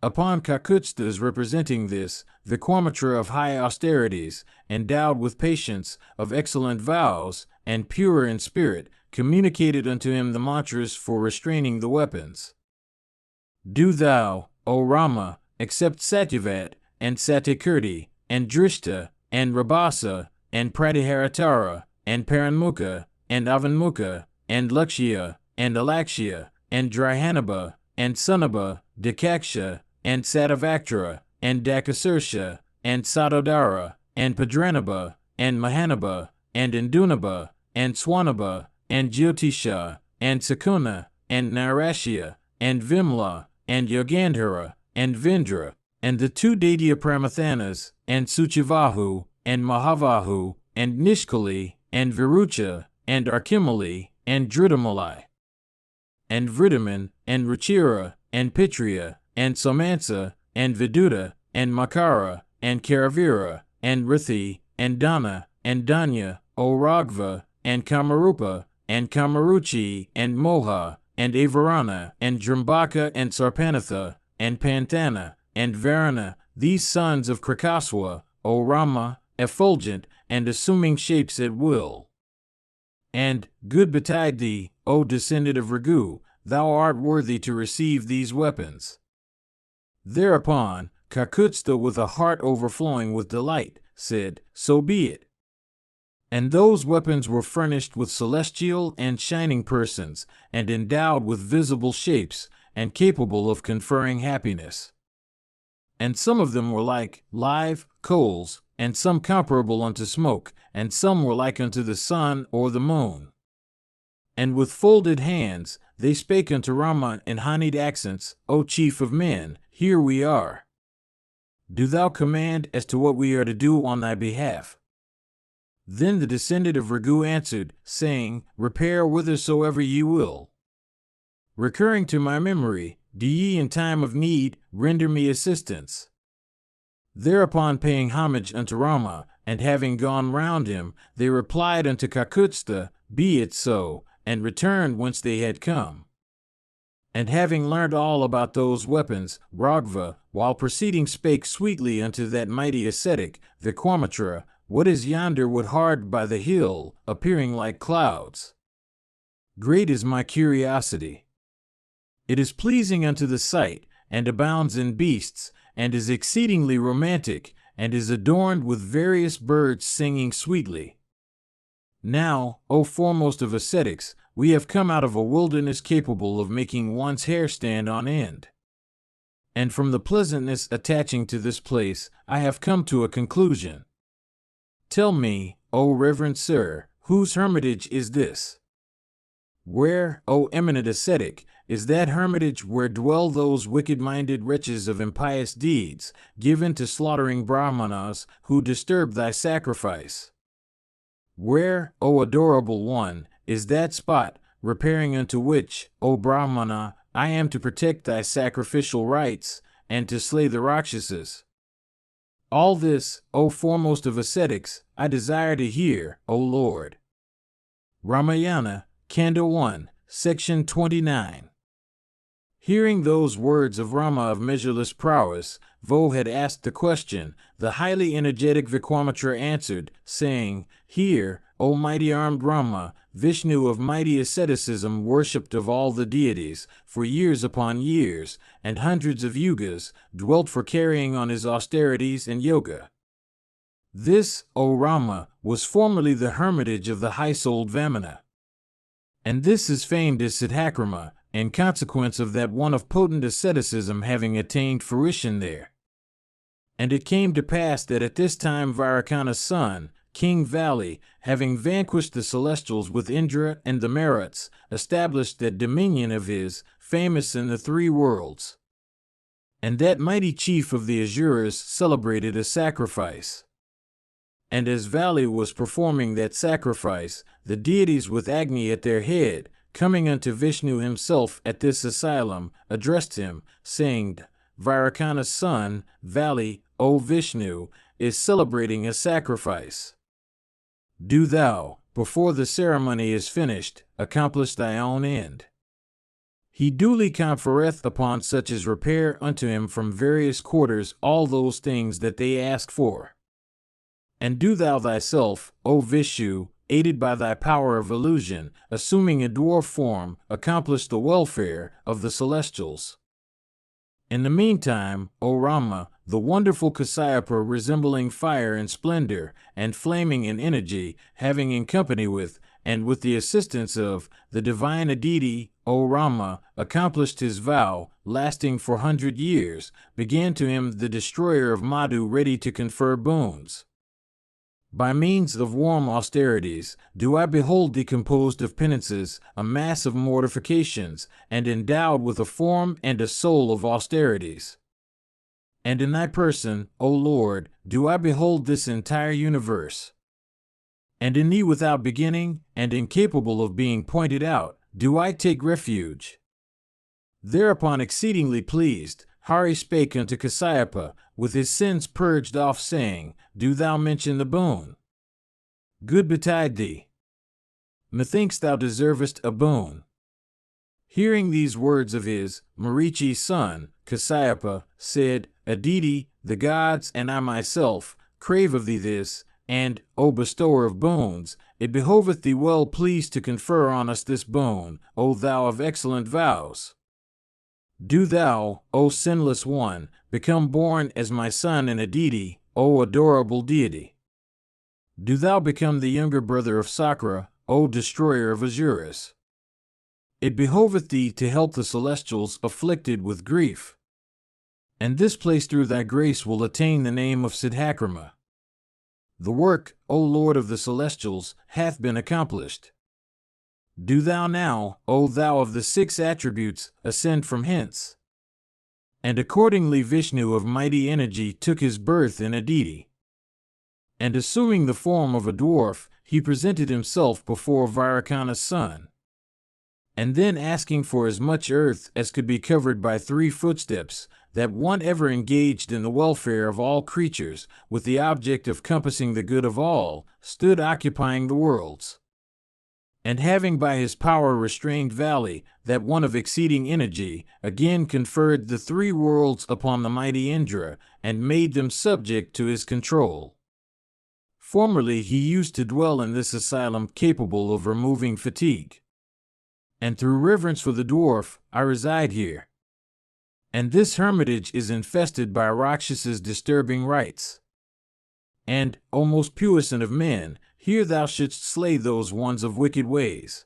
Upon Kakutstha's representing this, the Kwamatra of high austerities, endowed with patience, of excellent vows, and pure in spirit, communicated unto him the mantras for restraining the weapons. Do thou, O Rama, accept Satyavat, and Satyakirti, and Drishta, and Rabasa, and Pratiharatara, and Paranmukha, and Avanmukha, and Lakshya, and Alakshya, and Drihanaba, and Sunaba, Dikaksha, and Satavaktra, and Dakasarsha, and Satodara, and Padranaba, and Mahanaba, and Indunaba, and Swanaba, and Jyotisha, and Sakuna, and Narashya, and Vimla, and Yogandhara, and Vindra, and the two Daitya Pramathanas, and Suchivahu, and Mahavahu, and Nishkali, and Virucha, and Arkimali, and Dhritamali, and Vridaman, and Ruchira, and Pitria, and Samansa, and Viduta, and Makara, and Karavira, and Rithi, and Dana, and Danya, O Ragva, and Kamarupa, and Kamaruchi, and Moha, and Avarana, and Drambaka, and Sarpanatha, and Pantana, and Varana, these sons of Krakaswa, O Rama, effulgent, and assuming shapes at will. And, good betide thee, O descendant of Ragu, thou art worthy to receive these weapons. Thereupon, Kakutsta, with a heart overflowing with delight, said, So be it. And those weapons were furnished with celestial and shining persons, and endowed with visible shapes, and capable of conferring happiness. And some of them were like live coals, and some comparable unto smoke, and some were like unto the sun or the moon. And with folded hands they spake unto Rama in honeyed accents, O chief of men, here we are. Do thou command as to what we are to do on thy behalf. Then the descendant of Ragu answered, saying, Repair whithersoever ye will. Recurring to my memory, do ye in time of need render me assistance. Thereupon, paying homage unto Rama, and having gone round him, they replied unto Kakutsta, Be it so, and returned whence they had come. And having learned all about those weapons, Ragva, while proceeding, spake sweetly unto that mighty ascetic, Vikwamitra, What is yonder wood hard by the hill, appearing like clouds? Great is my curiosity. It is pleasing unto the sight, and abounds in beasts, and is exceedingly romantic, and is adorned with various birds singing sweetly. Now, O foremost of ascetics, we have come out of a wilderness capable of making one's hair stand on end. And from the pleasantness attaching to this place, I have come to a conclusion. Tell me, O reverend sir, whose hermitage is this? Where, O eminent ascetic, is that hermitage where dwell those wicked-minded wretches of impious deeds, given to slaughtering Brahmanas, who disturb thy sacrifice? Where, O adorable one, is that spot, repairing unto which, O Brahmana, I am to protect thy sacrificial rites, and to slay the Rakshasas? All this, O foremost of ascetics, I desire to hear, O Lord. Ramayana, Kanda 1, Section 29. Hearing those words of Rama of measureless prowess, Vo had asked the question. The highly energetic Vikwamitra answered, saying, Hear, O mighty armed Rama, Vishnu of mighty asceticism, worshipped of all the deities, for years upon years, and hundreds of yugas, dwelt for carrying on his austerities and yoga. This, O Rama, was formerly the hermitage of the high-souled Vamana. And this is famed as Siddhakrama, in consequence of that one of potent asceticism having attained fruition there. And it came to pass that at this time Vairocana's son, King Vali, having vanquished the celestials with Indra and the Maruts, established that dominion of his, famous in the three worlds. And that mighty chief of the Asuras celebrated a sacrifice. And as Vali was performing that sacrifice, the deities with Agni at their head, coming unto Vishnu himself at this asylum, addressed him, saying, Vairocana's son, Vali, O Vishnu, is celebrating a sacrifice. Do thou, before the ceremony is finished, accomplish thy own end. He duly conferreth upon such as repair unto him from various quarters all those things that they ask for. And do thou thyself, O Vishnu, aided by thy power of illusion, assuming a dwarf form, accomplish the welfare of the celestials. In the meantime, O Rama, the wonderful Kasyapa, resembling fire in splendor, and flaming in energy, having in company with, and with the assistance of, the divine Aditi, O Rama, accomplished his vow, lasting for 100 years, began to him the destroyer of Madhu ready to confer boons. By means of warm austerities, do I behold thee composed of penances, a mass of mortifications, and endowed with a form and a soul of austerities. And in thy person, O Lord, do I behold this entire universe. And in thee without beginning, and incapable of being pointed out, do I take refuge. Thereupon exceedingly pleased, Hari spake unto Kasyapa, with his sins purged off, saying, Do thou mention the boon? Good betide thee. Methinks thou deservest a boon. Hearing these words of his, Marichi's son, Kasyapa, said, Aditi, the gods and I myself crave of thee this, and, O bestower of boons, it behoveth thee well pleased to confer on us this boon, O thou of excellent vows. Do thou, O sinless one, become born as my son and Aditi, O adorable deity. Do thou become the younger brother of Sakra, O destroyer of Azuras. It behoveth thee to help the celestials afflicted with grief. And this place through thy grace will attain the name of Siddhakrama. The work, O Lord of the celestials, hath been accomplished. Do thou now, O thou of the 6 attributes, ascend from hence. And accordingly Vishnu of mighty energy took his birth in Aditi. And assuming the form of a dwarf, he presented himself before Vairocana's son. And then asking for as much earth as could be covered by 3 footsteps, that one ever engaged in the welfare of all creatures, with the object of compassing the good of all, stood occupying the worlds. And having by his power restrained Valley, that one of exceeding energy, again conferred the 3 worlds upon the mighty Indra, and made them subject to his control. Formerly he used to dwell in this asylum capable of removing fatigue. And through reverence for the dwarf, I reside here. And this hermitage is infested by Rakshas's disturbing rites. And, O most puissant of men, here thou shouldst slay those ones of wicked ways.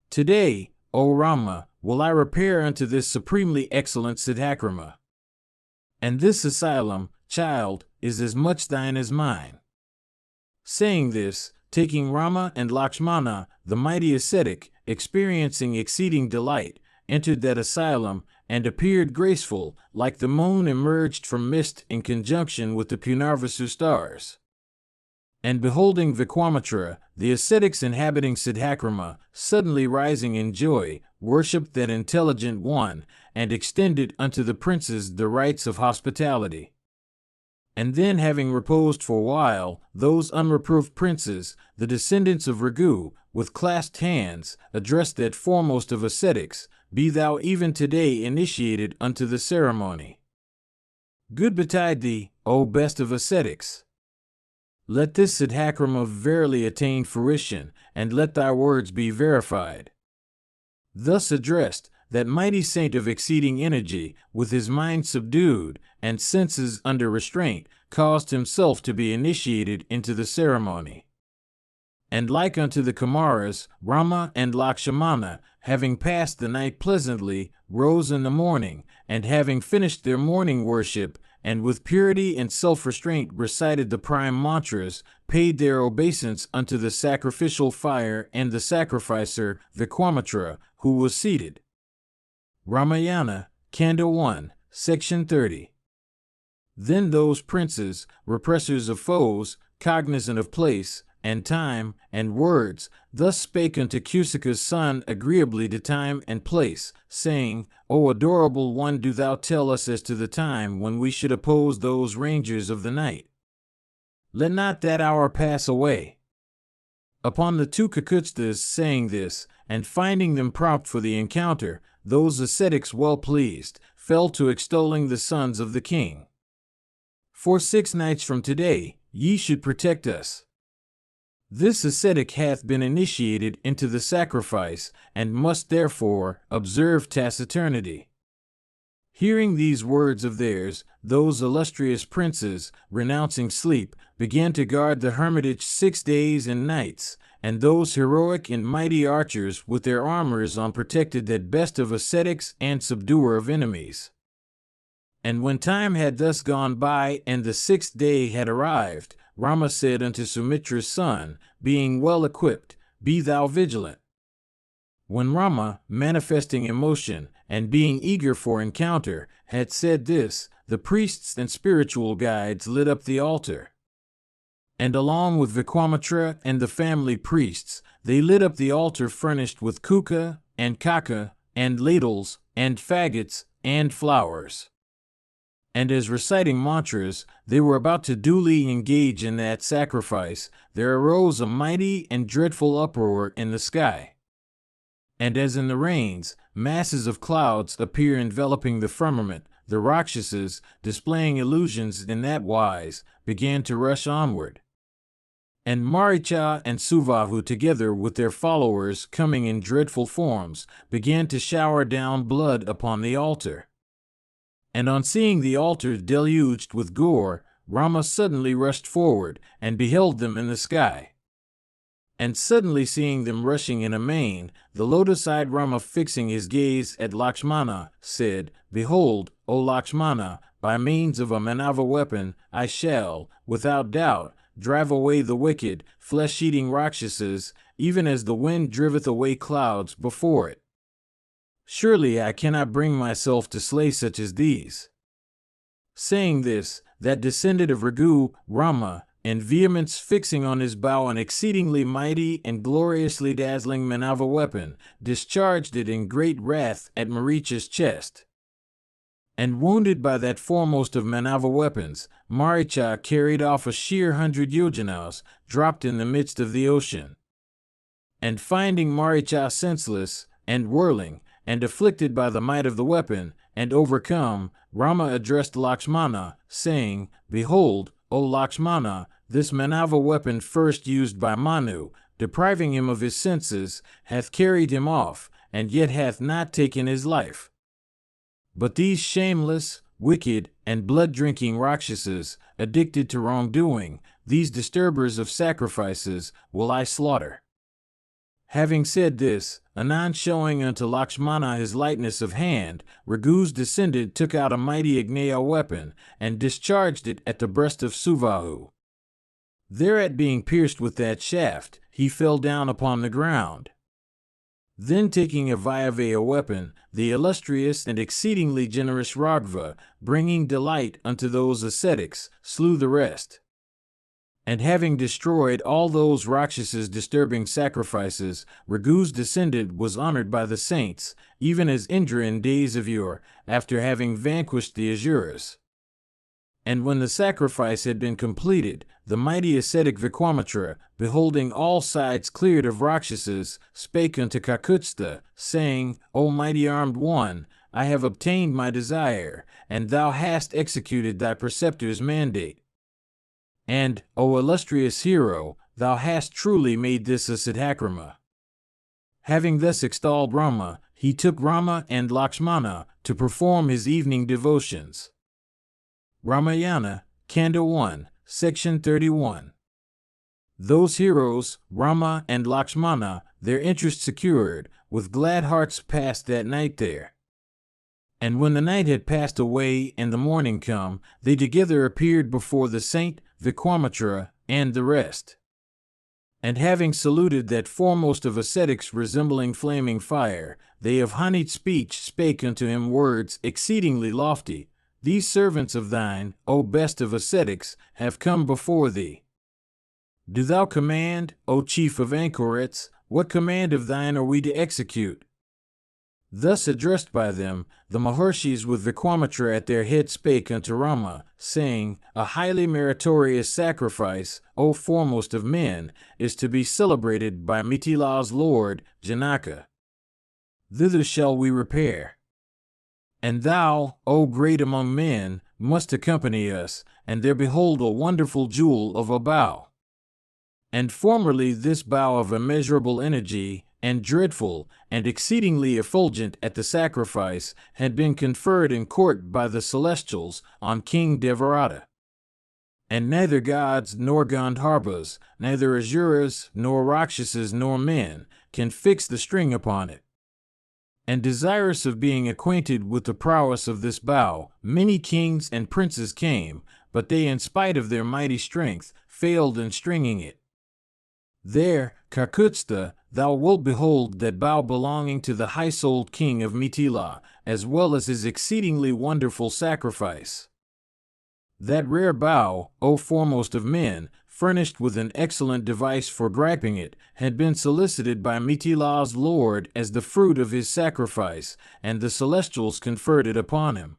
Today, O Rama, will I repair unto this supremely excellent Siddhakrama. And this asylum, child, is as much thine as mine. Saying this, taking Rama and Lakshmana, the mighty ascetic, experiencing exceeding delight, entered that asylum, and appeared graceful, like the moon emerged from mist in conjunction with the Punarvasu stars. And beholding Vikwamitra, the ascetics inhabiting Siddhakrama, suddenly rising in joy, worshipped that intelligent one, and extended unto the princes the rites of hospitality. And then having reposed for a while, those unreproved princes, the descendants of Ragu, with clasped hands, addressed that foremost of ascetics, Be thou even today initiated unto the ceremony. Good betide thee, O best of ascetics. Let this Siddhakrama verily attain fruition, and let thy words be verified. Thus addressed, that mighty saint of exceeding energy, with his mind subdued, and senses under restraint, caused himself to be initiated into the ceremony. And like unto the Kumaras, Rama and Lakshmana, having passed the night pleasantly, rose in the morning, and having finished their morning worship, and with purity and self-restraint recited the prime mantras, paid their obeisance unto the sacrificial fire and the sacrificer, Vikwamitra, who was seated. Ramayana, Kanda 1, Section 30. Then those princes, repressors of foes, cognizant of place, and time, and words, thus spake unto Kusika's son agreeably to time and place, saying, O adorable one, do thou tell us as to the time when we should oppose those rangers of the night. Let not that hour pass away. Upon the 2 Kakutstas saying this, and finding them prompt for the encounter, those ascetics well pleased, fell to extolling the sons of the king. For 6 nights from today, ye should protect us. This ascetic hath been initiated into the sacrifice, and must therefore observe taciturnity. Hearing these words of theirs, those illustrious princes, renouncing sleep, began to guard the hermitage 6 days and nights, and those heroic and mighty archers with their armors on protected that best of ascetics and subduer of enemies. And when time had thus gone by and the 6th day had arrived, Rama said unto Sumitra's son, being well equipped, Be thou vigilant. When Rama, manifesting emotion, and being eager for encounter, had said this, the priests and spiritual guides lit up the altar. And along with Vikwamitra and the family priests, they lit up the altar furnished with kuka, and kaka, and ladles, and faggots, and flowers. And as reciting mantras, they were about to duly engage in that sacrifice, there arose a mighty and dreadful uproar in the sky. And as in the rains, masses of clouds appear enveloping the firmament, the Rakshasas, displaying illusions in that wise, began to rush onward. And Maricha and Suvahu, together with their followers coming in dreadful forms, began to shower down blood upon the altar. And on seeing the altar deluged with gore, Rama suddenly rushed forward and beheld them in the sky. And suddenly seeing them rushing in amain, the lotus-eyed Rama, fixing his gaze at Lakshmana, said, "Behold, O Lakshmana, by means of a Manava weapon, I shall, without doubt, drive away the wicked, flesh-eating Rakshasas, even as the wind driveth away clouds before it. Surely I cannot bring myself to slay such as these." Saying this, that descendant of Raghu, Rama, in vehemence fixing on his bow an exceedingly mighty and gloriously dazzling Manava weapon, discharged it in great wrath at Maricha's chest. And wounded by that foremost of Manava weapons, Maricha, carried off a sheer 100 yojanas, dropped in the midst of the ocean. And finding Maricha senseless, and whirling, and afflicted by the might of the weapon, and overcome, Rama addressed Lakshmana, saying, "Behold, O Lakshmana, this Manava weapon first used by Manu, depriving him of his senses, hath carried him off, and yet hath not taken his life. But these shameless, wicked, and blood-drinking Rakshasas, addicted to wrongdoing, these disturbers of sacrifices, will I slaughter." Having said this, anon showing unto Lakshmana his lightness of hand, Raghu's descendant took out a mighty Agneya weapon, and discharged it at the breast of Suvahu. Thereat being pierced with that shaft, he fell down upon the ground. Then taking a Vayavaya weapon, the illustrious and exceedingly generous Raghava, bringing delight unto those ascetics, slew the rest. And having destroyed all those Rakshasas disturbing sacrifices, Raghu's descendant was honored by the saints, even as Indra in days of yore, after having vanquished the Asuras. And when the sacrifice had been completed, the mighty ascetic Vikwamitra, beholding all sides cleared of Rakshasas, spake unto Kakutstha, saying, "O mighty armed one, I have obtained my desire, and thou hast executed thy preceptor's mandate. And, O illustrious hero, thou hast truly made this a Siddhakrama." Having thus extolled Rama, he took Rama and Lakshmana to perform his evening devotions. Ramayana, Kanda 1, Section 31. Those heroes, Rama and Lakshmana, their interest secured, with glad hearts passed that night there. And when the night had passed away and the morning come, they together appeared before the saint, Vikwamitra, and the rest. And having saluted that foremost of ascetics resembling flaming fire, they of honeyed speech spake unto him words exceedingly lofty. "These servants of thine, O best of ascetics, have come before thee. Do thou command, O chief of anchorets, what command of thine are we to execute?" Thus addressed by them, the Maharshis with Vikwamitra at their head spake unto Rama, saying, "A highly meritorious sacrifice, O foremost of men, is to be celebrated by Mithila's lord, Janaka. Thither shall we repair. And thou, O great among men, must accompany us, and there behold a wonderful jewel of a bow. And formerly this bow of immeasurable energy, and dreadful, and exceedingly effulgent at the sacrifice, had been conferred in court by the celestials on King Devarata. And neither gods nor Gandharvas, neither Asuras nor Rakshasas nor men, can fix the string upon it. And desirous of being acquainted with the prowess of this bow, many kings and princes came, but they, in spite of their mighty strength, failed in stringing it. There, Kakutstha, thou wilt behold that bow belonging to the high-souled king of Mithila, as well as his exceedingly wonderful sacrifice. That rare bow, O foremost of men, furnished with an excellent device for griping it, had been solicited by Mithila's lord as the fruit of his sacrifice, and the celestials conferred it upon him.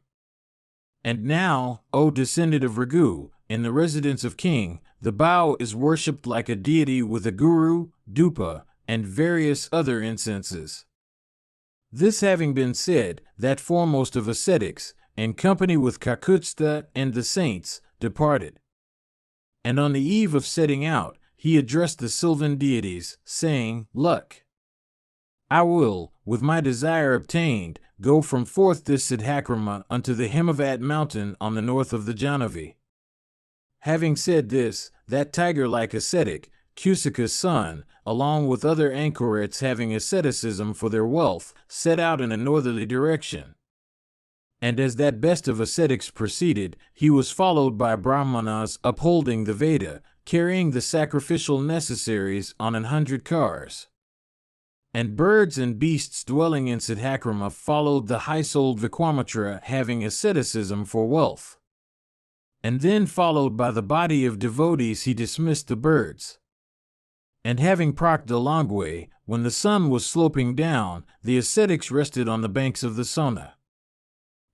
And now, O descendant of Ragu, in the residence of king, the bow is worshipped like a deity with a guru, dupa, and various other incenses. This having been said, that foremost of ascetics, in company with Kakutsta and the saints, departed. And on the eve of setting out, he addressed the sylvan deities, saying, Luck! I will, with my desire obtained, go from forth this Siddhakrama unto the Himavat mountain on the north of the Jahnavi. Having said this, that tiger-like ascetic, Kusika's son, along with other anchorets having asceticism for their wealth, set out in a northerly direction. And as that best of ascetics proceeded, he was followed by Brahmanas upholding the Veda, carrying the sacrificial necessaries on 100 cars. And birds and beasts dwelling in Siddhakrama followed the high-souled Vikwamitra having asceticism for wealth. And then followed by the body of devotees he dismissed the birds. And having procked a long way, when the sun was sloping down, the ascetics rested on the banks of the Sona.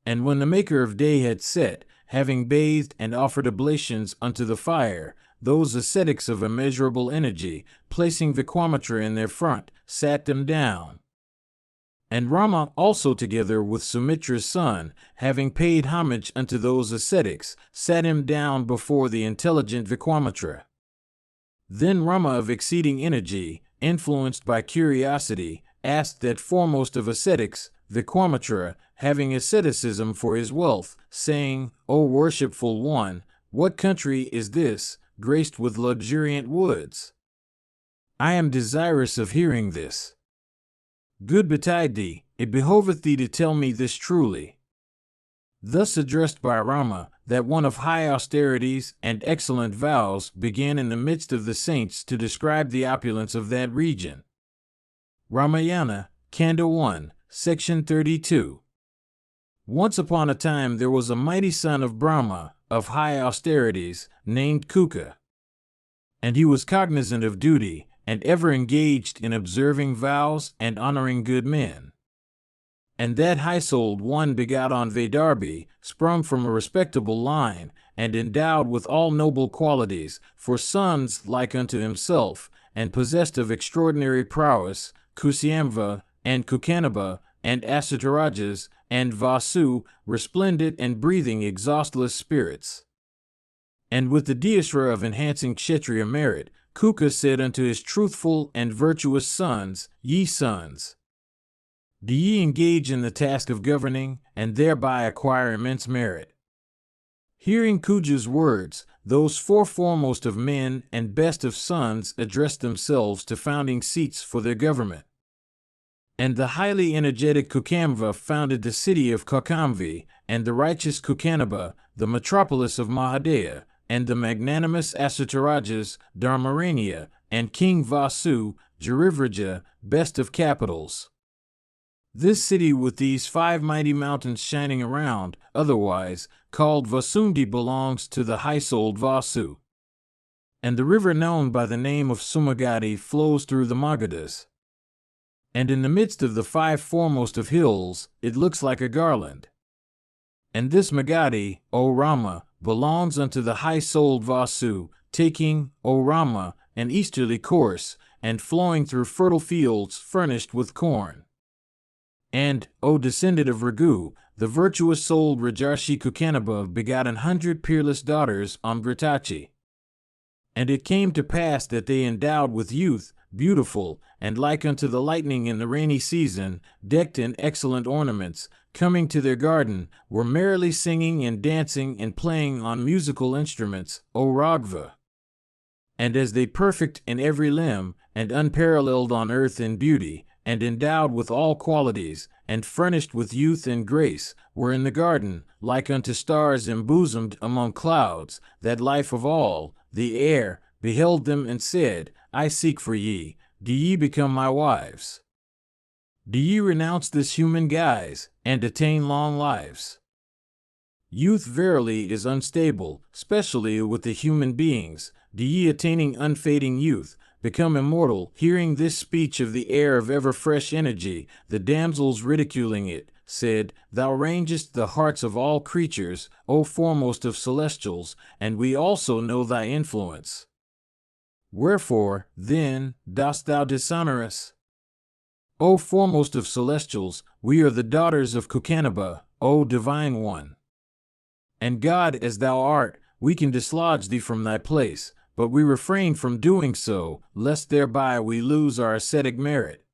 And when the maker of day had set, having bathed and offered oblations unto the fire, those ascetics of immeasurable energy, placing Vikwamitra in their front, sat them down. And Rama also together with Sumitra's son, having paid homage unto those ascetics, sat him down before the intelligent Vikwamitra. Then Rama of exceeding energy, influenced by curiosity, asked that foremost of ascetics, Vikwamitra, having asceticism for his wealth, saying, O worshipful one, what country is this, graced with luxuriant woods? I am desirous of hearing this. Good betide thee, it behoveth thee to tell me this truly. Thus addressed by Rama, that one of high austerities and excellent vows began in the midst of the saints to describe the opulence of that region. Ramayana, Kanda 1, Section 32. Once upon a time there was a mighty son of Brahma, of high austerities, named Kuka. And he was cognizant of duty, and ever engaged in observing vows and honoring good men. And that high-souled one begot on Vedarbi, sprung from a respectable line, and endowed with all noble qualities, for sons like unto himself, and possessed of extraordinary prowess, Kusyamva, and Kukanaba, and Asatarajas, and Vasu, resplendent and breathing exhaustless spirits. And with the Diyasra of enhancing Kshatriya merit, Kuka said unto his truthful and virtuous sons, Ye sons, do ye engage in the task of governing, and thereby acquire immense merit? Hearing Kuja's words, those four foremost of men and best of sons addressed themselves to founding seats for their government. And the highly energetic Kukamva founded the city of Kaukamvi, and the righteous Kukanaba, the metropolis of Mahadeya, and the magnanimous Asatarajas, Dharmaranya, and King Vasu, Jarivrija, best of capitals. This city with these 5 mighty mountains shining around, otherwise called Vasundi, belongs to the high-souled Vasu. And the river known by the name of Sumagadi flows through the Magadhas. And in the midst of the 5 foremost of hills, it looks like a garland. And this Magadhi, O Rama, belongs unto the high-souled Vasu, taking, O Rama, an easterly course, and flowing through fertile fields furnished with corn. And, O descendant of Ragu, the virtuous-souled Rajarshi Kukanaba begot 100 peerless daughters on Britachi. And it came to pass that they endowed with youth, beautiful, and like unto the lightning in the rainy season, decked in excellent ornaments, coming to their garden, were merrily singing and dancing and playing on musical instruments, O Ragva. And as they perfect in every limb, and unparalleled on earth in beauty, and endowed with all qualities, and furnished with youth and grace, were in the garden, like unto stars embosomed among clouds, that life of all, the air, beheld them and said, I seek for ye, do ye become my wives? Do ye renounce this human guise, and attain long lives? Youth verily is unstable, specially with the human beings. Do ye attaining unfading youth, become immortal? Hearing this speech of the air of ever-fresh energy, the damsels ridiculing it, said, Thou rangest the hearts of all creatures, O foremost of celestials, and we also know thy influence. Wherefore, then, dost thou dishonor us? O foremost of celestials, we are the daughters of Kukanaba, O divine one. And God as thou art, we can dislodge thee from thy place, but we refrain from doing so, lest thereby we lose our ascetic merit.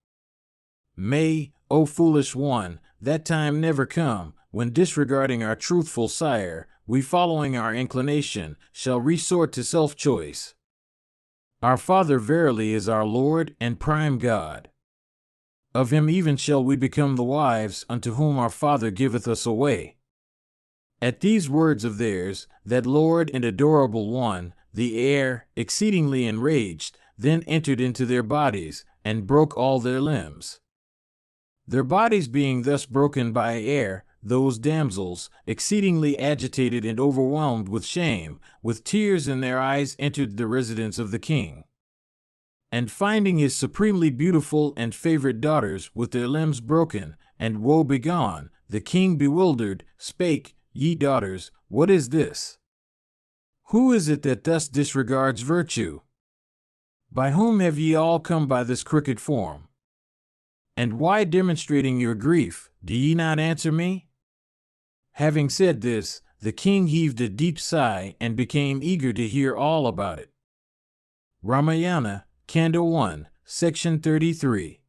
May, O foolish one, that time never come, when disregarding our truthful sire, we following our inclination, shall resort to self-choice. Our Father verily is our Lord and prime God. Of him even shall we become the wives unto whom our Father giveth us away. At these words of theirs, that Lord and adorable one, the air, exceedingly enraged, then entered into their bodies, and broke all their limbs. Their bodies being thus broken by air, those damsels, exceedingly agitated and overwhelmed with shame, with tears in their eyes entered the residence of the king. And finding his supremely beautiful and favorite daughters with their limbs broken, and woe begone, the king bewildered, spake, Ye daughters, what is this? Who is it that thus disregards virtue? By whom have ye all come by this crooked form? And why, demonstrating your grief, do ye not answer me? Having said this, the king heaved a deep sigh and became eager to hear all about it. Ramayana, Canto 1, Section 33.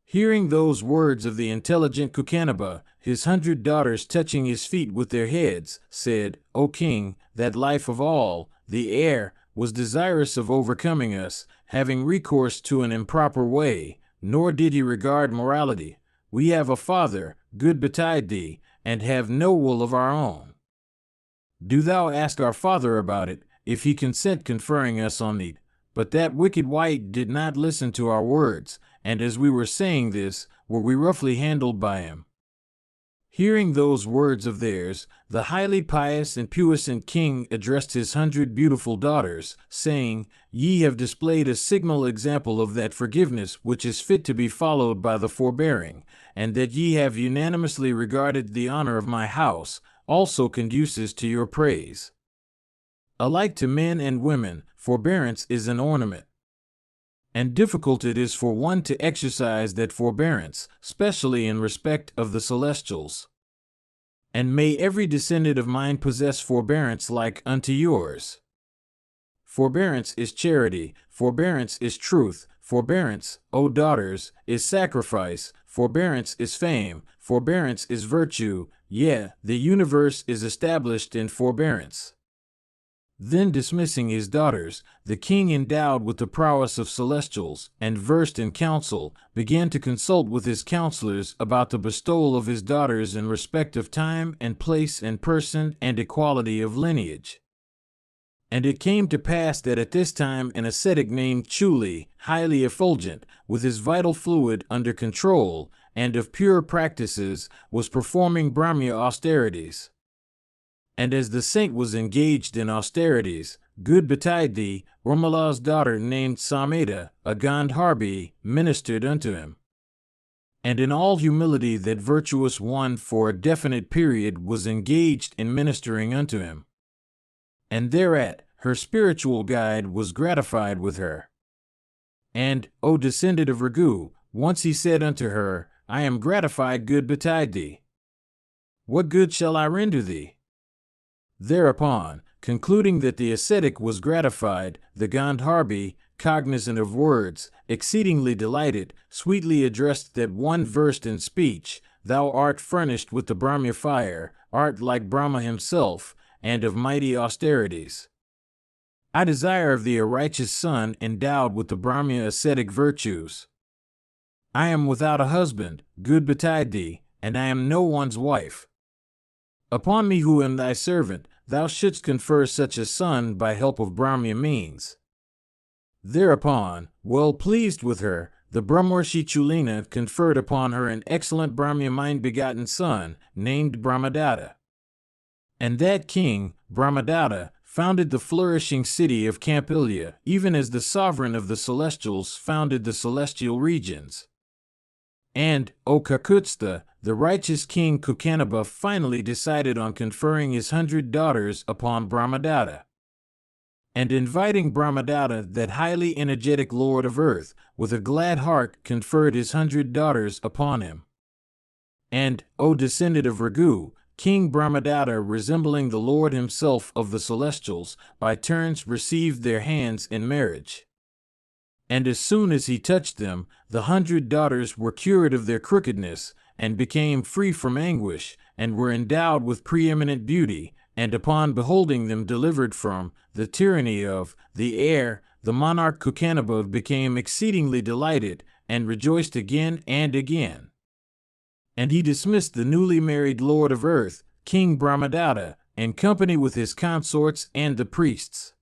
Hearing those words of the intelligent Kukanaba, his 100 daughters touching his feet with their heads, said, O king, that life of all, the air, was desirous of overcoming us, having recourse to an improper way, nor did he regard morality. We have a father, good betide thee, and have no will of our own. Do thou ask our father about it, if he consent conferring us on thee. But that wicked wight did not listen to our words, and as we were saying this, were we roughly handled by him. Hearing those words of theirs, the highly pious and puissant king addressed his 100 beautiful daughters, saying, Ye have displayed a signal example of that forgiveness which is fit to be followed by the forbearing, and that ye have unanimously regarded the honor of my house, also conduces to your praise. Alike to men and women, forbearance is an ornament. And difficult it is for one to exercise that forbearance, specially in respect of the celestials. And may every descendant of mine possess forbearance like unto yours. Forbearance is charity, forbearance is truth, forbearance, O daughters, is sacrifice, forbearance is fame, forbearance is virtue, yea, the universe is established in forbearance. Then dismissing his daughters, the king, endowed with the prowess of celestials, and versed in counsel, began to consult with his counselors about the bestowal of his daughters in respect of time and place and person and equality of lineage. And it came to pass that at this time an ascetic named Chuli, highly effulgent, with his vital fluid under control, and of pure practices, was performing Brahmya austerities. And as the saint was engaged in austerities, good betide thee, Ramala's daughter named Sameda, a Gandharbi, ministered unto him. And in all humility that virtuous one for a definite period was engaged in ministering unto him. And thereat her spiritual guide was gratified with her. And, O descendant of Ragu, once he said unto her, I am gratified, good betide thee. What good shall I render thee? Thereupon, concluding that the ascetic was gratified, the Gandharbi, cognizant of words, exceedingly delighted, sweetly addressed that one versed in speech, Thou art furnished with the Brahmya fire, art like Brahma himself, and of mighty austerities. I desire of thee a righteous son endowed with the Brahmya ascetic virtues. I am without a husband, good betide thee, and I am no one's wife. Upon me who am thy servant, thou shouldst confer such a son by help of Brahmya means. Thereupon, well pleased with her, the Brahmarshi Chulina conferred upon her an excellent Brahmya mind-begotten son, named Brahmadatta. And that king, Brahmadatta, founded the flourishing city of Campilya, even as the sovereign of the celestials founded the celestial regions. And, O Kakutsta, the righteous king Kukanaba finally decided on conferring his 100 daughters upon Brahmadatta. And inviting Brahmadatta, that highly energetic lord of earth, with a glad heart conferred his 100 daughters upon him. And, O descendant of Ragu, King Brahmadatta, resembling the Lord himself of the celestials, by turns received their hands in marriage. And as soon as he touched them, the 100 daughters were cured of their crookedness, and became free from anguish, and were endowed with preeminent beauty, and upon beholding them delivered from the tyranny of the air, the monarch Kukanaba became exceedingly delighted, and rejoiced again and again. And he dismissed the newly married lord of earth, King Brahmadatta, in company with his consorts and the priests.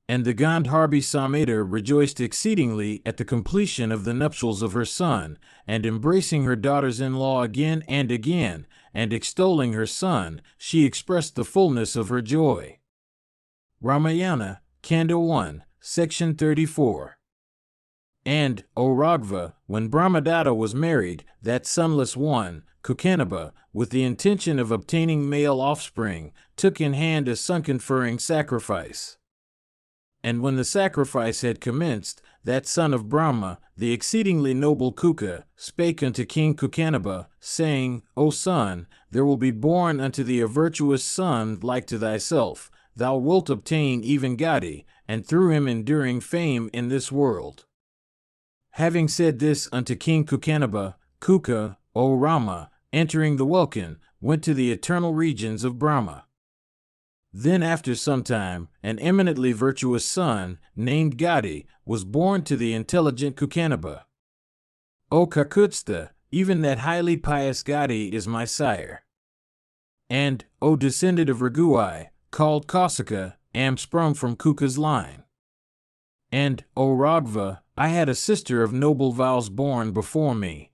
And the Gandharvi Sameta rejoiced exceedingly at the completion of the nuptials of her son, and embracing her daughters-in-law again and again, and extolling her son, she expressed the fullness of her joy. Ramayana, Kanda 1, Section 34. And, O Raghava, when Brahmadatta was married, that sonless one, Kukanaba, with the intention of obtaining male offspring, took in hand a son-conferring sacrifice. And when the sacrifice had commenced, that son of Brahma, the exceedingly noble Kuka, spake unto King Kukanaba, saying, O son, there will be born unto thee a virtuous son like to thyself. Thou wilt obtain even Gati, and through him enduring fame in this world. Having said this unto King Kukanaba, Kuka, O Rama, entering the welkin, went to the eternal regions of Brahma. Then after some time, an eminently virtuous son, named Gati, was born to the intelligent Kukanaba. O Kakutsta, even that highly pious Gati is my sire. And, O descendant of Ragu, called Kausika, am sprung from Kuka's line. And, O Raghava, I had a sister of noble vows born before me.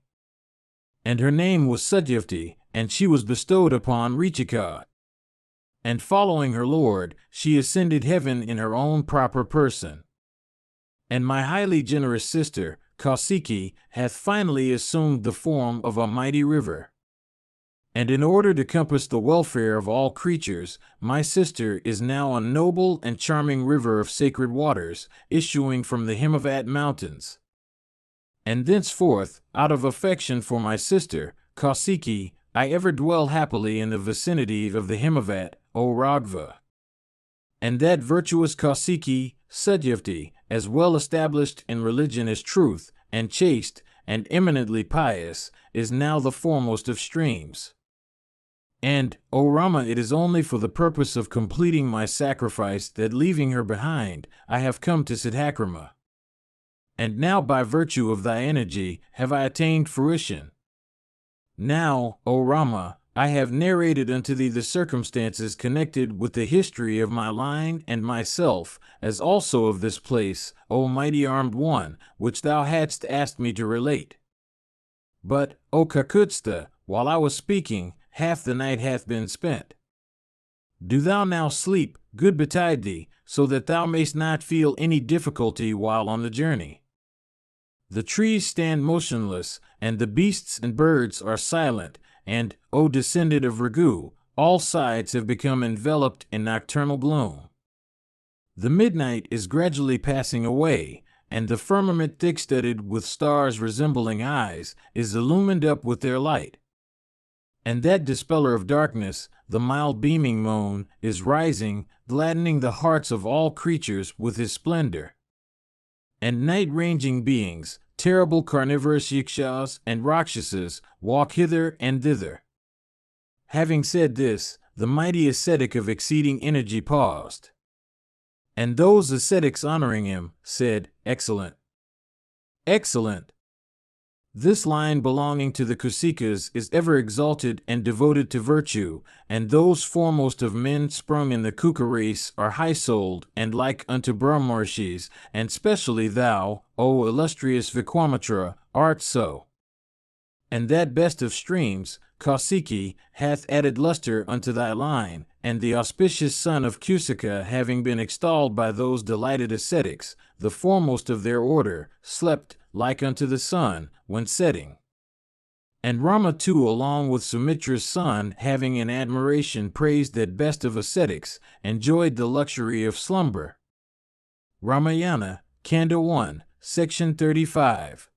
And her name was Satyavati, and she was bestowed upon Richika. And following her lord, she ascended heaven in her own proper person. And my highly generous sister, Kausiki, hath finally assumed the form of a mighty river. And in order to compass the welfare of all creatures, my sister is now a noble and charming river of sacred waters, issuing from the Himavat mountains. And thenceforth, out of affection for my sister, Kausiki, I ever dwell happily in the vicinity of the Himavat, O Raghava. And that virtuous Kausiki, Satyavati, as well established in religion as truth, and chaste, and eminently pious, is now the foremost of streams. And, O Rama, it is only for the purpose of completing my sacrifice that, leaving her behind, I have come to Siddhakrama. And now by virtue of thy energy have I attained fruition. Now, O Rama, I have narrated unto thee the circumstances connected with the history of my line and myself, as also of this place, O mighty armed one, which thou hadst asked me to relate. But, O Kakutsta, while I was speaking, half the night hath been spent. Do thou now sleep, good betide thee, so that thou mayst not feel any difficulty while on the journey. The trees stand motionless, and the beasts and birds are silent, and, O descendant of Ragu, all sides have become enveloped in nocturnal gloom. The midnight is gradually passing away, and the firmament thick-studded with stars resembling eyes is illumined up with their light. And that dispeller of darkness, the mild beaming moon, is rising, gladdening the hearts of all creatures with his splendor. And night-ranging beings, terrible carnivorous yakshas and rakshasas, walk hither and thither. Having said this, the mighty ascetic of exceeding energy paused. And those ascetics honoring him said, Excellent. Excellent. This line belonging to the Kusikas is ever exalted and devoted to virtue, and those foremost of men sprung in the Kuka race are high-souled and like unto Brahmarshis, and specially thou, O illustrious Vikwamitra, art so. And that best of streams, Kausiki, hath added luster unto thy line, and the auspicious son of Kusika having been extolled by those delighted ascetics, the foremost of their order, slept, like unto the sun, when setting. And Rama too, along with Sumitra's son, having in admiration praised that best of ascetics, enjoyed the luxury of slumber. Ramayana, Kanda 1, Section 35.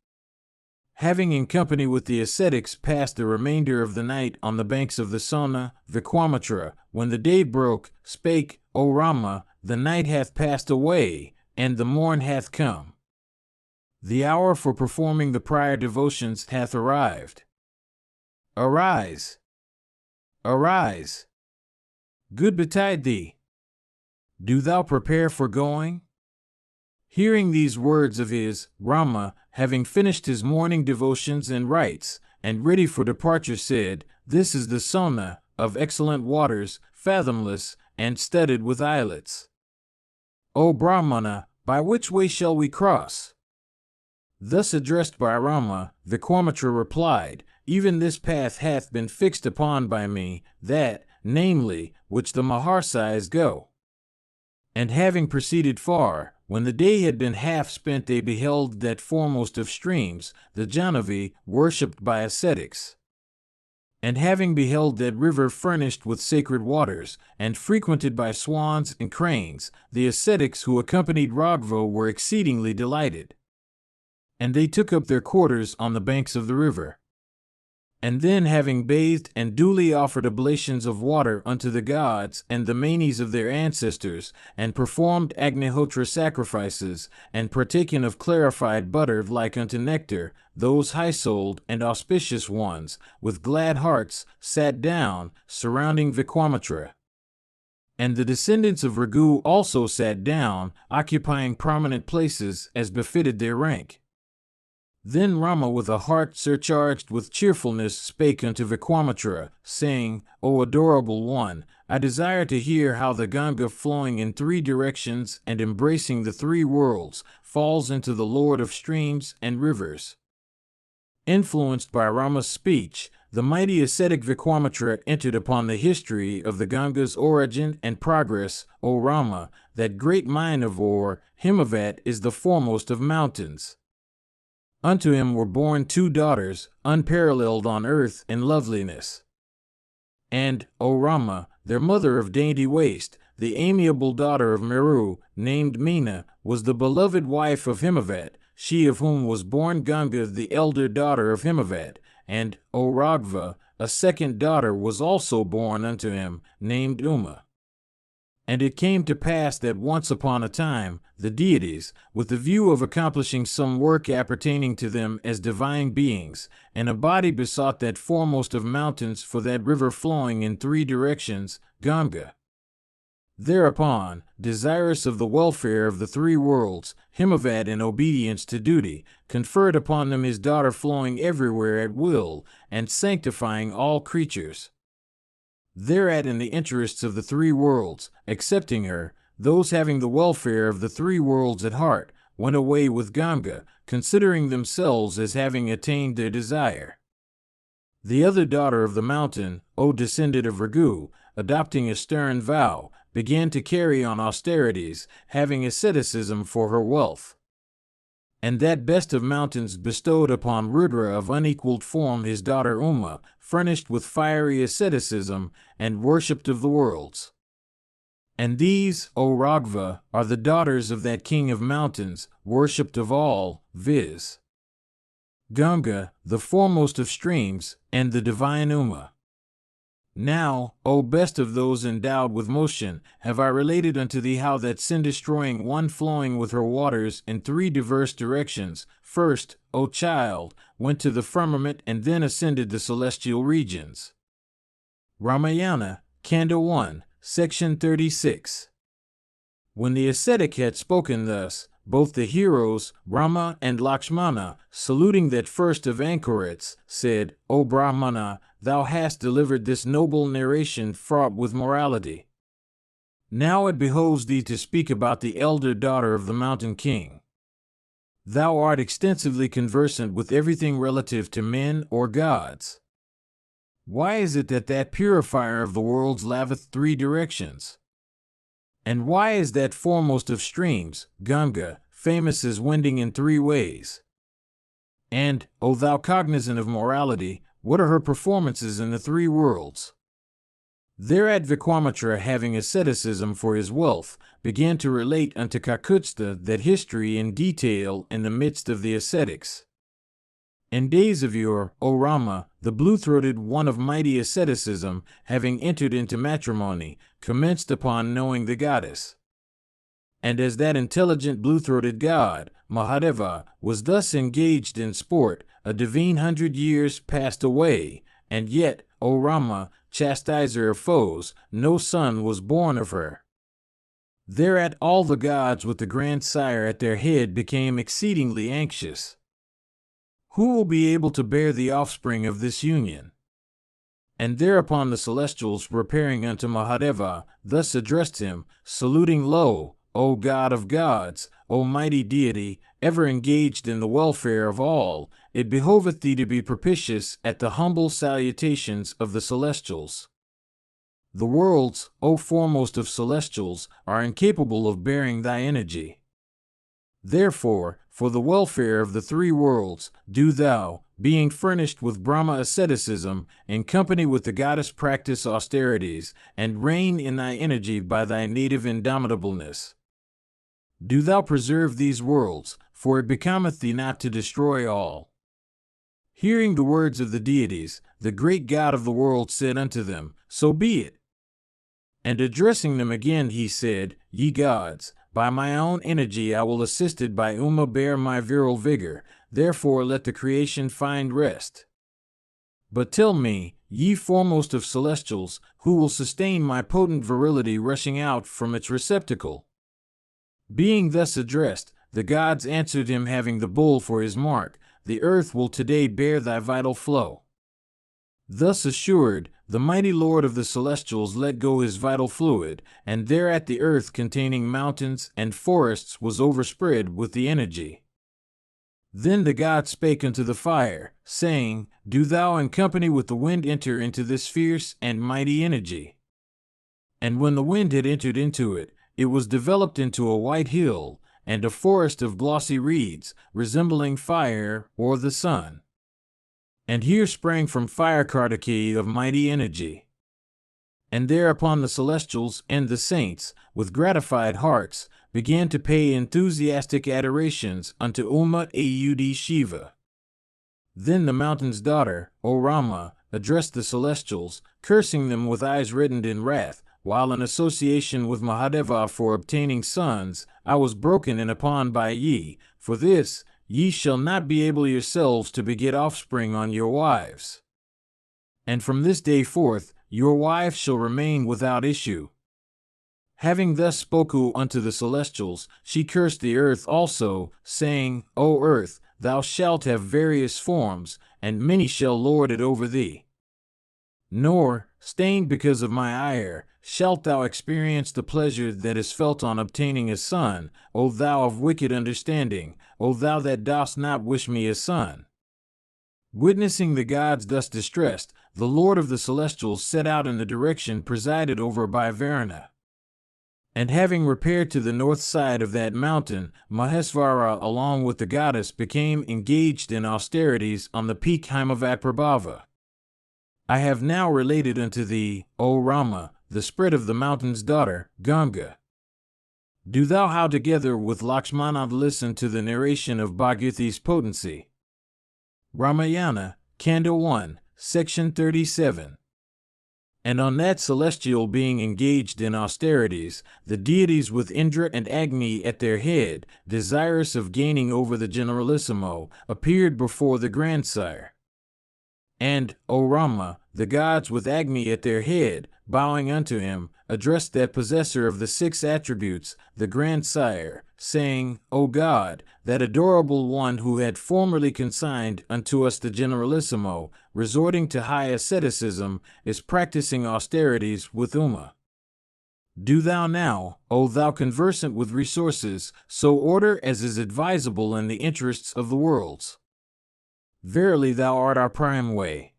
Having in company with the ascetics passed the remainder of the night on the banks of the Sona, Vikwamitra, when the day broke, spake, O Rama, the night hath passed away, and the morn hath come. The hour for performing the prior devotions hath arrived. Arise! Arise! Good betide thee! Do thou prepare for going? Hearing these words of his, Rama, having finished his morning devotions and rites, and ready for departure, said, This is the Sona, of excellent waters, fathomless, and studded with islets. O Brahmana, by which way shall we cross? Thus addressed by Rama, Vikwamitra replied, Even this path hath been fixed upon by me, that, namely, which the Maharsais go. And having proceeded far, when the day had been half spent, they beheld that foremost of streams, the Jahnavi, worshipped by ascetics. And having beheld that river furnished with sacred waters, and frequented by swans and cranes, the ascetics who accompanied Raghava were exceedingly delighted. And they took up their quarters on the banks of the river. And then, having bathed and duly offered oblations of water unto the gods and the manes of their ancestors, and performed Agnihotra sacrifices, and partaken of clarified butter like unto nectar, those high-souled and auspicious ones, with glad hearts, sat down, surrounding Vikwamitra. And the descendants of Raghu also sat down, occupying prominent places as befitted their rank. Then Rama, with a heart surcharged with cheerfulness, spake unto Vikwamitra, saying, O adorable one, I desire to hear how the Ganga, flowing in three directions and embracing the three worlds, falls into the Lord of streams and rivers. Influenced by Rama's speech, the mighty ascetic Vikwamitra entered upon the history of the Ganga's origin and progress. O Rama, that great mine of ore, Himavat, is the foremost of mountains. Unto him were born two daughters, unparalleled on earth in loveliness. And, O Rama, their mother of dainty waist, the amiable daughter of Meru, named Meena, was the beloved wife of Himavat, she of whom was born Ganga, the elder daughter of Himavat. And, O Raghava, a second daughter was also born unto him, named Uma. And it came to pass that once upon a time, the deities, with the view of accomplishing some work appertaining to them as divine beings, and a body besought that foremost of mountains for that river flowing in three directions, Ganga. Thereupon, desirous of the welfare of the three worlds, Himavat, in obedience to duty, conferred upon them his daughter, flowing everywhere at will, and sanctifying all creatures. Thereat, in the interests of the three worlds, accepting her, those having the welfare of the three worlds at heart, went away with Ganga, considering themselves as having attained their desire. The other daughter of the mountain, O descendant of Raghu, adopting a stern vow, began to carry on austerities, having asceticism for her wealth. And that best of mountains bestowed upon Rudra of unequaled form his daughter Uma, furnished with fiery asceticism, and worshipped of the worlds. And these, O Raghava, are the daughters of that king of mountains, worshipped of all, viz. Ganga, the foremost of streams, and the divine Uma. Now, O best of those endowed with motion, have I related unto thee how that sin-destroying one, flowing with her waters in three diverse directions, first, O child, went to the firmament and then ascended the celestial regions. Ramayana, Kanda 1, Section 36. When the ascetic had spoken thus, both the heroes, Rama and Lakshmana, saluting that first of anchorets, said, O Brahmana, thou hast delivered this noble narration fraught with morality. Now it behoves thee to speak about the elder daughter of the mountain king. Thou art extensively conversant with everything relative to men or gods. Why is it that that purifier of the worlds laveth three directions? And why is that foremost of streams, Ganga, famous as wending in three ways? And, O thou cognizant of morality, What are her performances in the three worlds? Thereat Vikramacha, having asceticism for his wealth, began to relate unto Kakutstha that history in detail in the midst of the ascetics. In days of yore, O Rama, the blue-throated one of mighty asceticism, having entered into matrimony, commenced upon knowing the goddess. And as that intelligent blue-throated god, Mahadeva, was thus engaged in sport, a divine 100 years passed away, and yet, O Rama, chastiser of foes, no son was born of her. Thereat all the gods with the grandsire at their head became exceedingly anxious. Who will be able to bear the offspring of this union? And thereupon the celestials, repairing unto Mahadeva, thus addressed him, saluting low, O God of gods, O mighty deity, ever engaged in the welfare of all, it behoveth thee to be propitious at the humble salutations of the celestials. The worlds, O foremost of celestials, are incapable of bearing thy energy. Therefore, for the welfare of the three worlds, do thou, being furnished with Brahma asceticism, in company with the goddess practice austerities, and reign in thy energy by thy native indomitableness. Do thou preserve these worlds, for it becometh thee not to destroy all. Hearing the words of the deities, the great God of the world said unto them, So be it. And addressing them again he said, Ye gods, by my own energy I will, assisted by Uma, bear my virile vigor, therefore let the creation find rest. But tell me, ye foremost of celestials, who will sustain my potent virility rushing out from its receptacle? Being thus addressed, the gods answered him, having the bull for his mark, The earth will today bear thy vital flow. Thus assured, the mighty lord of the celestials let go his vital fluid, and thereat the earth containing mountains and forests was overspread with the energy. Then the god spake unto the fire, saying, Do thou in company with the wind enter into this fierce and mighty energy. And when the wind had entered into it, it was developed into a white hill, and a forest of glossy reeds, resembling fire or the sun. And here sprang from fire Kartikeya of mighty energy. And thereupon the celestials and the saints, with gratified hearts, began to pay enthusiastic adorations unto Uma Aud Shiva. Then the mountain's daughter, O Rama, addressed the celestials, cursing them with eyes reddened in wrath, while in association with Mahadeva for obtaining sons, I was broken in upon by ye, for this, ye shall not be able yourselves to beget offspring on your wives. And from this day forth, your wives shall remain without issue. Having thus spoken unto the celestials, she cursed the earth also, saying, O earth, thou shalt have various forms, and many shall lord it over thee. Nor, stained because of my ire, shalt thou experience the pleasure that is felt on obtaining a son, O thou of wicked understanding, O thou that dost not wish me a son. Witnessing the gods thus distressed, the Lord of the Celestials set out in the direction presided over by Varuna. And having repaired to the north side of that mountain, Mahesvara along with the goddess became engaged in austerities on the peak Himavaprabhava. I have now related unto thee, O Rama, the spread of the mountain's daughter, Ganga. Do thou how together with Lakshmana listen to the narration of Bhagirath's potency. Ramayana, Kanda 1, Section 37. And on that celestial being engaged in austerities, the deities with Indra and Agni at their head, desirous of gaining over the generalissimo, appeared before the grandsire. And, O Rama, the gods with Agni at their head, bowing unto him, addressed that possessor of the 6 attributes, the grandsire, saying, O God, that adorable one who had formerly consigned unto us the generalissimo, resorting to high asceticism, is practicing austerities with Uma. Do thou now, O thou conversant with resources, so order as is advisable in the interests of the worlds. Verily thou art our prime way.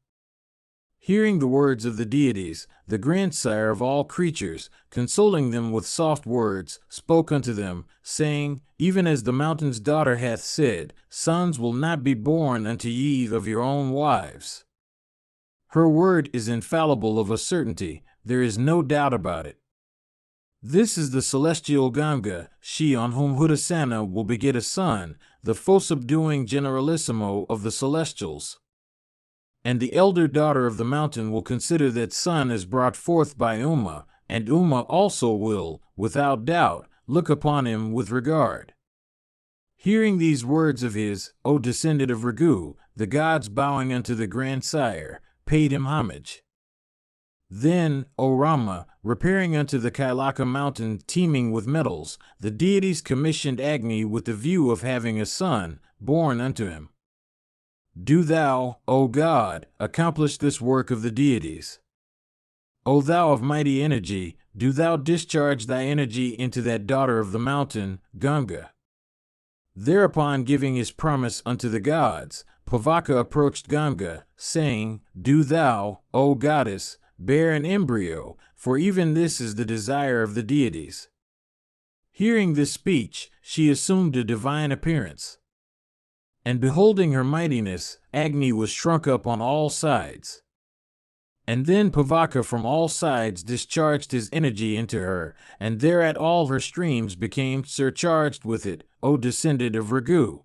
Hearing the words of the deities, the grandsire of all creatures, consoling them with soft words, spoke unto them, saying, Even as the mountain's daughter hath said, sons will not be born unto ye of your own wives. Her word is infallible of a certainty, there is no doubt about it. This is the celestial Ganga, she on whom Hudasana will beget a son, the foe-subduing generalissimo of the celestials. And the elder daughter of the mountain will consider that son is brought forth by Uma, and Uma also will, without doubt, look upon him with regard. Hearing these words of his, O descendant of Ragu, the gods bowing unto the grandsire, paid him homage. Then, O Rama, repairing unto the Kailaka mountain teeming with metals, the deities commissioned Agni with the view of having a son born unto him. Do thou, O God, accomplish this work of the deities. O thou of mighty energy, do thou discharge thy energy into that daughter of the mountain, Ganga. Thereupon giving his promise unto the gods, Pavaka approached Ganga, saying, Do thou, O goddess, bear an embryo, for even this is the desire of the deities. Hearing this speech, she assumed a divine appearance. And beholding her mightiness, Agni was shrunk up on all sides. And then Pavaka from all sides discharged his energy into her, and thereat all her streams became surcharged with it, O descendant of Ragu.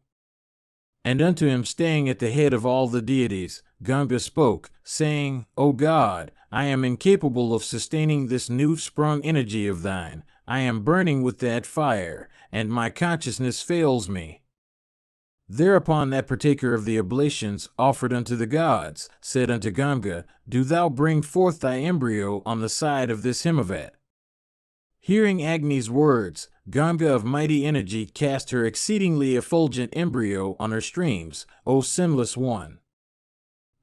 And unto him staying at the head of all the deities, Ganga spoke, saying, O God, I am incapable of sustaining this new-sprung energy of thine. I am burning with that fire, and my consciousness fails me. Thereupon that partaker of the oblations offered unto the gods said unto Ganga, Do thou bring forth thy embryo on the side of this Himavat. Hearing Agni's words, Ganga of mighty energy cast her exceedingly effulgent embryo on her streams, O sinless one.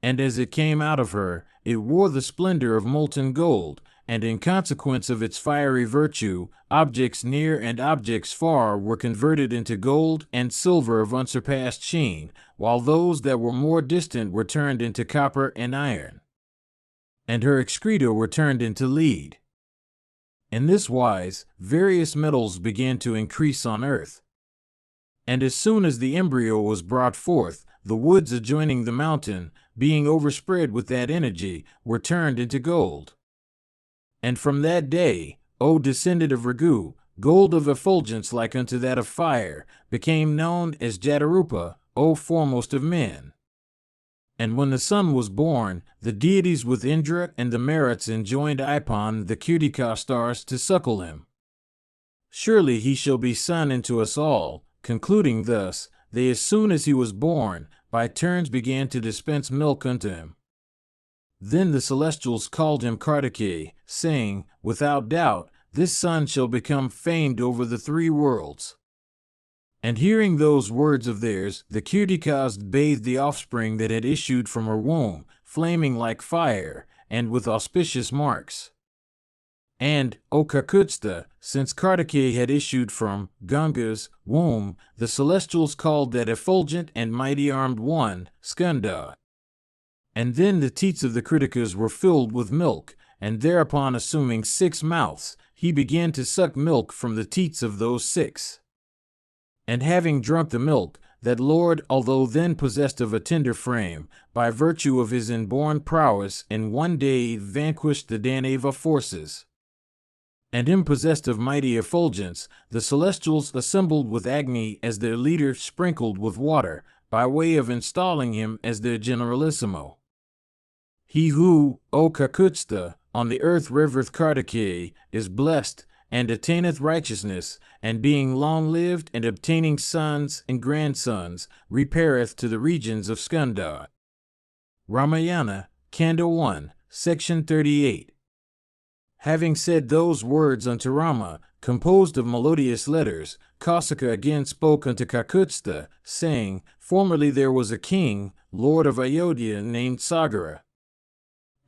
And as it came out of her, it wore the splendor of molten gold, and in consequence of its fiery virtue, objects near and objects far were converted into gold and silver of unsurpassed sheen, while those that were more distant were turned into copper and iron. And her excreta were turned into lead. In this wise, various metals began to increase on earth. And as soon as the embryo was brought forth, the woods adjoining the mountain, being overspread with that energy, were turned into gold. And from that day, O descendant of Ragu, gold of effulgence like unto that of fire, became known as Jatarupa, O foremost of men. And when the son was born, the deities with Indra and the Maruts enjoined upon the Kirtika stars to suckle him. Surely he shall be son unto us all, concluding thus, they as soon as he was born, by turns began to dispense milk unto him. Then the celestials called him Kartikeya, saying, Without doubt, this son shall become famed over the three worlds. And hearing those words of theirs, the Kirtikas bathed the offspring that had issued from her womb, flaming like fire, and with auspicious marks. And, O Kakutsta, since Kartikeya had issued from Ganga's womb, the celestials called that effulgent and mighty-armed one, Skanda. And then the teats of the Kritikas were filled with milk, and thereupon assuming 6 mouths, he began to suck milk from the teats of those 6. And having drunk the milk, that lord, although then possessed of a tender frame, by virtue of his inborn prowess in one day vanquished the Danava forces. And him possessed of mighty effulgence, the celestials assembled with Agni as their leader sprinkled with water, by way of installing him as their generalissimo. He who, O Kakutsta, on the earth revereth Kartikeya, is blessed, and attaineth righteousness, and being long-lived and obtaining sons and grandsons, repaireth to the regions of Skanda. Ramayana, Kanda 1, Section 38. Having said those words unto Rama, composed of melodious letters, Kausika again spoke unto Kakutsta, saying, Formerly there was a king, lord of Ayodhya, named Sagara.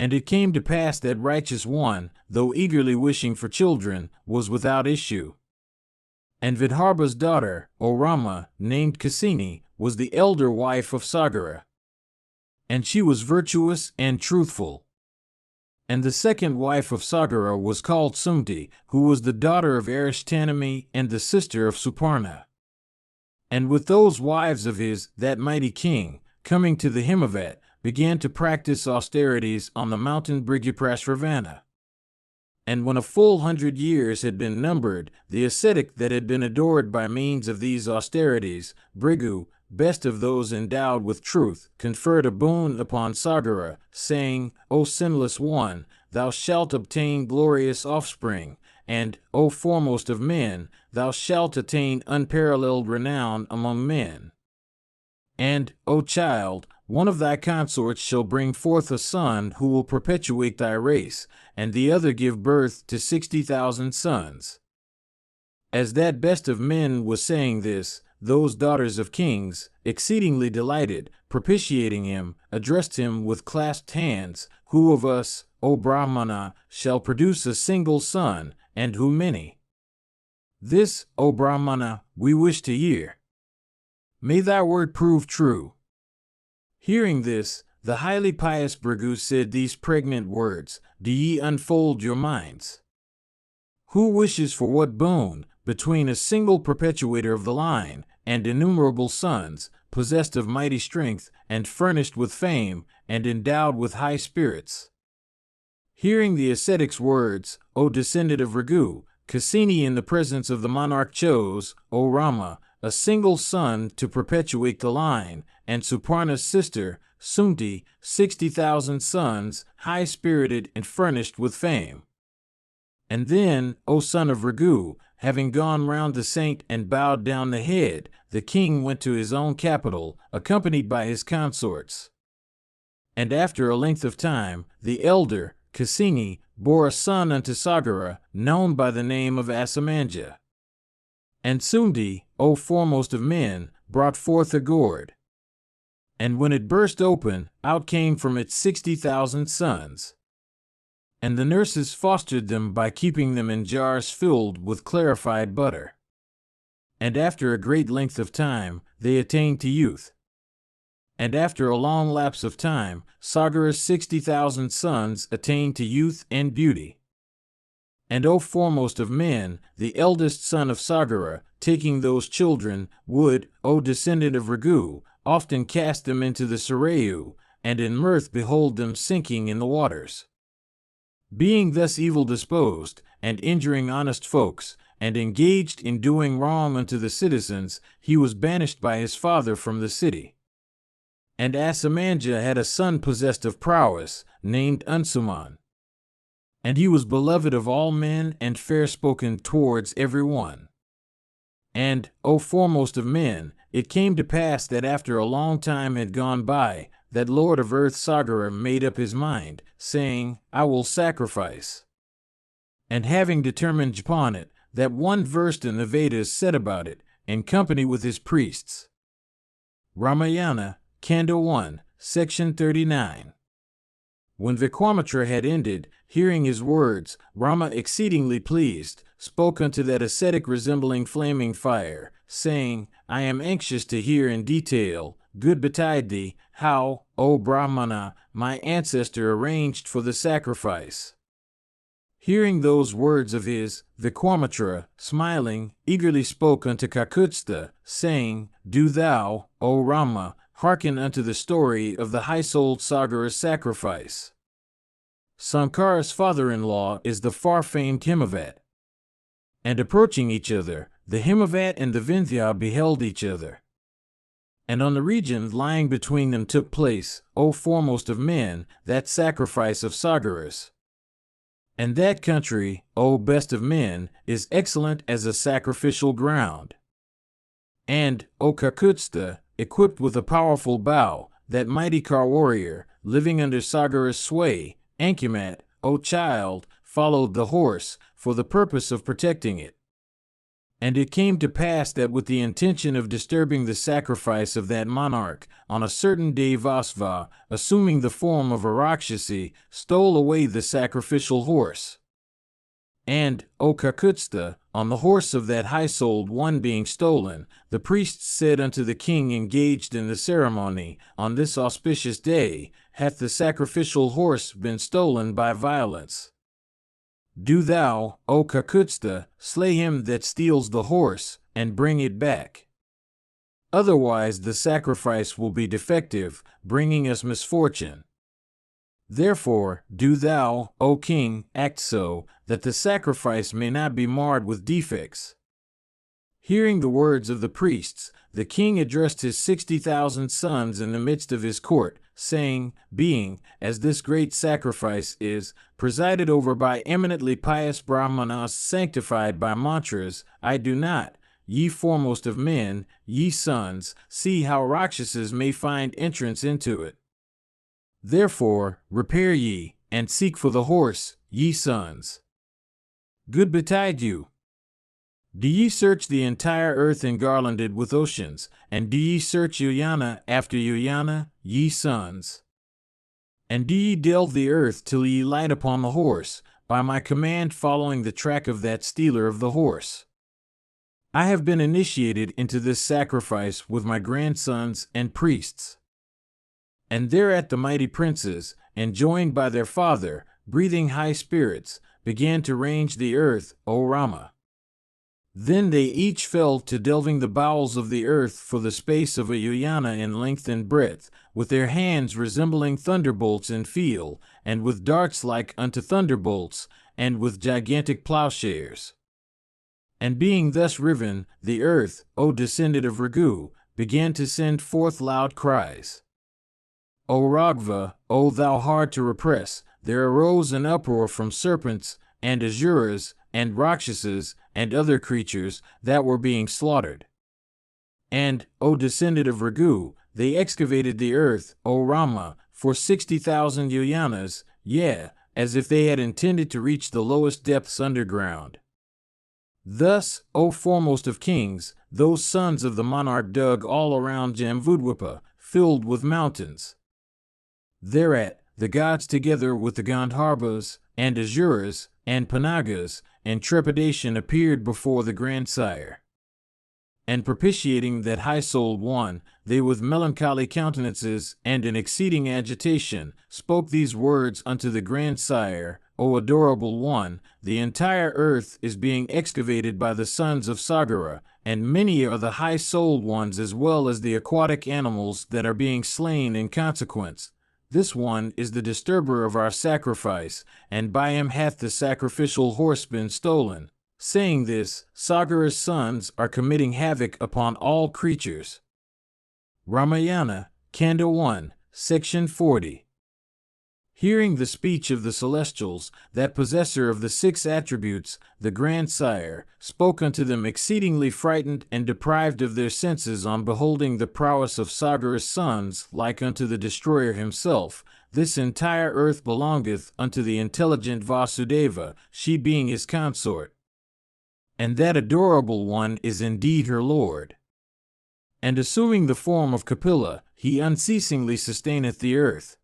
And it came to pass that righteous one, though eagerly wishing for children, was without issue. And Vidarbha's daughter, O Rama, named Kasini, was the elder wife of Sagara. And she was virtuous and truthful. And the second wife of Sagara was called Sumti, who was the daughter of Arishtanami and the sister of Suparna. And with those wives of his, that mighty king, coming to the Himavat, began to practice austerities on the mountain Ravana. And when a full 100 years had been numbered, the ascetic that had been adored by means of these austerities, Bhrigu, best of those endowed with truth, conferred a boon upon Sagara, saying, O sinless one, thou shalt obtain glorious offspring, and, O foremost of men, thou shalt attain unparalleled renown among men. And, O child, one of thy consorts shall bring forth a son who will perpetuate thy race, and the other give birth to 60,000 sons. As that best of men was saying this, those daughters of kings, exceedingly delighted, propitiating him, addressed him with clasped hands, Who of us, O Brahmana, shall produce a single son, and who many? This, O Brahmana, we wish to hear. May thy word prove true. Hearing this, the highly pious Bhrigu said these pregnant words, Do ye unfold your minds? Who wishes for what boon, between a single perpetuator of the line, and innumerable sons, possessed of mighty strength, and furnished with fame, and endowed with high spirits? Hearing the ascetic's words, O descendant of Raghu, Cassini in the presence of the monarch chose, O Rama, a single son to perpetuate the line, and Suparna's sister, Sunti, 60,000 sons, high-spirited and furnished with fame. And then, O son of Raghu, having gone round the saint and bowed down the head, the king went to his own capital, accompanied by his consorts. And after a length of time, the elder, Cassini, bore a son unto Sagara, known by the name of Asamanja. And Sundi, O foremost of men, brought forth a gourd. And when it burst open, out came from it 60,000 sons. And the nurses fostered them by keeping them in jars filled with clarified butter. And after a great length of time, they attained to youth. And after a long lapse of time, Sagara's 60,000 sons attained to youth and beauty. And O foremost of men, the eldest son of Sagara, taking those children, would, O descendant of Raghu, often cast them into the Sarayu, and in mirth behold them sinking in the waters. Being thus evil disposed, and injuring honest folks, and engaged in doing wrong unto the citizens, he was banished by his father from the city. And Asamanja had a son possessed of prowess, named Ansuman. And he was beloved of all men and fair-spoken towards every one. And, O foremost of men, it came to pass that after a long time had gone by, that Lord of Earth Sagara made up his mind, saying, I will sacrifice. And having determined upon it, that one versed in the Vedas set about it, in company with his priests. Ramayana, Kanda 1, Section 39. When Vikramatra had ended, hearing his words, Rama exceedingly pleased, spoke unto that ascetic resembling flaming fire, saying, I am anxious to hear in detail, good betide thee, how, O Brahmana, my ancestor arranged for the sacrifice. Hearing those words of his, Vikramatra, smiling, eagerly spoke unto Kakutstha, saying, Do thou, O Rama, hearken unto the story of the high-souled Sagara's sacrifice. Sankara's father-in-law is the far-famed Himavat. And approaching each other, the Himavat and the Vindhya beheld each other. And on the region lying between them took place, O foremost of men, that sacrifice of Sagaras. And that country, O best of men, is excellent as a sacrificial ground. And, O Kakutstha, equipped with a powerful bow, that mighty car warrior, living under Sagara's sway, Ankumat, O child, followed the horse, for the purpose of protecting it. And it came to pass that with the intention of disturbing the sacrifice of that monarch, on a certain day Vasva, assuming the form of a Rakshasi, stole away the sacrificial horse. And, O Kakutstha, on the horse of that high-souled one being stolen, the priests said unto the king engaged in the ceremony, On this auspicious day, hath the sacrificial horse been stolen by violence. Do thou, O Kakutstha, slay him that steals the horse, and bring it back. Otherwise the sacrifice will be defective, bringing us misfortune. Therefore, do thou, O king, act so, that the sacrifice may not be marred with defects. Hearing the words of the priests, the king addressed his 60,000 sons in the midst of his court, saying, being, as this great sacrifice is, presided over by eminently pious Brahmanas sanctified by mantras, I do not, ye foremost of men, ye sons, see how Rakshasas may find entrance into it. Therefore, repair ye, and seek for the horse, ye sons. Good betide you. Do ye search the entire earth engarlanded with oceans, and do ye search Yuyana after Yuyana, ye sons? And do ye delve the earth till ye light upon the horse, by my command following the track of that stealer of the horse? I have been initiated into this sacrifice with my grandsons and priests. And thereat the mighty princes, enjoined by their father, breathing high spirits, began to range the earth, O Rama. Then they each fell to delving the bowels of the earth for the space of a yuyana in length and breadth, with their hands resembling thunderbolts in feel, and with darts like unto thunderbolts, and with gigantic plowshares. And being thus riven, the earth, O descendant of Raghu, began to send forth loud cries. O Raghava, O thou hard to repress, there arose an uproar from serpents, and asuras, and rakshasas, and other creatures that were being slaughtered. And, O descendant of Raghu, they excavated the earth, O Rama, for 60,000 yojanas, yea, as if they had intended to reach the lowest depths underground. Thus, O foremost of kings, those sons of the monarch dug all around Jambudvipa, filled with mountains. Thereat, the gods together with the Gandharvas, and Asuras, and Panagas, and trepidation appeared before the grandsire. And propitiating that high-souled one, they with melancholy countenances and in exceeding agitation spoke these words unto the grandsire, O adorable one, the entire earth is being excavated by the sons of Sagara, and many are the high-souled ones as well as the aquatic animals that are being slain in consequence. This one is the disturber of our sacrifice, and by him hath the sacrificial horse been stolen. Saying this, Sagara's sons are committing havoc upon all creatures. Ramayana, Kanda 1, Section 40. Hearing the speech of the celestials, that possessor of the 6 attributes, the grandsire, spoke unto them exceedingly frightened and deprived of their senses on beholding the prowess of Sagara's sons, like unto the destroyer himself. This entire earth belongeth unto the intelligent Vasudeva, she being his consort. And that adorable one is indeed her lord. And assuming the form of Kapila, he unceasingly sustaineth the earth.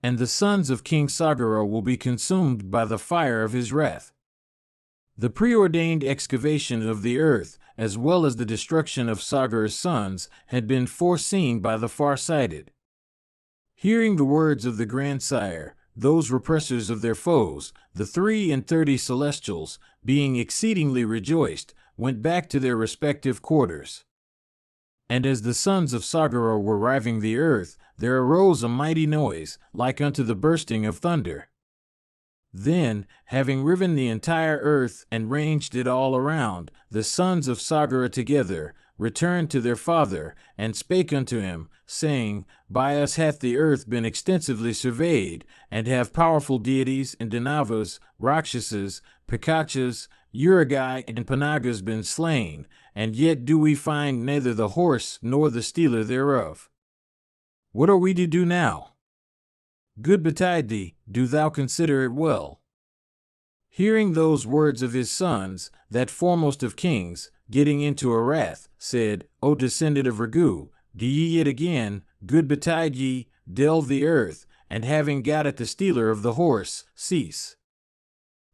And the sons of King Sagara will be consumed by the fire of his wrath. The preordained excavation of the earth, as well as the destruction of Sagara's sons, had been foreseen by the far-sighted. Hearing the words of the grandsire, those repressors of their foes, the 33 celestials, being exceedingly rejoiced, went back to their respective quarters. And as the sons of Sagara were riving the earth, there arose a mighty noise, like unto the bursting of thunder. Then, having riven the entire earth and ranged it all around, the sons of Sagara together returned to their father, and spake unto him, saying, By us hath the earth been extensively surveyed, and have powerful deities and Danavas, Rakshasas, Pikachas, Uragai, and Panagas been slain, and yet do we find neither the horse nor the stealer thereof. What are we to do now? Good betide thee, do thou consider it well. Hearing those words of his sons, that foremost of kings, getting into a wrath, said, O descendant of Raghu, do ye yet again, good betide ye, delve the earth, and having got at the stealer of the horse, cease.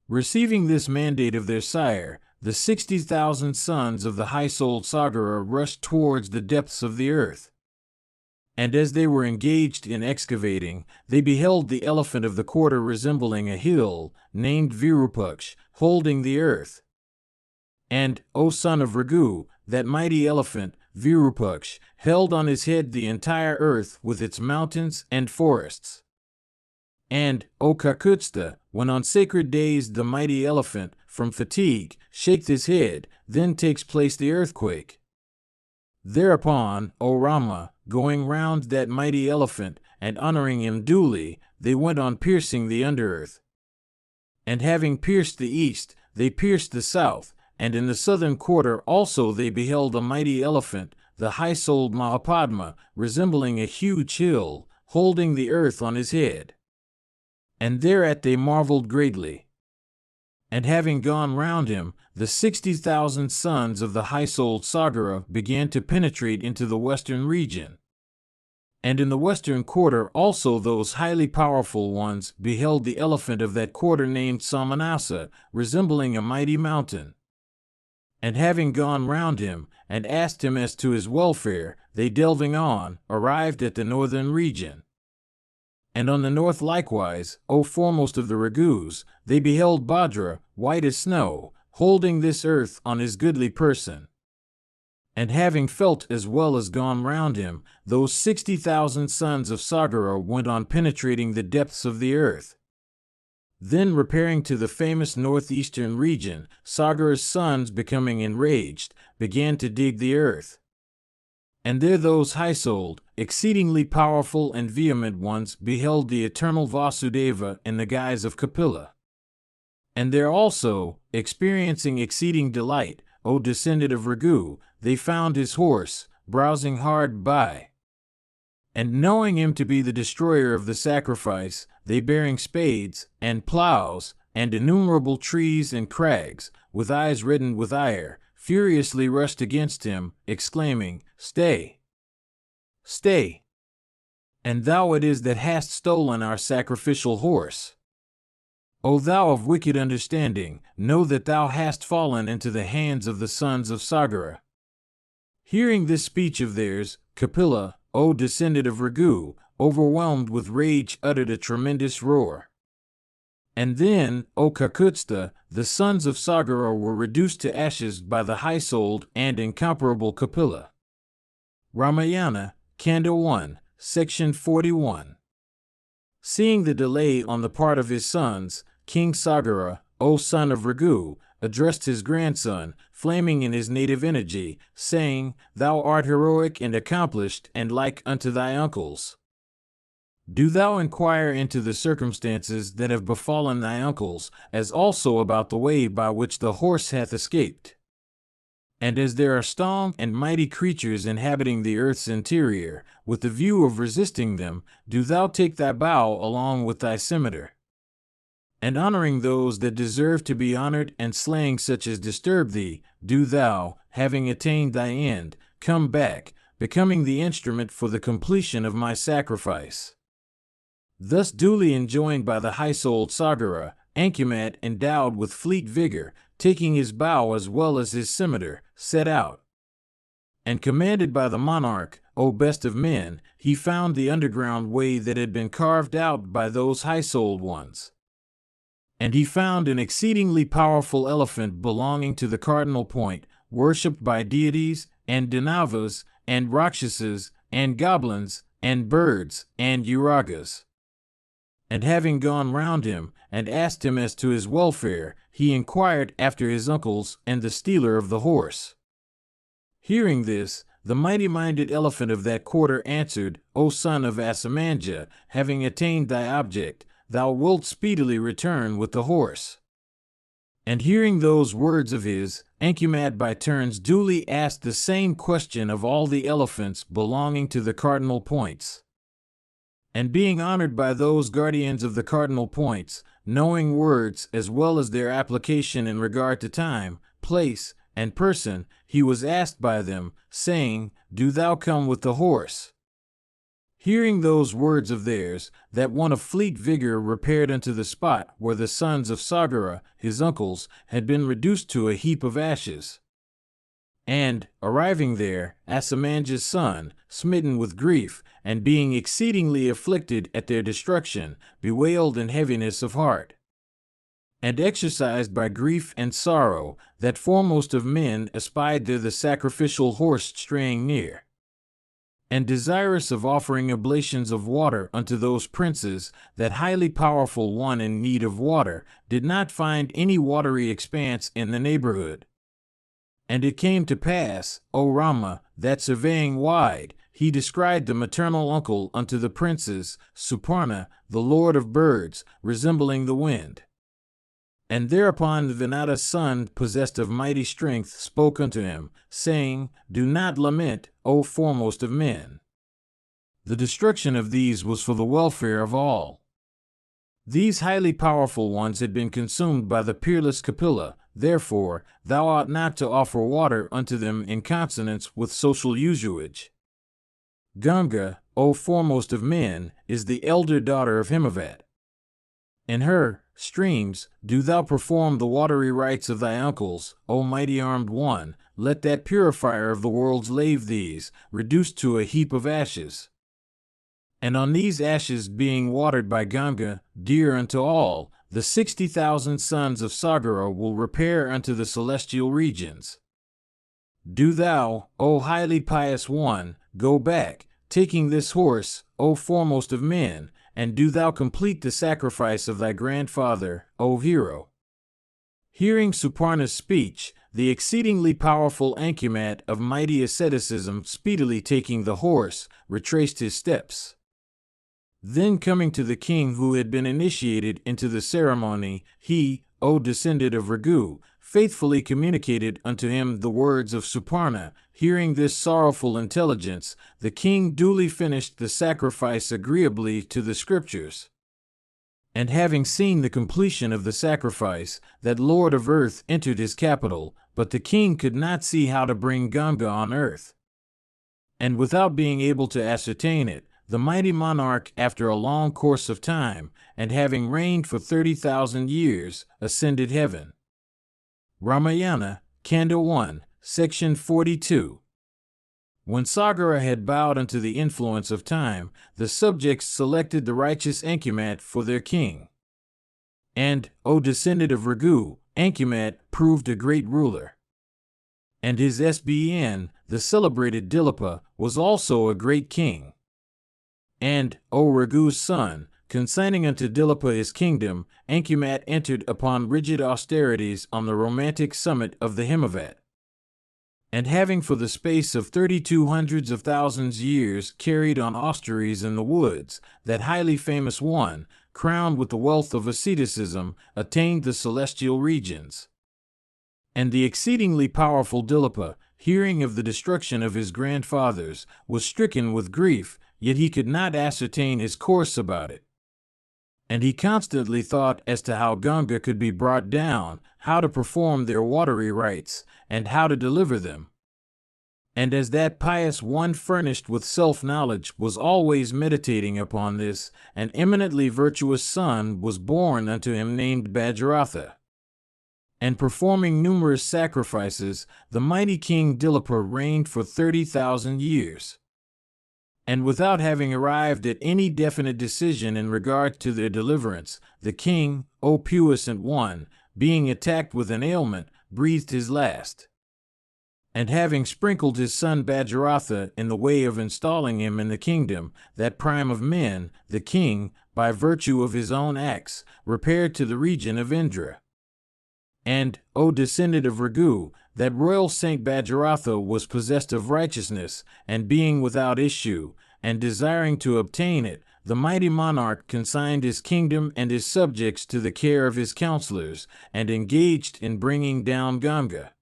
Receiving this mandate of their sire, the 60,000 sons of the high-souled Sagara rushed towards the depths of the earth. And as they were engaged in excavating, they beheld the elephant of the quarter resembling a hill, named Virupaksh, holding the earth. And, O son of Raghu, that mighty elephant, Virupaksh, held on his head the entire earth with its mountains and forests. And, O Kakutsta, when on sacred days the mighty elephant, from fatigue, shakes his head, then takes place the earthquake. Thereupon, O Rama, going round that mighty elephant, and honoring him duly, they went on piercing the underearth. And having pierced the east, they pierced the south, and in the southern quarter also they beheld a mighty elephant, the high-souled Mahapadma, resembling a huge hill, holding the earth on his head. And thereat they marveled greatly. And having gone round him, the 60,000 sons of the high-souled Sagara began to penetrate into the western region. And in the western quarter also those highly powerful ones beheld the elephant of that quarter named Samanasa, resembling a mighty mountain. And having gone round him, and asked him as to his welfare, they delving on, arrived at the northern region. And on the north likewise, O foremost of the Raghus, they beheld Bhadra, white as snow, holding this earth on his goodly person. And having felt as well as gone round him, those 60,000 sons of Sagara went on penetrating the depths of the earth. Then repairing to the famous northeastern region, Sagara's sons, becoming enraged, began to dig the earth. And there those high-souled, exceedingly powerful and vehement ones beheld the eternal Vasudeva in the guise of Kapila. And there also, experiencing exceeding delight, O descendant of Raghu, they found his horse, browsing hard by. And knowing him to be the destroyer of the sacrifice, they bearing spades, and plows, and innumerable trees and crags, with eyes reddened with ire, furiously rushed against him, exclaiming, "Stay! Stay! And thou it is that hast stolen our sacrificial horse. O thou of wicked understanding, know that thou hast fallen into the hands of the sons of Sagara." Hearing this speech of theirs, Kapila, O descendant of Raghu, overwhelmed with rage, uttered a tremendous roar. And then, O Kakutsta, the sons of Sagara were reduced to ashes by the high-souled and incomparable Kapila. Ramayana, Kanda 1, Section 41. Seeing the delay on the part of his sons, King Sagara, O son of Raghu, addressed his grandson, flaming in his native energy, saying, "Thou art heroic and accomplished, and like unto thy uncles. Do thou inquire into the circumstances that have befallen thy uncles, as also about the way by which the horse hath escaped. And as there are strong and mighty creatures inhabiting the earth's interior, with the view of resisting them, do thou take thy bow along with thy scimitar. And honoring those that deserve to be honored, and slaying such as disturb thee, do thou, having attained thy end, come back, becoming the instrument for the completion of my sacrifice." Thus duly enjoined by the high-souled Sagara, Ankumat, endowed with fleet vigor, taking his bow as well as his scimitar, set out. And commanded by the monarch, O best of men, he found the underground way that had been carved out by those high-souled ones. And he found an exceedingly powerful elephant belonging to the cardinal point, worshipped by deities, and Danavas, and Rakshasas, and goblins, and birds, and Uragas. And having gone round him, and asked him as to his welfare, he inquired after his uncles and the stealer of the horse. Hearing this, the mighty-minded elephant of that quarter answered, "O son of Asamanja, having attained thy object, thou wilt speedily return with the horse." And hearing those words of his, Ankumat by turns duly asked the same question of all the elephants belonging to the cardinal points. And being honored by those guardians of the cardinal points, knowing words as well as their application in regard to time, place, and person, he was asked by them, saying, "Do thou come with the horse?" Hearing those words of theirs, that one of fleet vigor repaired unto the spot where the sons of Sagara, his uncles, had been reduced to a heap of ashes. And, arriving there, Asamanja's son, smitten with grief, and being exceedingly afflicted at their destruction, bewailed in heaviness of heart. and exercised by grief and sorrow, that foremost of men espied there the sacrificial horse straying near. And desirous of offering oblations of water unto those princes, that highly powerful one in need of water did not find any watery expanse in the neighborhood. And it came to pass, O Rama, that surveying wide, he descried the maternal uncle unto the princes, Suparna, the lord of birds, resembling the wind. And thereupon Vinata's son, possessed of mighty strength, spoke unto him, saying, Do not lament, O foremost of men. The destruction of these was for the welfare of all. These highly powerful ones had been consumed by the peerless Kapila, therefore thou ought not to offer water unto them in consonance with social usage. Ganga, O foremost of men, is the elder daughter of Himavat. In her streams do thou perform the watery rites of thy uncles, O mighty armed one. Let that purifier of the worlds lave these, reduced to a heap of ashes. And on these ashes being watered by Ganga, dear unto all, the 60,000 sons of Sagara will repair unto the celestial regions. Do thou, O highly pious one, go back, taking this horse, O foremost of men, and do thou complete the sacrifice of thy grandfather, O hero. Hearing Suparna's speech, the exceedingly powerful Ankumat of mighty asceticism, speedily taking the horse, retraced his steps. Then coming to the king who had been initiated into the ceremony, he, O descendant of Ragu, faithfully communicated unto him the words of Suparna. Hearing this sorrowful intelligence, the king duly finished the sacrifice agreeably to the scriptures. And having seen the completion of the sacrifice, that lord of earth entered his capital, but the king could not see how to bring Ganga on earth. And without being able to ascertain it, the mighty monarch, after a long course of time, and having reigned for 30,000 years, ascended heaven. Ramayana, Kanda 1, Section 42. When Sagara had bowed unto the influence of time, the subjects selected the righteous Ankumat for their king. And, O descendant of Ragu, Ankumat proved a great ruler. And his SBN, the celebrated Dilapa, was also a great king. And, O Ragu's son, consigning unto Dilapa his kingdom, Ankumat entered upon rigid austerities on the romantic summit of the Himavat. And having for the space of 3200 of thousands years carried on austeries in the woods, that highly famous one, crowned with the wealth of asceticism, attained the celestial regions. And the exceedingly powerful Dilapa, hearing of the destruction of his grandfathers, was stricken with grief, yet he could not ascertain his course about it. And he constantly thought as to how Ganga could be brought down, how to perform their watery rites, and how to deliver them. And as that pious one furnished with self-knowledge was always meditating upon this, an eminently virtuous son was born unto him named Bhajaratha. And performing numerous sacrifices, the mighty king Dilapa reigned for 30,000 years. And without having arrived at any definite decision in regard to their deliverance, the king, O puissant one, being attacked with an ailment, breathed his last. And having sprinkled his son Bhajaratha in the way of installing him in the kingdom, that prime of men, the king, by virtue of his own acts, repaired to the region of Indra. And, O descendant of Ragu, that royal Saint Bhajaratha was possessed of righteousness, and being without issue, and desiring to obtain it, the mighty monarch consigned his kingdom and his subjects to the care of his counselors, and engaged in bringing down Ganga.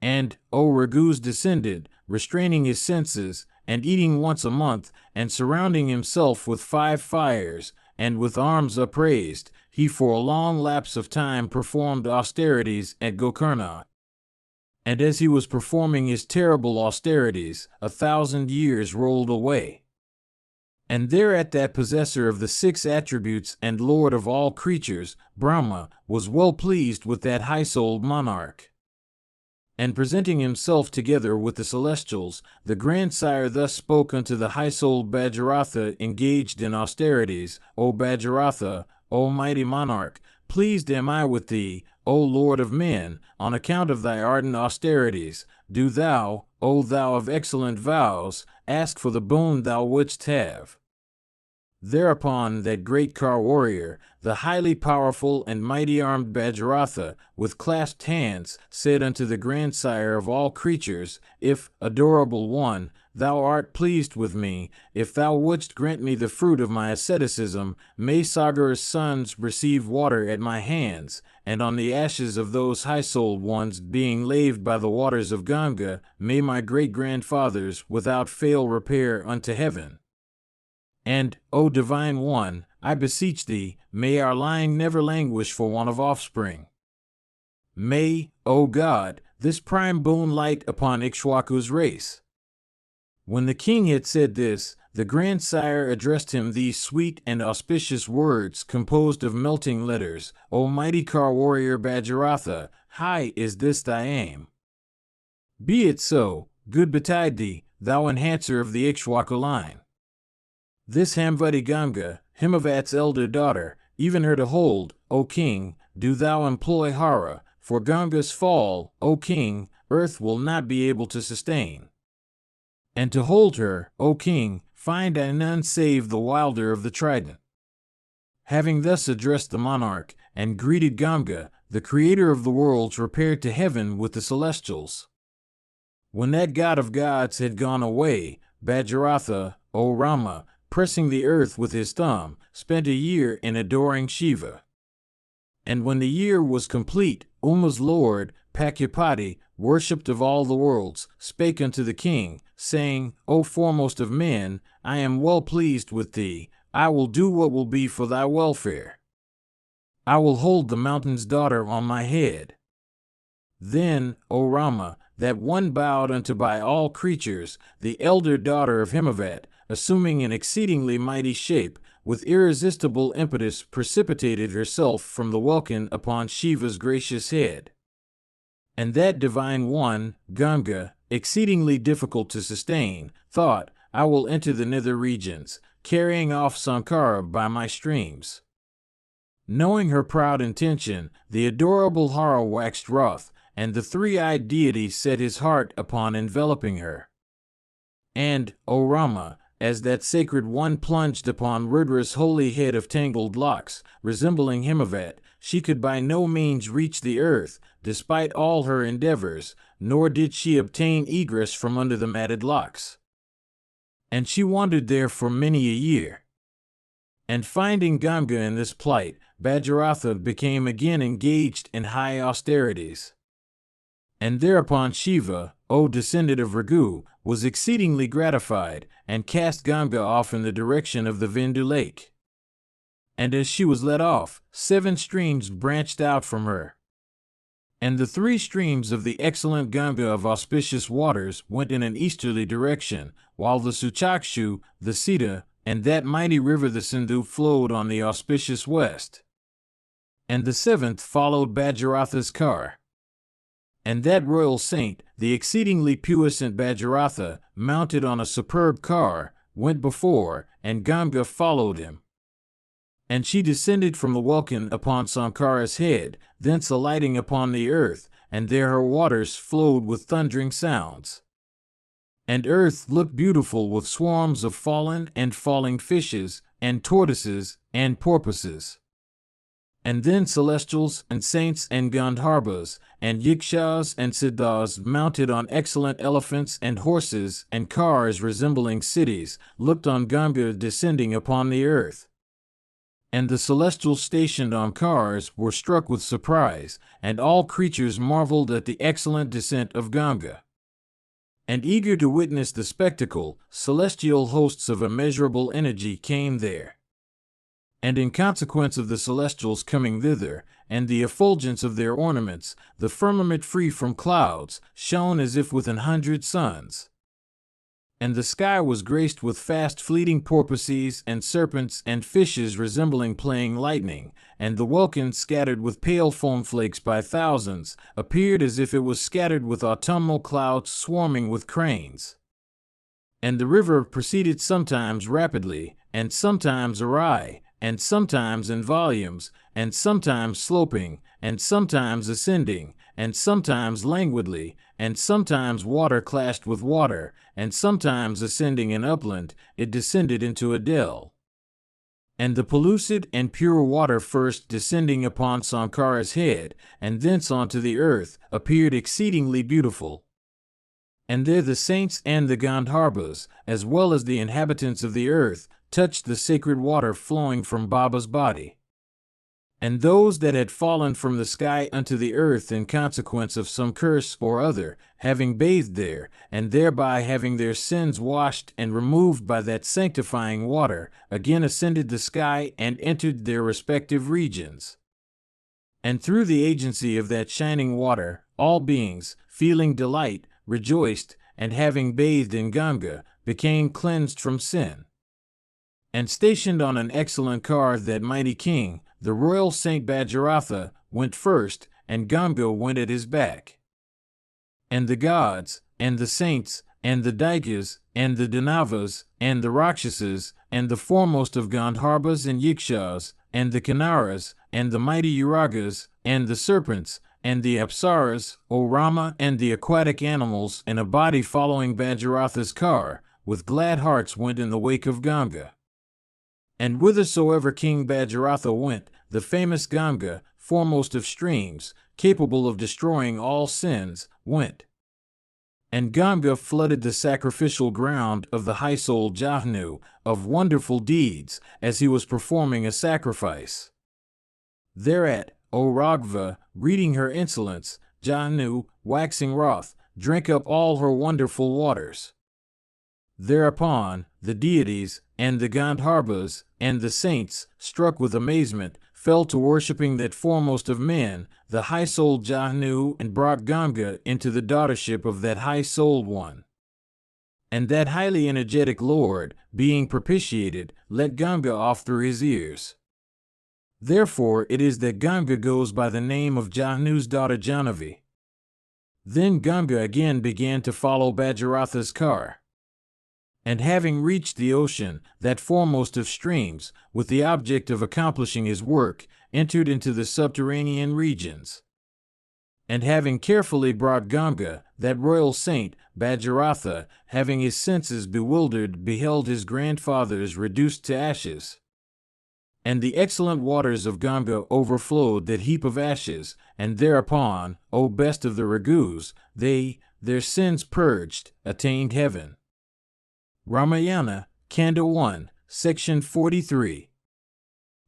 And, O Ragu's descendant, restraining his senses, and eating once a month, and surrounding himself with 5 fires, and with arms upraised, he for a long lapse of time performed austerities at Gokarna. And as he was performing his terrible austerities, 1,000 years rolled away. And thereat that possessor of the 6 attributes and lord of all creatures, Brahma, was well pleased with that high-souled monarch. And presenting himself together with the celestials, the grandsire thus spoke unto the high-souled Bhajaratha engaged in austerities, O Bhajaratha, O mighty monarch, pleased am I with thee, O Lord of men, on account of thy ardent austerities. Do thou, O thou of excellent vows, ask for the boon thou wouldst have. Thereupon that great car warrior, the highly powerful and mighty armed Bhajaratha, with clasped hands, said unto the grandsire of all creatures, If, adorable one, thou art pleased with me, if thou wouldst grant me the fruit of my asceticism, may Sagar's sons receive water at my hands, and on the ashes of those high-souled ones being laved by the waters of Ganga, may my great-grandfathers without fail repair unto heaven. And, O Divine One, I beseech thee, may our line never languish for want of offspring. May, O God, this prime boon light upon Ikshwaku's race. When the king had said this, the grandsire addressed him these sweet and auspicious words composed of melting letters, O mighty car warrior Bhajaratha, high is this thy aim. Be it so, good betide thee, thou enhancer of the Ikshwaku line. This Hamvati Ganga, Himavat's elder daughter, even her to hold, O king, do thou employ Hara, for Ganga's fall, O king, earth will not be able to sustain. And to hold her, O king, find I none save the wielder of the trident. Having thus addressed the monarch, and greeted Ganga, the creator of the worlds repaired to heaven with the celestials. When that god of gods had gone away, Bhajaratha, O Rama, pressing the earth with his thumb, spent a year in adoring Shiva. And when the year was complete, Uma's lord, Pakyapati, worshipped of all the worlds, spake unto the king, saying, O foremost of men, I am well pleased with thee, I will do what will be for thy welfare. I will hold the mountain's daughter on my head. Then, O Rama, that one bowed unto by all creatures, the elder daughter of Himavat, assuming an exceedingly mighty shape, with irresistible impetus precipitated herself from the welkin upon Shiva's gracious head. And that divine one, Ganga, exceedingly difficult to sustain, thought, I will enter the nether regions, carrying off Sankara by my streams. Knowing her proud intention, the adorable Hara waxed wroth, and the three-eyed deity set his heart upon enveloping her. And, O Rama, as that sacred one plunged upon Rudra's holy head of tangled locks, resembling Himavat, she could by no means reach the earth, despite all her endeavors, nor did she obtain egress from under the matted locks. And she wandered there for many a year. And finding Ganga in this plight, Bhajaratha became again engaged in high austerities. And thereupon Shiva, O descendant of Ragu, was exceedingly gratified, and cast Ganga off in the direction of the Vindu lake. And as she was let off, 7 streams branched out from her. And the 3 streams of the excellent Ganga of auspicious waters went in an easterly direction, while the Suchakshu, the Sita, and that mighty river the Sindhu flowed on the auspicious west. And the 7th followed Bhajaratha's car. And that royal saint, the exceedingly puissant Bhajaratha, mounted on a superb car, went before, and Ganga followed him. And she descended from the welkin upon Sankara's head, thence alighting upon the earth, and there her waters flowed with thundering sounds. And earth looked beautiful with swarms of fallen and falling fishes, and tortoises, and porpoises. And then celestials, and saints, and Gandharvas, and Yakshas, and Siddhas, mounted on excellent elephants and horses, and cars resembling cities, looked on Ganga descending upon the earth. And the celestials stationed on cars were struck with surprise, and all creatures marveled at the excellent descent of Ganga. And eager to witness the spectacle, celestial hosts of immeasurable energy came there. And in consequence of the celestials coming thither, and the effulgence of their ornaments, the firmament free from clouds shone as if with 100 suns. And the sky was graced with fast fleeting porpoises and serpents and fishes resembling playing lightning, and the welkin, scattered with pale foam flakes by thousands, appeared as if it was scattered with autumnal clouds swarming with cranes. And the river proceeded sometimes rapidly, and sometimes awry, and sometimes in volumes, and sometimes sloping, and sometimes ascending, and sometimes languidly, and sometimes water clashed with water, and sometimes ascending in upland, it descended into a dell. And the pellucid and pure water first descending upon Sankara's head, and thence onto the earth, appeared exceedingly beautiful. And there the saints and the Gandharbhas, as well as the inhabitants of the earth, touched the sacred water flowing from Baba's body. And those that had fallen from the sky unto the earth in consequence of some curse or other, having bathed there, and thereby having their sins washed and removed by that sanctifying water, again ascended the sky and entered their respective regions. And through the agency of that shining water, all beings, feeling delight, rejoiced, and having bathed in Ganga, became cleansed from sin. And stationed on an excellent car, that mighty king, the royal Saint Bhajaratha, went first, and Ganga went at his back. And the gods, and the saints, and the Daityas, and the Danavas, and the Rakshasas, and the foremost of Gandharbhas and Yakshas, and the Kinnaras, and the mighty Uragas, and the serpents, and the Apsaras, O Rama, and the aquatic animals, and a body following Bhajaratha's car, with glad hearts went in the wake of Ganga. And whithersoever King Bhajaratha went, the famous Ganga, foremost of streams, capable of destroying all sins, went. And Ganga flooded the sacrificial ground of the high-souled Jahnu of wonderful deeds, as he was performing a sacrifice. Thereat, O Raghava, reading her insolence, Jahnu, waxing wroth, drank up all her wonderful waters. Thereupon, the deities, and the Gandharbhas, and the saints, struck with amazement, fell to worshipping that foremost of men, the high-souled Jahnu, and brought Ganga into the daughtership of that high-souled one. And that highly energetic Lord, being propitiated, let Ganga off through his ears. Therefore it is that Ganga goes by the name of Jahnu's daughter Jahnavi. Then Ganga again began to follow Bhajaratha's car. And having reached the ocean, that foremost of streams, with the object of accomplishing his work, entered into the subterranean regions. And having carefully brought Ganga, that royal saint, Bhajaratha, having his senses bewildered, beheld his grandfathers reduced to ashes. And the excellent waters of Ganga overflowed that heap of ashes, and thereupon, O best of the Raghus, they, their sins purged, attained heaven. Ramayana, Kanda 1, Section 43.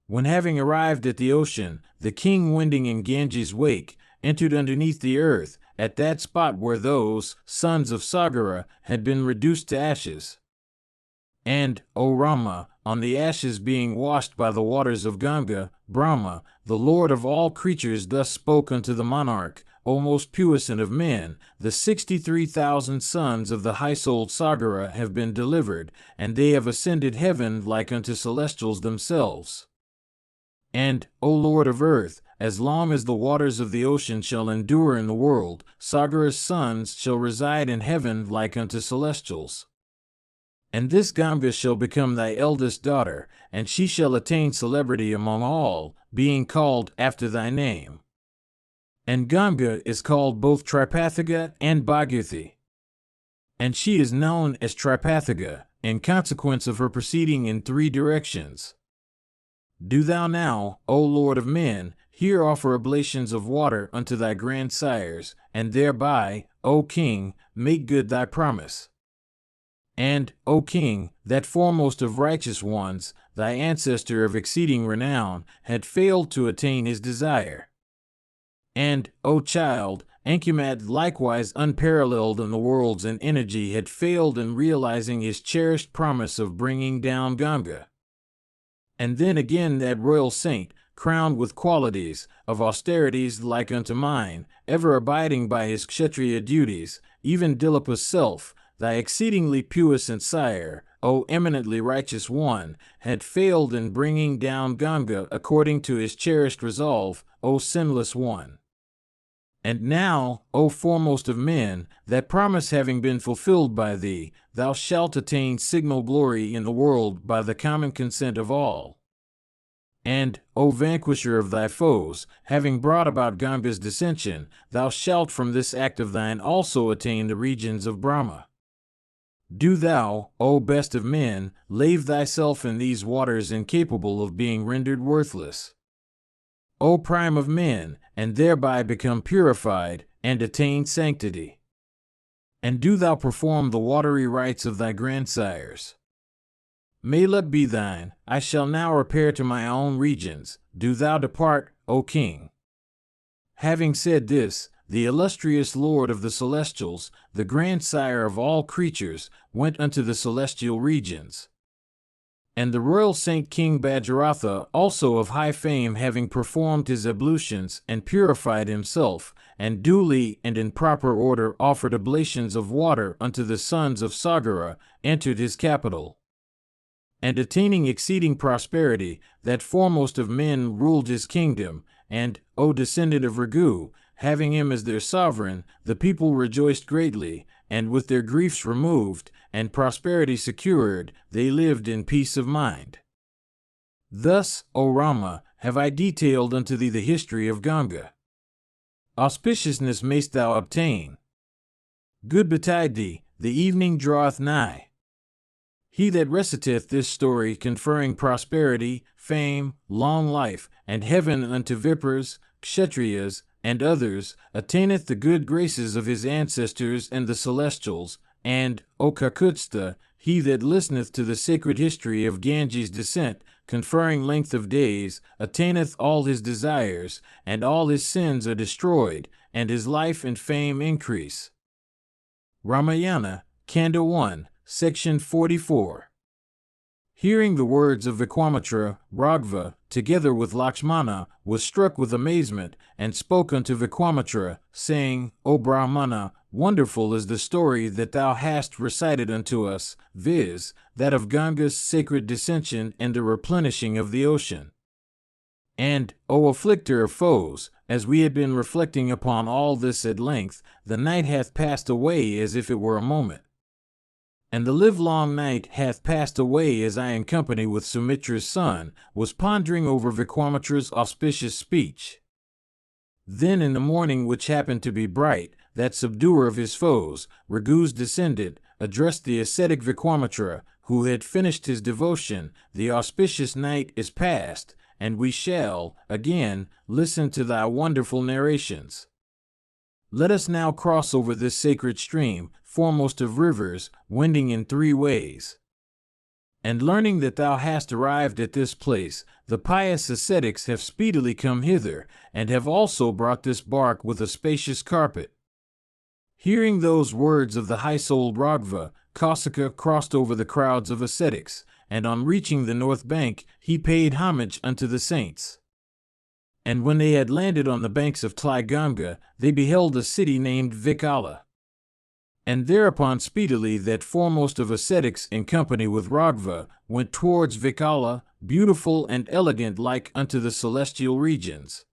When having arrived at the ocean, the king wending in Ganges' wake, entered underneath the earth, at that spot where those sons of Sagara had been reduced to ashes. And, O Rama, on the ashes being washed by the waters of Ganga, Brahma, the lord of all creatures, thus spoke unto the monarch, O most puissant of men, the 63,000 sons of the high-souled Sagara have been delivered, and they have ascended heaven like unto celestials themselves. And, O Lord of earth, as long as the waters of the ocean shall endure in the world, Sagara's sons shall reside in heaven like unto celestials. And this Ganga shall become thy eldest daughter, and she shall attain celebrity among all, being called after thy name. And Ganga is called both Tripathiga and Bhagirathi. And she is known as Tripathiga, in consequence of her proceeding in 3 directions. Do thou now, O Lord of men, here offer oblations of water unto thy grandsires, and thereby, O King, make good thy promise. And, O King, that foremost of righteous ones, thy ancestor of exceeding renown, had failed to attain his desire. And, O child, Ankumat, likewise unparalleled in the worlds and energy, had failed in realizing his cherished promise of bringing down Ganga. And then again that royal saint, crowned with qualities of austerities like unto mine, ever abiding by his kshatriya duties, even Dilapa's self, thy exceedingly puissant sire, O eminently righteous one, had failed in bringing down Ganga according to his cherished resolve, O sinless one. And now, O foremost of men, that promise having been fulfilled by thee, thou shalt attain signal glory in the world by the common consent of all. And, O vanquisher of thy foes, having brought about Ganga's dissension, thou shalt from this act of thine also attain the regions of Brahma. Do thou, O best of men, lave thyself in these waters incapable of being rendered worthless. O prime of men, and thereby become purified, and attain sanctity. And do thou perform the watery rites of thy grandsires. May luck be thine. I shall now repair to my own regions. Do thou depart, O king. Having said this, the illustrious lord of the celestials, the grandsire of all creatures, went unto the celestial regions. And the royal saint King Bhajaratha, also of high fame, having performed his ablutions and purified himself, and duly and in proper order offered oblations of water unto the sons of Sagara, entered his capital. And attaining exceeding prosperity, that foremost of men ruled his kingdom, and, O descendant of Raghu, having him as their sovereign, the people rejoiced greatly, and with their griefs removed, and prosperity secured, they lived in peace of mind. Thus, O Rama, have I detailed unto thee the history of Ganga. Auspiciousness mayst thou obtain. Good betide thee, the evening draweth nigh. He that reciteth this story, conferring prosperity, fame, long life, and heaven unto Vipras, Kshatriyas, and others, attaineth the good graces of his ancestors and the celestials, and, O Kakutstha, he that listeneth to the sacred history of Ganges' descent, conferring length of days, attaineth all his desires, and all his sins are destroyed, and his life and fame increase. Ramayana, Kanda 1, Section 44. Hearing the words of Vikwamitra, Raghava, together with Lakshmana, was struck with amazement, and spoke unto Vikwamitra, saying, O Brahmana, wonderful is the story that thou hast recited unto us, viz., that of Ganga's sacred descension and the replenishing of the ocean. And, O afflictor of foes, as we had been reflecting upon all this at length, the night hath passed away as if it were a moment. And the livelong night hath passed away as I, in company with Sumitra's son, was pondering over Vikwamitra's auspicious speech. Then in the morning, which happened to be bright, that subduer of his foes, Raghu's descendant, addressed the ascetic Vikwamitra, who had finished his devotion, the auspicious night is past, and we shall, again, listen to thy wonderful narrations. Let us now cross over this sacred stream, foremost of rivers, winding in 3 ways. And learning that thou hast arrived at this place, the pious ascetics have speedily come hither, and have also brought this bark with a spacious carpet. Hearing those words of the high-souled Raghava, Kausika crossed over the crowds of ascetics, and on reaching the north bank, he paid homage unto the saints. And when they had landed on the banks of Ganga, they beheld a city named Vikala. And thereupon speedily that foremost of ascetics, in company with Raghava, went towards Vikala, beautiful and elegant like unto the celestial regions.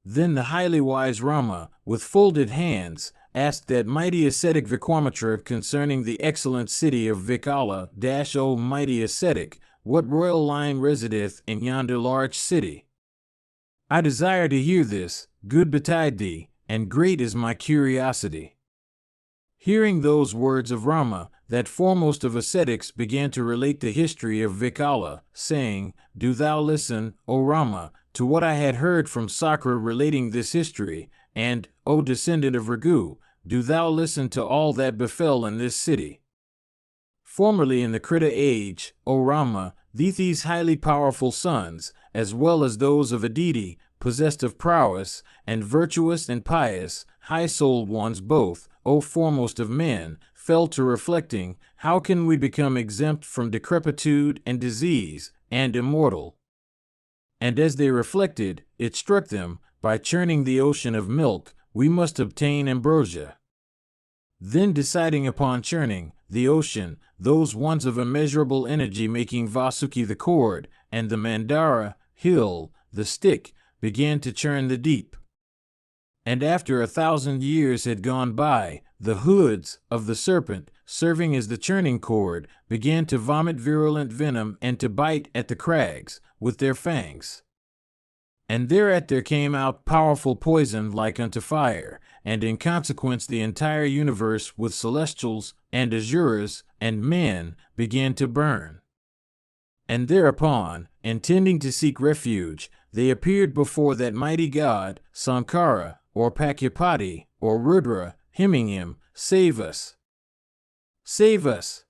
Then the highly wise Rama, with folded hands, asked that mighty ascetic Vikwamitra concerning the excellent city of Vikala, O mighty ascetic, what royal line resideth in yonder large city? I desire to hear this, good betide thee, and great is my curiosity. Hearing those words of Rama, that foremost of ascetics began to relate the history of Vikala, saying, Do thou listen, O Rama, to what I had heard from Sakra relating this history, and, O descendant of Raghu, do thou listen to all that befell in this city. Formerly in the Krita age, O Rama, Dithi's highly powerful sons, as well as those of Aditi, possessed of prowess, and virtuous and pious, high-souled ones both, O foremost of men, fell to reflecting, how can we become exempt from decrepitude and disease, and immortal? And as they reflected, it struck them, by churning the ocean of milk, we must obtain ambrosia. Then deciding upon churning, the ocean, those ones of immeasurable energy making Vasuki the cord, and the Mandara, hill, the stick, began to churn the deep. And after 1,000 years had gone by, the hoods of the serpent, serving as the churning cord, began to vomit virulent venom and to bite at the crags with their fangs. And thereat there came out powerful poison like unto fire, and in consequence the entire universe with celestials and asuras and men began to burn. And thereupon, intending to seek refuge, they appeared before that mighty god, Sankara, or Pakyapati, or Rudra, hymning him, "Save us! Save us!"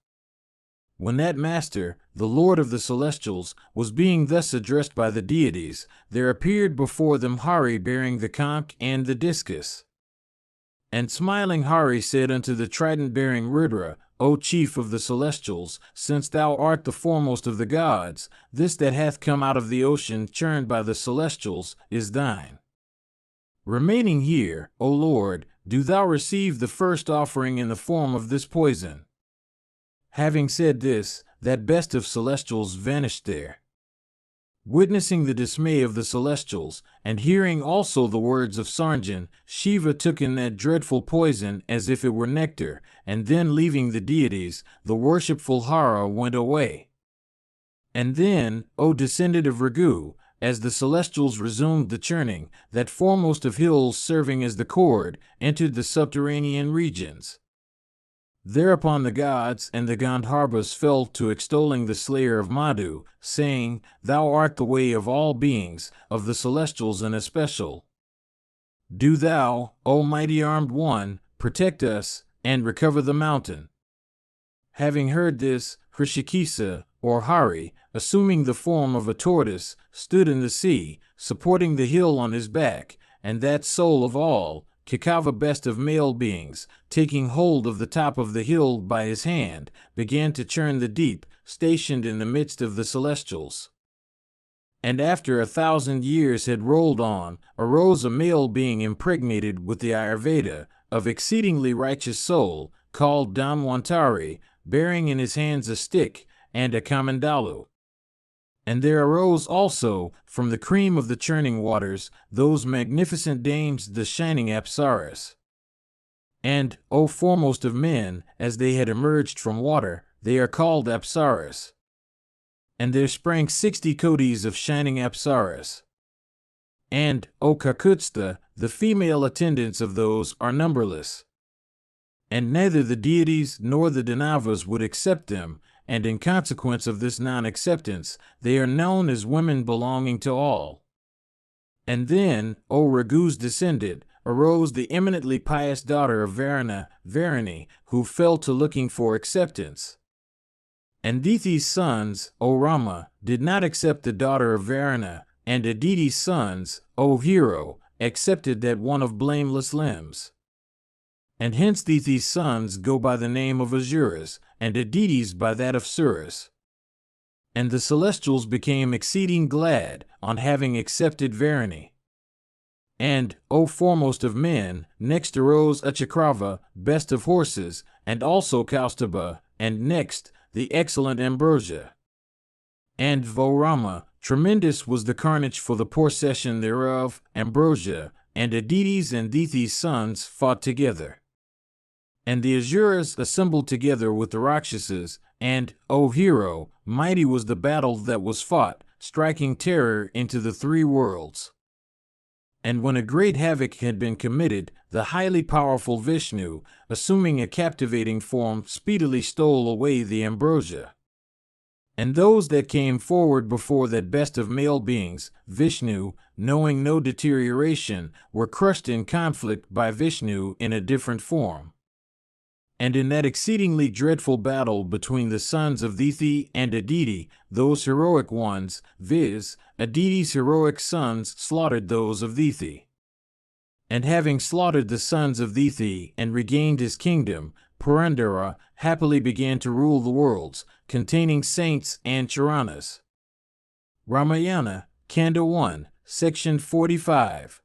When that master, the lord of the celestials, was being thus addressed by the deities, there appeared before them Hari bearing the conch and the discus. And smiling Hari said unto the trident-bearing Rudra, "O chief of the celestials, since thou art the foremost of the gods, this that hath come out of the ocean churned by the celestials is thine. Remaining here, O Lord, do thou receive the first offering in the form of this poison." Having said this, that best of celestials vanished there. Witnessing the dismay of the celestials, and hearing also the words of Sarnjan, Shiva took in that dreadful poison as if it were nectar, and then leaving the deities, the worshipful Hara went away. And then, O descendant of Ragu, as the celestials resumed the churning, that foremost of hills serving as the cord, entered the subterranean regions. Thereupon the gods and the Gandharvas fell to extolling the slayer of Madhu, saying, "Thou art the way of all beings, of the celestials in especial. Do thou, O mighty armed one, protect us, and recover the mountain." Having heard this, Hrishikesa, or Hari, assuming the form of a tortoise, stood in the sea, supporting the hill on his back, and that soul of all, Kakava best of male beings, taking hold of the top of the hill by his hand, began to churn the deep, stationed in the midst of the celestials. And after 1,000 years had rolled on, arose a male being impregnated with the Ayurveda, of exceedingly righteous soul, called Dhanwantari, bearing in his hands a stick, and a kamandalu. And there arose also, from the cream of the churning waters, those magnificent dames the shining Apsaras. And, O foremost of men, as they had emerged from water, they are called Apsaras. And there sprang 60 kodis of shining Apsaras. And, O Kakutstha, the female attendants of those are numberless. And neither the deities nor the Danavas would accept them, and in consequence of this non-acceptance, they are known as women belonging to all. And then, O Ragu's descendant, arose the eminently pious daughter of Varuna, Varuni, who fell to looking for acceptance. And Diti's sons, O Rama, did not accept the daughter of Varuna, and Aditi's sons, O hero, accepted that one of blameless limbs. And hence Diti's sons go by the name of Asuras, and Aditi's by that of Suras. And the celestials became exceeding glad on having accepted Varuni. And, O foremost of men, next arose Achakrava, best of horses, and also Kaustubha, and next, the excellent Ambrosia. And Vorama, tremendous was the carnage for the procession thereof, Ambrosia, and Aditi's and Diti's sons fought together. And the Asuras assembled together with the Rakshasas, and, O hero, mighty was the battle that was fought, striking terror into the 3 worlds. And when a great havoc had been committed, the highly powerful Vishnu, assuming a captivating form, speedily stole away the ambrosia. And those that came forward before that best of male beings, Vishnu, knowing no deterioration, were crushed in conflict by Vishnu in a different form. And in that exceedingly dreadful battle between the sons of Diti and Aditi, those heroic ones, viz., Aditi's heroic sons, slaughtered those of Diti. And having slaughtered the sons of Diti and regained his kingdom, Purandara happily began to rule the worlds, containing saints and Charanas. Ramayana, Kanda 1, Section 45.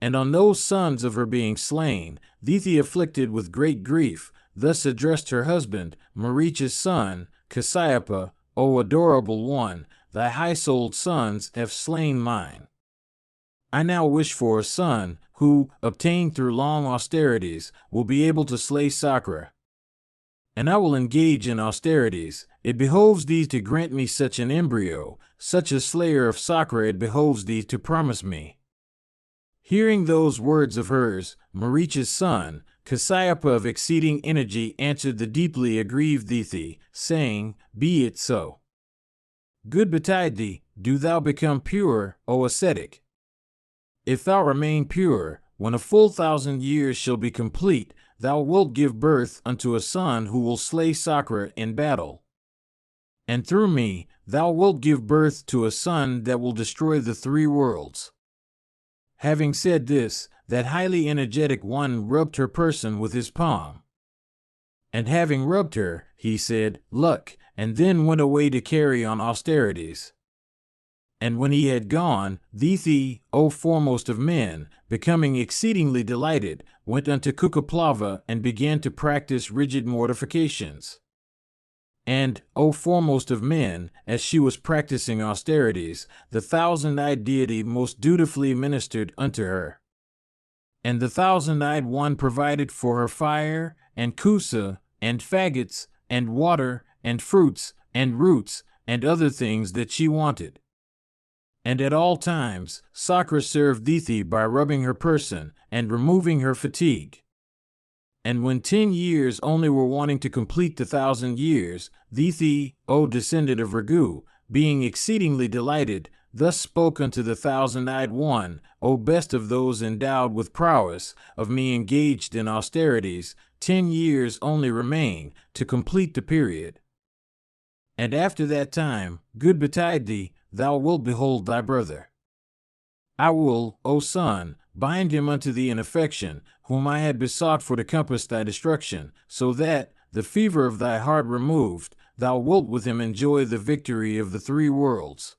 And on those sons of her being slain, Diti, afflicted with great grief, thus addressed her husband, Maricha's son, Kasyapa, O adorable one, thy high-souled sons have slain mine. I now wish for a son, who, obtained through long austerities, will be able to slay Sakra. And I will engage in austerities. It behoves thee to grant me such an embryo, such a slayer of Sakra it behoves thee to promise me. Hearing those words of hers, Maricha's son, Kasyapa of exceeding energy, answered the deeply aggrieved Dithi, saying, Be it so. Good betide thee, do thou become pure, O ascetic. If thou remain pure, when a full 1,000 years shall be complete, thou wilt give birth unto a son who will slay Sakra in battle. And through me, thou wilt give birth to a son that will destroy the 3 worlds. Having said this, that highly energetic one rubbed her person with his palm. And having rubbed her, he said, Luck, and then went away to carry on austerities. And when he had gone, Dithi, O foremost of men, becoming exceedingly delighted, went unto Kukaplava and began to practice rigid mortifications. And, O foremost of men, as she was practicing austerities, the 1,000-eyed deity most dutifully ministered unto her. And the 1,000-eyed one provided for her fire, and kusa, and faggots, and water, and fruits, and roots, and other things that she wanted. And at all times, Sakra served Dithi by rubbing her person, and removing her fatigue. And when 10 years only were wanting to complete the 1,000 years, Dithi, O descendant of Ragu, being exceedingly delighted, thus spoke unto the 1,000-eyed one, O best of those endowed with prowess, of me engaged in austerities, 10 years only remain, to complete the period. And after that time, good betide thee, thou wilt behold thy brother. I will, O son, bind him unto thee in affection, whom I had besought for to compass thy destruction, so that, the fever of thy heart removed, thou wilt with him enjoy the victory of the 3 worlds.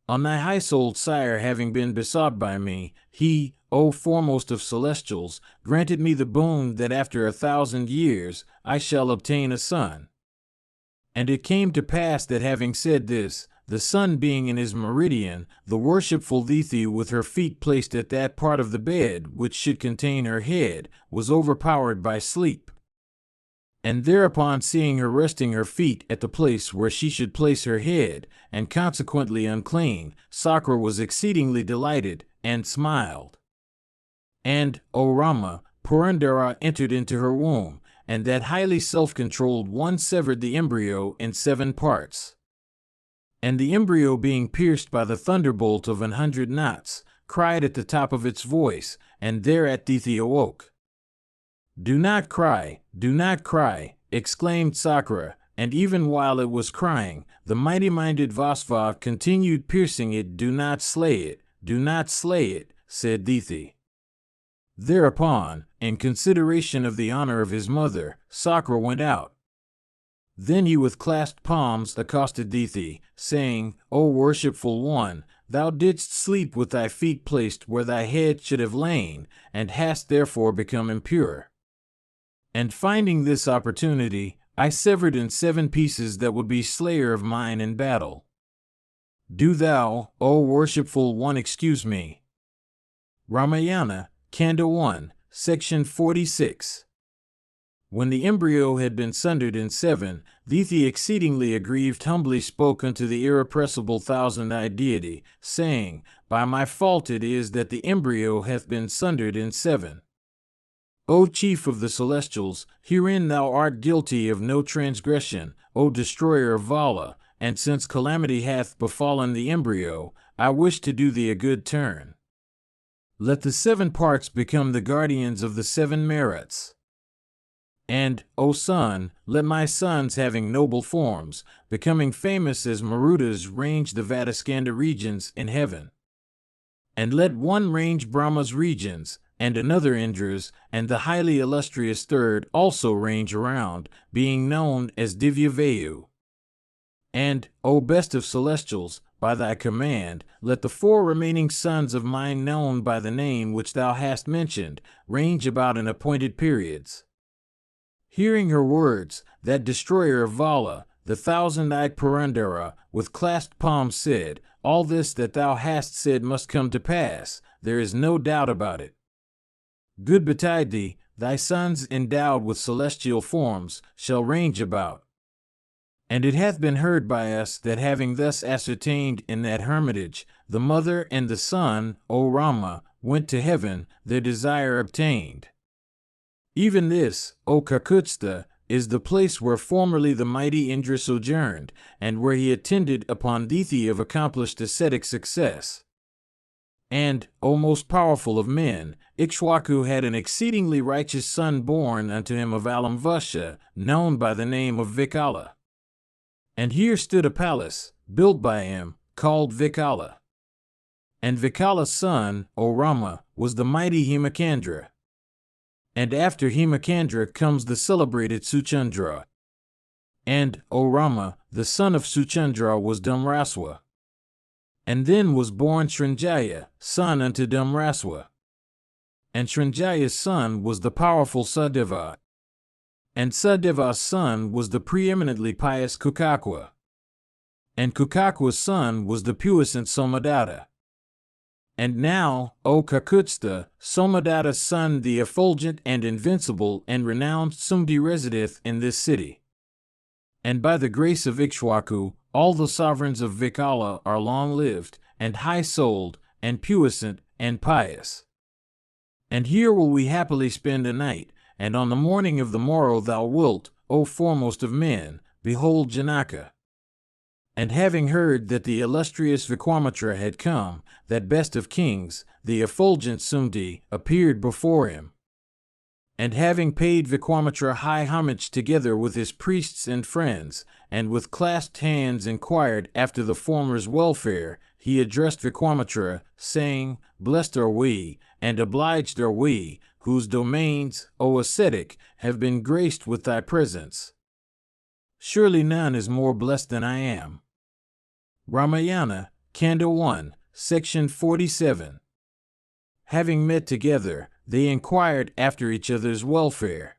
On thy high-souled sire having been besought by me, he, O foremost of celestials, granted me the boon that after 1,000 years I shall obtain a son. And it came to pass that having said this, the sun being in his meridian, the worshipful Dithi with her feet placed at that part of the bed which should contain her head, was overpowered by sleep. And thereupon seeing her resting her feet at the place where she should place her head, and consequently unclean, Sakra was exceedingly delighted, and smiled. And, O Rama, Purandara entered into her womb, and that highly self-controlled one severed the embryo in 7 parts. And the embryo being pierced by the thunderbolt of 100 knots, cried at the top of its voice, and thereat Dithi awoke. Do not cry, exclaimed Sakra, and even while it was crying, the mighty-minded Vasva continued piercing it. Do not slay it, said Dithi. Thereupon, in consideration of the honor of his mother, Sakra went out. Then he with clasped palms accosted Dithi, saying, O worshipful one, thou didst sleep with thy feet placed where thy head should have lain, and hast therefore become impure. And finding this opportunity, I severed in 7 pieces that would be slayer of mine in battle. Do thou, O worshipful one, excuse me. Ramayana, Kanda 1, Section 46. When the embryo had been sundered in 7, Dithi exceedingly aggrieved humbly spoke unto the irrepressible 1,000-eyed deity, saying, By my fault it is that the embryo hath been sundered in 7. O chief of the celestials, herein thou art guilty of no transgression, O destroyer of Vala, and since calamity hath befallen the embryo, I wish to do thee a good turn. Let the 7 parts become the guardians of the 7 merits. And, O son, let my sons having noble forms, becoming famous as Marudas range the Vadaskanda regions in heaven. And let one range Brahma's regions, and another Indra's, and the highly illustrious third also range around, being known as Divyavayu. And, O best of celestials, by thy command, let the 4 remaining sons of mine known by the name which thou hast mentioned, range about in appointed periods. Hearing her words, that destroyer of Vala, the 1,000-eyed Purandara, with clasped palms said, All this that thou hast said must come to pass, there is no doubt about it. Good betide thee, thy sons endowed with celestial forms shall range about. And it hath been heard by us that having thus ascertained in that hermitage, the mother and the son, O Rama, went to heaven, their desire obtained. Even this, O Kakutstha, is the place where formerly the mighty Indra sojourned, and where he attended upon Dithi of accomplished ascetic success. And, O most powerful of men, Ikshwaku had an exceedingly righteous son born unto him of Alamvasha, known by the name of Vikala. And here stood a palace, built by him, called Vikala. And Vikala's son, O Rama, was the mighty Hemacandra. And after Hemacandra comes the celebrated Suchandra. And, O Rama, the son of Suchandra was Dhamraswa. And then was born Srinjaya, son unto Dhamraswa. And Srinjaya's son was the powerful Sadeva. And Sadeva's son was the preeminently pious Kukakwa. And Kukakwa's son was the puissant Somadatta. And now, O Kakutstha, Somadatta's son, the effulgent and invincible and renowned Sumdi, resideth in this city. And by the grace of Ikshwaku, all the sovereigns of Vikala are long-lived, and high-souled, and puissant, and pious. And here will we happily spend a night, and on the morning of the morrow thou wilt, O foremost of men, behold Janaka. And having heard that the illustrious Vikwamitra had come, that best of kings, the effulgent Sumdi, appeared before him. And having paid Vikwamitra high homage together with his priests and friends, and with clasped hands inquired after the former's welfare, he addressed Vikwamitra, saying, Blessed are we, and obliged are we, whose domains, O ascetic, have been graced with thy presence. Surely none is more blessed than I am. Ramayana, Kanda 1, Section 47. Having met together, they inquired after each other's welfare.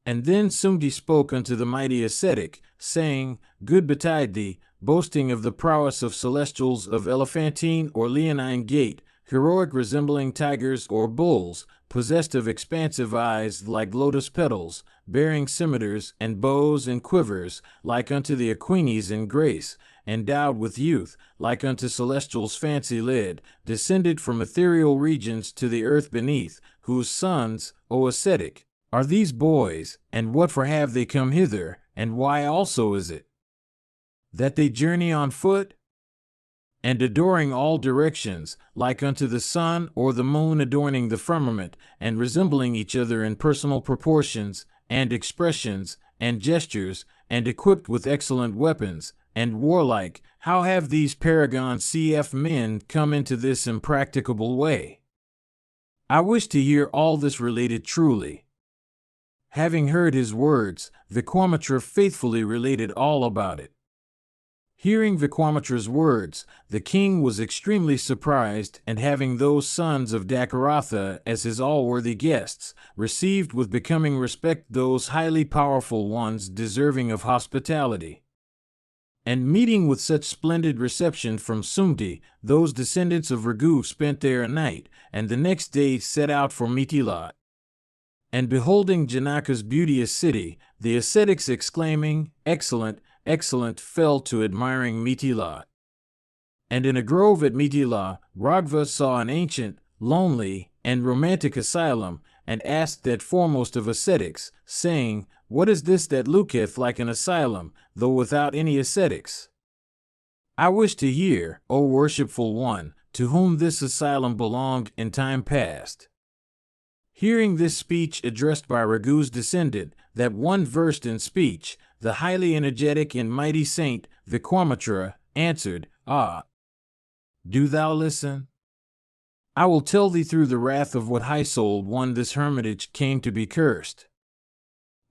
And then Sumdi spoke unto the mighty ascetic, saying, Good betide thee, boasting of the prowess of celestials of elephantine or leonine gait, heroic resembling tigers or bulls, possessed of expansive eyes like lotus petals, bearing scimitars and bows and quivers, like unto the Aquines in grace, endowed with youth, like unto celestials fancy-led, descended from ethereal regions to the earth beneath, whose sons, O ascetic, are these boys, and what for have they come hither, and why also is it that they journey on foot? And adoring all directions, like unto the sun or the moon adorning the firmament, and resembling each other in personal proportions, and expressions, and gestures, and equipped with excellent weapons, and warlike, how have these paragon CF men come into this impracticable way? I wish to hear all this related truly. Having heard his words, Vikwamitra faithfully related all about it. Hearing Vikwamitra's words, the king was extremely surprised, and having those sons of Dakaratha as his all-worthy guests, received with becoming respect those highly powerful ones deserving of hospitality. And meeting with such splendid reception from Sumdi, those descendants of Raghu spent there a night, and the next day set out for Mithila. And beholding Janaka's beauteous city, the ascetics exclaiming, Excellent, excellent, fell to admiring Mithila. And in a grove at Mithila, Raghava saw an ancient, lonely, and romantic asylum, and asked that foremost of ascetics, saying, What is this that looketh like an asylum, though without any ascetics? I wish to hear, O worshipful one, to whom this asylum belonged in time past. Hearing this speech addressed by Raghu's descendant, that one versed in speech, the highly energetic and mighty saint, Vikwamitra, answered, Ah! Do thou listen? I will tell thee through the wrath of what high-souled one this hermitage came to be cursed.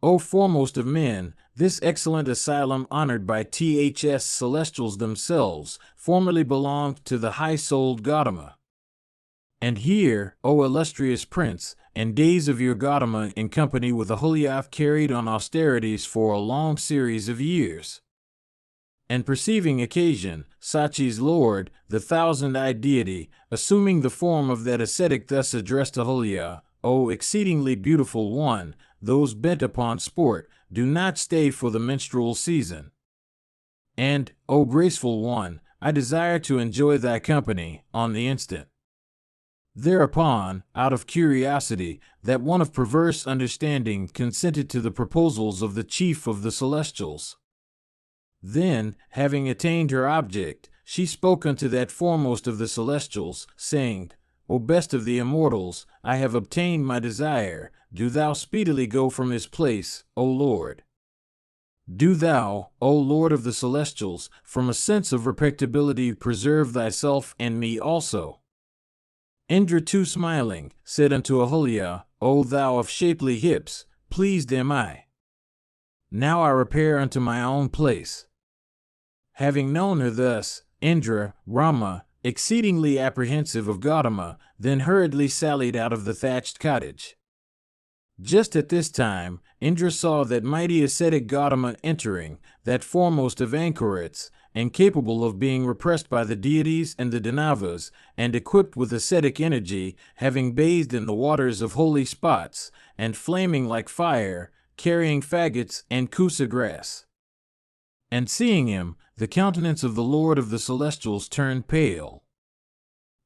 O foremost of men, this excellent asylum honored by THS celestials themselves, formerly belonged to the high-souled Gautama. And here, O illustrious prince, in days of your Gautama in company with Ahulyath carried on austerities for a long series of years. And perceiving occasion, Sachi's lord, the thousand-eyed deity, assuming the form of that ascetic, thus addressed Ahulya, O exceedingly beautiful one, those bent upon sport, do not stay for the menstrual season. And, O graceful one, I desire to enjoy thy company, on the instant. Thereupon, out of curiosity, that one of perverse understanding consented to the proposals of the chief of the celestials. Then, having attained her object, she spoke unto that foremost of the celestials, saying, O best of the immortals, I have obtained my desire. Do thou speedily go from this place, O Lord. Do thou, O Lord of the celestials, from a sense of respectability preserve thyself and me also. Indra too smiling, said unto Ahulya, O thou of shapely hips, pleased am I. Now I repair unto my own place. Having known her thus, Indra, Rama, exceedingly apprehensive of Gautama, then hurriedly sallied out of the thatched cottage. Just at this time, Indra saw that mighty ascetic Gautama entering, that foremost of anchorets, and capable of being repressed by the deities and the Danavas, and equipped with ascetic energy, having bathed in the waters of holy spots, and flaming like fire, carrying faggots and kusa grass. And seeing him, the countenance of the Lord of the Celestials turned pale.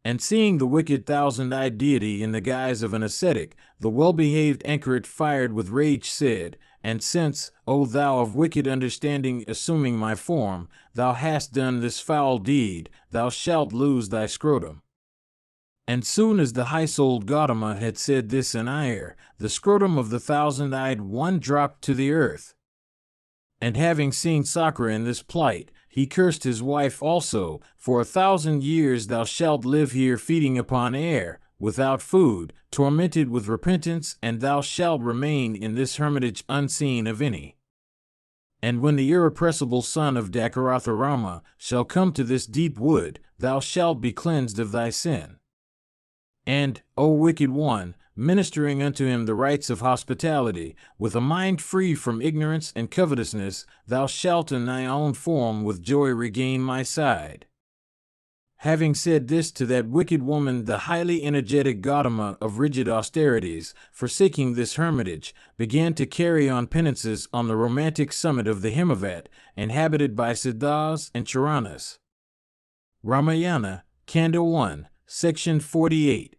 And seeing the wicked thousand-eyed deity in the guise of an ascetic, the well-behaved anchoret fired with rage said, And since, O thou of wicked understanding assuming my form, thou hast done this foul deed, thou shalt lose thy scrotum. And soon as the high-souled Gautama had said this in ire, the scrotum of the thousand-eyed one dropped to the earth. And having seen Sakra in this plight, he cursed his wife also, For 1,000 years thou shalt live here feeding upon air, without food, tormented with repentance, and thou shalt remain in this hermitage unseen of any. And when the irrepressible son of Dakaratha Rama shall come to this deep wood, thou shalt be cleansed of thy sin. And, O wicked one, ministering unto him the rites of hospitality, with a mind free from ignorance and covetousness, thou shalt in thy own form with joy regain my side. Having said this to that wicked woman, the highly energetic Gautama of rigid austerities, forsaking this hermitage, began to carry on penances on the romantic summit of the Himavat, inhabited by Siddhas and Charanas. Ramayana, Kanda 1, Section 48.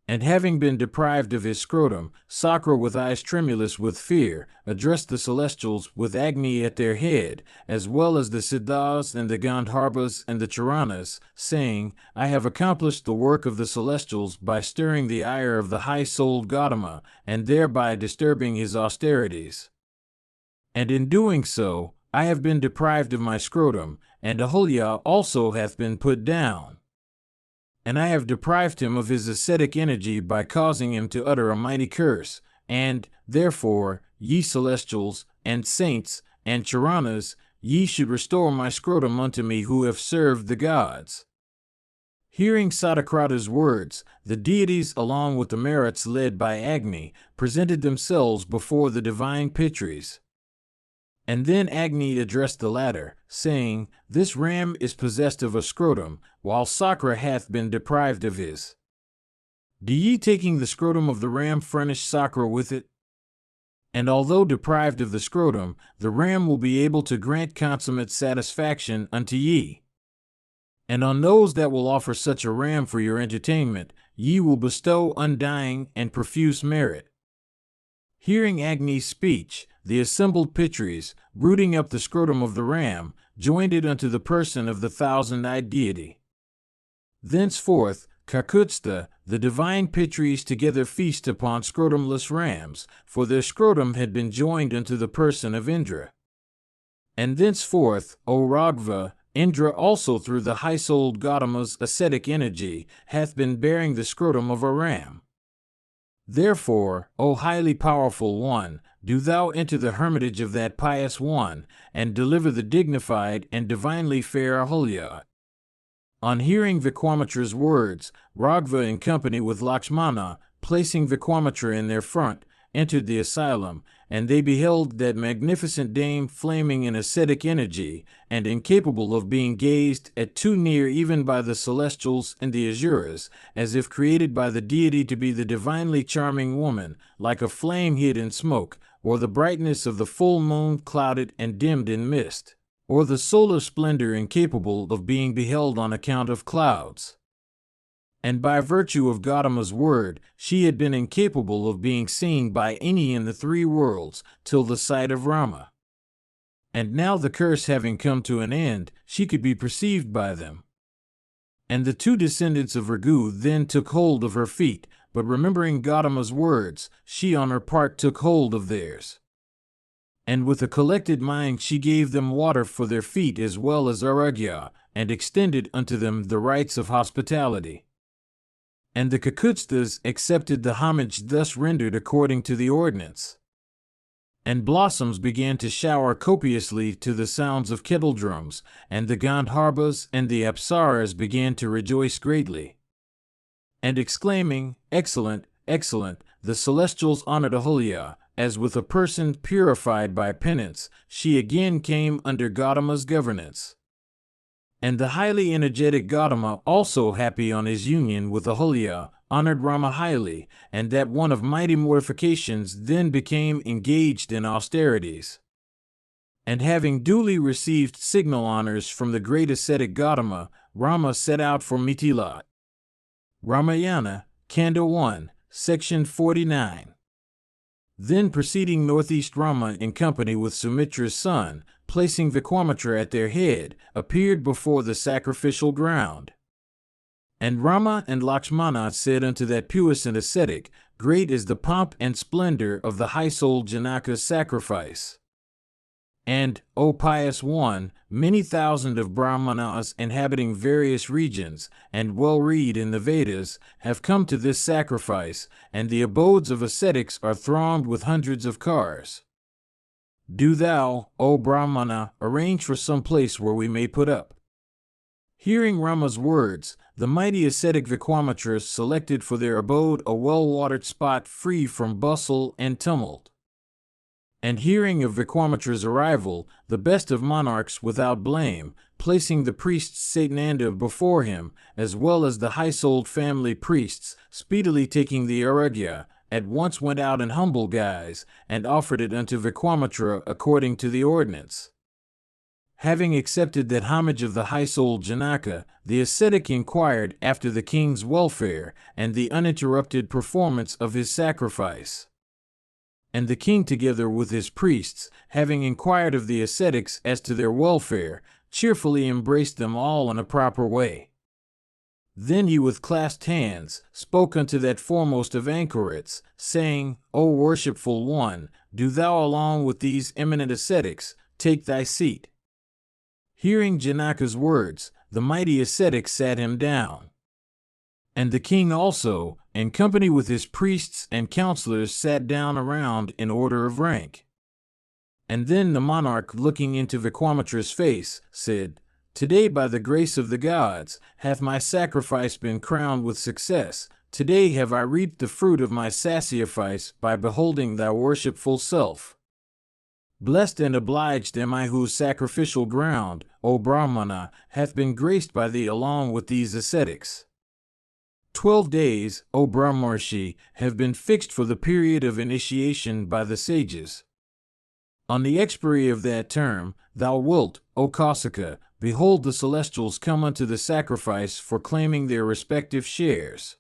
And having been deprived of his scrotum, Sakra, with eyes tremulous with fear, addressed the celestials with Agni at their head, as well as the Siddhas and the Gandharvas and the Charanas, saying, I have accomplished the work of the celestials by stirring the ire of the high-souled Gautama, and thereby disturbing his austerities. And in doing so, I have been deprived of my scrotum, and Ahulya also hath been put down. And I have deprived him of his ascetic energy by causing him to utter a mighty curse, and, therefore, ye celestials, and saints, and Charanas, ye should restore my scrotum unto me who have served the gods. Hearing Satakrata's words, the deities along with the Maruts led by Agni, presented themselves before the divine Pitris. And then Agni addressed the latter, saying, This ram is possessed of a scrotum, while Sakra hath been deprived of his. Do ye, taking the scrotum of the ram, furnish Sakra with it? And although deprived of the scrotum, the ram will be able to grant consummate satisfaction unto ye. And on those that will offer such a ram for your entertainment, ye will bestow undying and profuse merit. Hearing Agni's speech, the assembled Pitris, rooting up the scrotum of the ram, joined it unto the person of the thousand-eyed deity. Thenceforth, Kakutstha, the divine Pitris together feast upon scrotumless rams, for their scrotum had been joined unto the person of Indra. And thenceforth, O Raghava, Indra also through the high-souled Gautama's ascetic energy, hath been bearing the scrotum of a ram. Therefore, O highly powerful one, do thou enter the hermitage of that pious one, and deliver the dignified and divinely fair Ahulya. On hearing Vikwamitra's words, Raghava in company with Lakshmana, placing Vikwamitra in their front, entered the asylum, and they beheld that magnificent dame flaming in ascetic energy, and incapable of being gazed at too near even by the celestials and the Asuras, as if created by the deity to be the divinely charming woman, like a flame hid in smoke, or the brightness of the full moon clouded and dimmed in mist, or the solar splendor incapable of being beheld on account of clouds. And by virtue of Gautama's word, she had been incapable of being seen by any in the three worlds, till the sight of Rama. And now the curse having come to an end, she could be perceived by them. And the two descendants of Raghu then took hold of her feet, but remembering Gautama's words, she on her part took hold of theirs. And with a collected mind she gave them water for their feet as well as aragya, and extended unto them the rites of hospitality. And the Kakutstas accepted the homage thus rendered according to the ordinance. And blossoms began to shower copiously to the sounds of kettle drums, and the Gandharbas and the Apsaras began to rejoice greatly. And exclaiming, "Excellent, excellent," the celestials honored Ahulya, as with a person purified by penance, she again came under Gautama's governance. And the highly energetic Gautama, also happy on his union with Ahulya, honored Rama highly, and that one of mighty mortifications then became engaged in austerities. And having duly received signal honors from the great ascetic Gautama, Rama set out for Mithila. Ramayana, Kanda 1, Section 49. Then proceeding northeast, Rama, in company with Sumitra's son, placing Vikwamitra at their head, appeared before the sacrificial ground. And Rama and Lakshmana said unto that puissant ascetic, "Great is the pomp and splendor of the high-souled Janaka's sacrifice. And, O pious one, many thousand of Brahmanas inhabiting various regions, and well read in the Vedas, have come to this sacrifice, and the abodes of ascetics are thronged with hundreds of cars. Do thou, O Brahmana, arrange for some place where we may put up." Hearing Rama's words, the mighty ascetic Vikwamitra selected for their abode a well-watered spot free from bustle and tumult. And hearing of Vikwamitra's arrival, the best of monarchs without blame, placing the priest Satananda before him, as well as the high-souled family priests, speedily taking the aragya, at once went out in humble guise, and offered it unto Vikwamitra according to the ordinance. Having accepted that homage of the high-souled Janaka, the ascetic inquired after the king's welfare, and the uninterrupted performance of his sacrifice. And the king, together with his priests, having inquired of the ascetics as to their welfare, cheerfully embraced them all in a proper way. Then he with clasped hands spoke unto that foremost of anchorets, saying, "O worshipful one, do thou along with these eminent ascetics take thy seat." Hearing Janaka's words, the mighty ascetic sat him down. And the king also, in company with his priests and counselors, sat down around in order of rank. And then the monarch, looking into Vikwamitra's face, said, "Today, by the grace of the gods, hath my sacrifice been crowned with success. Today have I reaped the fruit of my sacrifice by beholding thy worshipful self. Blessed and obliged am I whose sacrificial ground, O Brahmana, hath been graced by thee along with these ascetics. 12 days, O Brahmarshi, have been fixed for the period of initiation by the sages. On the expiry of that term, thou wilt, O Kausika, behold the celestials come unto the sacrifice for claiming their respective shares."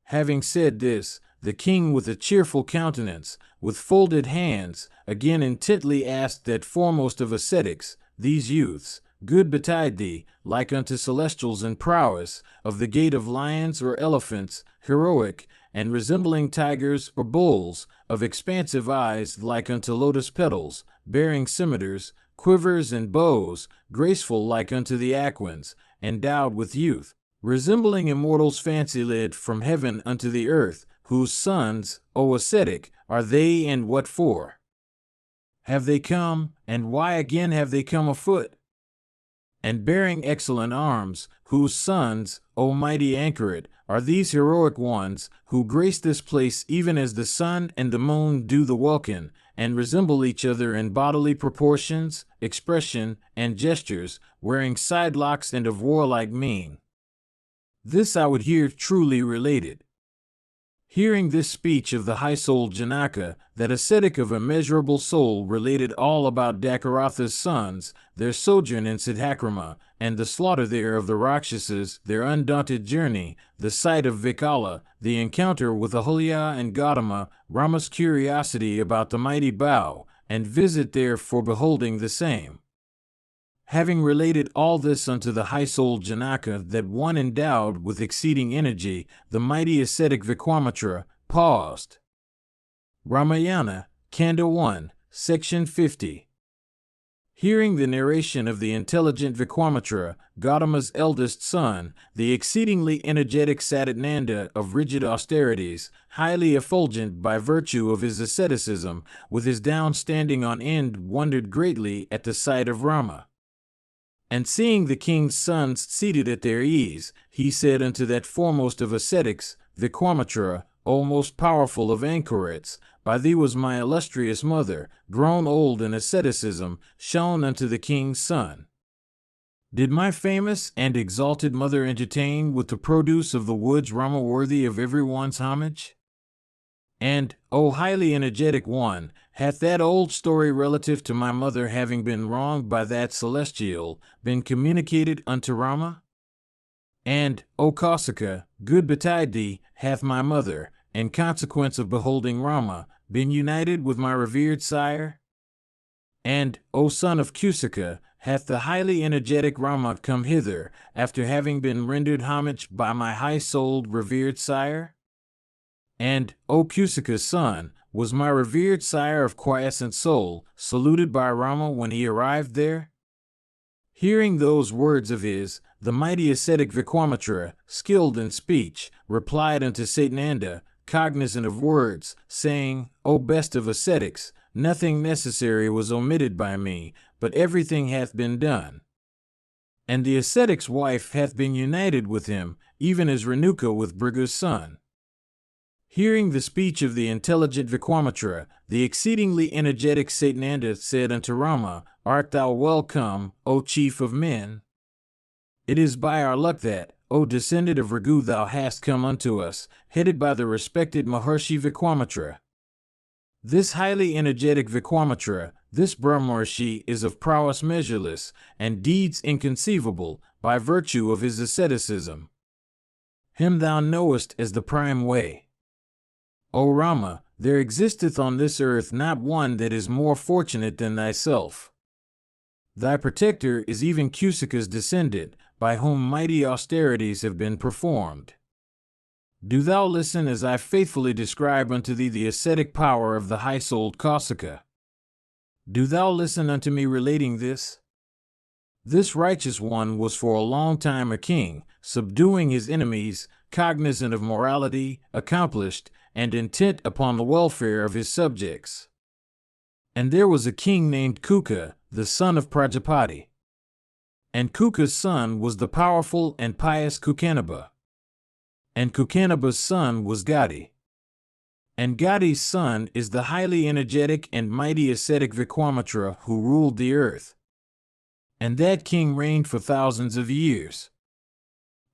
Having said this, the king, with a cheerful countenance, with folded hands, again intently asked that foremost of ascetics, "These youths, good betide thee, like unto celestials in prowess, of the gait of lions or elephants, heroic, and resembling tigers or bulls, of expansive eyes like unto lotus petals, bearing scimitars, quivers, and bows, graceful like unto the Aquans, endowed with youth, resembling immortals fancy-led from heaven unto the earth, whose sons, O ascetic, are they, and what for? Have they come, and why again have they come afoot? And bearing excellent arms, whose sons, O mighty anchoret, are these heroic ones, who grace this place even as the sun and the moon do the welkin, and resemble each other in bodily proportions, expression, and gestures, wearing side locks and of warlike mien. This I would hear truly related. Hearing this speech of the high-souled Janaka, that ascetic of immeasurable soul, related all about Dakaratha's sons, their sojourn in Siddhakrama, and the slaughter there of the Rakshasas, their undaunted journey, the sight of Vikala, the encounter with Ahulya and Gautama, Rama's curiosity about the mighty bow, and visit there for beholding the same. Having related all this unto the high-souled Janaka, that one endowed with exceeding energy, the mighty ascetic Vikwamitra, paused. Ramayana, Kanda 1, Section 50. Hearing the narration of the intelligent Vikwamitra, Gautama's eldest son, the exceedingly energetic Sadatnanda of rigid austerities, highly effulgent by virtue of his asceticism, with his down standing on end, wondered greatly at the sight of Rama. And seeing the king's sons seated at their ease, he said unto that foremost of ascetics, Vikwamitra, O most powerful of anchorets, by thee was my illustrious mother, grown old in asceticism, shown unto the king's son. Did my famous and exalted mother entertain with the produce of the woods Rama worthy of every one's homage? And, O highly energetic one, hath that old story relative to my mother having been wronged by that celestial, been communicated unto Rama? And, O Kausika, good betide thee, hath my mother, in consequence of beholding Rama, been united with my revered sire? And, O son of Kusika, hath the highly energetic Rama come hither, after having been rendered homage by my high-souled revered sire? And, O Kusika's son, was my revered sire of quiescent soul, saluted by Rama when he arrived there? Hearing those words of his, the mighty ascetic Vikwamitra, skilled in speech, replied unto Satananda, cognizant of words, saying, O best of ascetics, nothing necessary was omitted by me, but everything hath been done. And the ascetic's wife hath been united with him, even as Renuka with Bhrigu's son. Hearing the speech of the intelligent Vikwamitra, the exceedingly energetic Satananda said unto Rama, Art thou well come, O chief of men? It is by our luck that, O descendant of Raghu, thou hast come unto us, headed by the respected Maharshi Vikwamitra. This highly energetic Vikwamitra, this Brahmarshi, is of prowess measureless, and deeds inconceivable, by virtue of his asceticism. Him thou knowest as the prime way. O Rama, there existeth on this earth not one that is more fortunate than thyself. Thy protector is even Kusika's descendant, by whom mighty austerities have been performed. Do thou listen as I faithfully describe unto thee the ascetic power of the high-souled Kausika. Do thou listen unto me relating this? This righteous one was for a long time a king, subduing his enemies, cognizant of morality, accomplished, and intent upon the welfare of his subjects. And there was a king named Kuka, the son of Prajapati. And Kuka's son was the powerful and pious Kukanaba. And Kukanaba's son was Gadi. And Gadi's son is the highly energetic and mighty ascetic Vikwamitra who ruled the earth. And that king reigned for thousands of years.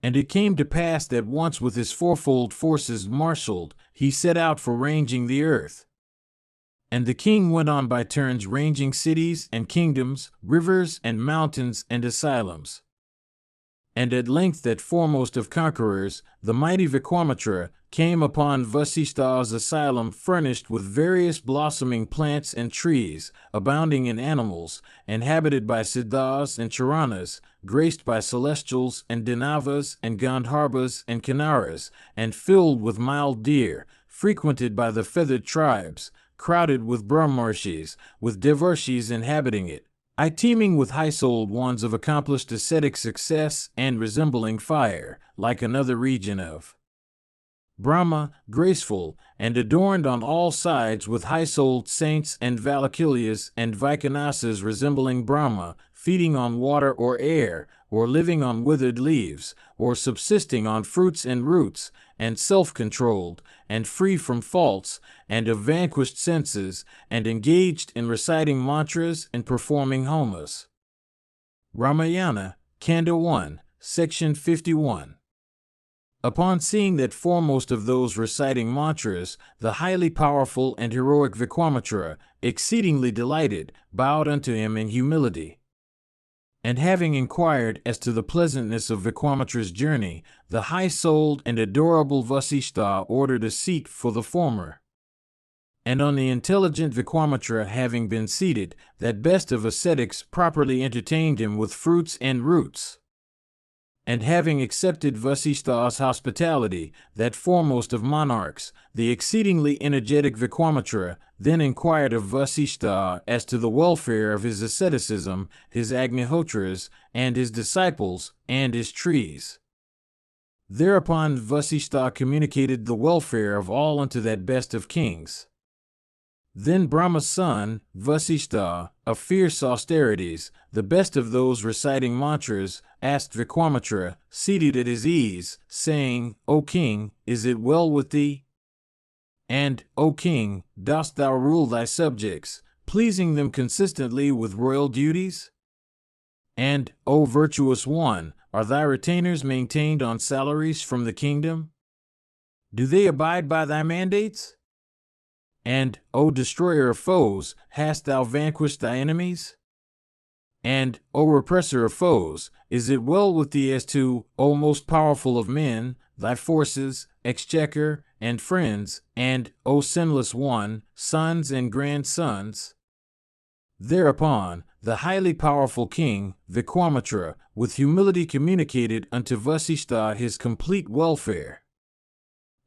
And it came to pass that once with his fourfold forces marshaled, he set out for ranging the earth. And the king went on by turns ranging cities and kingdoms, rivers and mountains and asylums. And at length that foremost of conquerors, the mighty Vikwamitra, came upon Vasishtha's asylum furnished with various blossoming plants and trees, abounding in animals, inhabited by Siddhas and Charanas, graced by celestials and Danavas and Gandharvas and Kinnaras, and filled with mild deer, frequented by the feathered tribes, crowded with Brahmarshis, with Devarshis inhabiting it, teeming with high-souled ones of accomplished ascetic success and resembling fire, like another region of Brahma, graceful, and adorned on all sides with high-souled saints and Valakilyas and Vaikanasas resembling Brahma, feeding on water or air, or living on withered leaves, or subsisting on fruits and roots, and self-controlled, and free from faults, and of vanquished senses, and engaged in reciting mantras and performing homas. Ramayana, Kanda 1, Section 51. Upon seeing that foremost of those reciting mantras, the highly powerful and heroic Vikwamitra, exceedingly delighted, bowed unto him in humility. And having inquired as to the pleasantness of Vikwamitra's journey, the high-souled and adorable Vasishtha ordered a seat for the former. And on the intelligent Vikwamitra having been seated, that best of ascetics properly entertained him with fruits and roots. And having accepted Vasishtha's hospitality, that foremost of monarchs, the exceedingly energetic Vikwamitra, then inquired of Vasishtha as to the welfare of his asceticism, his Agnihotras, and his disciples, and his trees. Thereupon Vasishtha communicated the welfare of all unto that best of kings. Then Brahma's son, Vasishtha, of fierce austerities, the best of those reciting mantras, asked Vikwamitra, seated at his ease, saying, O king, is it well with thee? And, O king, dost thou rule thy subjects, pleasing them consistently with royal duties? And, O virtuous one, are thy retainers maintained on salaries from the kingdom? Do they abide by thy mandates? And, O destroyer of foes, hast thou vanquished thy enemies? And, O repressor of foes, is it well with thee as to, O most powerful of men, thy forces, exchequer, and friends, and, O sinless one, sons and grandsons? Thereupon, the highly powerful king, Vikwamitra, with humility communicated unto Vasishtha his complete welfare.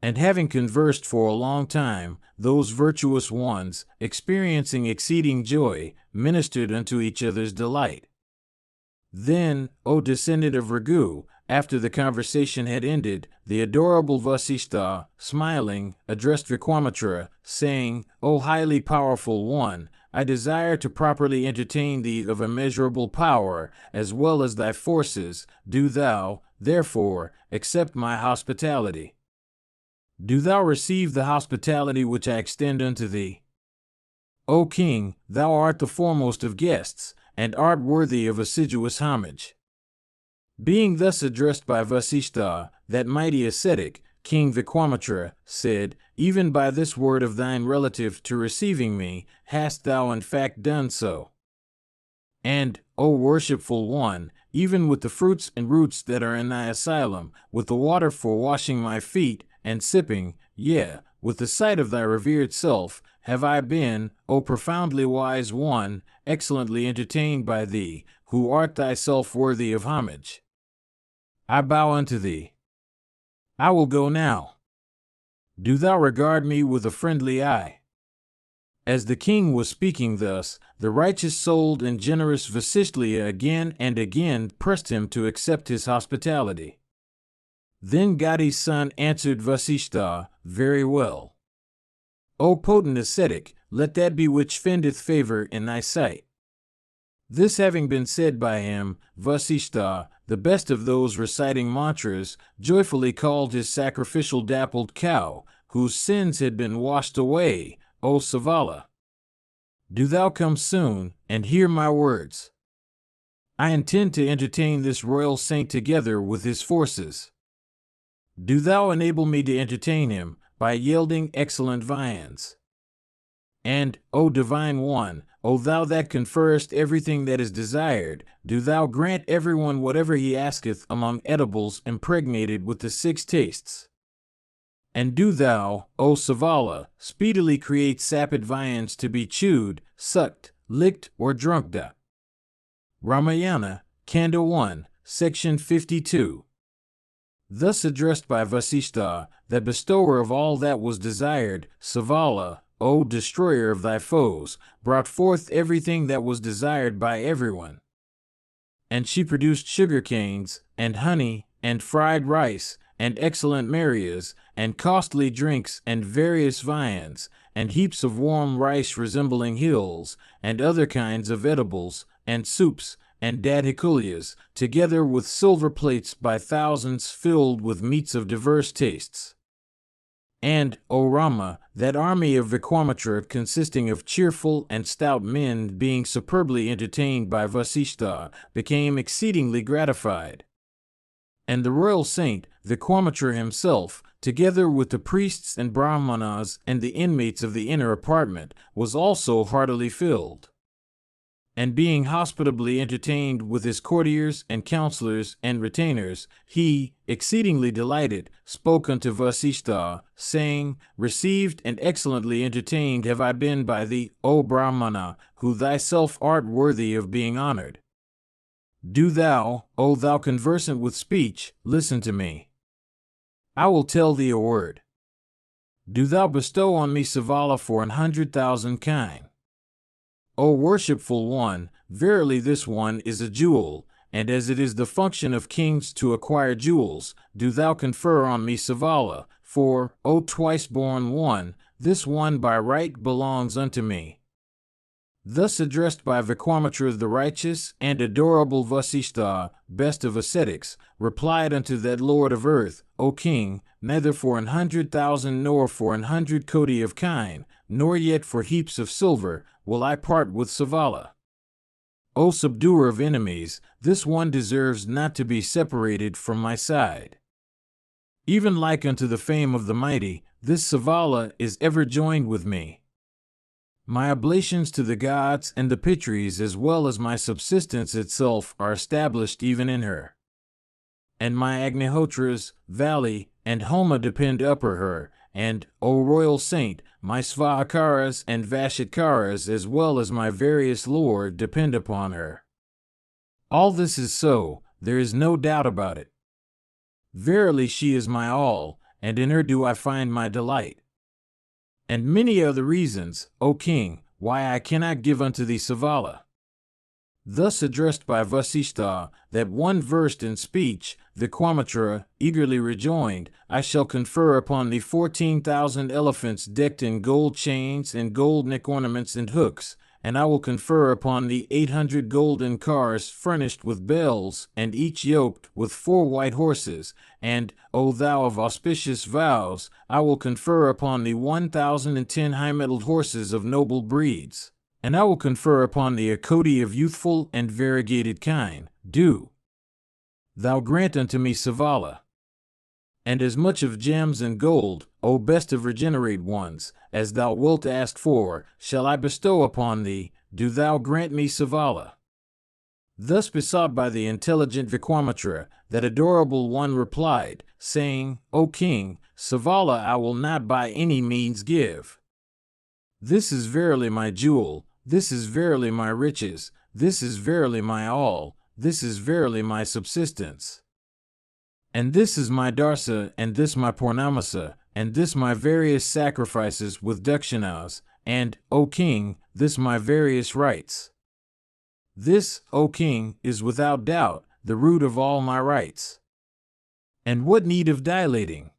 And having conversed for a long time, those virtuous ones, experiencing exceeding joy, ministered unto each other's delight. Then, O descendant of Raghu, after the conversation had ended, the adorable Vasishtha, smiling, addressed Vikwamitra, saying, O highly powerful one, I desire to properly entertain thee of immeasurable power, as well as thy forces. Do thou, therefore, accept my hospitality. Do thou receive the hospitality which I extend unto thee. O king, thou art the foremost of guests, and art worthy of assiduous homage. Being thus addressed by Vasishtha, that mighty ascetic, King Vikwamitra said, Even by this word of thine relative to receiving me, hast thou in fact done so. And, O worshipful one, even with the fruits and roots that are in thy asylum, with the water for washing my feet, and sipping, yea, with the sight of thy revered self, have I been, O profoundly wise one, excellently entertained by thee, who art thyself worthy of homage. I bow unto thee. I will go now. Do thou regard me with a friendly eye. As the king was speaking thus, the righteous-souled and generous Vasishtha again and again pressed him to accept his hospitality. Then Gadi's son answered Vasishtha, Very well. O potent ascetic, let that be which findeth favor in thy sight. This having been said by him, Vasishtha, the best of those reciting mantras, joyfully called his sacrificial dappled cow, whose sins had been washed away, O Savala. Do thou come soon, and hear my words. I intend to entertain this royal saint together with his forces. Do thou enable me to entertain him, by yielding excellent viands. And, O divine one, O thou that conferrest everything that is desired, do thou grant everyone whatever he asketh among edibles impregnated with the 6 tastes. And do thou, O Savala, speedily create sapid viands to be chewed, sucked, licked, or drunk. Ramayana, Kanda 1, Section 52. Thus addressed by Vasishtha, that bestower of all that was desired, Savala, O destroyer of thy foes, brought forth everything that was desired by everyone. And she produced sugar canes, and honey, and fried rice, and excellent marias, and costly drinks, and various viands, and heaps of warm rice resembling hills, and other kinds of edibles, and soups, and daticulias, together with silver plates by thousands filled with meats of diverse tastes. And, O Rama, that army of Vikramatura consisting of cheerful and stout men being superbly entertained by Vasishtha, became exceedingly gratified. And the royal saint, Vikramatura himself, together with the priests and brahmanas and the inmates of the inner apartment, was also heartily filled. And being hospitably entertained with his courtiers and counselors and retainers, he, exceedingly delighted, spoke unto Vasishtha, saying, Received and excellently entertained have I been by thee, O Brahmana, who thyself art worthy of being honored. Do thou, O thou conversant with speech, listen to me. I will tell thee a word. Do thou bestow on me Savala for 100,000 kine. O worshipful one, verily this one is a jewel, and as it is the function of kings to acquire jewels, do thou confer on me Savala, for, O twice-born one, this one by right belongs unto me. Thus addressed by Vikramatura the righteous and adorable Vasishtha, best of ascetics, replied unto that Lord of earth, O king, neither for 100,000 nor for 100 koti of kine, nor yet for heaps of silver, will I part with Savala. O subduer of enemies, this one deserves not to be separated from my side. Even like unto the fame of the mighty, this Savala is ever joined with me. My oblations to the gods and the Pitris as well as my subsistence itself are established even in her. And my Agnihotras, Valley, and Homa depend upon her, and, O royal saint, my Svakaras and Vashitkaras as well as my various lore depend upon her. All this is so, there is no doubt about it. Verily she is my all, and in her do I find my delight. And many other reasons, O king, why I cannot give unto thee Savala. Thus addressed by Vasishtha, that one versed in speech, Vikramatura eagerly rejoined, I shall confer upon thee 14,000 elephants decked in gold chains and gold neck ornaments and hooks, and I will confer upon thee 800 golden cars furnished with bells, and each yoked with 4 white horses, and, O thou of auspicious vows, I will confer upon thee 1,010 high-mettled horses of noble breeds, and I will confer upon thee a koti of youthful and variegated kine. Do thou grant unto me Savala. And as much of gems and gold, O best of regenerate ones, as thou wilt ask for, shall I bestow upon thee, do thou grant me Savala. Thus besought by the intelligent Vikramatura, that adorable one replied, saying, O king, Savala I will not by any means give. This is verily my jewel, this is verily my riches, this is verily my all, this is verily my subsistence. And this is my darsa, and this my purnamasa, and this my various sacrifices with dakshinas, and, O king, this my various rites. This, O king, is without doubt the root of all my rights. And what need of dilating?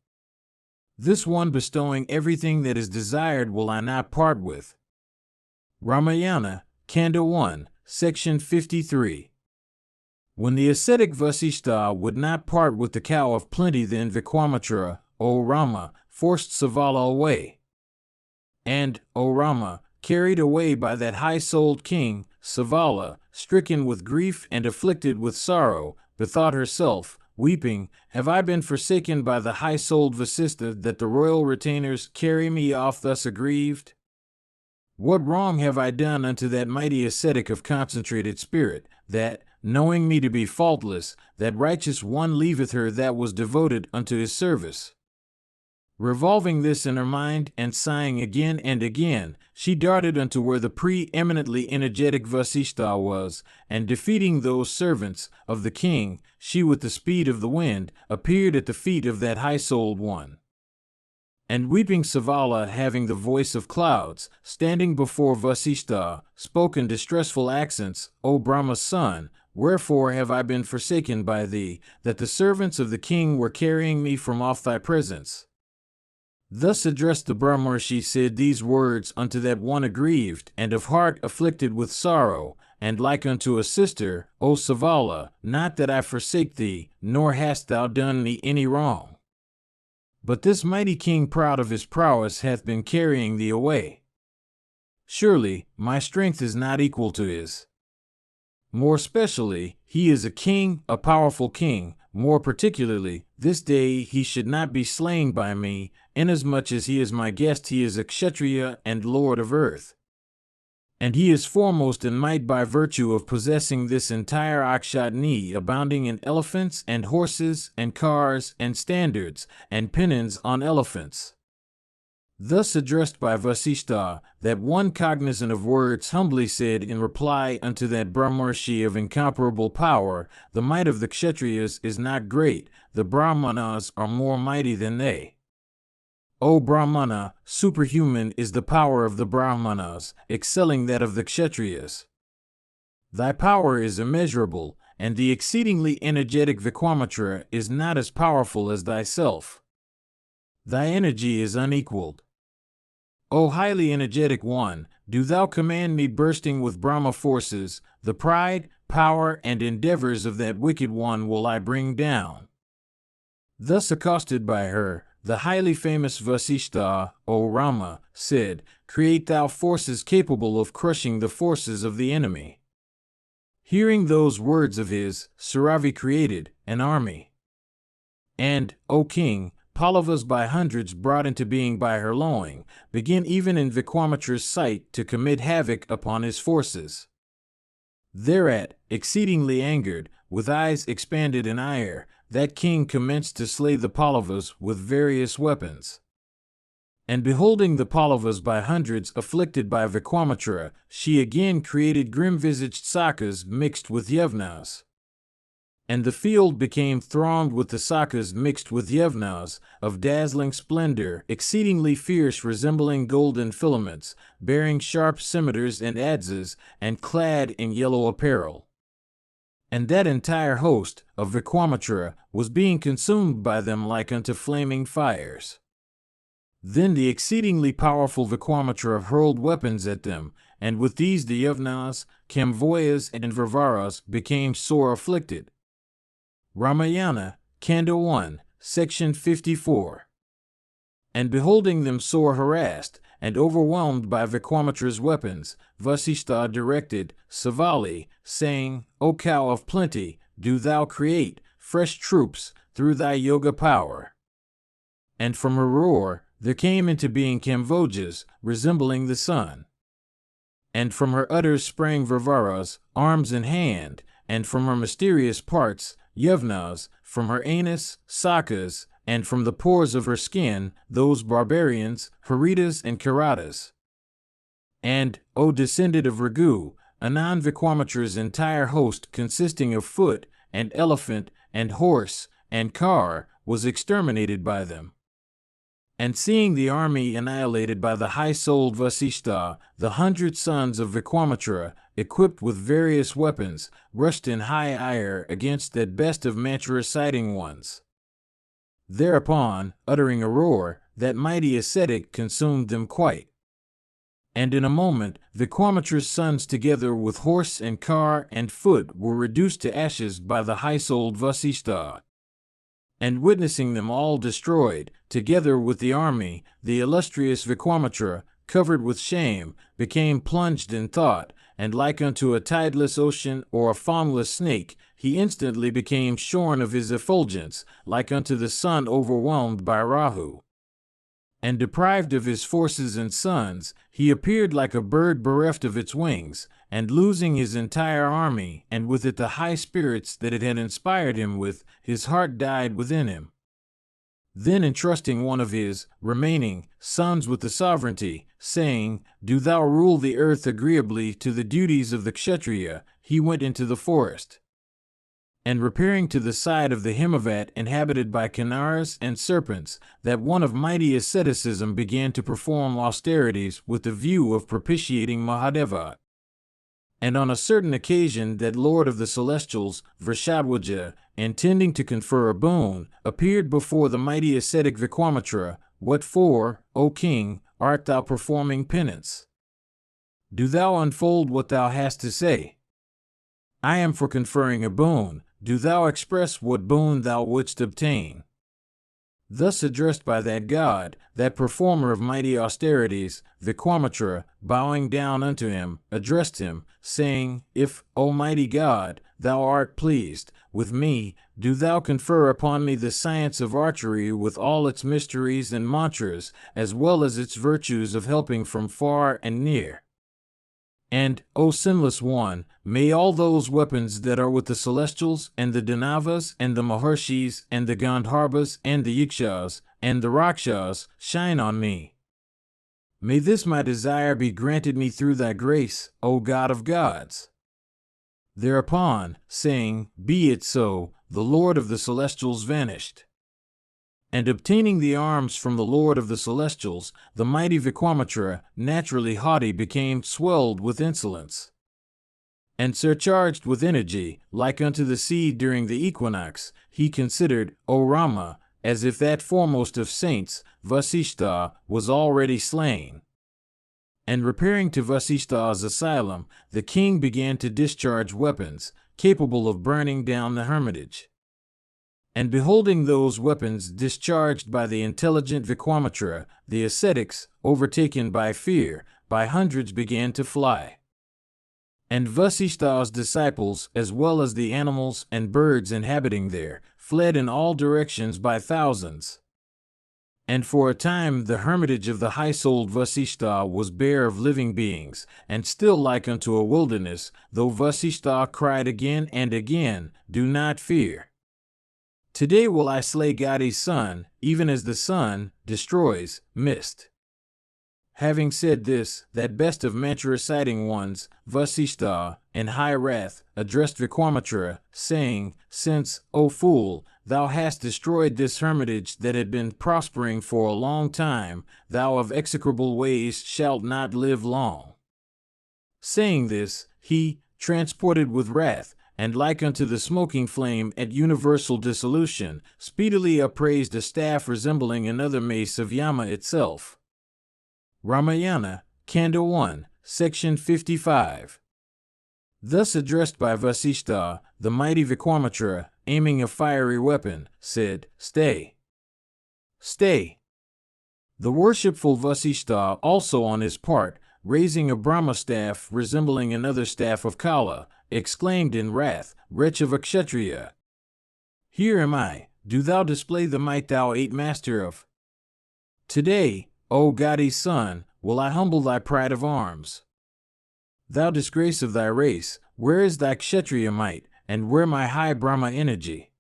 This one bestowing everything that is desired will I not part with. Ramayana, Kanda 1, Section 53. When the ascetic Vasishtha would not part with the cow of plenty, then Vikramatura, O Rama, forced Savala away. And, O Rama, carried away by that high-souled king, Savala, stricken with grief and afflicted with sorrow, bethought herself, weeping, Have I been forsaken by the high-souled Vasishtha that the royal retainers carry me off thus aggrieved? What wrong have I done unto that mighty ascetic of concentrated spirit, that, knowing me to be faultless, that righteous one leaveth her that was devoted unto his service? Revolving this in her mind and sighing again and again, she darted unto where the pre-eminently energetic Vasishtha was, and defeating those servants of the king, she with the speed of the wind appeared at the feet of that high-souled one. And weeping Savala, having the voice of clouds, standing before Vasishtha, spoke in distressful accents, O Brahma's son, wherefore have I been forsaken by thee, that the servants of the king were carrying me from off thy presence? Thus addressed the Brahmarshi, said these words unto that one aggrieved and of heart afflicted with sorrow, and like unto a sister, O Savala, not that I forsake thee, nor hast thou done me any wrong. But this mighty king, proud of his prowess, hath been carrying thee away. Surely my strength is not equal to his. More especially, he is a king, a powerful king. More particularly, this day he should not be slain by me, inasmuch as he is my guest. He is a Kshatriya and lord of earth. And he is foremost in might by virtue of possessing this entire Akshadni, abounding in elephants and horses and cars and standards and pennons on elephants. Thus addressed by Vasishtha, that one cognizant of words humbly said in reply unto that Brahmarshi of incomparable power, the might of the Kshatriyas is not great, the Brahmanas are more mighty than they. O Brahmana, superhuman is the power of the Brahmanas, excelling that of the Kshatriyas. Thy power is immeasurable, and the exceedingly energetic Vikwamitra is not as powerful as thyself. Thy energy is unequaled. O highly energetic one, do thou command me, bursting with Brahma forces, the pride, power, and endeavors of that wicked one will I bring down. Thus accosted by her, the highly famous Vasishtha, O Rama, said, create thou forces capable of crushing the forces of the enemy. Hearing those words of his, Saravi created an army. And, O king, Pallavas by hundreds brought into being by her lowing, begin even in Vikwamitra's sight to commit havoc upon his forces. Thereat, exceedingly angered, with eyes expanded in ire, that king commenced to slay the Pallavas with various weapons. And beholding the Pallavas by hundreds afflicted by Vikwamitra, she again created grim-visaged Sakas mixed with Yavnas. And the field became thronged with the Sakas mixed with Yavnas, of dazzling splendor, exceedingly fierce, resembling golden filaments, bearing sharp scimitars and adzes, and clad in yellow apparel. And that entire host of Vikwamitra was being consumed by them like unto flaming fires. Then the exceedingly powerful Vikwamitra hurled weapons at them, and with these the Yavnas, Kamvoyas, and Vravaras became sore afflicted. Ramayana, Kanda 1, Section 54. And beholding them sore harassed, and overwhelmed by Vikwamitra's weapons, Vasishtha directed Savali, saying, O cow of plenty, do thou create fresh troops through thy yoga power. And from her roar there came into being Kamvojas, resembling the sun. And from her udders sprang Vravaras, arms in hand, and from her mysterious parts, Yavnas, from her anus, Sakas, and from the pores of her skin, those barbarians, Haritas and Karatas. And, O descendant of Ragu, anon Vikwamitra's entire host, consisting of foot, and elephant, and horse, and car, was exterminated by them. And seeing the army annihilated by the high-souled Vasishtha, the 100 sons of Vikwamitra, equipped with various weapons, rushed in high ire against that best of Mantra-reciting ones. Thereupon, uttering a roar, that mighty ascetic consumed them quite. And in a moment, Vikwamitra's sons together with horse and car and foot were reduced to ashes by the high-souled Vasishtha. And witnessing them all destroyed, together with the army, the illustrious Vikwamitra, covered with shame, became plunged in thought, and like unto a tideless ocean or a formless snake, he instantly became shorn of his effulgence, like unto the sun overwhelmed by Rahu. And deprived of his forces and sons, he appeared like a bird bereft of its wings, and losing his entire army, and with it the high spirits that it had inspired him with, his heart died within him. Then entrusting one of his remaining sons with the sovereignty, saying, Do thou rule the earth agreeably to the duties of the Kshatriya, he went into the forest. And repairing to the side of the Himavat inhabited by Kinnaras and serpents, that one of mighty asceticism began to perform austerities with the view of propitiating Mahadeva. And on a certain occasion that lord of the celestials, Vrishadwaja, intending to confer a boon, appeared before the mighty ascetic Vikwamitra. What for, O king, art thou performing penance? Do thou unfold what thou hast to say. I am for conferring a boon. Do thou express what boon thou wouldst obtain. Thus addressed by that god, that performer of mighty austerities, Vikwamitra, bowing down unto him, addressed him, saying, If, O mighty God, thou art pleased with me, do thou confer upon me the science of archery with all its mysteries and mantras, as well as its virtues of helping from far and near. And, O sinless one, may all those weapons that are with the celestials, and the Danavas, and the Maharshis, and the Gandharvas, and the Yakshas, and the Rakshas, shine on me. May this my desire be granted me through thy grace, O God of gods. Thereupon, saying, Be it so, the Lord of the Celestials vanished. And obtaining the arms from the Lord of the Celestials, the mighty Vikwamitra, naturally haughty, became swelled with insolence, and surcharged with energy, like unto the sea during the equinox. He considered, O Rama, as if that foremost of saints, Vasishtha, was already slain. And repairing to Vasishtha's asylum, the king began to discharge weapons, capable of burning down the hermitage. And beholding those weapons discharged by the intelligent Vikwamitra, the ascetics, overtaken by fear, by hundreds began to fly. And Vasishtha's disciples, as well as the animals and birds inhabiting there, fled in all directions by thousands. And for a time the hermitage of the high-souled Vasishtha was bare of living beings, and still like unto a wilderness, though Vasishtha cried again and again, Do not fear. Today will I slay Gadi's son, even as the sun destroys mist. Having said this, that best of mantra-reciting ones, Vasishtha, in high wrath, addressed Vikwamitra, saying, Since, O fool, thou hast destroyed this hermitage that had been prospering for a long time, thou of execrable ways shalt not live long. Saying this, he, transported with wrath, and like unto the smoking flame at universal dissolution, speedily upraised a staff resembling another mace of Yama itself. Ramayana, Kanda 1, Section 55. Thus addressed by Vasishtha, the mighty Vikwamitra, aiming a fiery weapon, said, Stay! Stay! The worshipful Vasishtha also on his part, raising a Brahma staff resembling another staff of Kala, exclaimed in wrath, Wretch of a Kshatriya! Here am I, do thou display the might thou art master of? Today, O Gadi's son, will I humble thy pride of arms. Thou disgrace of thy race, where is thy Kshatriya might, and where my high Brahma energy?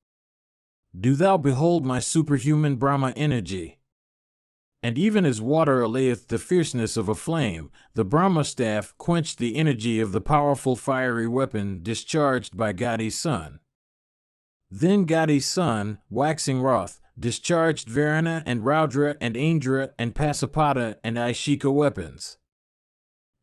Do thou behold my superhuman Brahma energy? And even as water allayeth the fierceness of a flame, the Brahma staff quenched the energy of the powerful fiery weapon discharged by Gadi's son. Then Gadi's son, waxing wroth, discharged Varuna and Raudra and Indra and Pasapata and Aishika weapons,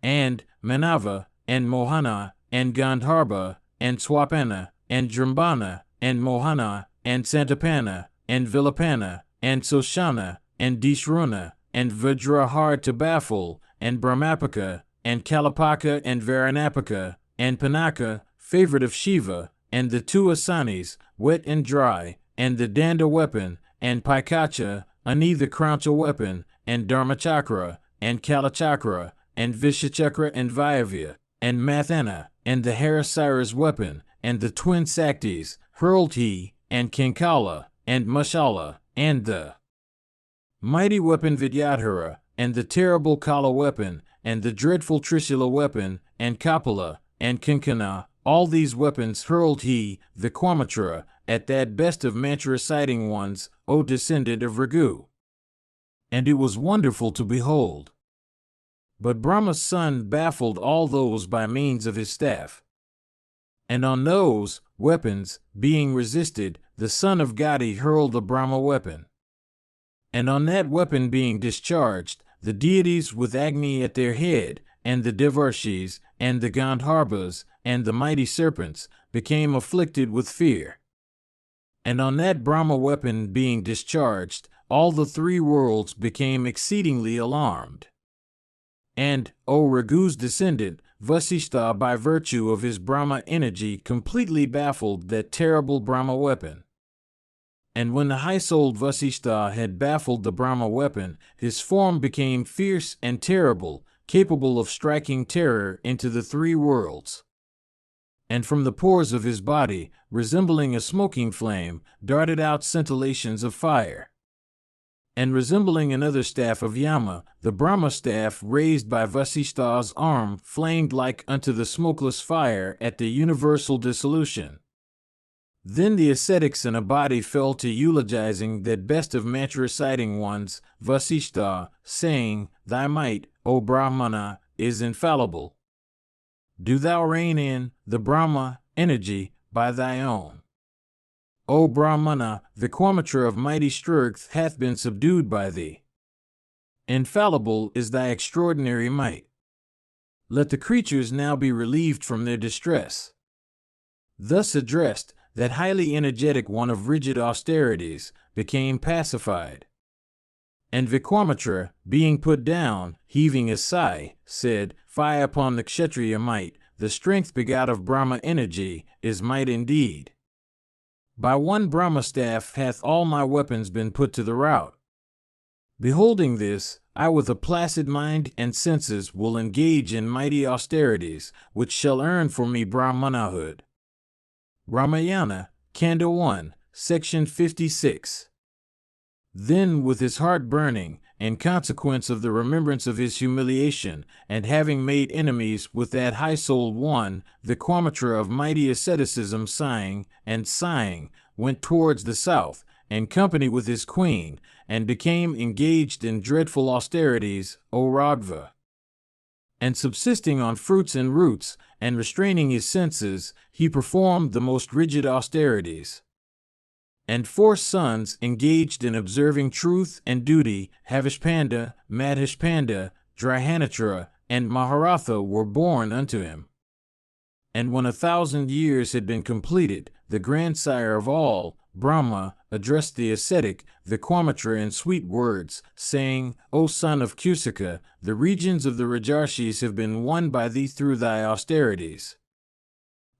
and Manava, and Mohana, and Gandharva, and Swapana, and Drambana, and Mohana, and Santapana, and Vilapana, and Soshana, and Dishruna, and Vajrahar to baffle, and Brahmapaka, and Kalapaka, and Varanapaka, and Panaka, favorite of Shiva, and the two Asanis, wet and dry, and the Danda weapon, and Paikacha, Ani the Krauncha weapon, and Dharmachakra, and Kalachakra, and Vishachakra, and Vayavya, and Mathana, and the Harasira's weapon, and the twin Saktis, hurled he, and Kinkala, and Mashala, and the mighty weapon Vidyadhara, and the terrible Kala weapon, and the dreadful Trishula weapon, and Kapila, and Kinkana, all these weapons hurled he, Vikwamitra, at that best of mantra-reciting ones, O descendant of Raghu. And it was wonderful to behold. But Brahma's son baffled all those by means of his staff. And on those weapons being resisted, the son of Gadi hurled the Brahma weapon. And on that weapon being discharged, the deities with Agni at their head, and the Devarshis, and the Gandharvas, and the mighty serpents, became afflicted with fear. And on that Brahma weapon being discharged, all the three worlds became exceedingly alarmed. And, O Raghu's descendant, Vasishtha, by virtue of his Brahma energy, completely baffled that terrible Brahma weapon. And when the high-souled Vasishtha had baffled the Brahma weapon, his form became fierce and terrible, capable of striking terror into the three worlds. And from the pores of his body, resembling a smoking flame, darted out scintillations of fire. And resembling another staff of Yama, the Brahma staff raised by Vasishtha's arm flamed like unto the smokeless fire at the universal dissolution. Then the ascetics in a body fell to eulogizing that best of mantra-reciting ones, Vasishtha, saying, "Thy might, O Brahmana, is infallible. Do thou reign in the Brahma energy by thy own. O Brahmana, the quamature of mighty strength hath been subdued by thee. Infallible is thy extraordinary might. Let the creatures now be relieved from their distress." Thus addressed, that highly energetic one of rigid austerities became pacified. And Vikwamitra, being put down, heaving a sigh, said, "Fie upon the Kshatriya might, the strength begot of Brahma energy, is might indeed. By one Brahma staff hath all my weapons been put to the rout. Beholding this, I with a placid mind and senses will engage in mighty austerities, which shall earn for me Brahmanahood." Ramayana, Kanda 1, Section 56. Then, with his heart burning, in consequence of the remembrance of his humiliation, and having made enemies with that high-souled one, the Vikwamitra of mighty asceticism, sighing, went towards the south, in company with his queen, and became engaged in dreadful austerities, O Ragva. And subsisting on fruits and roots, and restraining his senses, he performed the most rigid austerities. And 4 sons engaged in observing truth and duty, Havishpanda, Madhishpanda, Drihanatra, and Maharatha, were born unto him. And when 1,000 years had been completed, the grandsire of all, Brahma, addressed the ascetic, Vikwamitra, in sweet words, saying, "O son of Kusika, the regions of the Rajarshis have been won by thee through thy austerities.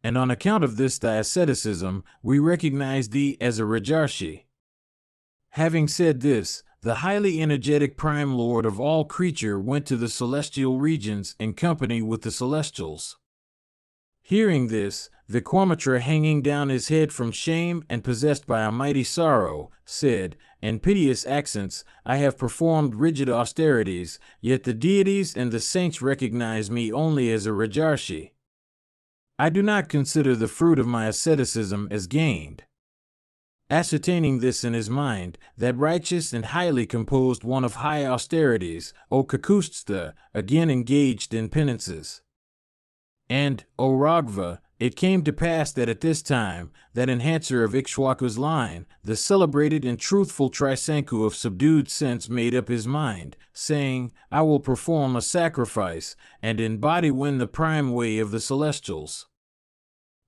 And on account of this thy asceticism, we recognize thee as a Rajarshi." Having said this, the highly energetic prime lord of all creature went to the celestial regions in company with the celestials. Hearing this, Vikwamitra, hanging down his head from shame and possessed by a mighty sorrow, said, in piteous accents, "I have performed rigid austerities, yet the deities and the saints recognize me only as a Rajarshi. I do not consider the fruit of my asceticism as gained." Ascertaining this in his mind, that righteous and highly composed one of high austerities, O Kakustha, again engaged in penances. And, O Ragva, it came to pass that at this time, that enhancer of Ikshwaku's line, the celebrated and truthful Trisanku of subdued sense, made up his mind, saying, "I will perform a sacrifice, and in body win the prime way of the celestials."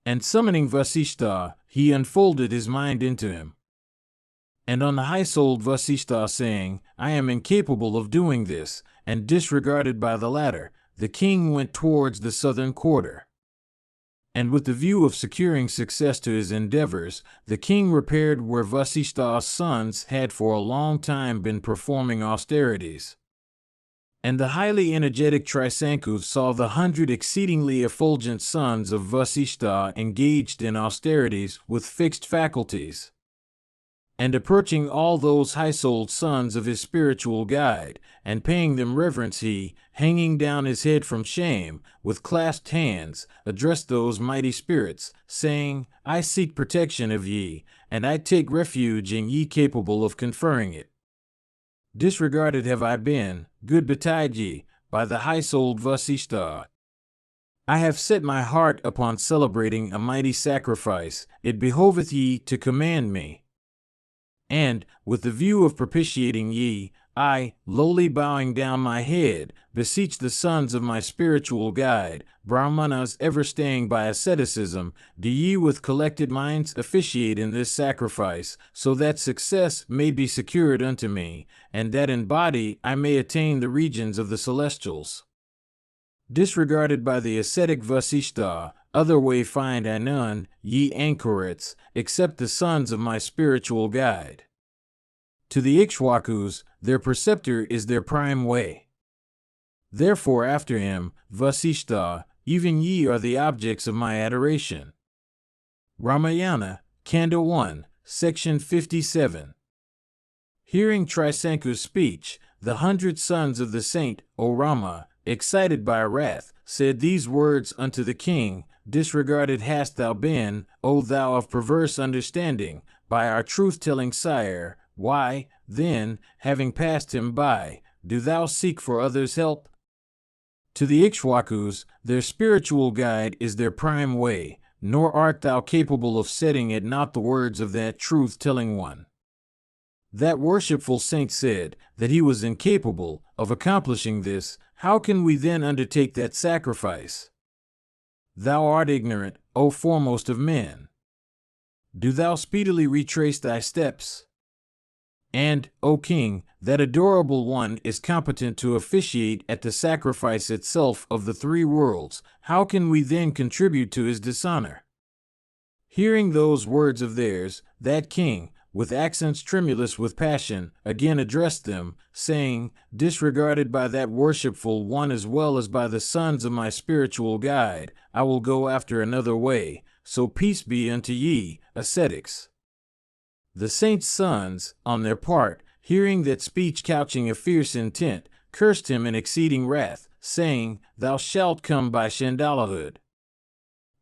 And summoning Vasishtha, he unfolded his mind into him. And on the high-souled Vasishtha saying, "I am incapable of doing this," and disregarded by the latter, the king went towards the southern quarter. And with the view of securing success to his endeavors, the king repaired where Vasishtha's sons had for a long time been performing austerities. And the highly energetic Trisanku saw the 100 exceedingly effulgent sons of Vasishtha engaged in austerities with fixed faculties. And approaching all those high-souled sons of his spiritual guide, and paying them reverence, he, hanging down his head from shame, with clasped hands, addressed those mighty spirits, saying, "I seek protection of ye, and I take refuge in ye capable of conferring it. Disregarded have I been, good betide ye, by the high-souled Vasishtha. I have set my heart upon celebrating a mighty sacrifice, it behoveth ye to command me. And, with the view of propitiating ye, I, lowly bowing down my head, beseech the sons of my spiritual guide, Brahmanas ever staying by asceticism, do ye with collected minds officiate in this sacrifice, so that success may be secured unto me, and that in body I may attain the regions of the celestials." disregarded by the ascetic Vasishtha, other way find I none, ye anchorets, except the sons of my spiritual guide. To the Ikshwakus, their preceptor is their prime way. Therefore after him, Vasishtha, even ye are the objects of my adoration. Ramayana, Kanda 1, Section 57. Hearing Trisanku's speech, the 100 sons of the saint, O Rama, excited by wrath, said these words unto the king, disregarded hast thou been, O thou of perverse understanding, by our truth-telling sire. Why, then, having passed him by, do thou seek for others' help? To the Ikshwakus, their spiritual guide is their prime way, nor art thou capable of setting at naught the words of that truth-telling one. That worshipful saint said that he was incapable of accomplishing this. How can we then undertake that sacrifice? Thou art ignorant, O foremost of men. Do thou speedily retrace thy steps. And, O king, that adorable one is competent to officiate at the sacrifice itself of the three worlds. How can we then contribute to his dishonor? Hearing those words of theirs, that king, with accents tremulous with passion, again addressed them, saying, disregarded by that worshipful one as well as by the sons of my spiritual guide, I will go after another way, so peace be unto ye, ascetics. The saints' sons, on their part, hearing that speech couching a fierce intent, cursed him in exceeding wrath, saying, thou shalt come by Chandalahood.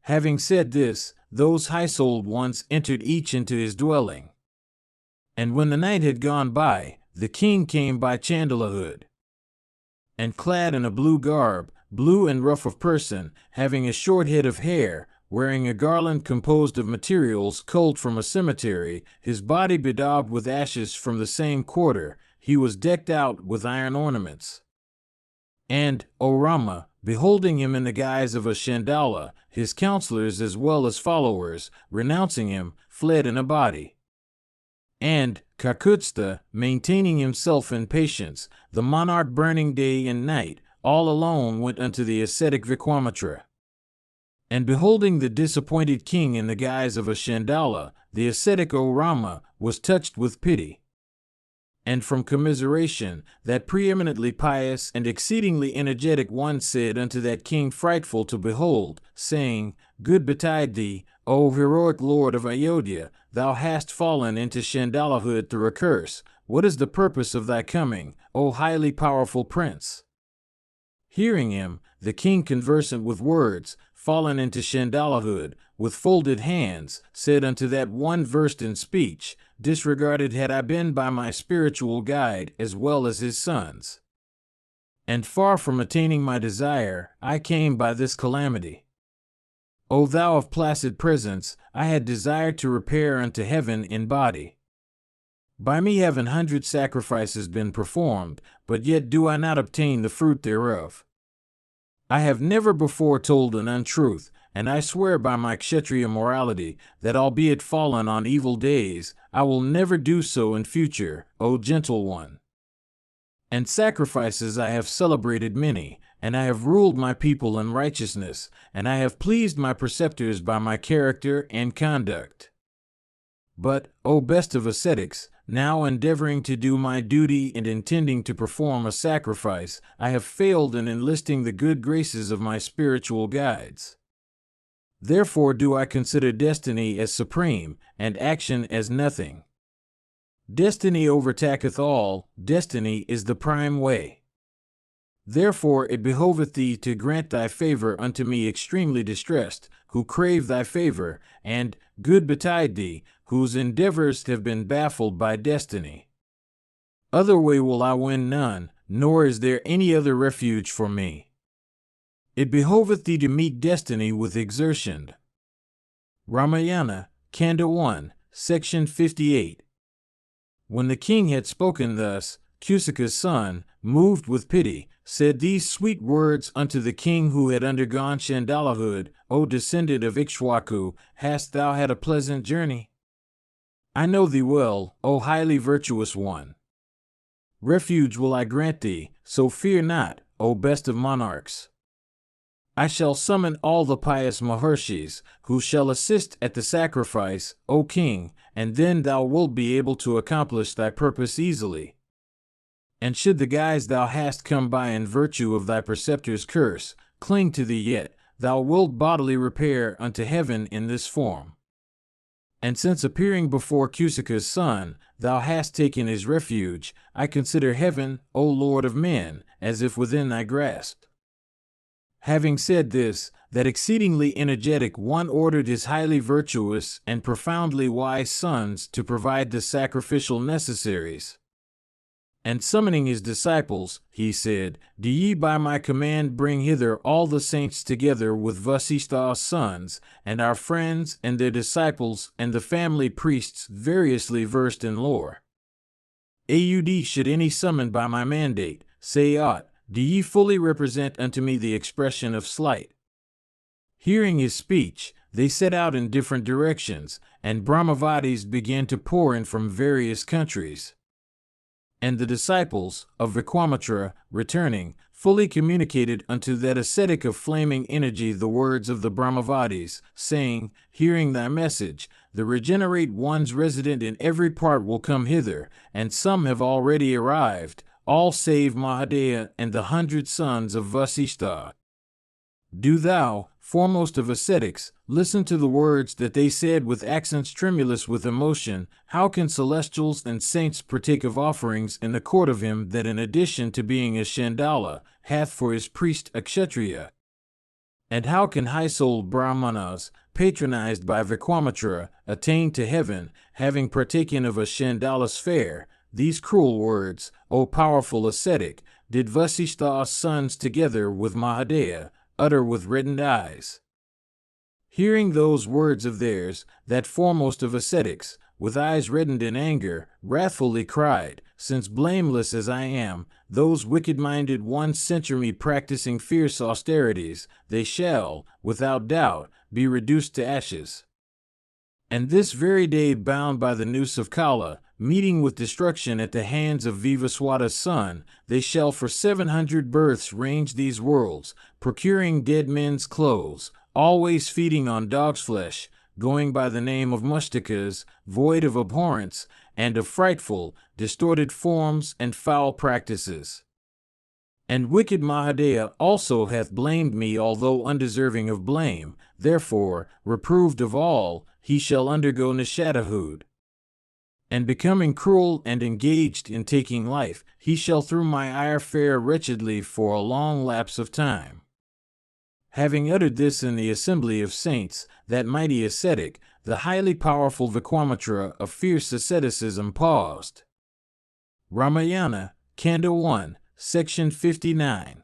Having said this, those high-souled ones entered each into his dwelling. And when the night had gone by, the king came by Chandalahood. And clad in a blue garb, blue and rough of person, having a short head of hair, wearing a garland composed of materials culled from a cemetery, his body bedaubed with ashes from the same quarter, he was decked out with iron ornaments. And, O Rama, beholding him in the guise of a Chandala, his counselors as well as followers, renouncing him, fled in a body. And, Kakutstha, maintaining himself in patience, the monarch burning day and night, all alone went unto the ascetic Vikwamitra. And beholding the disappointed king in the guise of a Chandala, the ascetic O Rama was touched with pity. And from commiseration, that preeminently pious and exceedingly energetic one said unto that king frightful to behold, saying, good betide thee, O heroic lord of Ayodhya, thou hast fallen into Chandalahood through a curse. What is the purpose of thy coming, O highly powerful prince? Hearing him, the king conversant with words, fallen into Chandalahood, with folded hands, said unto that one versed in speech, disregarded had I been by my spiritual guide as well as his sons. And far from attaining my desire, I came by this calamity. O thou of placid presence, I had desired to repair unto heaven in body. By me have 100 sacrifices been performed, but yet do I not obtain the fruit thereof. I have never before told an untruth, and I swear by my Kshatriya morality that albeit fallen on evil days, I will never do so in future, O gentle one. And sacrifices I have celebrated many, and I have ruled my people in righteousness, and I have pleased my preceptors by my character and conduct. But, O best of ascetics, now endeavoring to do my duty and intending to perform a sacrifice, I have failed in enlisting the good graces of my spiritual guides. Therefore do I consider destiny as supreme, and action as nothing. Destiny overtaketh all, destiny is the prime way. Therefore it behoveth thee to grant thy favor unto me extremely distressed, who crave thy favor, and, good betide thee, whose endeavors have been baffled by destiny. Other way will I win none, nor is there any other refuge for me. It behoveth thee to meet destiny with exertion. Ramayana, Kanda 1, Section 58. When the king had spoken thus, Kusika's son, moved with pity, said these sweet words unto the king who had undergone Chandalahood, O descendant of Ikshwaku, hast thou had a pleasant journey? I know thee well, O highly virtuous one. Refuge will I grant thee, so fear not, O best of monarchs. I shall summon all the pious Maharshis, who shall assist at the sacrifice, O king, and then thou wilt be able to accomplish thy purpose easily. And should the guise thou hast come by in virtue of thy preceptor's curse cling to thee yet, thou wilt bodily repair unto heaven in this form. And since appearing before Kusaka's son, thou hast taken his refuge, I consider heaven, O Lord of men, as if within thy grasp. Having said this, that exceedingly energetic one ordered his highly virtuous and profoundly wise sons to provide the sacrificial necessaries. And summoning his disciples, he said, Do ye by my command bring hither all the saints together with Vasistha's sons, and our friends and their disciples, and the family priests variously versed in lore. Aud should any summon by my mandate, say aught, do ye fully represent unto me the expression of slight? Hearing his speech, they set out in different directions, and Brahmavadis began to pour in from various countries. And the disciples of Vikwamitra, returning, fully communicated unto that ascetic of flaming energy the words of the Brahmavadis, saying, Hearing thy message, the regenerate ones resident in every part will come hither, and some have already arrived, all save Mahadeya and the 100 sons of Vasistha. Do thou, foremost of ascetics, listen to the words that they said with accents tremulous with emotion. How can celestials and saints partake of offerings in the court of him that in addition to being a Chandala, hath for his priest a Kshatriya? And how can high-souled Brahmanas, patronized by Vikwamitra, attain to heaven, having partaken of a Chandala's fare? These cruel words, O powerful ascetic, did Vasistha's sons together with Mahadeya utter with reddened eyes. Hearing those words of theirs, that foremost of ascetics, with eyes reddened in anger, wrathfully cried, Since blameless as I am, those wicked-minded ones censure me practicing fierce austerities, they shall, without doubt, be reduced to ashes. And this very day bound by the noose of Kala, meeting with destruction at the hands of Vivaswata's son, they shall for 700 births range these worlds, procuring dead men's clothes, always feeding on dog's flesh, going by the name of mushtakas, void of abhorrence, and of frightful, distorted forms and foul practices. And wicked Mahadeya also hath blamed me, although undeserving of blame, therefore, reproved of all, he shall undergo nishadahud. And becoming cruel and engaged in taking life, he shall through my ire fare wretchedly for a long lapse of time. Having uttered this in the assembly of saints, that mighty ascetic, the highly powerful Vikwamitra of fierce asceticism paused. Ramayana, Kanda 1, Section 59.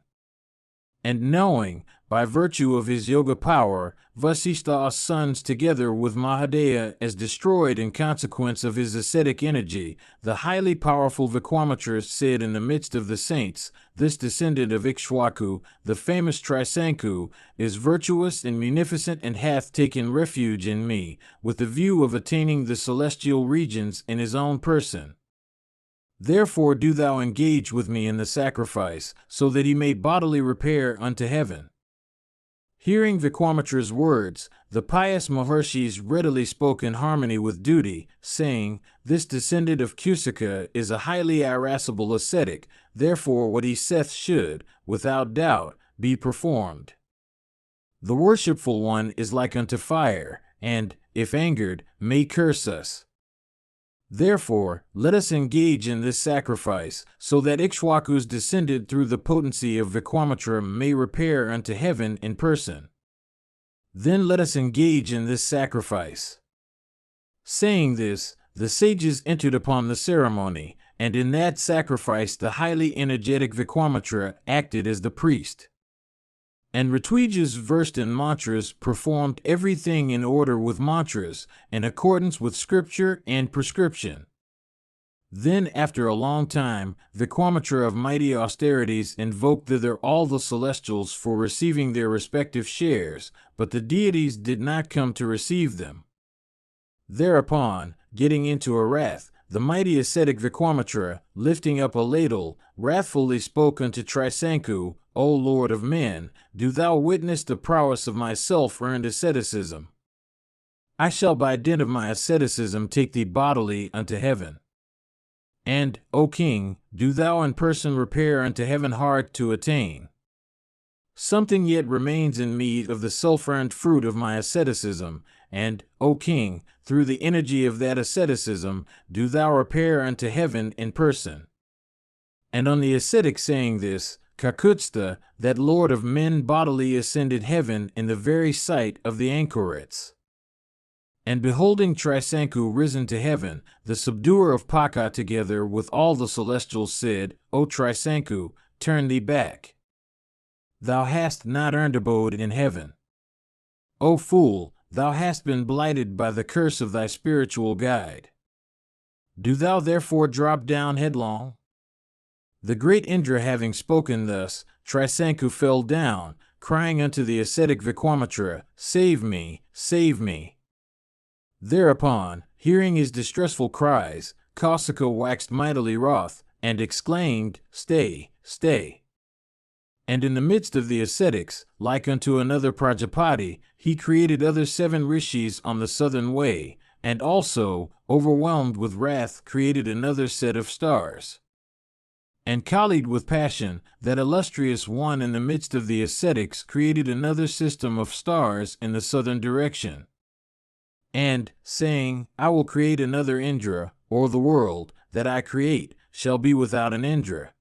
And knowing, by virtue of his yoga power, Vasistha's sons together with Mahadeya as destroyed in consequence of his ascetic energy, the highly powerful Vikwamitra said in the midst of the saints, This descendant of Ikshwaku, the famous Trisanku, is virtuous and munificent and hath taken refuge in me, with the view of attaining the celestial regions in his own person. Therefore do thou engage with me in the sacrifice, so that he may bodily repair unto heaven. Hearing Vikwamitra's words, the pious Maharshis readily spoke in harmony with duty, saying, This descendant of Kusaka is a highly irascible ascetic, therefore what he saith should, without doubt, be performed. The worshipful one is like unto fire, and, if angered, may curse us. Therefore, let us engage in this sacrifice, so that Ikshwaku's descendant through the potency of Vikwamitra may repair unto heaven in person. Then let us engage in this sacrifice. Saying this, the sages entered upon the ceremony, and in that sacrifice the highly energetic Vikwamitra acted as the priest. And Ritwijas versed in mantras performed everything in order with mantras, in accordance with scripture and prescription. Then after a long time, Vikwamitra of mighty austerities invoked thither all the celestials for receiving their respective shares, but the deities did not come to receive them. Thereupon, getting into a wrath, the mighty ascetic Vikramatura, lifting up a ladle, wrathfully spoke unto Trisanku, O Lord of men, do thou witness the prowess of my self-earned asceticism. I shall by dint of my asceticism take thee bodily unto heaven. And, O King, do thou in person repair unto heaven hard to attain. Something yet remains in me of the self-earned fruit of my asceticism, and, O King, through the energy of that asceticism, do thou repair unto heaven in person. And on the ascetic saying this, Kakutsta, that lord of men, bodily ascended heaven in the very sight of the anchorets. And beholding Trisanku risen to heaven, the subduer of Paka together with all the celestials said, O Trisanku, turn thee back. Thou hast not earned abode in heaven. O fool, thou hast been blighted by the curse of thy spiritual guide. Do thou therefore drop down headlong? The great Indra having spoken thus, Trisanku fell down, crying unto the ascetic Vikramatura, Save me, save me. Thereupon, hearing his distressful cries, Kausika waxed mightily wroth, and exclaimed, Stay, stay. And in the midst of the ascetics, like unto another Prajapati, he created other 7 rishis on the southern way, and also, overwhelmed with wrath, created another set of stars. And Khalid with passion, that illustrious one in the midst of the ascetics, created another system of stars in the southern direction. And, saying, I will create another Indra, or the world, that I create, shall be without an Indra.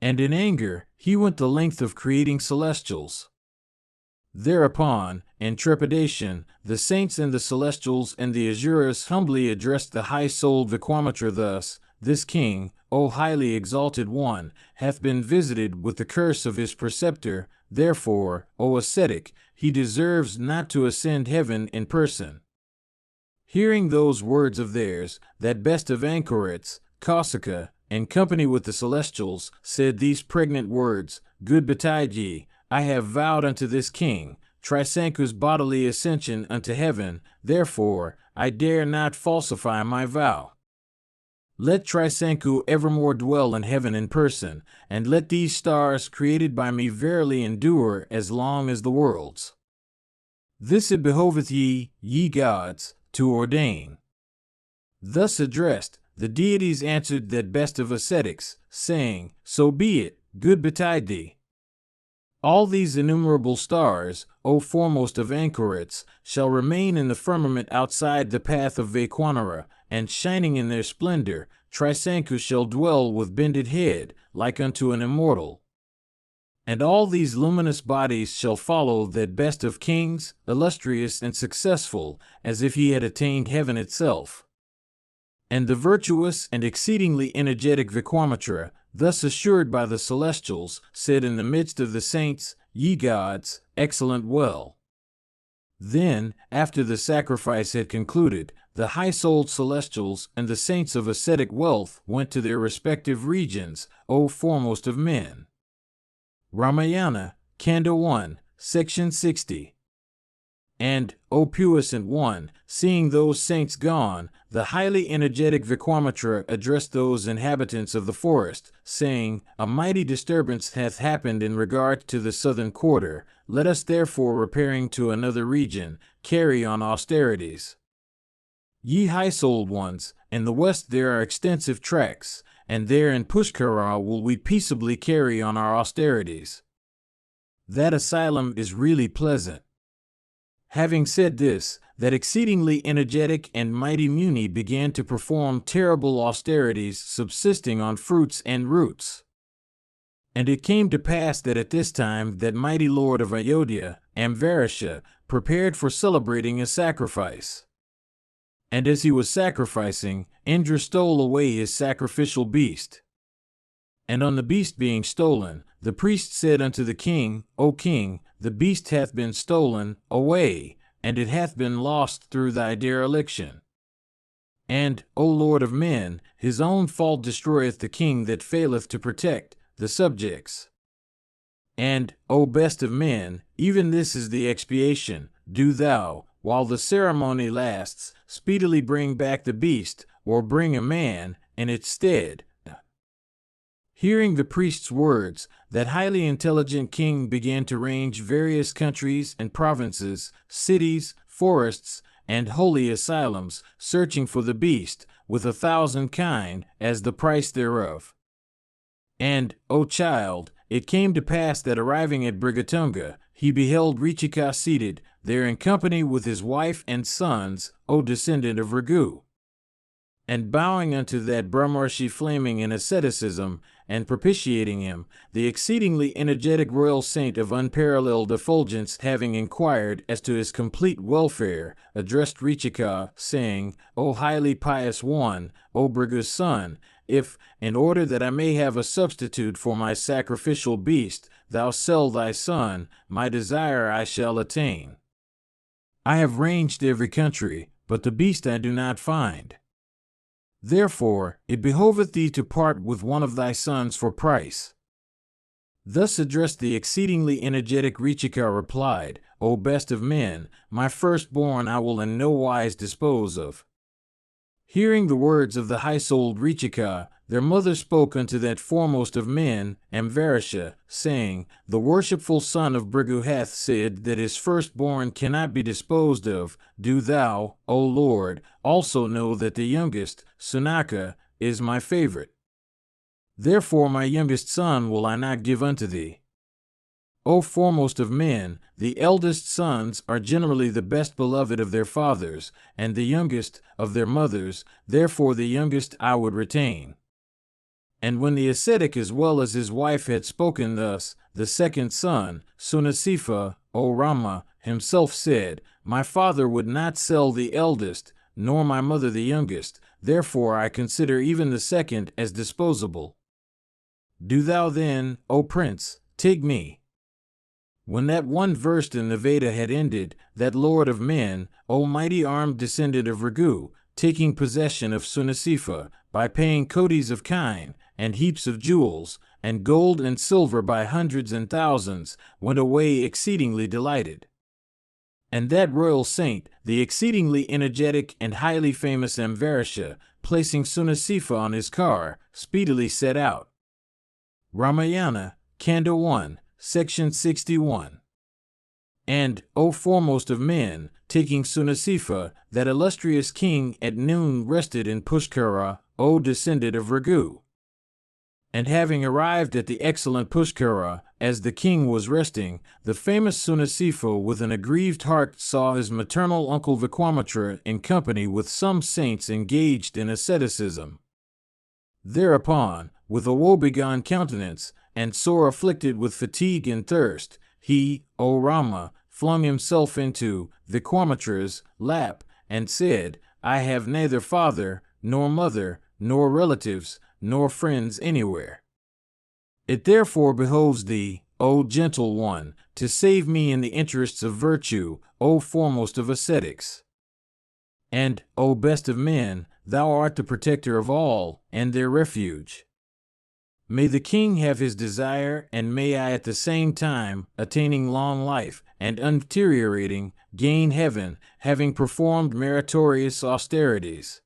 And in anger, he went the length of creating celestials. Thereupon, in trepidation, the saints and the celestials and the Asuras humbly addressed the high-souled Vikramatura thus, This king, O highly exalted one, hath been visited with the curse of his preceptor, therefore, O ascetic, he deserves not to ascend heaven in person. Hearing those words of theirs, that best of anchorets, Kausika, in company with the celestials, said these pregnant words, Good betide ye, I have vowed unto this king, Trisanku's bodily ascension unto heaven, therefore, I dare not falsify my vow. Let Trisanku evermore dwell in heaven in person, and let these stars created by me verily endure as long as the worlds. This it behoveth ye, ye gods, to ordain. Thus addressed, the deities answered that best of ascetics, saying, So be it, good betide thee. All these innumerable stars, O foremost of anchorets, shall remain in the firmament outside the path of Vaikwanara, and shining in their splendor, Trisanku shall dwell with bended head, like unto an immortal. And all these luminous bodies shall follow that best of kings, illustrious and successful, as if he had attained heaven itself. And the virtuous and exceedingly energetic Vikramatura, thus assured by the celestials, said in the midst of the saints, Ye gods, excellent well. Then, after the sacrifice had concluded, the high-souled celestials and the saints of ascetic wealth went to their respective regions, O foremost of men. Ramayana, Kanda 1, Section 60. And, O puissant one, seeing those saints gone, the highly energetic Vikramatura addressed those inhabitants of the forest, saying, A mighty disturbance hath happened in regard to the southern quarter, let us therefore repairing to another region, carry on austerities. Ye high-souled ones, in the west there are extensive tracts, and there in Pushkara will we peaceably carry on our austerities. That asylum is really pleasant. Having said this, that exceedingly energetic and mighty Muni began to perform terrible austerities subsisting on fruits and roots. And it came to pass that at this time that mighty lord of Ayodhya, Amvarisha, prepared for celebrating a sacrifice. And as he was sacrificing, Indra stole away his sacrificial beast. And on the beast being stolen, the priest said unto the king, O king, the beast hath been stolen away, and it hath been lost through thy dereliction. And, O Lord of men, his own fault destroyeth the king that faileth to protect the subjects. And, O best of men, even this is the expiation, do thou, while the ceremony lasts, speedily bring back the beast, or bring a man in its stead. Hearing the priest's words, that highly intelligent king began to range various countries and provinces, cities, forests, and holy asylums, searching for the beast, with 1,000 kine as the price thereof. And, O child, it came to pass that arriving at Brigatunga, he beheld Richika seated there in company with his wife and sons, O descendant of Ragu. And bowing unto that Brahmarshi flaming in asceticism, and propitiating him, the exceedingly energetic royal saint of unparalleled effulgence, having inquired as to his complete welfare, addressed Richika, saying, O highly pious one, O Bhrigu's son, if, in order that I may have a substitute for my sacrificial beast, thou sell thy son, my desire I shall attain. I have ranged every country, but the beast I do not find. Therefore, it behoveth thee to part with one of thy sons for price. Thus addressed the exceedingly energetic Richika replied, O best of men, my firstborn I will in no wise dispose of. Hearing the words of the high-souled Richika, their mother spoke unto that foremost of men, Amvarisha, saying, The worshipful son of Bhrigu hath said that his firstborn cannot be disposed of. Do thou, O Lord, also know that the youngest, Sunaka, is my favorite. Therefore my youngest son will I not give unto thee. O foremost of men, the eldest sons are generally the best beloved of their fathers, and the youngest of their mothers, therefore the youngest I would retain. And when the ascetic as well as his wife had spoken thus, the second son, Sunasifa, O Rama, himself said, My father would not sell the eldest, nor my mother the youngest, therefore I consider even the second as disposable. Do thou then, O prince, take me. When that one versed in the Veda had ended, that lord of men, O mighty armed descendant of Ragu, taking possession of Sunasifa, by paying kotis of kine, and heaps of jewels, and gold and silver by hundreds and thousands, went away exceedingly delighted. And that royal saint, the exceedingly energetic and highly famous Amvarisha, placing Sunasifa on his car, speedily set out. Ramayana, Kanda 1, Section 61. And, O foremost of men, taking Sunasifa, that illustrious king at noon rested in Pushkara, O descendant of Ragu. And having arrived at the excellent Pushkara, as the king was resting, the famous Sunasifa with an aggrieved heart saw his maternal uncle Vikwamitra in company with some saints engaged in asceticism. Thereupon, with a woebegone countenance, and sore afflicted with fatigue and thirst, he, O Rama, flung himself into Vikwamitra's lap, and said, I have neither father, nor mother, nor relatives, nor friends anywhere. It therefore behoves thee, O gentle one, to save me in the interests of virtue, O foremost of ascetics. And, O best of men, thou art the protector of all, and their refuge. May the king have his desire, and may I at the same time, attaining long life, and undeteriorating, gain heaven, having performed meritorious austerities.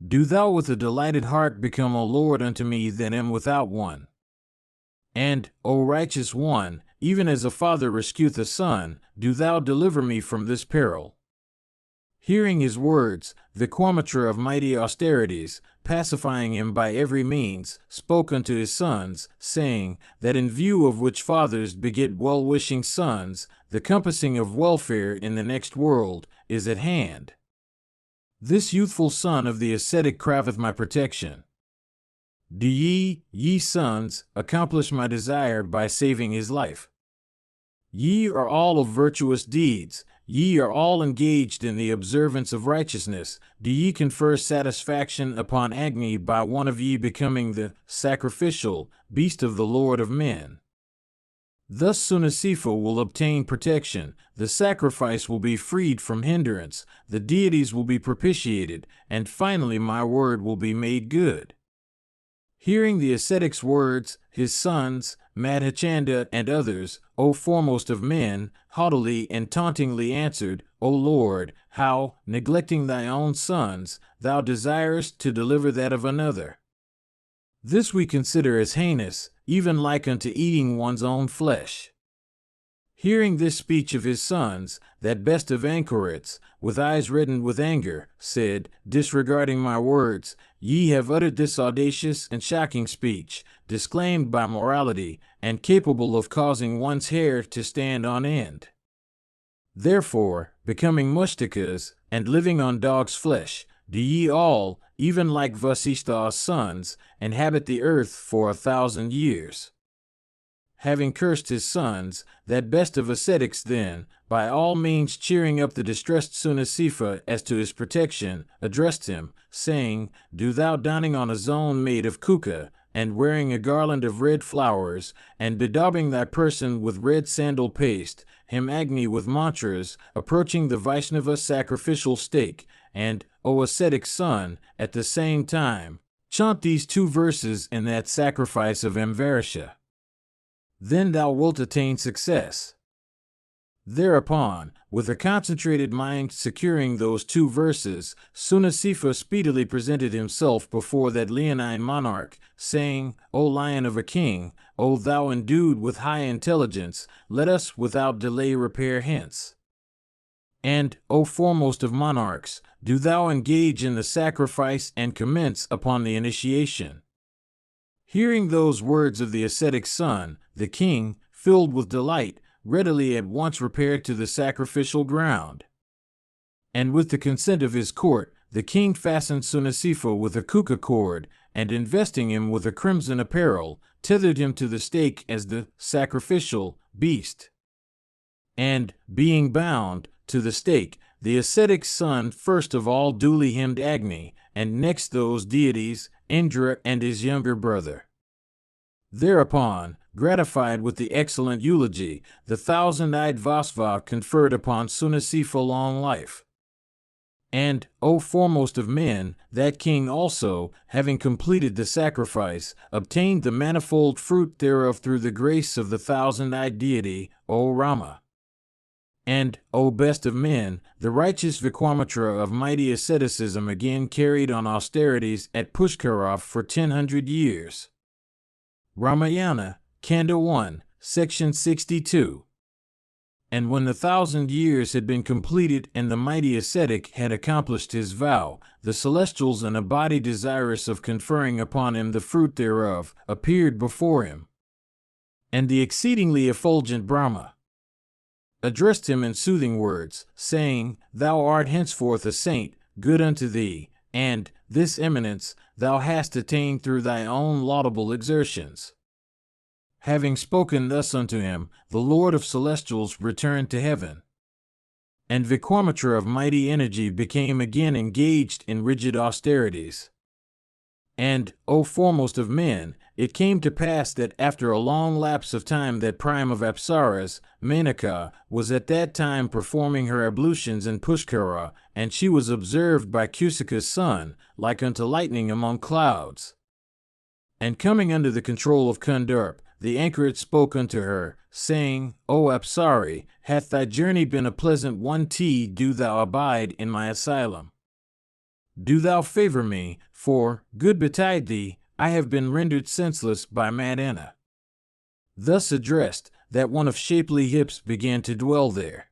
Do thou with a delighted heart become a lord unto me that am without one. And, O righteous one, even as a father rescueth a son, do thou deliver me from this peril. Hearing his words, Vikwamitra of mighty austerities, pacifying him by every means, spoke unto his sons, saying, that in view of which fathers beget well-wishing sons, the compassing of welfare in the next world is at hand. This youthful son of the ascetic craveth my protection. Do ye sons, accomplish my desire by saving his life. Ye are all of virtuous deeds, ye are all engaged in the observance of righteousness. Do ye confer satisfaction upon Agni by one of ye becoming the sacrificial beast of the Lord of men? Thus Sunasifa will obtain protection, the sacrifice will be freed from hindrance, the deities will be propitiated, and finally my word will be made good. Hearing the ascetic's words, his sons, Madhachanda, and others, O foremost of men, haughtily and tauntingly answered, O Lord, how, neglecting thy own sons, thou desirest to deliver that of another. This we consider as heinous, even like unto eating one's own flesh. Hearing this speech of his sons, that best of anchorets, with eyes reddened with anger, said, disregarding my words, ye have uttered this audacious and shocking speech, disclaimed by morality, and capable of causing one's hair to stand on end. Therefore, becoming mushtakas, and living on dog's flesh, do ye all, even like Vasishtha's sons, inhabit the earth for 1,000 years. Having cursed his sons, that best of ascetics then, by all means cheering up the distressed Sunasifa as to his protection, addressed him, saying, Do thou donning on a zone made of kuka, and wearing a garland of red flowers, and bedaubing thy person with red sandal paste, him Agni with mantras, approaching the Vaishnava sacrificial stake, and, O ascetic son, at the same time, chant these 2 verses in that sacrifice of Amvarisha. Then thou wilt attain success. Thereupon, with a concentrated mind securing those 2 verses, Sunasifa speedily presented himself before that leonine monarch, saying, O lion of a king, O thou endued with high intelligence, let us without delay repair hence. And, O foremost of monarchs, do thou engage in the sacrifice and commence upon the initiation. Hearing those words of the ascetic son, the king, filled with delight, readily at once repaired to the sacrificial ground. And with the consent of his court, the king fastened Sunasifa with a kuka cord, and investing him with a crimson apparel, tethered him to the stake as the sacrificial beast. And, being bound to the stake, the ascetic son first of all duly hymned Agni, and next those deities, Indra and his younger brother. Thereupon, gratified with the excellent eulogy, the 1,000-eyed Vasva conferred upon Sunasifa long life. And, O foremost of men, that king also, having completed the sacrifice, obtained the manifold fruit thereof through the grace of the 1,000-eyed deity, O Rama. And, O best of men, the righteous Vikwamitra of mighty asceticism again carried on austerities at Pushkara for 1,000 years. Ramayana, Kanda 1, Section 62. And when the 1,000 years had been completed and the mighty ascetic had accomplished his vow, the celestials and a body desirous of conferring upon him the fruit thereof appeared before him. And the exceedingly effulgent Brahma addressed him in soothing words, saying, Thou art henceforth a saint, good unto thee, and this eminence thou hast attained through thy own laudable exertions. Having spoken thus unto him, the Lord of Celestials returned to heaven. And Vikwamitra of mighty energy became again engaged in rigid austerities. And, O foremost of men, it came to pass that after a long lapse of time that prime of Apsaras, Menaka, was at that time performing her ablutions in Pushkara, and she was observed by Kusika's son, like unto lightning among clouds. And coming under the control of Kundarp, the anchoret spoke unto her, saying, O Apsari, hath thy journey been a pleasant one? Do thou abide in my asylum. Do thou favor me, for, good betide thee, I have been rendered senseless by mad Anna. Thus addressed, that one of shapely hips began to dwell there.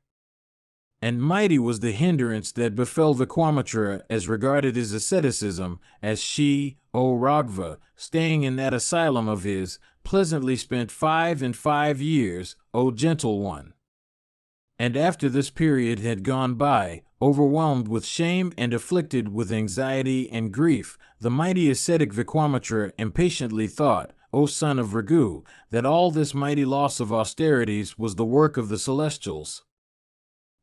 And mighty was the hindrance that befell Vikwamitra as regarded his asceticism, as she, O Raghava, staying in that asylum of his, pleasantly spent 5 and 5 years, O gentle one. And after this period had gone by, overwhelmed with shame and afflicted with anxiety and grief, the mighty ascetic Vikwamitra impatiently thought, O son of Raghu, that all this mighty loss of austerities was the work of the celestials.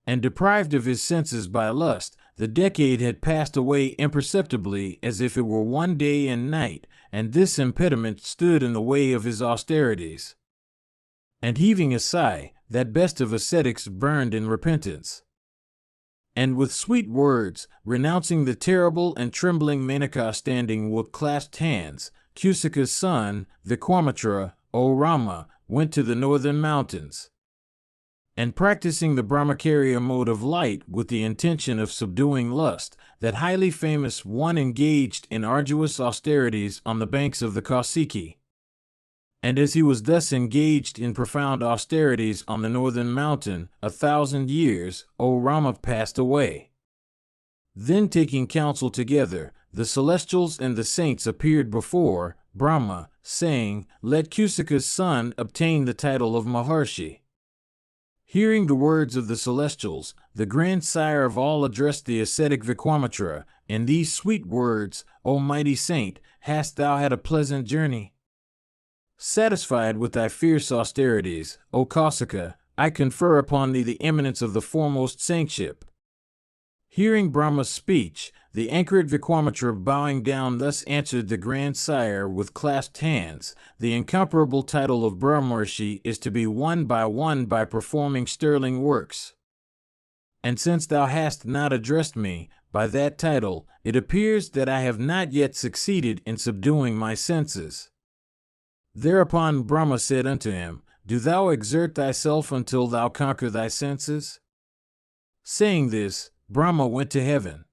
And deprived of his senses by lust, the decade had passed away imperceptibly as if it were one day and night, and this impediment stood in the way of his austerities. And heaving a sigh, that best of ascetics burned in repentance. And with sweet words, renouncing the terrible and trembling Menaka standing with clasped hands, Kusika's son, Vikwamitra, O Rama, went to the northern mountains. And practicing the Brahmacharya mode of light with the intention of subduing lust, that highly famous one engaged in arduous austerities on the banks of the Kausiki. And as he was thus engaged in profound austerities on the northern mountain, 1,000 years, O Rama passed away. Then taking counsel together, the celestials and the saints appeared before Brahma, saying, "Let Kusika's son obtain the title of Maharshi." Hearing the words of the celestials, the grandsire of all addressed the ascetic Vikwamitra in these sweet words, "O mighty saint, hast thou had a pleasant journey? Satisfied with thy fierce austerities, O Kausika, I confer upon thee the eminence of the foremost saintship." Hearing Brahma's speech, the anchored Vikwamitra bowing down thus answered the grandsire with clasped hands, "The incomparable title of Brahmarshi is to be won by performing sterling works. And since thou hast not addressed me by that title, it appears that I have not yet succeeded in subduing my senses." Thereupon Brahma said unto him, "Do thou exert thyself until thou conquer thy senses?" Saying this, Brahma went to heaven.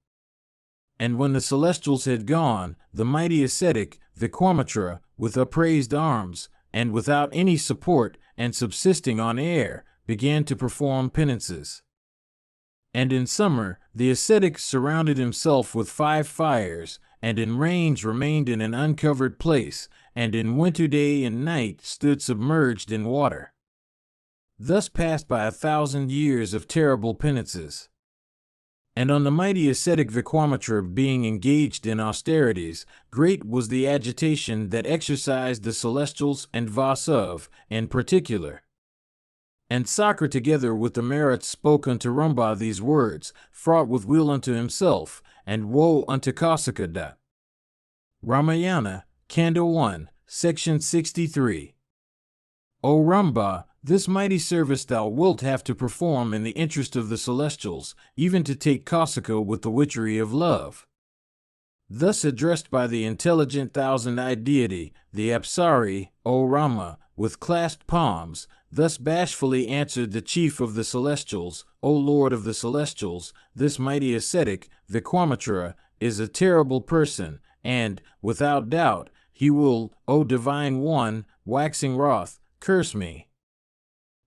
And when the celestials had gone, the mighty ascetic, Vikwamitra, with upraised arms, and without any support, and subsisting on air, began to perform penances. And in summer, the ascetic surrounded himself with 5 fires, and in rains remained in an uncovered place, and in winter day and night stood submerged in water. Thus passed by 1,000 years of terrible penances. And on the mighty ascetic Vikwamitra being engaged in austerities, great was the agitation that exercised the celestials and Vasav in particular. And Sakra together with the Marats spoke unto Ramba these words, fraught with weal unto himself, and woe unto Kausika. Dutt. Ramayana, Kanda 1, Section 63. O Ramba, this mighty service thou wilt have to perform in the interest of the celestials, even to take Kausika with the witchery of love. Thus addressed by the intelligent thousand-eyed deity, the Apsari, O Rama, with clasped palms, thus bashfully answered the chief of the celestials, O Lord of the celestials, this mighty ascetic, Vikwamitra, is a terrible person, and, without doubt, he will, O divine one, waxing wroth, curse me.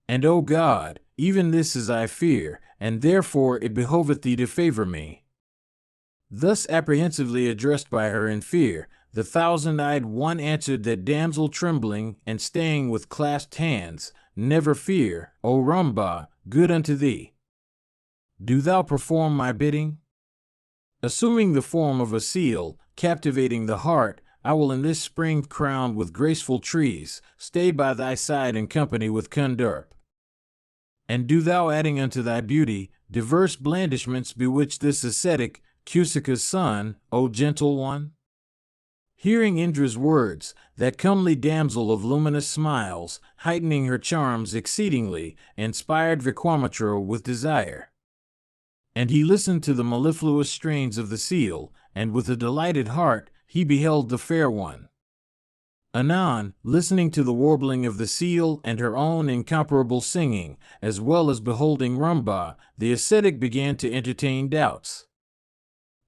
And, O God, even this is I fear, and therefore it behoveth thee to favor me. Thus apprehensively addressed by her in fear, the thousand-eyed one answered that damsel trembling and staying with clasped hands, "Never fear, O Ramba, good unto thee. Do thou perform my bidding?" Assuming the form of a seal, captivating the heart, I will in this spring crowned with graceful trees, stay by thy side in company with Kundurp. And do thou adding unto thy beauty, diverse blandishments bewitch this ascetic, Kusika's son, O gentle one? Hearing Indra's words, that comely damsel of luminous smiles, heightening her charms exceedingly, inspired Vikwamitra with desire. And he listened to the mellifluous strains of the seal, and with a delighted heart, he beheld the fair one. Anon, listening to the warbling of the seal and her own incomparable singing, as well as beholding Ramba, the ascetic began to entertain doubts.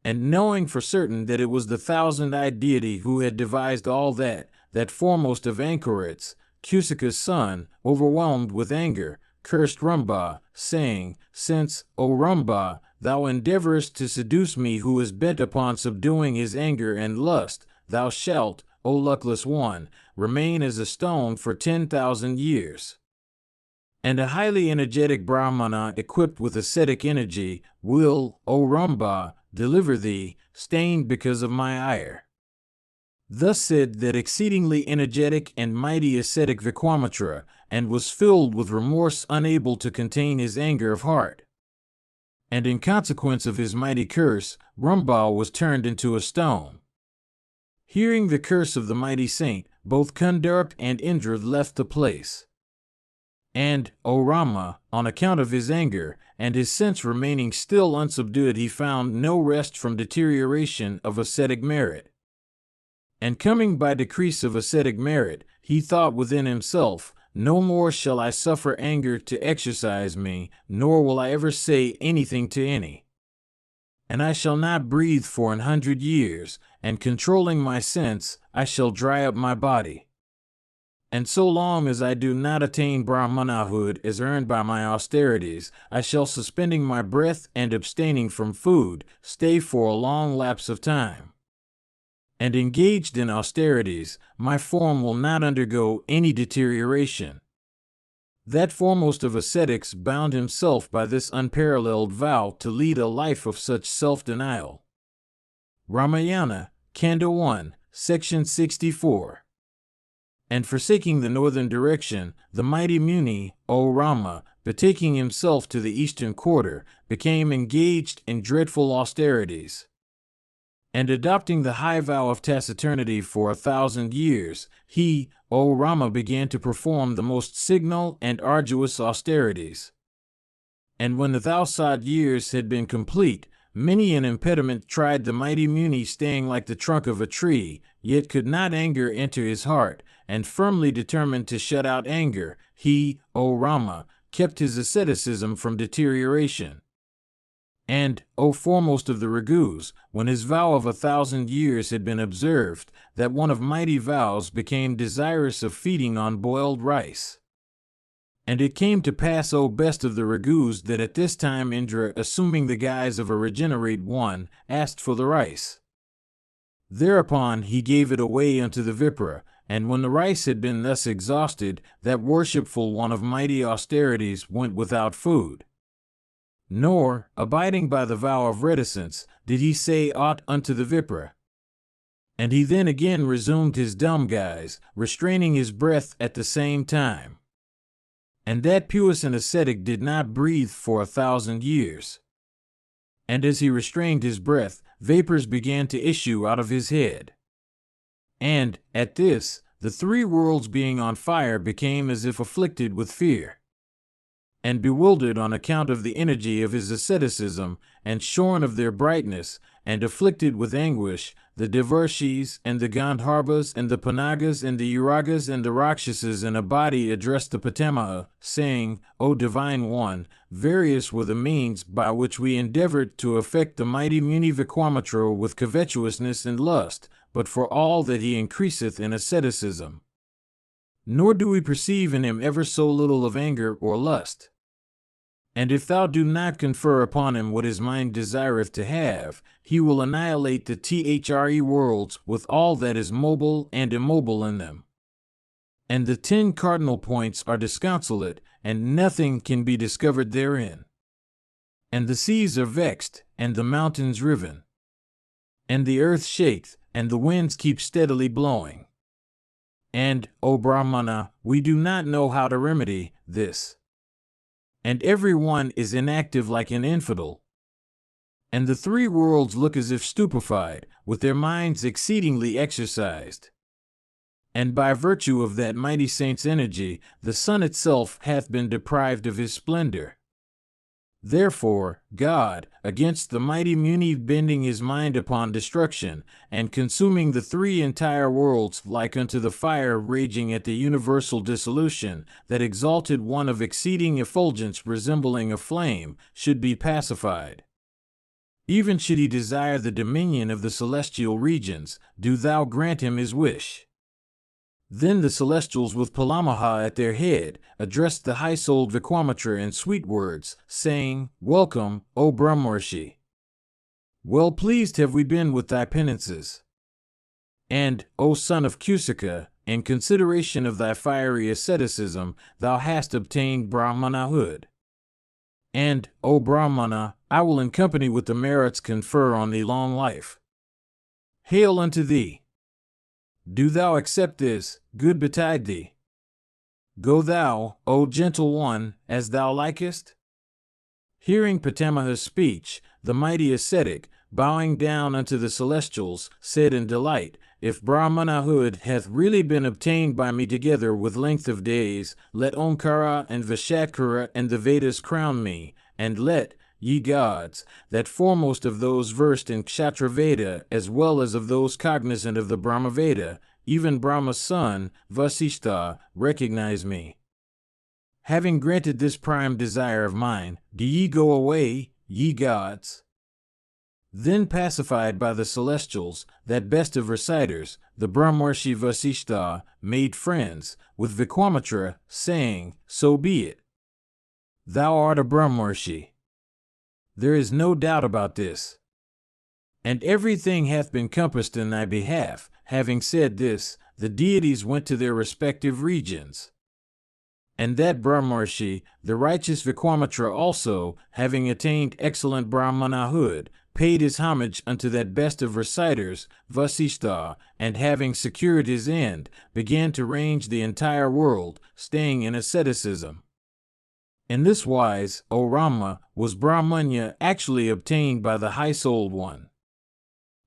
And knowing for certain that it was the thousand-eyed deity who had devised all that foremost of anchorets, Kusika's son, overwhelmed with anger, cursed Ramba, saying, "Since, O Ramba, thou endeavorest to seduce me who is bent upon subduing his anger and lust, thou shalt, O luckless one, remain as a stone for 10,000 years. And a highly energetic Brahmana equipped with ascetic energy will, O Ramba, deliver thee, stained because of my ire." Thus said that exceedingly energetic and mighty ascetic Vikwamitra, and was filled with remorse, unable to contain his anger of heart. And in consequence of his mighty curse, Ramba was turned into a stone. Hearing the curse of the mighty saint, both Kundurp and Indra left the place. And, O Rama, on account of his anger, and his sense remaining still unsubdued, he found no rest from deterioration of ascetic merit. And coming by decrease of ascetic merit, he thought within himself, "No more shall I suffer anger to exercise me, nor will I ever say anything to any. And I shall not breathe for 100 years, and controlling my sense, I shall dry up my body. And so long as I do not attain Brahmanahood as earned by my austerities, I shall, suspending my breath and abstaining from food, stay for a long lapse of time. And engaged in austerities, my form will not undergo any deterioration." That foremost of ascetics bound himself by this unparalleled vow to lead a life of such self-denial. Ramayana, Kanda 1, Section 64. And forsaking the northern direction, the mighty Muni, O Rama, betaking himself to the eastern quarter, became engaged in dreadful austerities. And adopting the high vow of taciturnity for 1,000 years, he, O Rama, began to perform the most signal and arduous austerities. And when the 1,000 years had been complete, many an impediment tried the mighty Muni, staying like the trunk of a tree, yet could not anger enter his heart, and firmly determined to shut out anger, he, O Rama, kept his asceticism from deterioration. And, O foremost of the Raghus, when his vow of 1,000 years had been observed, that one of mighty vows became desirous of feeding on boiled rice. And it came to pass, O best of the Raghus, that at this time Indra, assuming the guise of a regenerate one, asked for the rice. Thereupon he gave it away unto the Vipra, and when the rice had been thus exhausted, that worshipful one of mighty austerities went without food. Nor, abiding by the vow of reticence, did he say aught unto the Vipra. And he then again resumed his dumb guise, restraining his breath at the same time. And that puissant ascetic did not breathe for 1,000 years. And as he restrained his breath, vapors began to issue out of his head. And, at this, the three worlds being on fire became as if afflicted with fear. And bewildered on account of the energy of his asceticism, and shorn of their brightness, and afflicted with anguish, the Devarshis, and the Gandharvas, and the Panagas, and the Uragas, and the Rakshasas in a body addressed the Pitamaha, saying, O Divine One, various were the means by which we endeavored to affect the mighty Muni Vikramatra with covetousness and lust, but for all that he increaseth in asceticism. Nor do we perceive in him ever so little of anger or lust. And if thou do not confer upon him what his mind desireth to have, he will annihilate the THRE worlds with all that is mobile and immobile in them. And the 10 cardinal points are disconsolate, and nothing can be discovered therein. And the seas are vexed, and the mountains riven. And the earth shaketh, and the winds keep steadily blowing. And, O Brahmana, we do not know how to remedy this. And every one is inactive like an infidel. And the three worlds look as if stupefied, with their minds exceedingly exercised. And by virtue of that mighty saint's energy, the sun itself hath been deprived of his splendor. Therefore, God, against the mighty Muni bending his mind upon destruction, and consuming the three entire worlds like unto the fire raging at the universal dissolution, that exalted one of exceeding effulgence resembling a flame, should be pacified. Even should he desire the dominion of the celestial regions, do thou grant him his wish. Then the celestials with Palamaha at their head addressed the high-souled Vikramatra in sweet words, saying, Welcome, O Brahmarshi. Well pleased have we been with thy penances. And, O son of Kusika, in consideration of thy fiery asceticism, thou hast obtained Brahmanahood. And, O Brahmana, I will in company with the merits confer on thee long life. Hail unto thee! Do thou accept this, good betide thee. Go thou, O gentle one, as thou likest. Hearing Pitamaha's speech, the mighty ascetic, bowing down unto the celestials, said in delight, If Brahmanahood hath really been obtained by me together with length of days, let Omkara and Vishatkara and the Vedas crown me, and let, ye gods, that foremost of those versed in Kshatriveda as well as of those cognizant of the Brahmaveda, even Brahma's son, Vasishtha, recognize me. Having granted this prime desire of mine, do ye go away, ye gods? Then pacified by the celestials, that best of reciters, the Brahmarshi Vasishtha, made friends with Vikwamitra, saying, So be it. Thou art a Brahmarshi. There is no doubt about this. And everything hath been compassed in thy behalf. Having said this, the deities went to their respective regions. And that Brahmarshi, the righteous Vikwamitra also, having attained excellent Brahmanahood, paid his homage unto that best of reciters, Vasishtha, and having secured his end, began to range the entire world, staying in asceticism. In this wise, O Rama, was Brahmanya actually obtained by the high-souled one.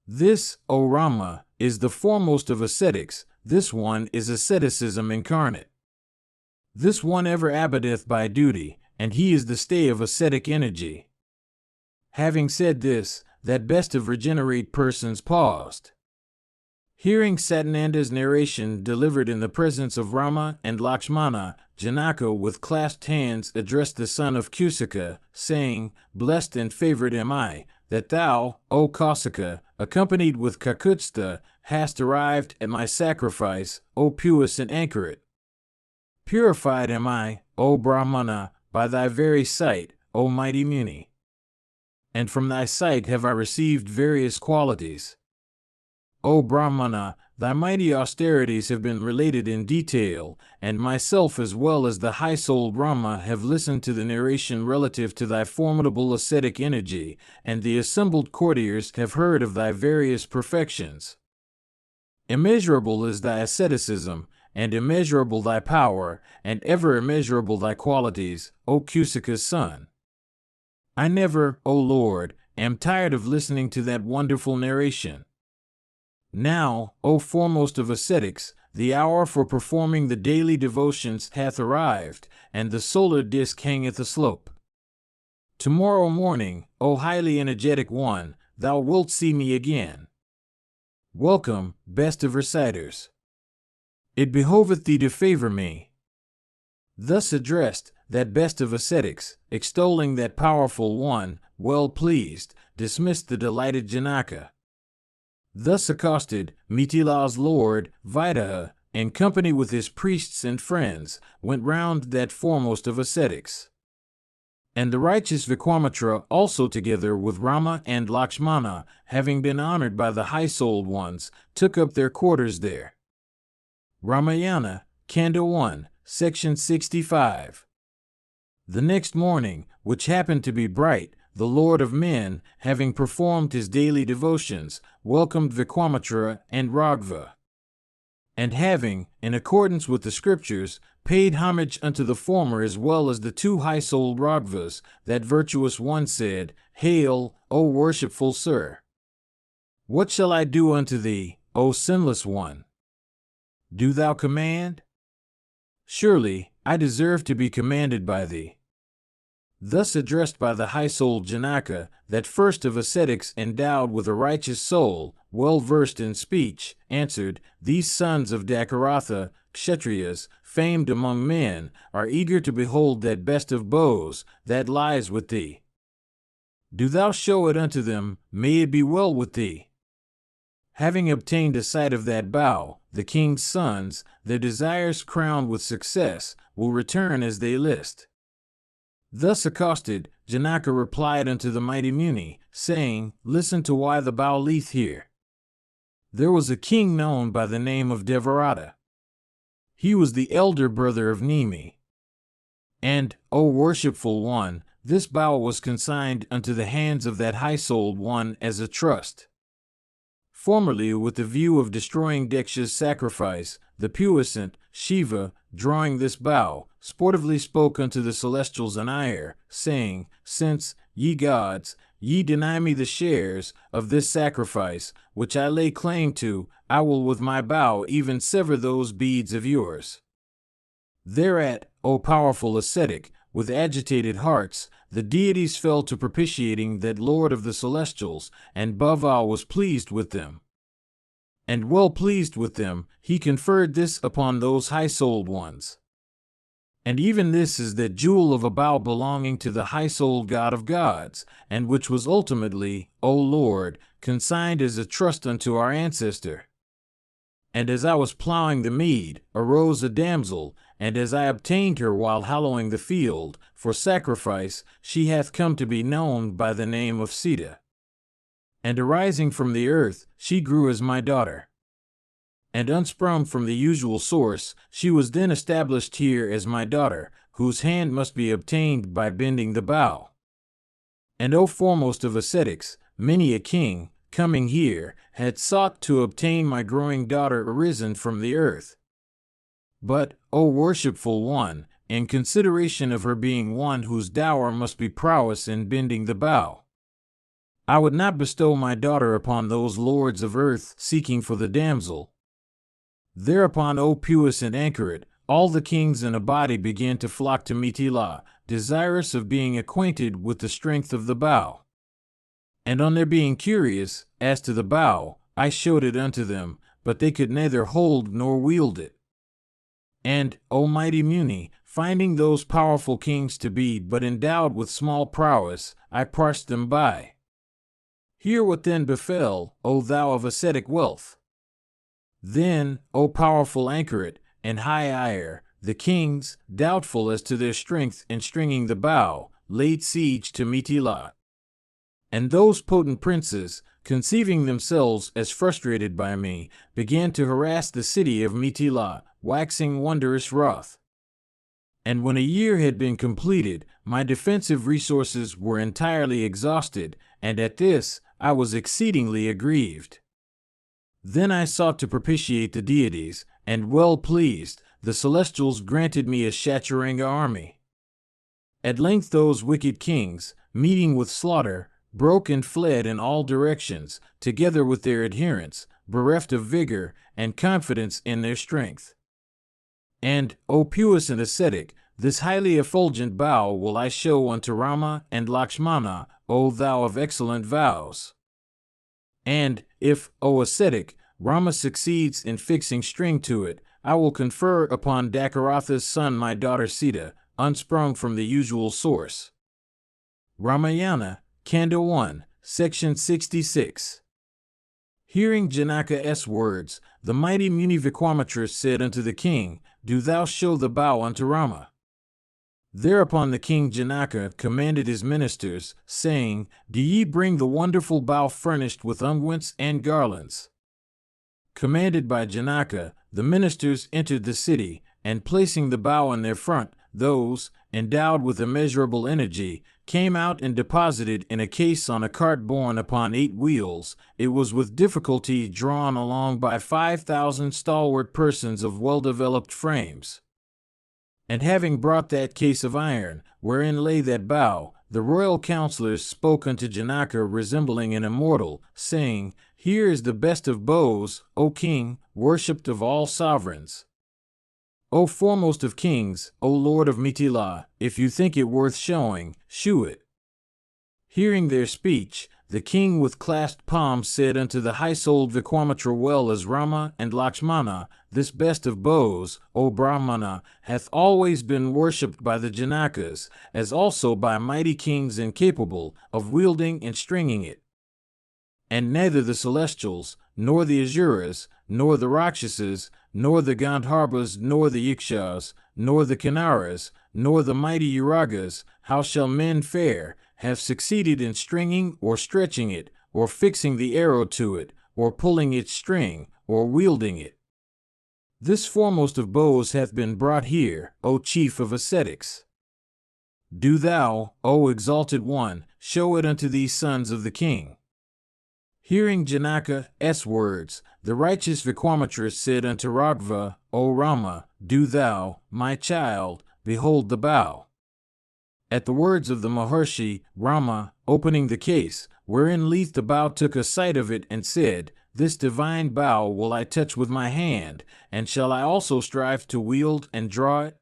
This, O Rama, is the foremost of ascetics. This one is asceticism incarnate. This one ever abideth by duty, and he is the stay of ascetic energy. Having said this, that best of regenerate persons paused. Hearing Satananda's narration delivered in the presence of Rama and Lakshmana, Janaka with clasped hands addressed the son of Kusika, saying, Blessed and favored am I, that thou, O Kausika, accompanied with Kakutstha, hast arrived at my sacrifice, O puissant anchoret. Purified am I, O Brahmana, by thy very sight, O mighty Muni. And from thy sight have I received various qualities. O Brahmana, thy mighty austerities have been related in detail, and myself as well as the high-souled Rama have listened to the narration relative to thy formidable ascetic energy, and the assembled courtiers have heard of thy various perfections. Immeasurable is thy asceticism, and immeasurable thy power, and ever immeasurable thy qualities, O Kusika's son. I never, O Lord, am tired of listening to that wonderful narration. Now, O foremost of ascetics, the hour for performing the daily devotions hath arrived, and the solar disk hangeth aslope. Tomorrow morning, O highly energetic one, thou wilt see me again. Welcome, best of reciters. It behoveth thee to favor me. Thus addressed, that best of ascetics, extolling that powerful one, well pleased, dismissed the delighted Janaka. Thus accosted, Mithila's lord, Vaideha, in company with his priests and friends, went round that foremost of ascetics. And the righteous Vikwamitra also together with Rama and Lakshmana, having been honored by the high-souled ones, took up their quarters there. Ramayana, Kanda 1, Section 65. The next morning, which happened to be bright, the Lord of Men, having performed his daily devotions, welcomed Vikwamitra and Raghava. And having, in accordance with the scriptures, paid homage unto the former as well as the two high-souled Raghavas, that virtuous one said, Hail, O worshipful sir! What shall I do unto thee, O sinless one? Do thou command? Surely, I deserve to be commanded by thee. Thus addressed by the high-souled Janaka, that first of ascetics endowed with a righteous soul, well versed in speech, answered, These sons of Dakaratha, Kshatriyas, famed among men, are eager to behold that best of bows, that lies with thee. Do thou show it unto them, may it be well with thee. Having obtained a sight of that bow, the king's sons, their desires crowned with success, will return as they list. Thus accosted, Janaka replied unto the mighty Muni, saying, Listen to why the bow lieth here. There was a king known by the name of Devarata. He was the elder brother of Nemi. And, O worshipful one, this bow was consigned unto the hands of that high-souled one as a trust. Formerly, with the view of destroying Daksha's sacrifice, the puissant Shiva, drawing this bow, sportively spoke unto the celestials in ire, saying, Since, ye gods, ye deny me the shares of this sacrifice, which I lay claim to, I will with my bow even sever those beads of yours. Thereat, O powerful ascetic, with agitated hearts, the deities fell to propitiating that Lord of the Celestials, and Bhava was pleased with them. And well pleased with them, he conferred this upon those high-souled ones. And even this is that jewel of a bow belonging to the high-souled God of gods, and which was ultimately, O Lord, consigned as a trust unto our ancestor. And as I was plowing the mead, arose a damsel, and as I obtained her while hallowing the field, for sacrifice, she hath come to be known by the name of Sita. And arising from the earth, she grew as my daughter. And unsprung from the usual source, she was then established here as my daughter, whose hand must be obtained by bending the bow. And O foremost of ascetics, many a king, coming here, had sought to obtain my growing daughter arisen from the earth. But, O worshipful one, in consideration of her being one whose dower must be prowess in bending the bow, I would not bestow my daughter upon those lords of earth seeking for the damsel. Thereupon, O puissant anchoret, all the kings in a body began to flock to Mithila, desirous of being acquainted with the strength of the bow. And on their being curious as to the bow, I showed it unto them, but they could neither hold nor wield it. And, O mighty Muni, finding those powerful kings to be but endowed with small prowess, I passed them by. Hear what then befell, O thou of ascetic wealth. Then, O powerful anchoret, and high ire, the kings, doubtful as to their strength in stringing the bow, laid siege to Mithila. And those potent princes, conceiving themselves as frustrated by me, began to harass the city of Mithila, waxing wondrous wroth. And when a year had been completed, my defensive resources were entirely exhausted, and at this I was exceedingly aggrieved. Then I sought to propitiate the deities, and well pleased, the celestials granted me a Shaturanga army. At length those wicked kings, meeting with slaughter, broke and fled in all directions, together with their adherents, bereft of vigor and confidence in their strength. And, O puissant ascetic, this highly effulgent bow will I show unto Rama and Lakshmana, O thou of excellent vows. And, if, O ascetic, Rama succeeds in fixing string to it, I will confer upon Dakaratha's son my daughter Sita, unsprung from the usual source. Ramayana, Kanda 1, Section 66. Hearing Janaka's words, the mighty Muni Vikramatrus said unto the king, Do thou show the bow unto Rama. Thereupon the king Janaka commanded his ministers, saying, Do ye bring the wonderful bow furnished with unguents and garlands. Commanded by Janaka, the ministers entered the city, and placing the bow in their front, those, endowed with immeasurable energy, came out and deposited in a case on a cart borne upon 8 wheels. It was with difficulty drawn along by 5,000 stalwart persons of well-developed frames. And having brought that case of iron, wherein lay that bow, the royal counselors spoke unto Janaka resembling an immortal, saying, Here is the best of bows, O king, worshipped of all sovereigns. O foremost of kings, O lord of Mithila, if you think it worth showing, shew it. Hearing their speech, the king with clasped palms said unto the high-souled Vikramatra, Well as Rama and Lakshmana, this best of bows, O Brahmana, hath always been worshipped by the Janakas, as also by mighty kings incapable of wielding and stringing it. And neither the celestials, nor the Asuras, nor the Rakshasas, nor the Gandharvas, nor the Ikshas, nor the Kinnaras, nor the mighty Uragas, how shall men fare, have succeeded in stringing or stretching it, or fixing the arrow to it, or pulling its string, or wielding it. This foremost of bows hath been brought here, O chief of ascetics. Do thou, O exalted one, show it unto these sons of the king. Hearing Janaka's words, the righteous Vikramatrus said unto Raghava, O Rama, do thou, my child, behold the bow. At the words of the Maharshi, Rama, opening the case, wherein lieth the bow, took a sight of it and said, This divine bow will I touch with my hand, and shall I also strive to wield and draw it?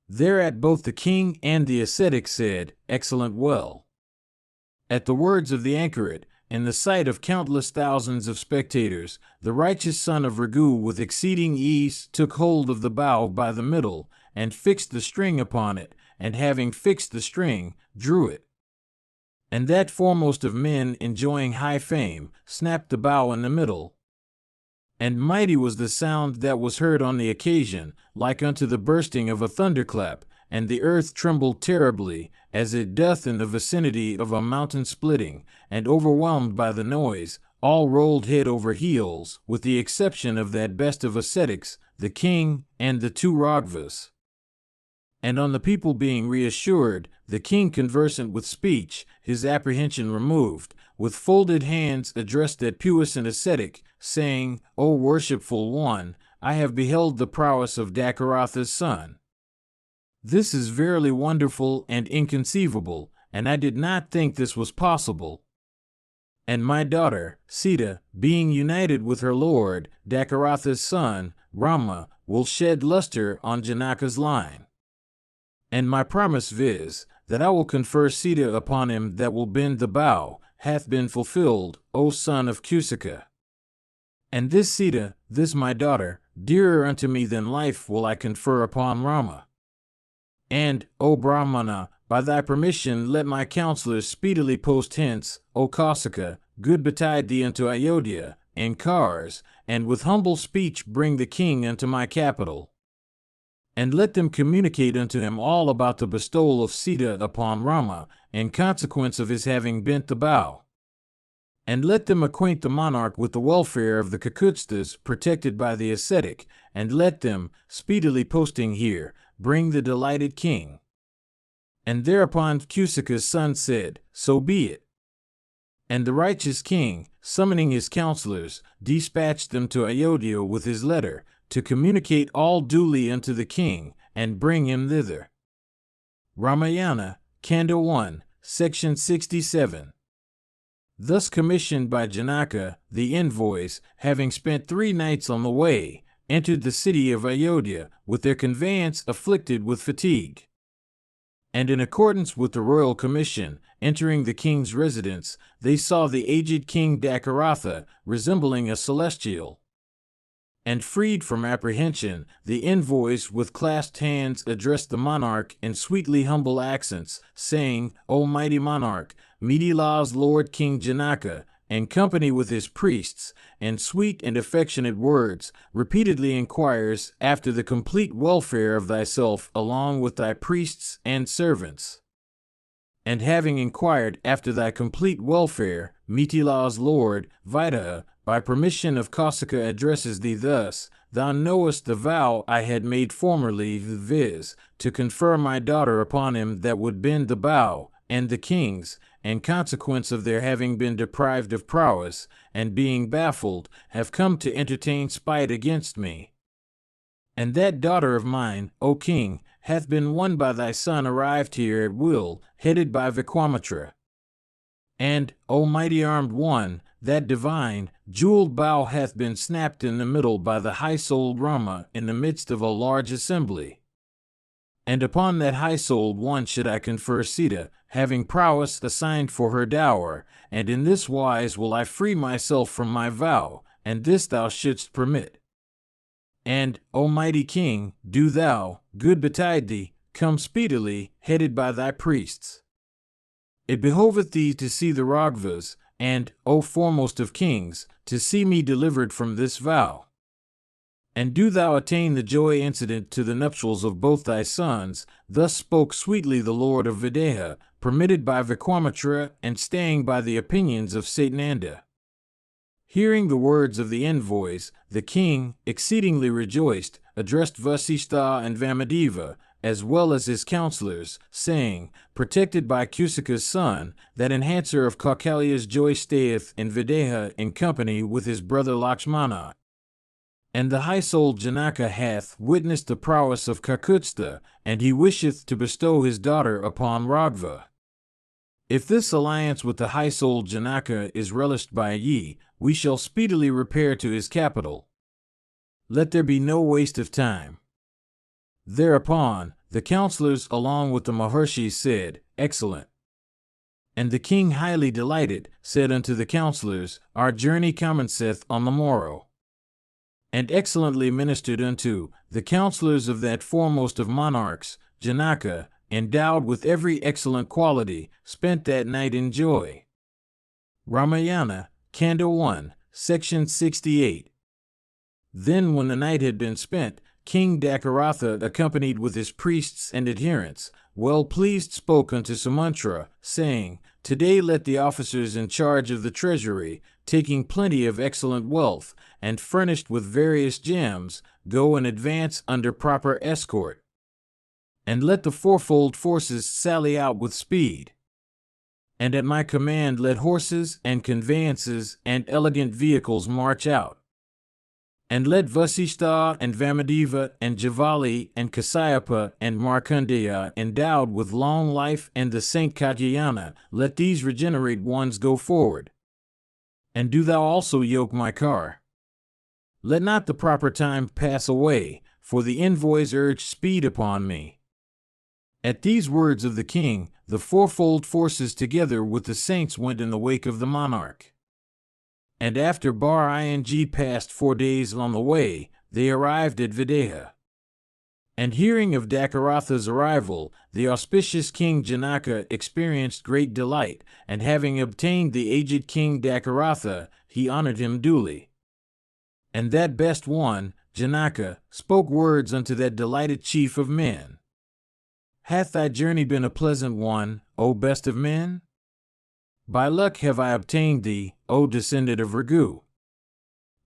Thereat both the king and the ascetic said, Excellent well. At the words of the anchoret, in the sight of countless thousands of spectators, the righteous son of Ragu with exceeding ease took hold of the bow by the middle, and fixed the string upon it, and having fixed the string, drew it. And that foremost of men enjoying high fame, snapped the bow in the middle. And mighty was the sound that was heard on the occasion, like unto the bursting of a thunderclap, and the earth trembled terribly, as it doth in the vicinity of a mountain splitting, and overwhelmed by the noise, all rolled head over heels, with the exception of that best of ascetics, the king, and the two Raghvas. And on the people being reassured, the king conversant with speech, his apprehension removed, with folded hands addressed that puissant ascetic, saying, O worshipful one, I have beheld the prowess of Dakaratha's son. This is verily wonderful and inconceivable, and I did not think this was possible. And my daughter, Sita, being united with her lord, Dakaratha's son, Rama, will shed luster on Janaka's line. And my promise viz., that I will confer Sita upon him that will bend the bow, hath been fulfilled, O son of Kusika. And this Sita, this my daughter, dearer unto me than life will I confer upon Rama. And, O Brahmana, by thy permission let my counselors speedily post hence, O Kausika, good betide thee unto Ayodhya, in cars, and with humble speech bring the king unto my capital. And let them communicate unto him all about the bestowal of Sita upon Rama, in consequence of his having bent the bow. And let them acquaint the monarch with the welfare of the Kakutstas protected by the ascetic, and let them, speedily posting here, bring the delighted king. And thereupon Kusika's son said, So be it. And the righteous king, summoning his counselors, dispatched them to Ayodhya with his letter, to communicate all duly unto the king, and bring him thither. Ramayana, Kanda 1, Section 67. Thus commissioned by Janaka, the envoys, having spent 3 nights on the way, entered the city of Ayodhya, with their conveyance afflicted with fatigue. And in accordance with the royal commission, entering the king's residence, they saw the aged king Dakaratha, resembling a celestial. And freed from apprehension, the envoys with clasped hands addressed the monarch in sweetly humble accents, saying, O mighty monarch, Midila's lord King Janaka, in company with his priests, in sweet and affectionate words, repeatedly inquires after the complete welfare of thyself along with thy priests and servants. And having inquired after thy complete welfare, Mitila's lord, Vaidaha, by permission of Kausika addresses thee thus, Thou knowest the vow I had made formerly, viz., to confer my daughter upon him that would bend the bow, and the kings, in consequence of their having been deprived of prowess, and being baffled, have come to entertain spite against me. And that daughter of mine, O king, hath been won by thy son arrived here at will, headed by Vikwamitra. And, O mighty armed one, that divine, jeweled bow hath been snapped in the middle by the high-souled Rama in the midst of a large assembly. And upon that high-souled one should I confer Sita, having prowess assigned for her dower, and in this wise will I free myself from my vow, and this thou shouldst permit. And, O mighty king, do thou, good betide thee, come speedily, headed by thy priests. It behoveth thee to see the Raghvas, and, O foremost of kings, to see me delivered from this vow. And do thou attain the joy incident to the nuptials of both thy sons. Thus spoke sweetly the lord of Videha, permitted by Vikwamitra and staying by the opinions of Satananda. Hearing the words of the envoys, the king, exceedingly rejoiced, addressed Vasishtha and Vamadeva, as well as his counselors, saying, Protected by Kusika's son, that enhancer of Kaukalya's joy stayeth in Videha in company with his brother Lakshmana. And the high-souled Janaka hath witnessed the prowess of Kakutstha, and he wisheth to bestow his daughter upon Raghva. If this alliance with the high-souled Janaka is relished by ye, we shall speedily repair to his capital. Let there be no waste of time. Thereupon, the counselors along with the Maharshis said, Excellent. And the king, highly delighted, said unto the counselors, Our journey commenceth on the morrow. And excellently ministered unto the counselors of that foremost of monarchs, Janaka, endowed with every excellent quality, spent that night in joy. Ramayana, Kanda 1, Section 68. Then when the night had been spent, King Dakaratha, accompanied with his priests and adherents, well pleased spoke unto Sumantra, saying, Today let the officers in charge of the treasury, taking plenty of excellent wealth, and furnished with various gems, go and advance under proper escort. And let the fourfold forces sally out with speed. And at my command let horses and conveyances and elegant vehicles march out. And let Vasishtha and Vamadeva and Javali and Kasyapa and Markandeya, endowed with long life, and the Saint Katyayana, let these regenerate ones go forward. And do thou also yoke my car. Let not the proper time pass away, for the envoys urge speed upon me. At these words of the king, the fourfold forces together with the saints went in the wake of the monarch. And after passed 4 days on the way, they arrived at Videha. And hearing of Dakaratha's arrival, the auspicious king Janaka experienced great delight, and having obtained the aged king Dakaratha, he honored him duly. And that best one, Janaka, spoke words unto that delighted chief of men. Hath thy journey been a pleasant one, O best of men? By luck have I obtained thee, O descendant of Ragu.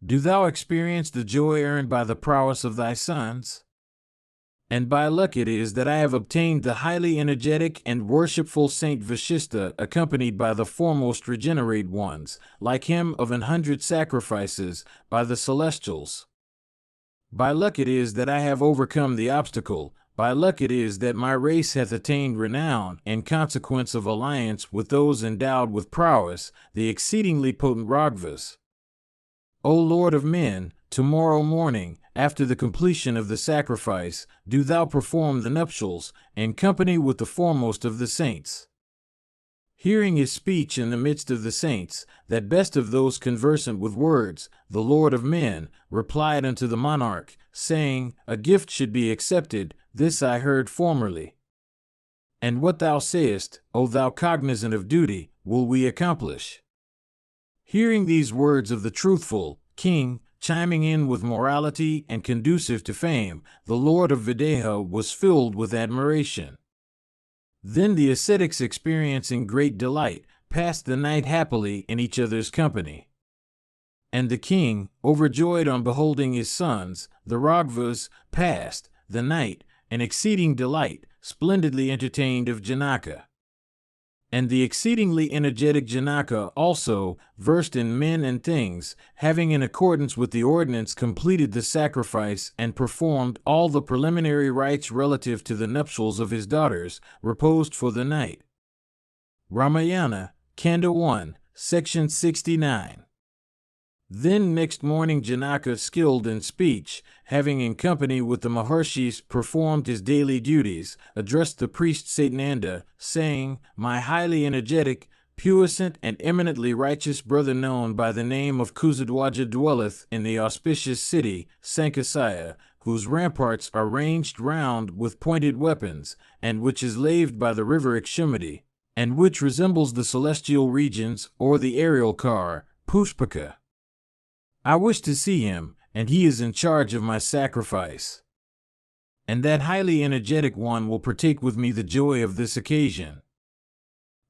Do thou experience the joy earned by the prowess of thy sons? And by luck it is that I have obtained the highly energetic and worshipful Saint Vashishta, accompanied by the foremost regenerate ones, like him of 100 sacrifices, by the celestials. By luck it is that I have overcome the obstacle. By luck it is that my race hath attained renown, in consequence of alliance with those endowed with prowess, the exceedingly potent Raghvas. O Lord of men, tomorrow morning, after the completion of the sacrifice, do thou perform the nuptials, in company with the foremost of the saints. Hearing his speech in the midst of the saints, that best of those conversant with words, the Lord of men, replied unto the monarch, saying, A gift should be accepted, this I heard formerly. And what thou sayest, O thou cognizant of duty, will we accomplish. Hearing these words of the truthful king, chiming in with morality and conducive to fame, the Lord of Videha was filled with admiration. Then the ascetics, experiencing great delight, passed the night happily in each other's company. And the king, overjoyed on beholding his sons, the Raghvas, passed the night, in exceeding delight, splendidly entertained of Janaka. And the exceedingly energetic Janaka also, versed in men and things, having in accordance with the ordinance completed the sacrifice and performed all the preliminary rites relative to the nuptials of his daughters, reposed for the night. Ramayana, Kanda 1, Section 69. Then next morning Janaka, skilled in speech, having in company with the Maharshis performed his daily duties, addressed the priest Satananda, saying, My highly energetic, puissant, and eminently righteous brother, known by the name of Kusadwaja, dwelleth in the auspicious city, Sankasaya, whose ramparts are ranged round with pointed weapons, and which is laved by the river Ikshimati, and which resembles the celestial regions or the aerial car, Pushpaka. I wish to see him, and he is in charge of my sacrifice. And that highly energetic one will partake with me the joy of this occasion.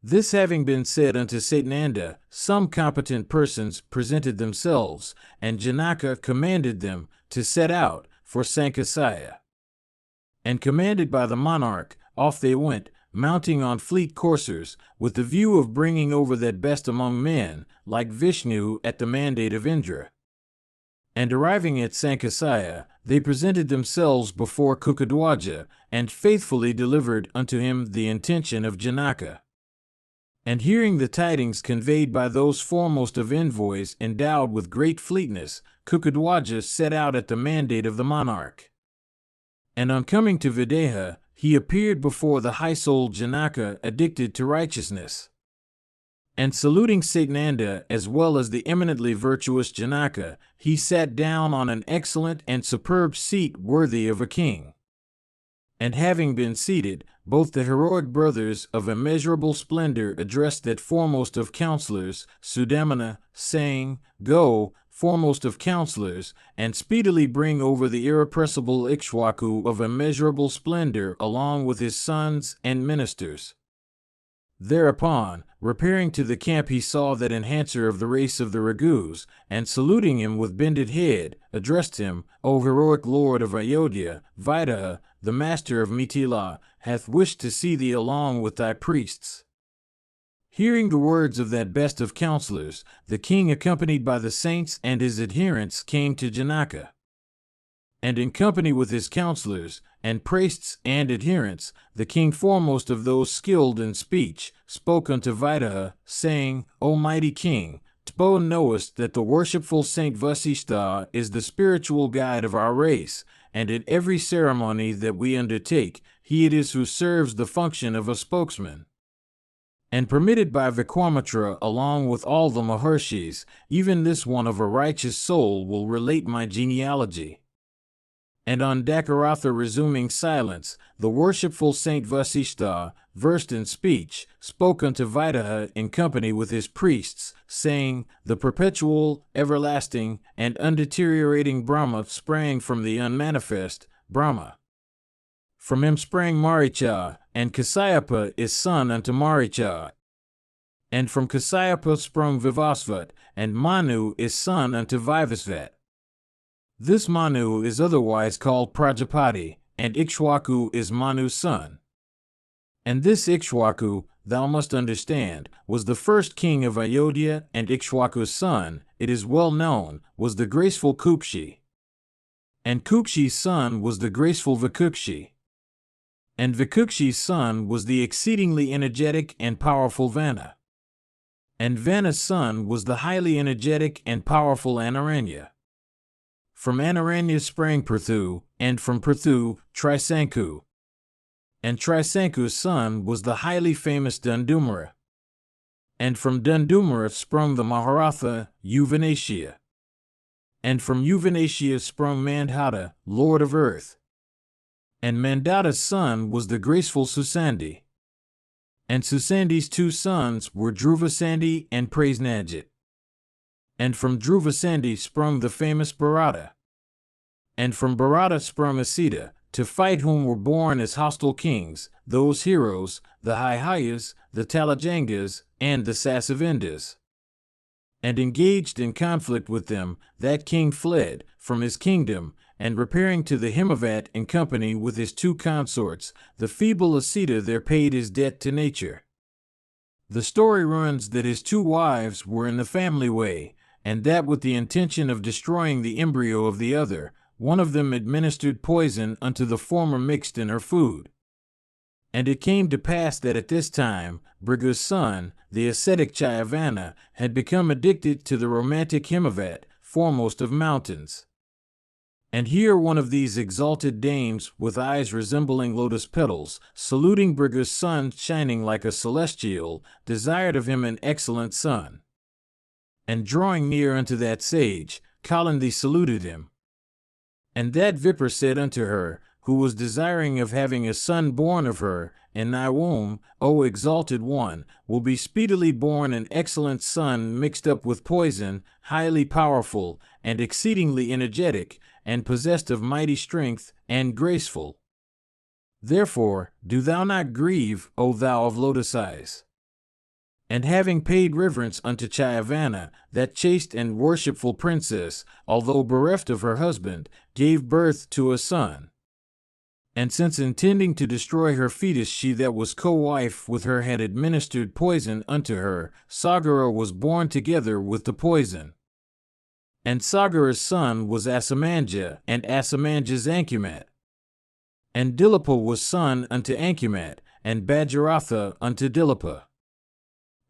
This having been said unto Satananda, some competent persons presented themselves, and Janaka commanded them to set out for Sankasaya. And commanded by the monarch, off they went, mounting on fleet coursers, with the view of bringing over that best among men, like Vishnu at the mandate of Indra. And arriving at Sankasaya, they presented themselves before Kukadwaja, and faithfully delivered unto him the intention of Janaka. And hearing the tidings conveyed by those foremost of envoys endowed with great fleetness, Kukadwaja set out at the mandate of the monarch. And on coming to Videha, he appeared before the high-souled Janaka, addicted to righteousness. And saluting Satnanda as well as the eminently virtuous Janaka, he sat down on an excellent and superb seat worthy of a king. And having been seated, both the heroic brothers of immeasurable splendor addressed that foremost of counselors, Sudamana, saying, "Go, foremost of counselors, and speedily bring over the irrepressible Ikshwaku of immeasurable splendor along with his sons and ministers." Thereupon, repairing to the camp, he saw that enhancer of the race of the Raghus, and saluting him with bended head, addressed him, "O heroic lord of Ayodhya, Vaideha, the master of Mithila, hath wished to see thee along with thy priests." Hearing the words of that best of counselors, the king, accompanied by the saints and his adherents, came to Janaka. And in company with his counselors, and priests and adherents, the king, foremost of those skilled in speech, spoke unto Vaideha, saying, "O mighty king, thou knowest that the worshipful Saint Vasishtha is the spiritual guide of our race, and in every ceremony that we undertake, he it is who serves the function of a spokesman. And permitted by Vikramatra along with all the Maharshis, even this one of a righteous soul will relate my genealogy." And on Dakaratha resuming silence, the worshipful Saint Vasishtha, versed in speech, spoke unto Vaideha in company with his priests, saying, "The perpetual, everlasting, and undeteriorating Brahma sprang from the unmanifest, Brahma. From him sprang Maricha, and Kasyapa is son unto Maricha. And from Kasyapa sprung Vivasvat, and Manu is son unto Vivasvat. This Manu is otherwise called Prajapati, and Ikshwaku is Manu's son. And this Ikshwaku, thou must understand, was the first king of Ayodhya, and Ikshwaku's son, it is well known, was the graceful Kupshi. And Kukshi's son was the graceful Vikukshi. And Vikukshi's son was the exceedingly energetic and powerful Vana. And Vana's son was the highly energetic and powerful Anaranya. From Anaranya sprang Prithu, and from Prithu, Trisanku. And Trisanku's son was the highly famous Dundumara. And from Dundumara sprung the Maharatha, Yuvanashya. And from Yuvanashya sprung Mandhata, lord of earth. And Mandata's son was the graceful Susandi. And Susandi's two sons were Dhruvasandi and Prasenajit. And from Dhruvasandi sprung the famous Bharata. And from Bharata sprung Asita, to fight whom were born as hostile kings, those heroes, the Haihayas, the Talajangas, and the Sasavindas. And engaged in conflict with them, that king fled from his kingdom, and repairing to the Himavat in company with his two consorts, the feeble Asita there paid his debt to nature. The story runs that his two wives were in the family way, and that with the intention of destroying the embryo of the other, one of them administered poison unto the former mixed in her food. And it came to pass that at this time, Bhrigu's son, the ascetic Chayavana, had become addicted to the romantic Himavat, foremost of mountains. And here one of these exalted dames, with eyes resembling lotus petals, saluting Bhrigu's son shining like a celestial, desired of him an excellent son. And drawing near unto that sage, Kalindi saluted him. And that Vipra said unto her, who was desiring of having a son born of her, "In thy womb, O exalted one, will be speedily born an excellent son mixed up with poison, highly powerful, and exceedingly energetic, and possessed of mighty strength, and graceful. Therefore, do thou not grieve, O thou of lotus eyes." And having paid reverence unto Chayavana, that chaste and worshipful princess, although bereft of her husband, gave birth to a son. And since intending to destroy her fetus, she that was co-wife with her had administered poison unto her, Sagara was born together with the poison. And Sagara's son was Asamanja, and Asamanja's Ankumat. And Dilapa was son unto Ankumat, and Bajaratha unto Dilapa.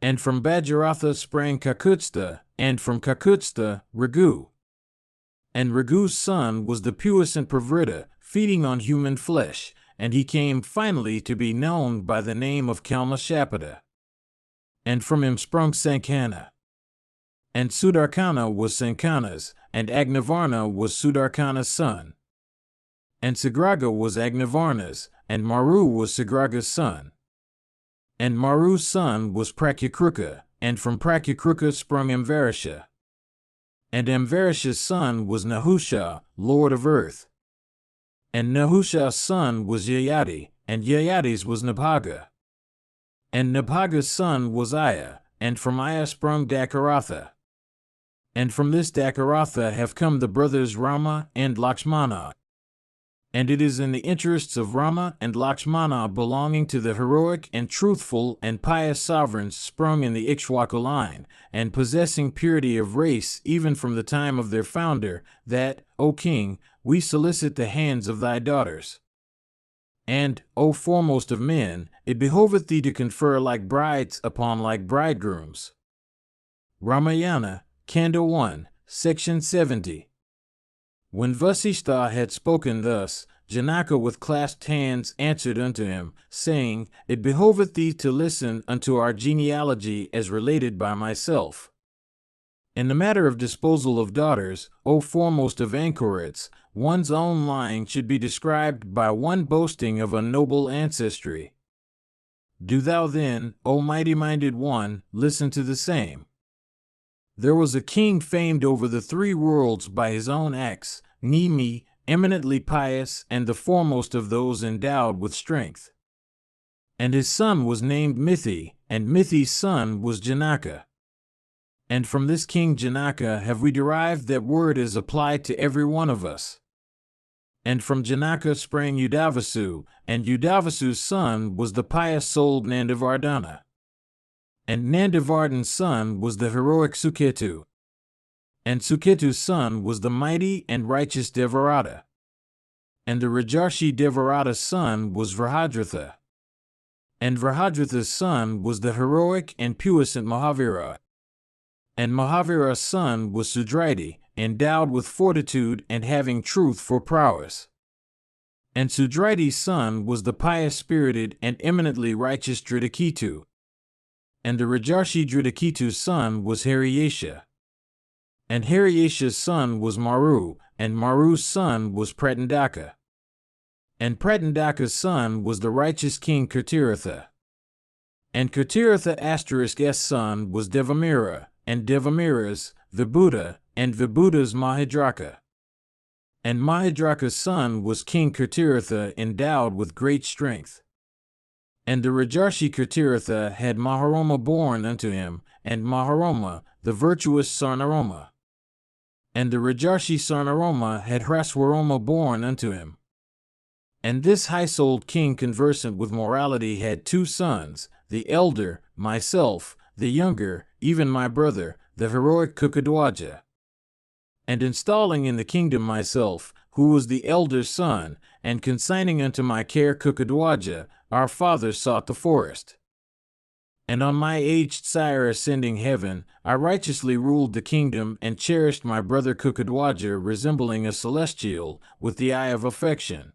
And from Bajaratha sprang Kakutstha, and from Kakutstha, Raghu. And Raghu's son was the puissant Pravrita, feeding on human flesh, and he came finally to be known by the name of Kalmashapada. and from him sprung Sankhana. And Sudarkana was Sankana's, and Agnavarna was Sudarkana's son. And Sagraga was Agnavarna's, and Maru was Sagraga's son. And Maru's son was Prakyakruka, and from Prakyakruka sprung Amvarisha. And Amvarisha's son was Nahusha, lord of earth. And Nahusha's son was Yayati, and Yayati's was Nabhaga. And Nabhaga's son was Aya, and from Aya sprung Dakaratha. And from this Dakaratha have come the brothers Rama and Lakshmana. And it is in the interests of Rama and Lakshmana, belonging to the heroic and truthful and pious sovereigns sprung in the Ikshwaku line, and possessing purity of race even from the time of their founder, that, O king, we solicit the hands of thy daughters. And, O foremost of men, it behoveth thee to confer like brides upon like bridegrooms. Ramayana, Kanda 1, Section 70. When Vasishtha had spoken thus, Janaka with clasped hands answered unto him, saying, It behoveth thee to listen unto our genealogy as related by myself. In the matter of disposal of daughters, O foremost of anchorites, one's own line should be described by one boasting of a noble ancestry. Do thou then, O mighty-minded one, listen to the same. There was a king famed over the three worlds by his own acts, Nimi, eminently pious and the foremost of those endowed with strength. And his son was named Mithi, and Mithi's son was Janaka. And from this king Janaka have we derived that word as applied to every one of us. And from Janaka sprang Udavasu, and Udavasu's son was the pious-souled Nandavardhana. And Nandavardhan's son was the heroic Suketu. And Suketu's son was the mighty and righteous Devarata. And the Rajarshi Devarata's son was Vrahadratha. And Vrahadratha's son was the heroic and puissant Mahavira. And Mahavira's son was Sudraiti, endowed with fortitude and having truth for prowess. And Sudraiti's son was the pious-spirited and eminently righteous Dritaketu. And the Rajarshi Dritakitu's son was Haryasha. And Haryasha's son was Maru, and Maru's son was Pratandaka. And Pratandaka's son was the righteous king Kirtiratha. And Kirtiratha***'s son was Devamira, and Devamira's, Vibhuta, and Vibhuta's Mahadraka. And Mahadraka's son was King Kirtiratha, endowed with great strength. And the Rajarshi Kirtiratha had Maharoma born unto him, and Maharoma, the virtuous Sarnaroma. And the Rajarshi Sarnaroma had Hraswaroma born unto him. And this high-souled king conversant with morality had two sons, the elder, myself, the younger, even my brother, the heroic Kukadwaja. And installing in the kingdom myself, who was the elder son, and consigning unto my care Kukadwaja, our father sought the forest. And on my aged sire ascending heaven, I righteously ruled the kingdom and cherished my brother Kukadwaja, resembling a celestial, with the eye of affection.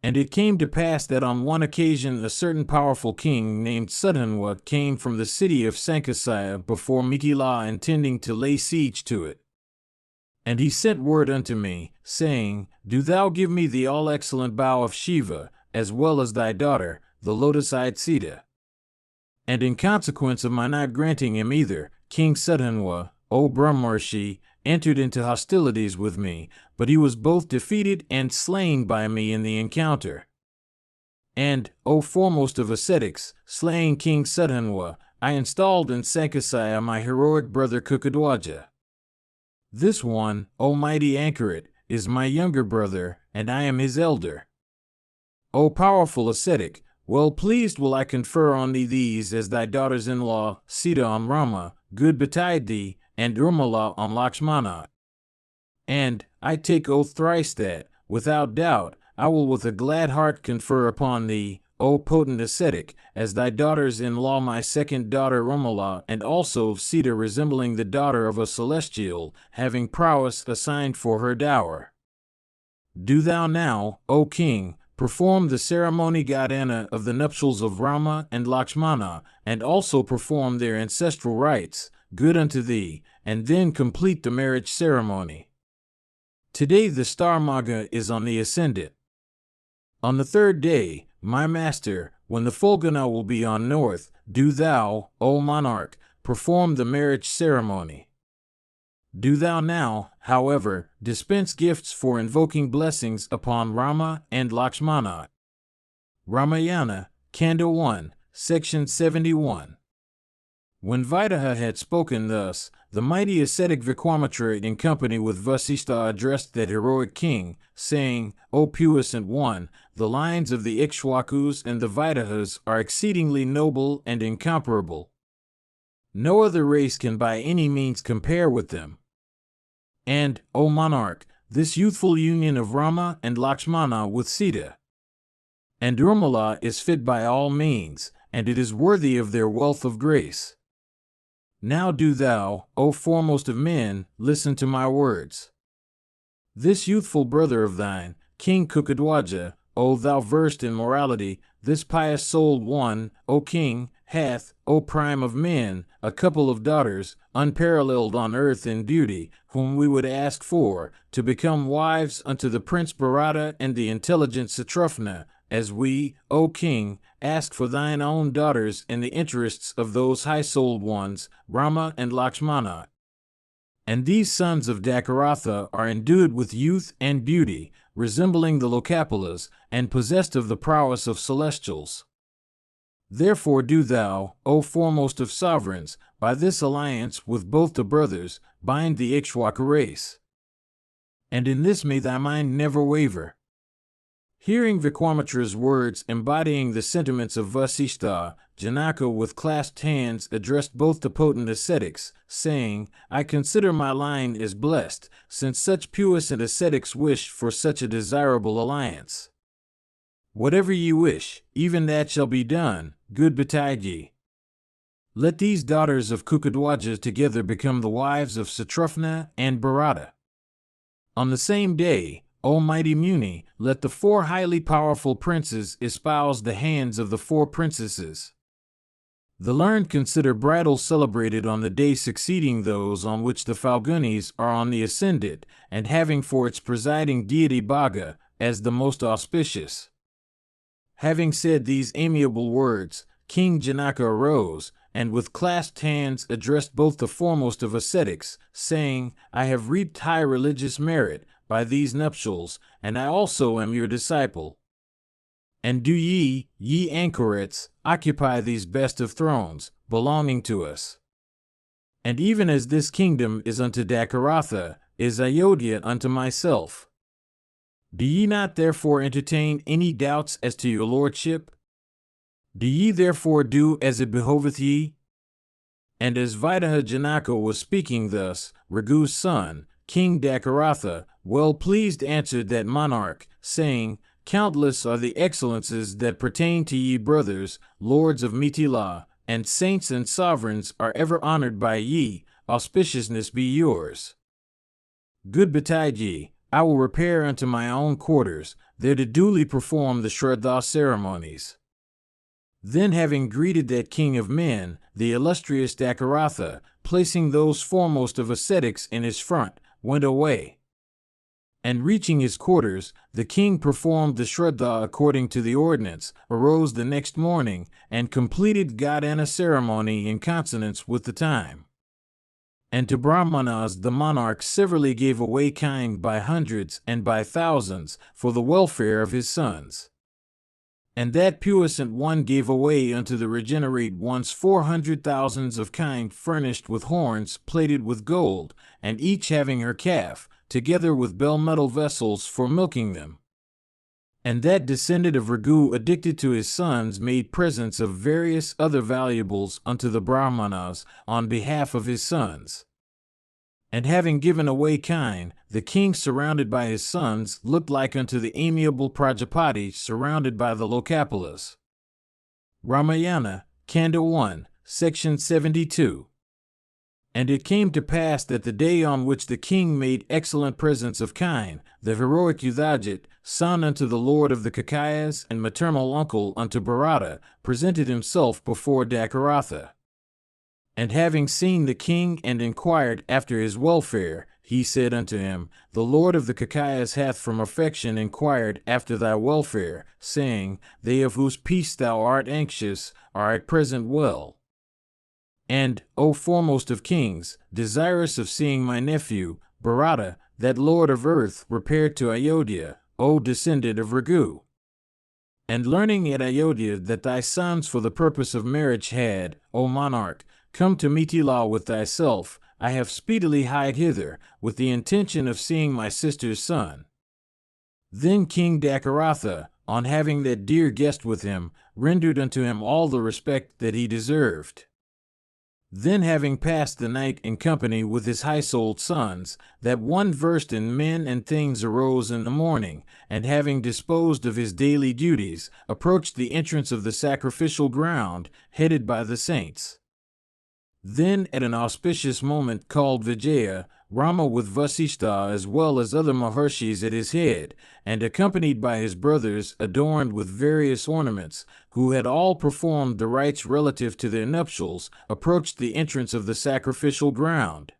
And it came to pass that on one occasion a certain powerful king named Sudhanwa came from the city of Sankasaya before Mikila, intending to lay siege to it. And he sent word unto me, saying, Do thou give me the all-excellent bow of Shiva, as well as thy daughter, the lotus-eyed Sita. And in consequence of my not granting him either, King Sudhanwa, O Brahmarshi, entered into hostilities with me, but he was both defeated and slain by me in the encounter. And, O foremost of ascetics, slaying King Sudhanwa, I installed in Sankasaya my heroic brother Kukadwaja. This one, O mighty anchoret, is my younger brother, and I am his elder. O powerful ascetic, well pleased will I confer on thee these as thy daughters-in-law, Sita on Rama, good betide thee, and Urmila on Lakshmana. And, I take oath thrice that, without doubt, I will with a glad heart confer upon thee, O potent ascetic, as thy daughters-in-law my second daughter Urmila, and also Sita, resembling the daughter of a celestial, having prowess assigned for her dower. Do thou now, O king, performed the ceremony Gadana of the nuptials of Rama and Lakshmana, and also perform their ancestral rites, good unto thee, and then complete the marriage ceremony. Today the star Magha is on the ascendant. On the third day, my master, when the Fulguna will be on north, do thou, O monarch, perform the marriage ceremony. Do thou now, however, dispense gifts for invoking blessings upon Rama and Lakshmana. Ramayana, Kanda 1, Section 71. When Vaideha had spoken thus, the mighty ascetic Vikramatrya in company with Vasistha addressed that heroic king, saying, O puissant one, the lines of the Ikshwakus and the Vaidehas are exceedingly noble and incomparable. No other race can by any means compare with them. And, O monarch, this youthful union of Rama and Lakshmana with Sita and Urmila is fit by all means, and it is worthy of their wealth of grace. Now do thou, O foremost of men, listen to my words. This youthful brother of thine, King Kukadwaja, O thou versed in morality, this pious-souled one, O king, hath, O prime of men, a couple of daughters, unparalleled on earth in beauty, whom we would ask for, to become wives unto the Prince Bharata and the intelligent Satrufna, as we, O king, ask for thine own daughters in the interests of those high-souled ones, Rama and Lakshmana. And these sons of Dakaratha are endued with youth and beauty, resembling the Lokapalas, and possessed of the prowess of celestials. Therefore do thou, O foremost of sovereigns, by this alliance with both the brothers, bind the Ikshwaka race. And in this may thy mind never waver. Hearing Vikramatra's words embodying the sentiments of Vasistha, Janaka with clasped hands addressed both the potent ascetics, saying, I consider my line is blessed, since such puissant ascetics wish for such a desirable alliance. Whatever ye wish, even that shall be done, good betide ye. Let these daughters of Kukadwaja together become the wives of Satrufna and Bharata. On the same day, O mighty Muni, let the 4 highly powerful princes espouse the hands of the 4 princesses. The learned consider bridals celebrated on the day succeeding those on which the Falgunis are on the ascendant, and having for its presiding deity Bhaga, as the most auspicious. Having said these amiable words, King Janaka arose, and with clasped hands addressed both the foremost of ascetics, saying, I have reaped high religious merit by these nuptials, and I also am your disciple. And do ye anchorets, occupy these best of thrones, belonging to us. And even as this kingdom is unto Dakaratha, is Ayodhya unto myself. Do ye not therefore entertain any doubts as to your lordship? Do ye therefore do as it behoveth ye? And as Vaideha Janaka was speaking thus, Raghu's son, King Dakaratha, well pleased answered that monarch, saying, Countless are the excellences that pertain to ye brothers, lords of Mithila, and saints and sovereigns are ever honored by ye, auspiciousness be yours. Good betide ye, I will repair unto my own quarters, there to duly perform the Shraddha ceremonies. Then having greeted that king of men, the illustrious Dakaratha, placing those foremost of ascetics in his front, went away. And reaching his quarters, the king performed the Shraddha according to the ordinance, arose the next morning, and completed Gadana ceremony in consonance with the time. And to Brahmanas the monarch severally gave away kind by hundreds and by thousands, for the welfare of his sons. And that puissant one gave away unto the regenerate ones 400,000 of kind furnished with horns plated with gold, and each having her calf, together with bell-metal vessels for milking them. And that descendant of Raghu addicted to his sons made presents of various other valuables unto the Brahmanas on behalf of his sons. And having given away kine, the king surrounded by his sons looked like unto the amiable Prajapati surrounded by the Lokapalas. Ramayana, Kanda 1, Section 72. And it came to pass that the day on which the king made excellent presents of kine, the heroic Ayodhya, son unto the lord of the Kakayas and maternal uncle unto Bharata, presented himself before Dakaratha. And having seen the king and inquired after his welfare, he said unto him, The lord of the Kakayas hath from affection inquired after thy welfare, saying, They of whose peace thou art anxious are at present well. And, O foremost of kings, desirous of seeing my nephew, Bharata, that lord of earth, repaired to Ayodhya, O descendant of Raghu. And learning at Ayodhya that thy sons for the purpose of marriage had, O monarch, come to Mithila with thyself, I have speedily hied hither, with the intention of seeing my sister's son. Then King Dakaratha, on having that dear guest with him, rendered unto him all the respect that he deserved. Then having passed the night in company with his high-souled sons, that one versed in men and things arose in the morning, and having disposed of his daily duties, approached the entrance of the sacrificial ground, headed by the saints. Then at an auspicious moment called Vijaya, Rama with Vasishtha as well as other Maharshis at his head, and accompanied by his brothers adorned with various ornaments, who had all performed the rites relative to their nuptials, approached the entrance of the sacrificial ground.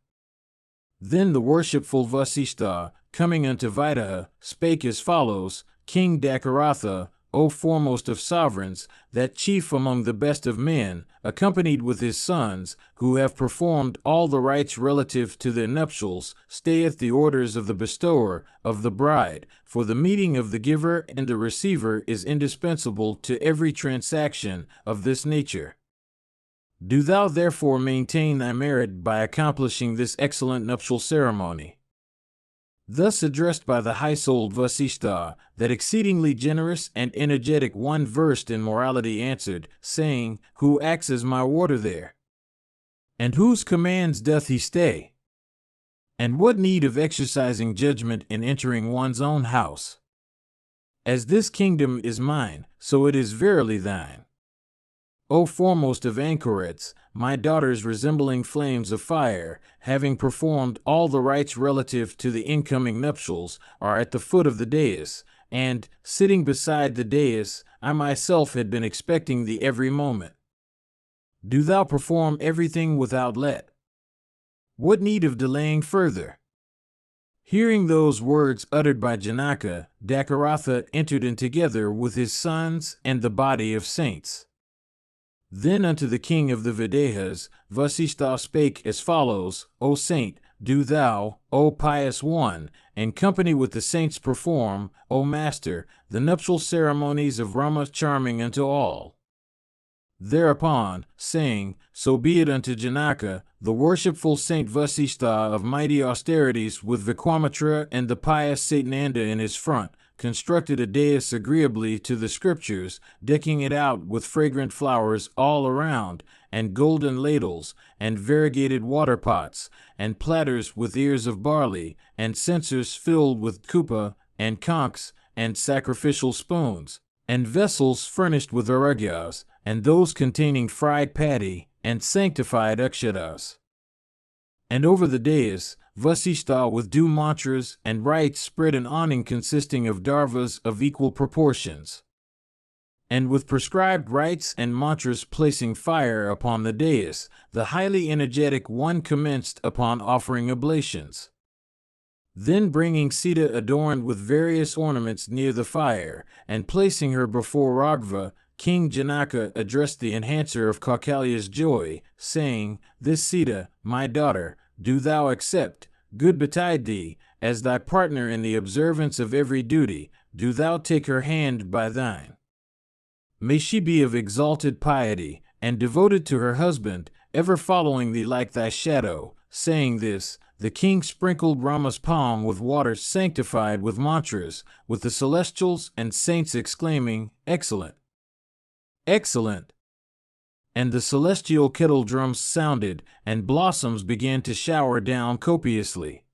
Then the worshipful Vasishtha, coming unto Vaideha, spake as follows, King Dakaratha, O foremost of sovereigns, that chief among the best of men, accompanied with his sons, who have performed all the rites relative to their nuptials, stayeth the orders of the bestower of the bride, for the meeting of the giver and the receiver is indispensable to every transaction of this nature. Do thou therefore maintain thy merit by accomplishing this excellent nuptial ceremony. Thus addressed by the high-souled Vasishtha, that exceedingly generous and energetic one versed in morality answered, saying, Who acts as my warder there? And whose commands doth he stay? And what need of exercising judgment in entering one's own house? As this kingdom is mine, so it is verily thine. O foremost of anchorets, my daughters resembling flames of fire, having performed all the rites relative to the incoming nuptials, are at the foot of the dais, and, sitting beside the dais, I myself had been expecting thee every moment. Do thou perform everything without let. What need of delaying further? Hearing those words uttered by Janaka, Dakaratha entered in together with his sons and the body of saints. Then unto the king of the Videhas, Vasishtha spake as follows, O saint, do thou, O pious one, in company with the saints perform, O master, the nuptial ceremonies of Rama charming unto all. Thereupon, saying, So be it unto Janaka, the worshipful Saint Vasishtha of mighty austerities with Vikwamitra and the pious Satananda in his front, constructed a dais agreeably to the scriptures, decking it out with fragrant flowers all around, and golden ladles, and variegated water pots, and platters with ears of barley, and censers filled with kupa, and conchs, and sacrificial spoons, and vessels furnished with aragyas, and those containing fried paddy, and sanctified akshatas. And over the dais, Vasishtha with due mantras and rites spread an awning consisting of dharvas of equal proportions. And with prescribed rites and mantras placing fire upon the dais, the highly energetic one commenced upon offering oblations. Then bringing Sita adorned with various ornaments near the fire, and placing her before Raghava, King Janaka addressed the enhancer of Kausalya's joy, saying, This Sita, my daughter, do thou accept, good betide thee, as thy partner in the observance of every duty, do thou take her hand by thine. May she be of exalted piety, and devoted to her husband, ever following thee like thy shadow. Saying this, the king sprinkled Rama's palm with water sanctified with mantras, with the celestials and saints exclaiming, Excellent! Excellent! And the celestial kettle drums sounded, and blossoms began to shower down copiously.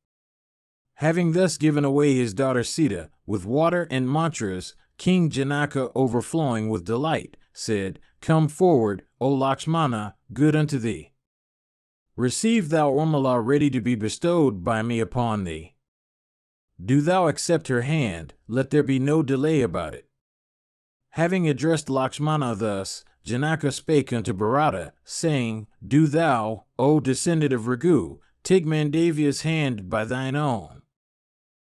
Having thus given away his daughter Sita, with water and mantras, King Janaka, overflowing with delight, said, Come forward, O Lakshmana, good unto thee. Receive thou Urmila ready to be bestowed by me upon thee. Do thou accept her hand, let there be no delay about it. Having addressed Lakshmana thus, Janaka spake unto Bharata, saying, Do thou, O descendant of Raghu, take Mandavia's hand by thine own.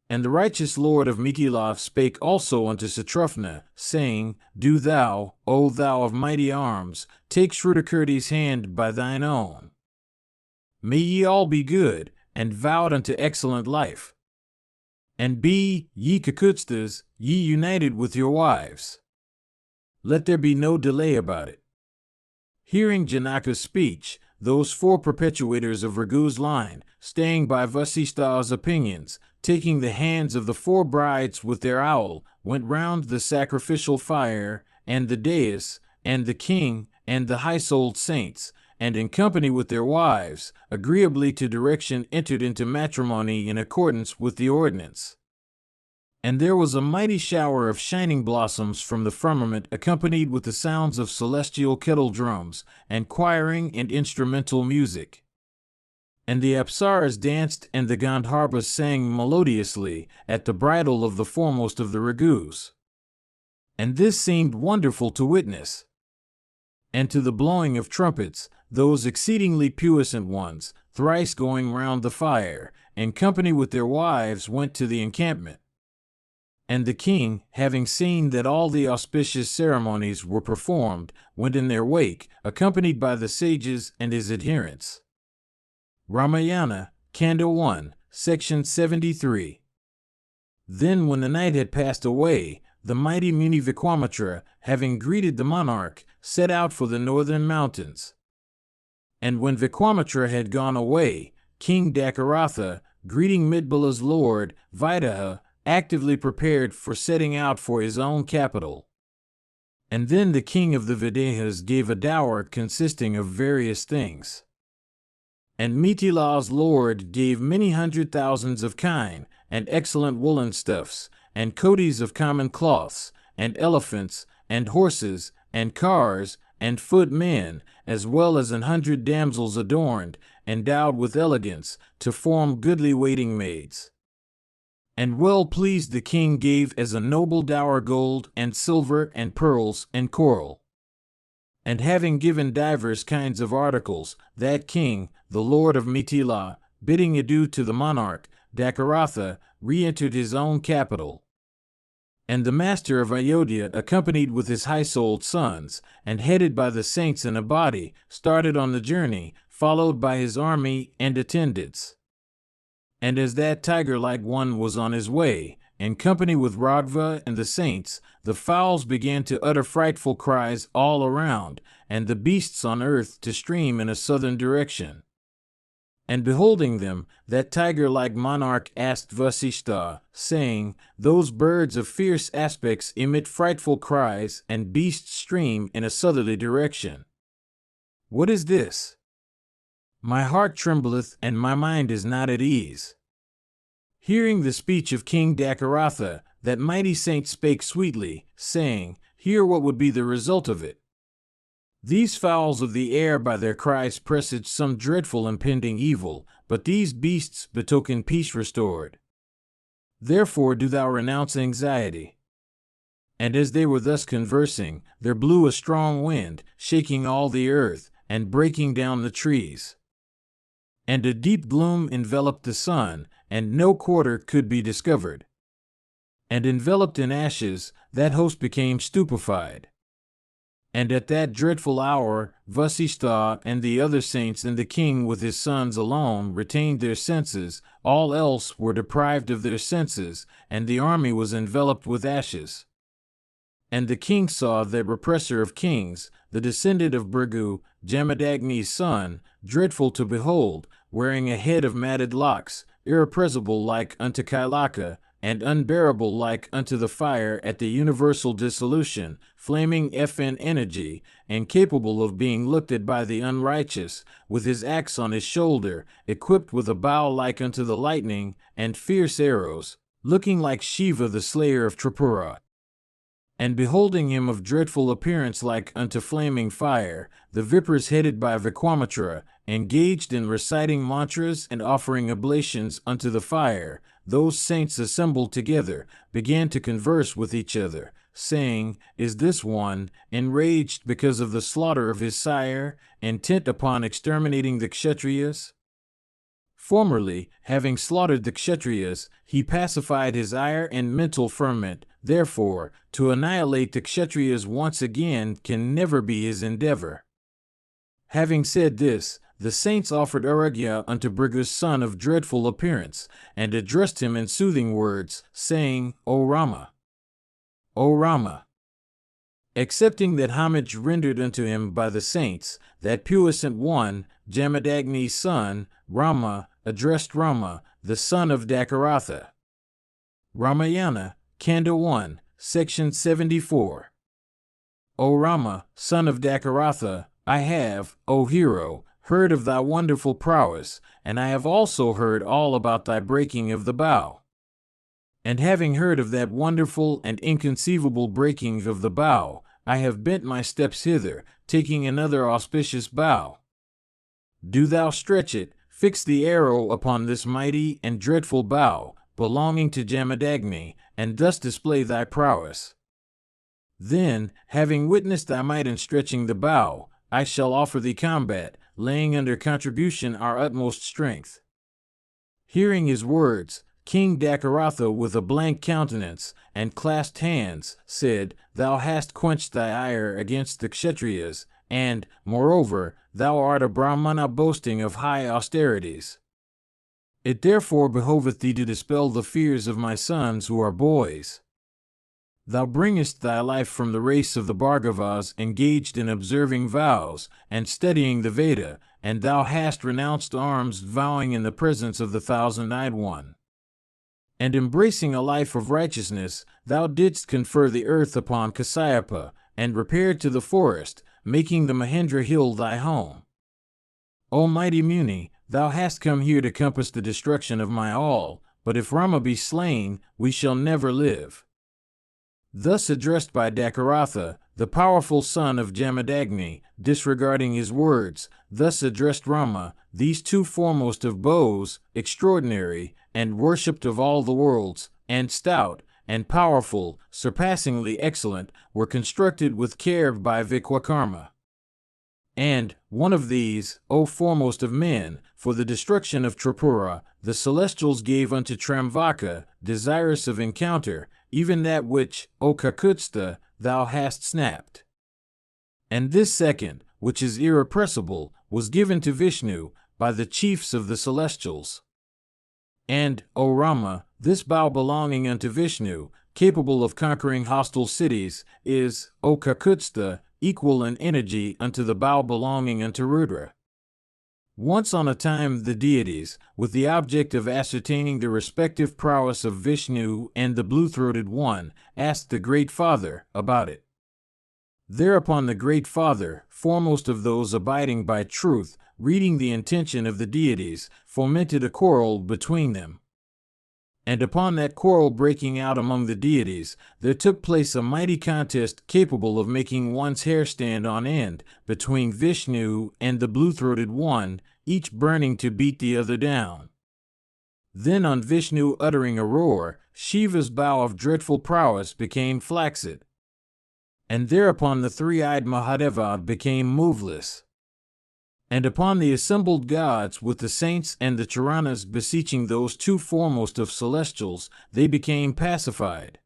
And the righteous lord of Mithila spake also unto Satrufna, saying, Do thou, O thou of mighty arms, take Shrudakirti's hand by thine own. May ye all be good, and vowed unto excellent life. And be, ye Kakutstas, ye united with your wives. Let there be no delay about it. Hearing Janaka's speech, those four perpetuators of Raghu's line, staying by Vasistha's opinions, taking the hands of the four brides with their owl, went round the sacrificial fire, and the dais, and the king, and the high-souled saints, and in company with their wives, agreeably to direction entered into matrimony in accordance with the ordinance. And there was a mighty shower of shining blossoms from the firmament, accompanied with the sounds of celestial kettle drums, and choiring and instrumental music. And the Apsaras danced, and the Gandharvas sang melodiously at the bridal of the foremost of the Raghus. And this seemed wonderful to witness. And to the blowing of trumpets, those exceedingly puissant ones, thrice going round the fire, in company with their wives, went to the encampment. And the king, having seen that all the auspicious ceremonies were performed, went in their wake, accompanied by the sages and his adherents. Ramayana, Kanda 1, Section 73. Then when the night had passed away, the mighty Muni Vikwamitra, having greeted the monarch, set out for the northern mountains. And when Vikwamitra had gone away, King Dakaratha, greeting Midbala's lord, Vidaha, actively prepared for setting out for his own capital. And then the king of the Videhas gave a dower consisting of various things. And Mithila's lord gave many hundred thousands of kine, and excellent woolen stuffs, and coaties of common cloths, and elephants, and horses, and cars, and footmen, as well as 100 damsels adorned, endowed with elegance, to form goodly waiting maids. And well pleased the king gave as a noble dower gold, and silver, and pearls, and coral. And having given divers kinds of articles, that king, the lord of Mithila, bidding adieu to the monarch, Dakaratha, re-entered his own capital. And the master of Ayodhya, accompanied with his high-souled sons, and headed by the saints in a body, started on the journey, followed by his army and attendants. And as that tiger-like one was on his way, in company with Raghava and the saints, the fowls began to utter frightful cries all around, and the beasts on earth to stream in a southern direction. And beholding them, that tiger-like monarch asked Vasistha, saying, Those birds of fierce aspects emit frightful cries, and beasts stream in a southerly direction. What is this? My heart trembleth, and my mind is not at ease. Hearing the speech of King Dakaratha, that mighty saint spake sweetly, saying, Hear what would be the result of it. These fowls of the air by their cries presage some dreadful impending evil, but these beasts betoken peace restored. Therefore do thou renounce anxiety. And as they were thus conversing, there blew a strong wind, shaking all the earth, and breaking down the trees. And a deep gloom enveloped the sun, and no quarter could be discovered. And enveloped in ashes, that host became stupefied. And at that dreadful hour, Vasistha and the other saints and the king with his sons alone retained their senses, all else were deprived of their senses, and the army was enveloped with ashes. And the king saw that repressor of kings, the descendant of Bhrigu, Jamadagni's son, dreadful to behold, wearing a head of matted locks, irrepressible like unto Kailaka, and unbearable like unto the fire at the universal dissolution, flaming FN energy, and capable of being looked at by the unrighteous, with his axe on his shoulder, equipped with a bow like unto the lightning, and fierce arrows, looking like Shiva the slayer of Tripura. And beholding him of dreadful appearance like unto flaming fire, the Vipers headed by Vikwamitra, engaged in reciting mantras and offering oblations unto the fire, those saints assembled together, began to converse with each other, saying, Is this one, enraged because of the slaughter of his sire, intent upon exterminating the Kshatriyas? Formerly, having slaughtered the Kshatriyas, he pacified his ire and mental ferment. Therefore, to annihilate the Kshatriyas once again can never be his endeavor. Having said this, the saints offered Aragya unto Bhrigu's son of dreadful appearance, and addressed him in soothing words, saying, O Rama! O Rama! Accepting that homage rendered unto him by the saints, that puissant one, Jamadagni's son, Rama, addressed Rama, the son of Dakaratha. Ramayana, Kanda 1, Section 74. O Rama, son of Dakaratha, I have, O hero, heard of thy wonderful prowess, and I have also heard all about thy breaking of the bow. And having heard of that wonderful and inconceivable breaking of the bow, I have bent my steps hither, taking another auspicious bow. Do thou stretch it, fix the arrow upon this mighty and dreadful bow, belonging to Jamadagni, and thus display thy prowess. Then, having witnessed thy might in stretching the bow, I shall offer thee combat, laying under contribution our utmost strength. Hearing his words, King Dakaratha, with a blank countenance and clasped hands, said, Thou hast quenched thy ire against the Kshatriyas, and, moreover, thou art a Brahmana boasting of high austerities. It therefore behoveth thee to dispel the fears of my sons who are boys. Thou bringest thy life from the race of the Bhargavas engaged in observing vows and studying the Veda, and thou hast renounced arms, vowing in the presence of the thousand-eyed one. And embracing a life of righteousness, thou didst confer the earth upon Kasyapa, and repaired to the forest, making the Mahendra hill thy home. O mighty Muni, thou hast come here to compass the destruction of my all, but if Rama be slain, we shall never live. Thus addressed by Dakaratha, the powerful son of Jamadagni, disregarding his words, thus addressed Rama, these two foremost of bows, extraordinary, and worshipped of all the worlds, and stout, and powerful, surpassingly excellent, were constructed with care by Vikwakarma. And, one of these, O foremost of men, for the destruction of Tripura, the celestials gave unto Tramvaka, desirous of encounter, even that which, O Kakutstha, thou hast snapped. And this second, which is irrepressible, was given to Vishnu, by the chiefs of the celestials. And, O Rama, this bow belonging unto Vishnu, capable of conquering hostile cities, is, O Kakutstha, equal in energy unto the bow belonging unto Rudra. Once on a time the deities, with the object of ascertaining the respective prowess of Vishnu and the blue-throated one, asked the Great Father about it. Thereupon the Great Father, foremost of those abiding by truth, reading the intention of the deities, fomented a quarrel between them. And upon that quarrel breaking out among the deities, there took place a mighty contest capable of making one's hair stand on end, between Vishnu and the blue-throated one, each burning to beat the other down. Then on Vishnu uttering a roar, Shiva's bow of dreadful prowess became flaccid. And thereupon the three-eyed Mahadeva became moveless. And upon the assembled gods with the saints and the Charanas beseeching those two foremost of celestials, they became pacified.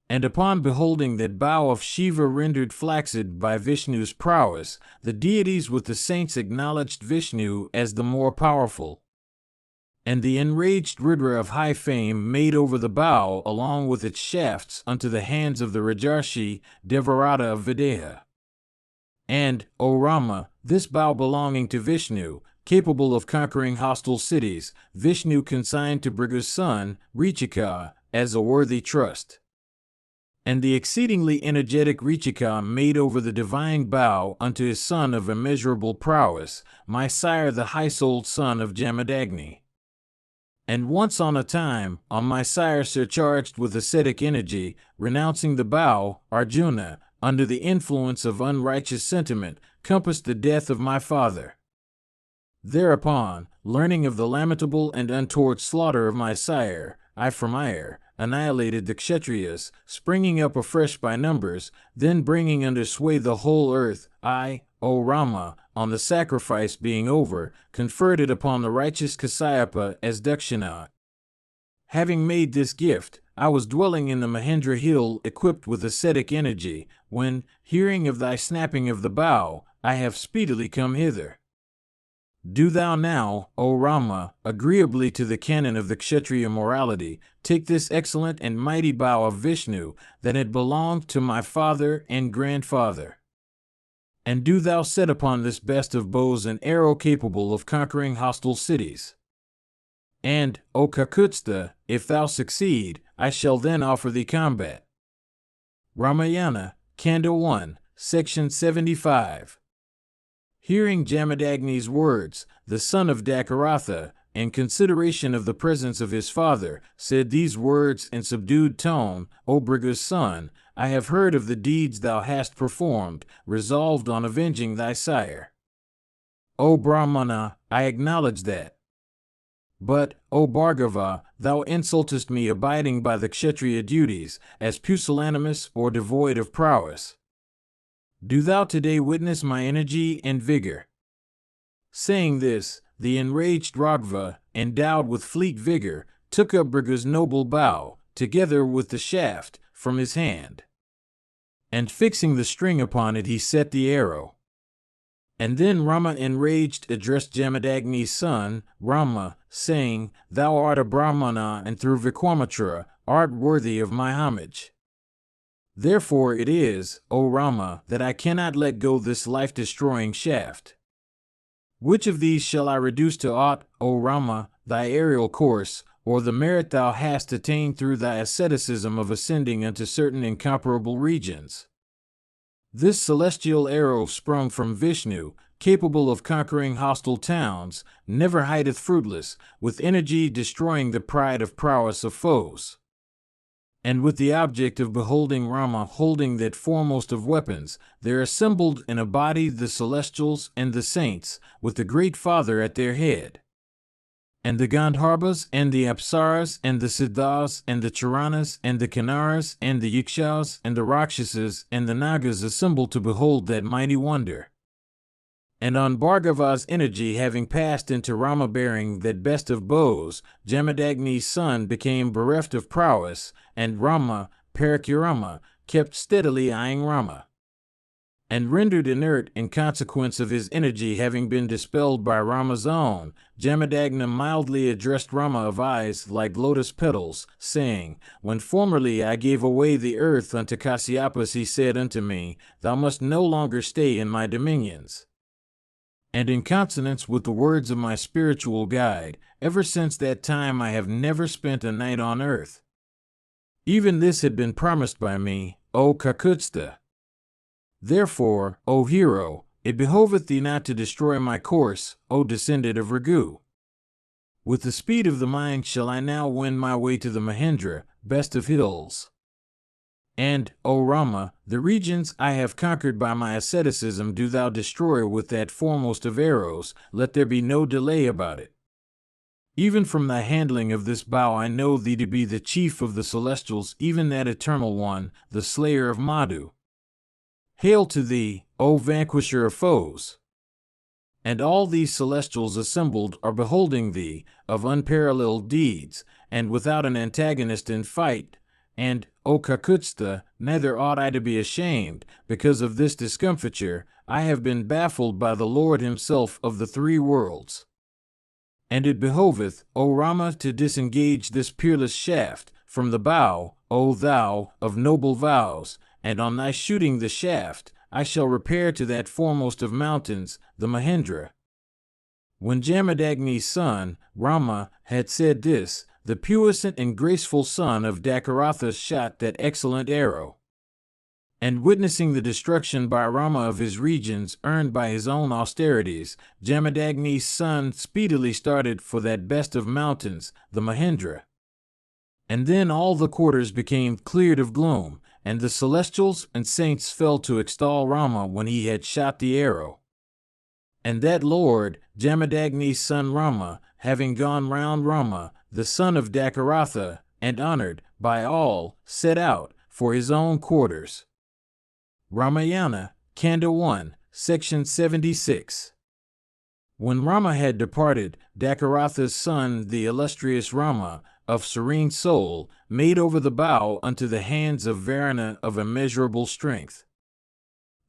And upon beholding that bow of Shiva rendered flaccid by Vishnu's prowess, the deities with the saints acknowledged Vishnu as the more powerful. And the enraged Rudra of high fame made over the bow along with its shafts unto the hands of the Rajarshi, Devarata of Videha. And, O Rama, this bow belonging to Vishnu, capable of conquering hostile cities, Vishnu consigned to Bhrigu's son, Richika, as a worthy trust. And the exceedingly energetic Richika made over the divine bow unto his son of immeasurable prowess, my sire the high-souled son of Jamadagni. And once on a time, on my sire surcharged with ascetic energy, renouncing the bow, Arjuna, under the influence of unrighteous sentiment, compassed the death of my father. Thereupon, learning of the lamentable and untoward slaughter of my sire, I from ire annihilated the Kshatriyas, springing up afresh by numbers, then bringing under sway the whole earth, I, O Rama, on the sacrifice being over, conferred it upon the righteous Kasyapa as Dakshina. Having made this gift, I was dwelling in the Mahendra hill equipped with ascetic energy, when, hearing of thy snapping of the bow, I have speedily come hither. Do thou now, O Rama, agreeably to the canon of the Kshatriya morality, take this excellent and mighty bow of Vishnu that had belonged to my father and grandfather. And do thou set upon this best of bows an arrow capable of conquering hostile cities. And, O Kakutstha, if thou succeed, I shall then offer thee combat. Ramayana, Kanda 1, Section 75. Hearing Jamadagni's words, the son of Dakaratha, in consideration of the presence of his father, said these words in subdued tone, O Bhriga's son, I have heard of the deeds thou hast performed, resolved on avenging thy sire. O Brahmana, I acknowledge that. But, O Bhargava, thou insultest me abiding by the Kshatriya duties, as pusillanimous or devoid of prowess. Do thou today witness my energy and vigor. Saying this, the enraged Raghava, endowed with fleet vigor, took up Bhriga's noble bow, together with the shaft, from his hand. And fixing the string upon it, he set the arrow. And then Rama enraged addressed Jamadagni's son, Rama, saying, Thou art a Brahmana and through Vikramatura art worthy of my homage. Therefore it is, O Rama, that I cannot let go this life-destroying shaft. Which of these shall I reduce to aught, O Rama, thy aerial course, or the merit thou hast attained through thy asceticism of ascending unto certain incomparable regions? This celestial arrow sprung from Vishnu, capable of conquering hostile towns, never hideth fruitless, with energy destroying the pride of prowess of foes. And with the object of beholding Rama holding that foremost of weapons, there assembled in a body the celestials and the saints, with the Great Father at their head. And the Gandharvas and the Apsaras and the Siddhas and the Charanas and the Kinnaras and the Yakshas and the Rakshasas and the Nagas assembled to behold that mighty wonder. And on Bhargava's energy having passed into Rama bearing that best of bows, Jamadagni's son became bereft of prowess, and Rama, Parakurama, kept steadily eyeing Rama. And rendered inert in consequence of his energy having been dispelled by Rama's own, Jamadagna mildly addressed Rama of eyes like lotus petals, saying, When formerly I gave away the earth unto Kasyapas, he said unto me, Thou must no longer stay in my dominions. And in consonance with the words of my spiritual guide, ever since that time I have never spent a night on earth. Even this had been promised by me, O Kakutstha. Therefore, O hero, it behoveth thee not to destroy my course, O descendant of Raghu. With the speed of the mind shall I now wend my way to the Mahendra, best of hills. And, O Rama, the regions I have conquered by my asceticism do thou destroy with that foremost of arrows, let there be no delay about it. Even from thy handling of this bow I know thee to be the chief of the celestials, even that eternal one, the slayer of Madhu. Hail to thee, O vanquisher of foes! And all these celestials assembled are beholding thee, of unparalleled deeds, and without an antagonist in fight. And, O Kakutstha, neither ought I to be ashamed, because of this discomfiture, I have been baffled by the Lord himself of the three worlds. And it behoveth, O Rama, to disengage this peerless shaft from the bow, O thou, of noble vows, and on thy shooting the shaft, I shall repair to that foremost of mountains, the Mahendra. When Jamadagni's son, Rama, had said this, the puissant and graceful son of Dakaratha shot that excellent arrow. And witnessing the destruction by Rama of his regions earned by his own austerities, Jamadagni's son speedily started for that best of mountains, the Mahendra. And then all the quarters became cleared of gloom, and the celestials and saints fell to extol Rama when he had shot the arrow. And that Lord, Jamadagni's son Rama, having gone round Rama, the son of Dakaratha, and honored by all, set out for his own quarters. Ramayana, Kanda 1, Section 76. When Rama had departed, Dakaratha's son, the illustrious Rama, of serene soul, made over the bow unto the hands of Ravana of immeasurable strength.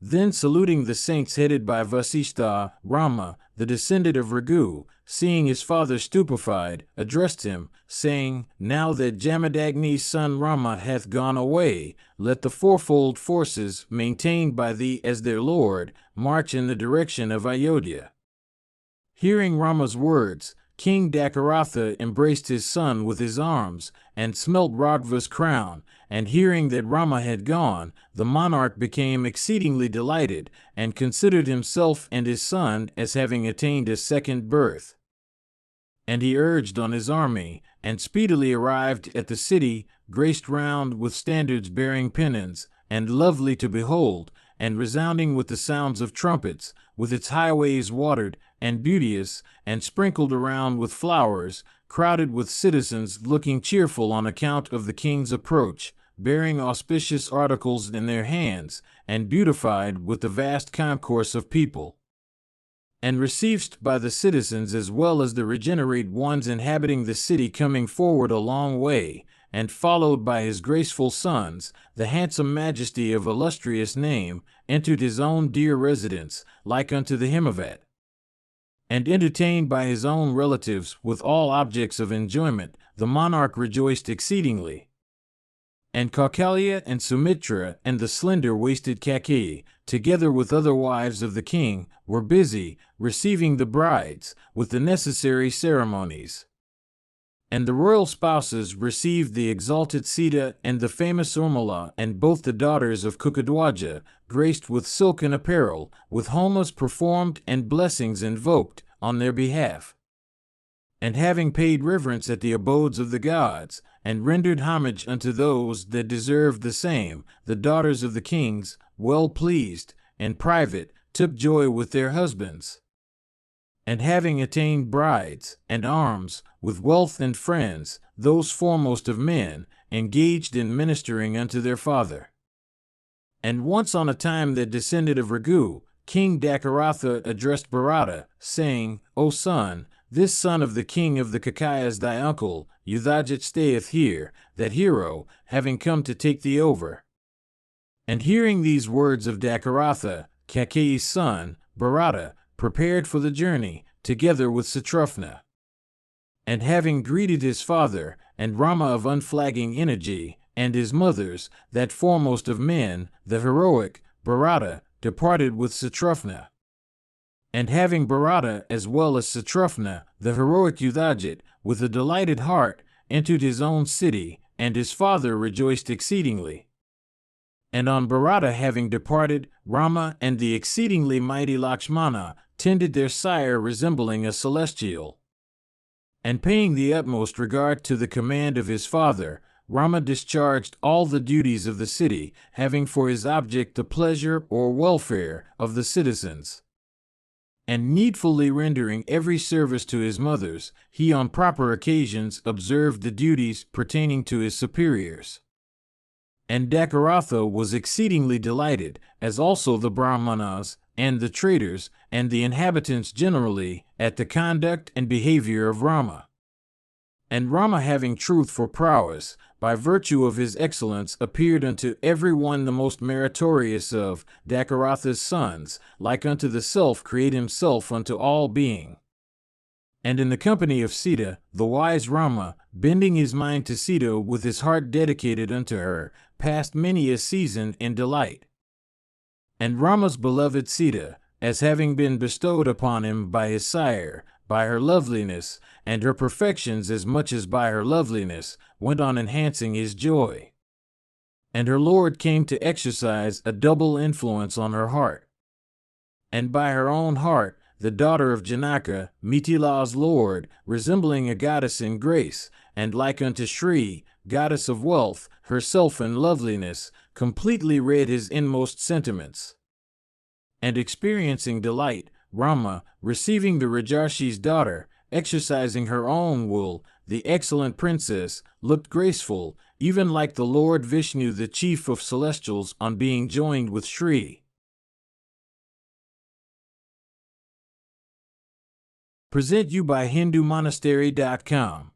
Then saluting the saints headed by Vasishtha, Rama, the descendant of Raghu, seeing his father stupefied, addressed him, saying, Now that Jamadagni's son Rama hath gone away, let the fourfold forces, maintained by thee as their lord, march in the direction of Ayodhya. Hearing Rama's words, King Dakaratha embraced his son with his arms, and smelt Raghuva's crown, and hearing that Rama had gone, the monarch became exceedingly delighted, and considered himself and his son as having attained a second birth. And he urged on his army, and speedily arrived at the city, graced round with standards bearing pennons, and lovely to behold, and resounding with the sounds of trumpets, with its highways watered, and beauteous, and sprinkled around with flowers, crowded with citizens looking cheerful on account of the king's approach, bearing auspicious articles in their hands, and beautified with the vast concourse of people. And received by the citizens as well as the regenerate ones inhabiting the city, coming forward a long way, and followed by his graceful sons, the handsome majesty of illustrious name, entered his own dear residence, like unto the Himavat. And entertained by his own relatives with all objects of enjoyment, the monarch rejoiced exceedingly. And Kaukalya and Sumitra and the slender-waisted Kakeyi, together with other wives of the king, were busy, receiving the brides, with the necessary ceremonies. And the royal spouses received the exalted Sita and the famous Urmila and both the daughters of Kukadwaja, graced with silken apparel, with homas performed and blessings invoked on their behalf. And having paid reverence at the abodes of the gods, and rendered homage unto those that deserved the same, the daughters of the kings, well pleased, in private, took joy with their husbands. And having attained brides, and arms, with wealth and friends, those foremost of men, engaged in ministering unto their father. And once on a time that descended of Raghu, King Dakaratha addressed Bharata, saying, O son, this son of the king of the Kakayas thy uncle, Yudhajit stayeth here, that hero, having come to take thee over. And hearing these words of Dakaratha, Kakeyi's son, Bharata, prepared for the journey, together with Satrufna. And having greeted his father, and Rama of unflagging energy, and his mothers, that foremost of men, the heroic, Bharata, departed with Satrufna. And having Bharata as well as Satrufna, the heroic Yudhajit, with a delighted heart, entered his own city, and his father rejoiced exceedingly. And on Bharata having departed, Rama and the exceedingly mighty Lakshmana tended their sire resembling a celestial. And paying the utmost regard to the command of his father, Rama discharged all the duties of the city, having for his object the pleasure or welfare of the citizens. And needfully rendering every service to his mothers, he on proper occasions observed the duties pertaining to his superiors. And Dakaratha was exceedingly delighted, as also the Brahmanas, and the traders, and the inhabitants generally, at the conduct and behavior of Rama. And Rama, having truth for prowess, by virtue of his excellence, appeared unto every one the most meritorious of Dakaratha's sons, like unto the self create himself unto all being. And in the company of Sita, the wise Rama, bending his mind to Sita with his heart dedicated unto her, passed many a season in delight. And Rama's beloved Sita, as having been bestowed upon him by his sire, by her loveliness, and her perfections as much as by her loveliness, went on enhancing his joy. and her lord came to exercise a double influence on her heart. And by her own heart, the daughter of Janaka, Mithila's lord, resembling a goddess in grace, and like unto Shri, goddess of wealth, herself in loveliness, completely read his inmost sentiments. And experiencing delight, Rama, receiving the Rajarshi's daughter, exercising her own will, the excellent princess, looked graceful, even like the Lord Vishnu, the chief of celestials, on being joined with Shri. Present you by HinduMonastery.com.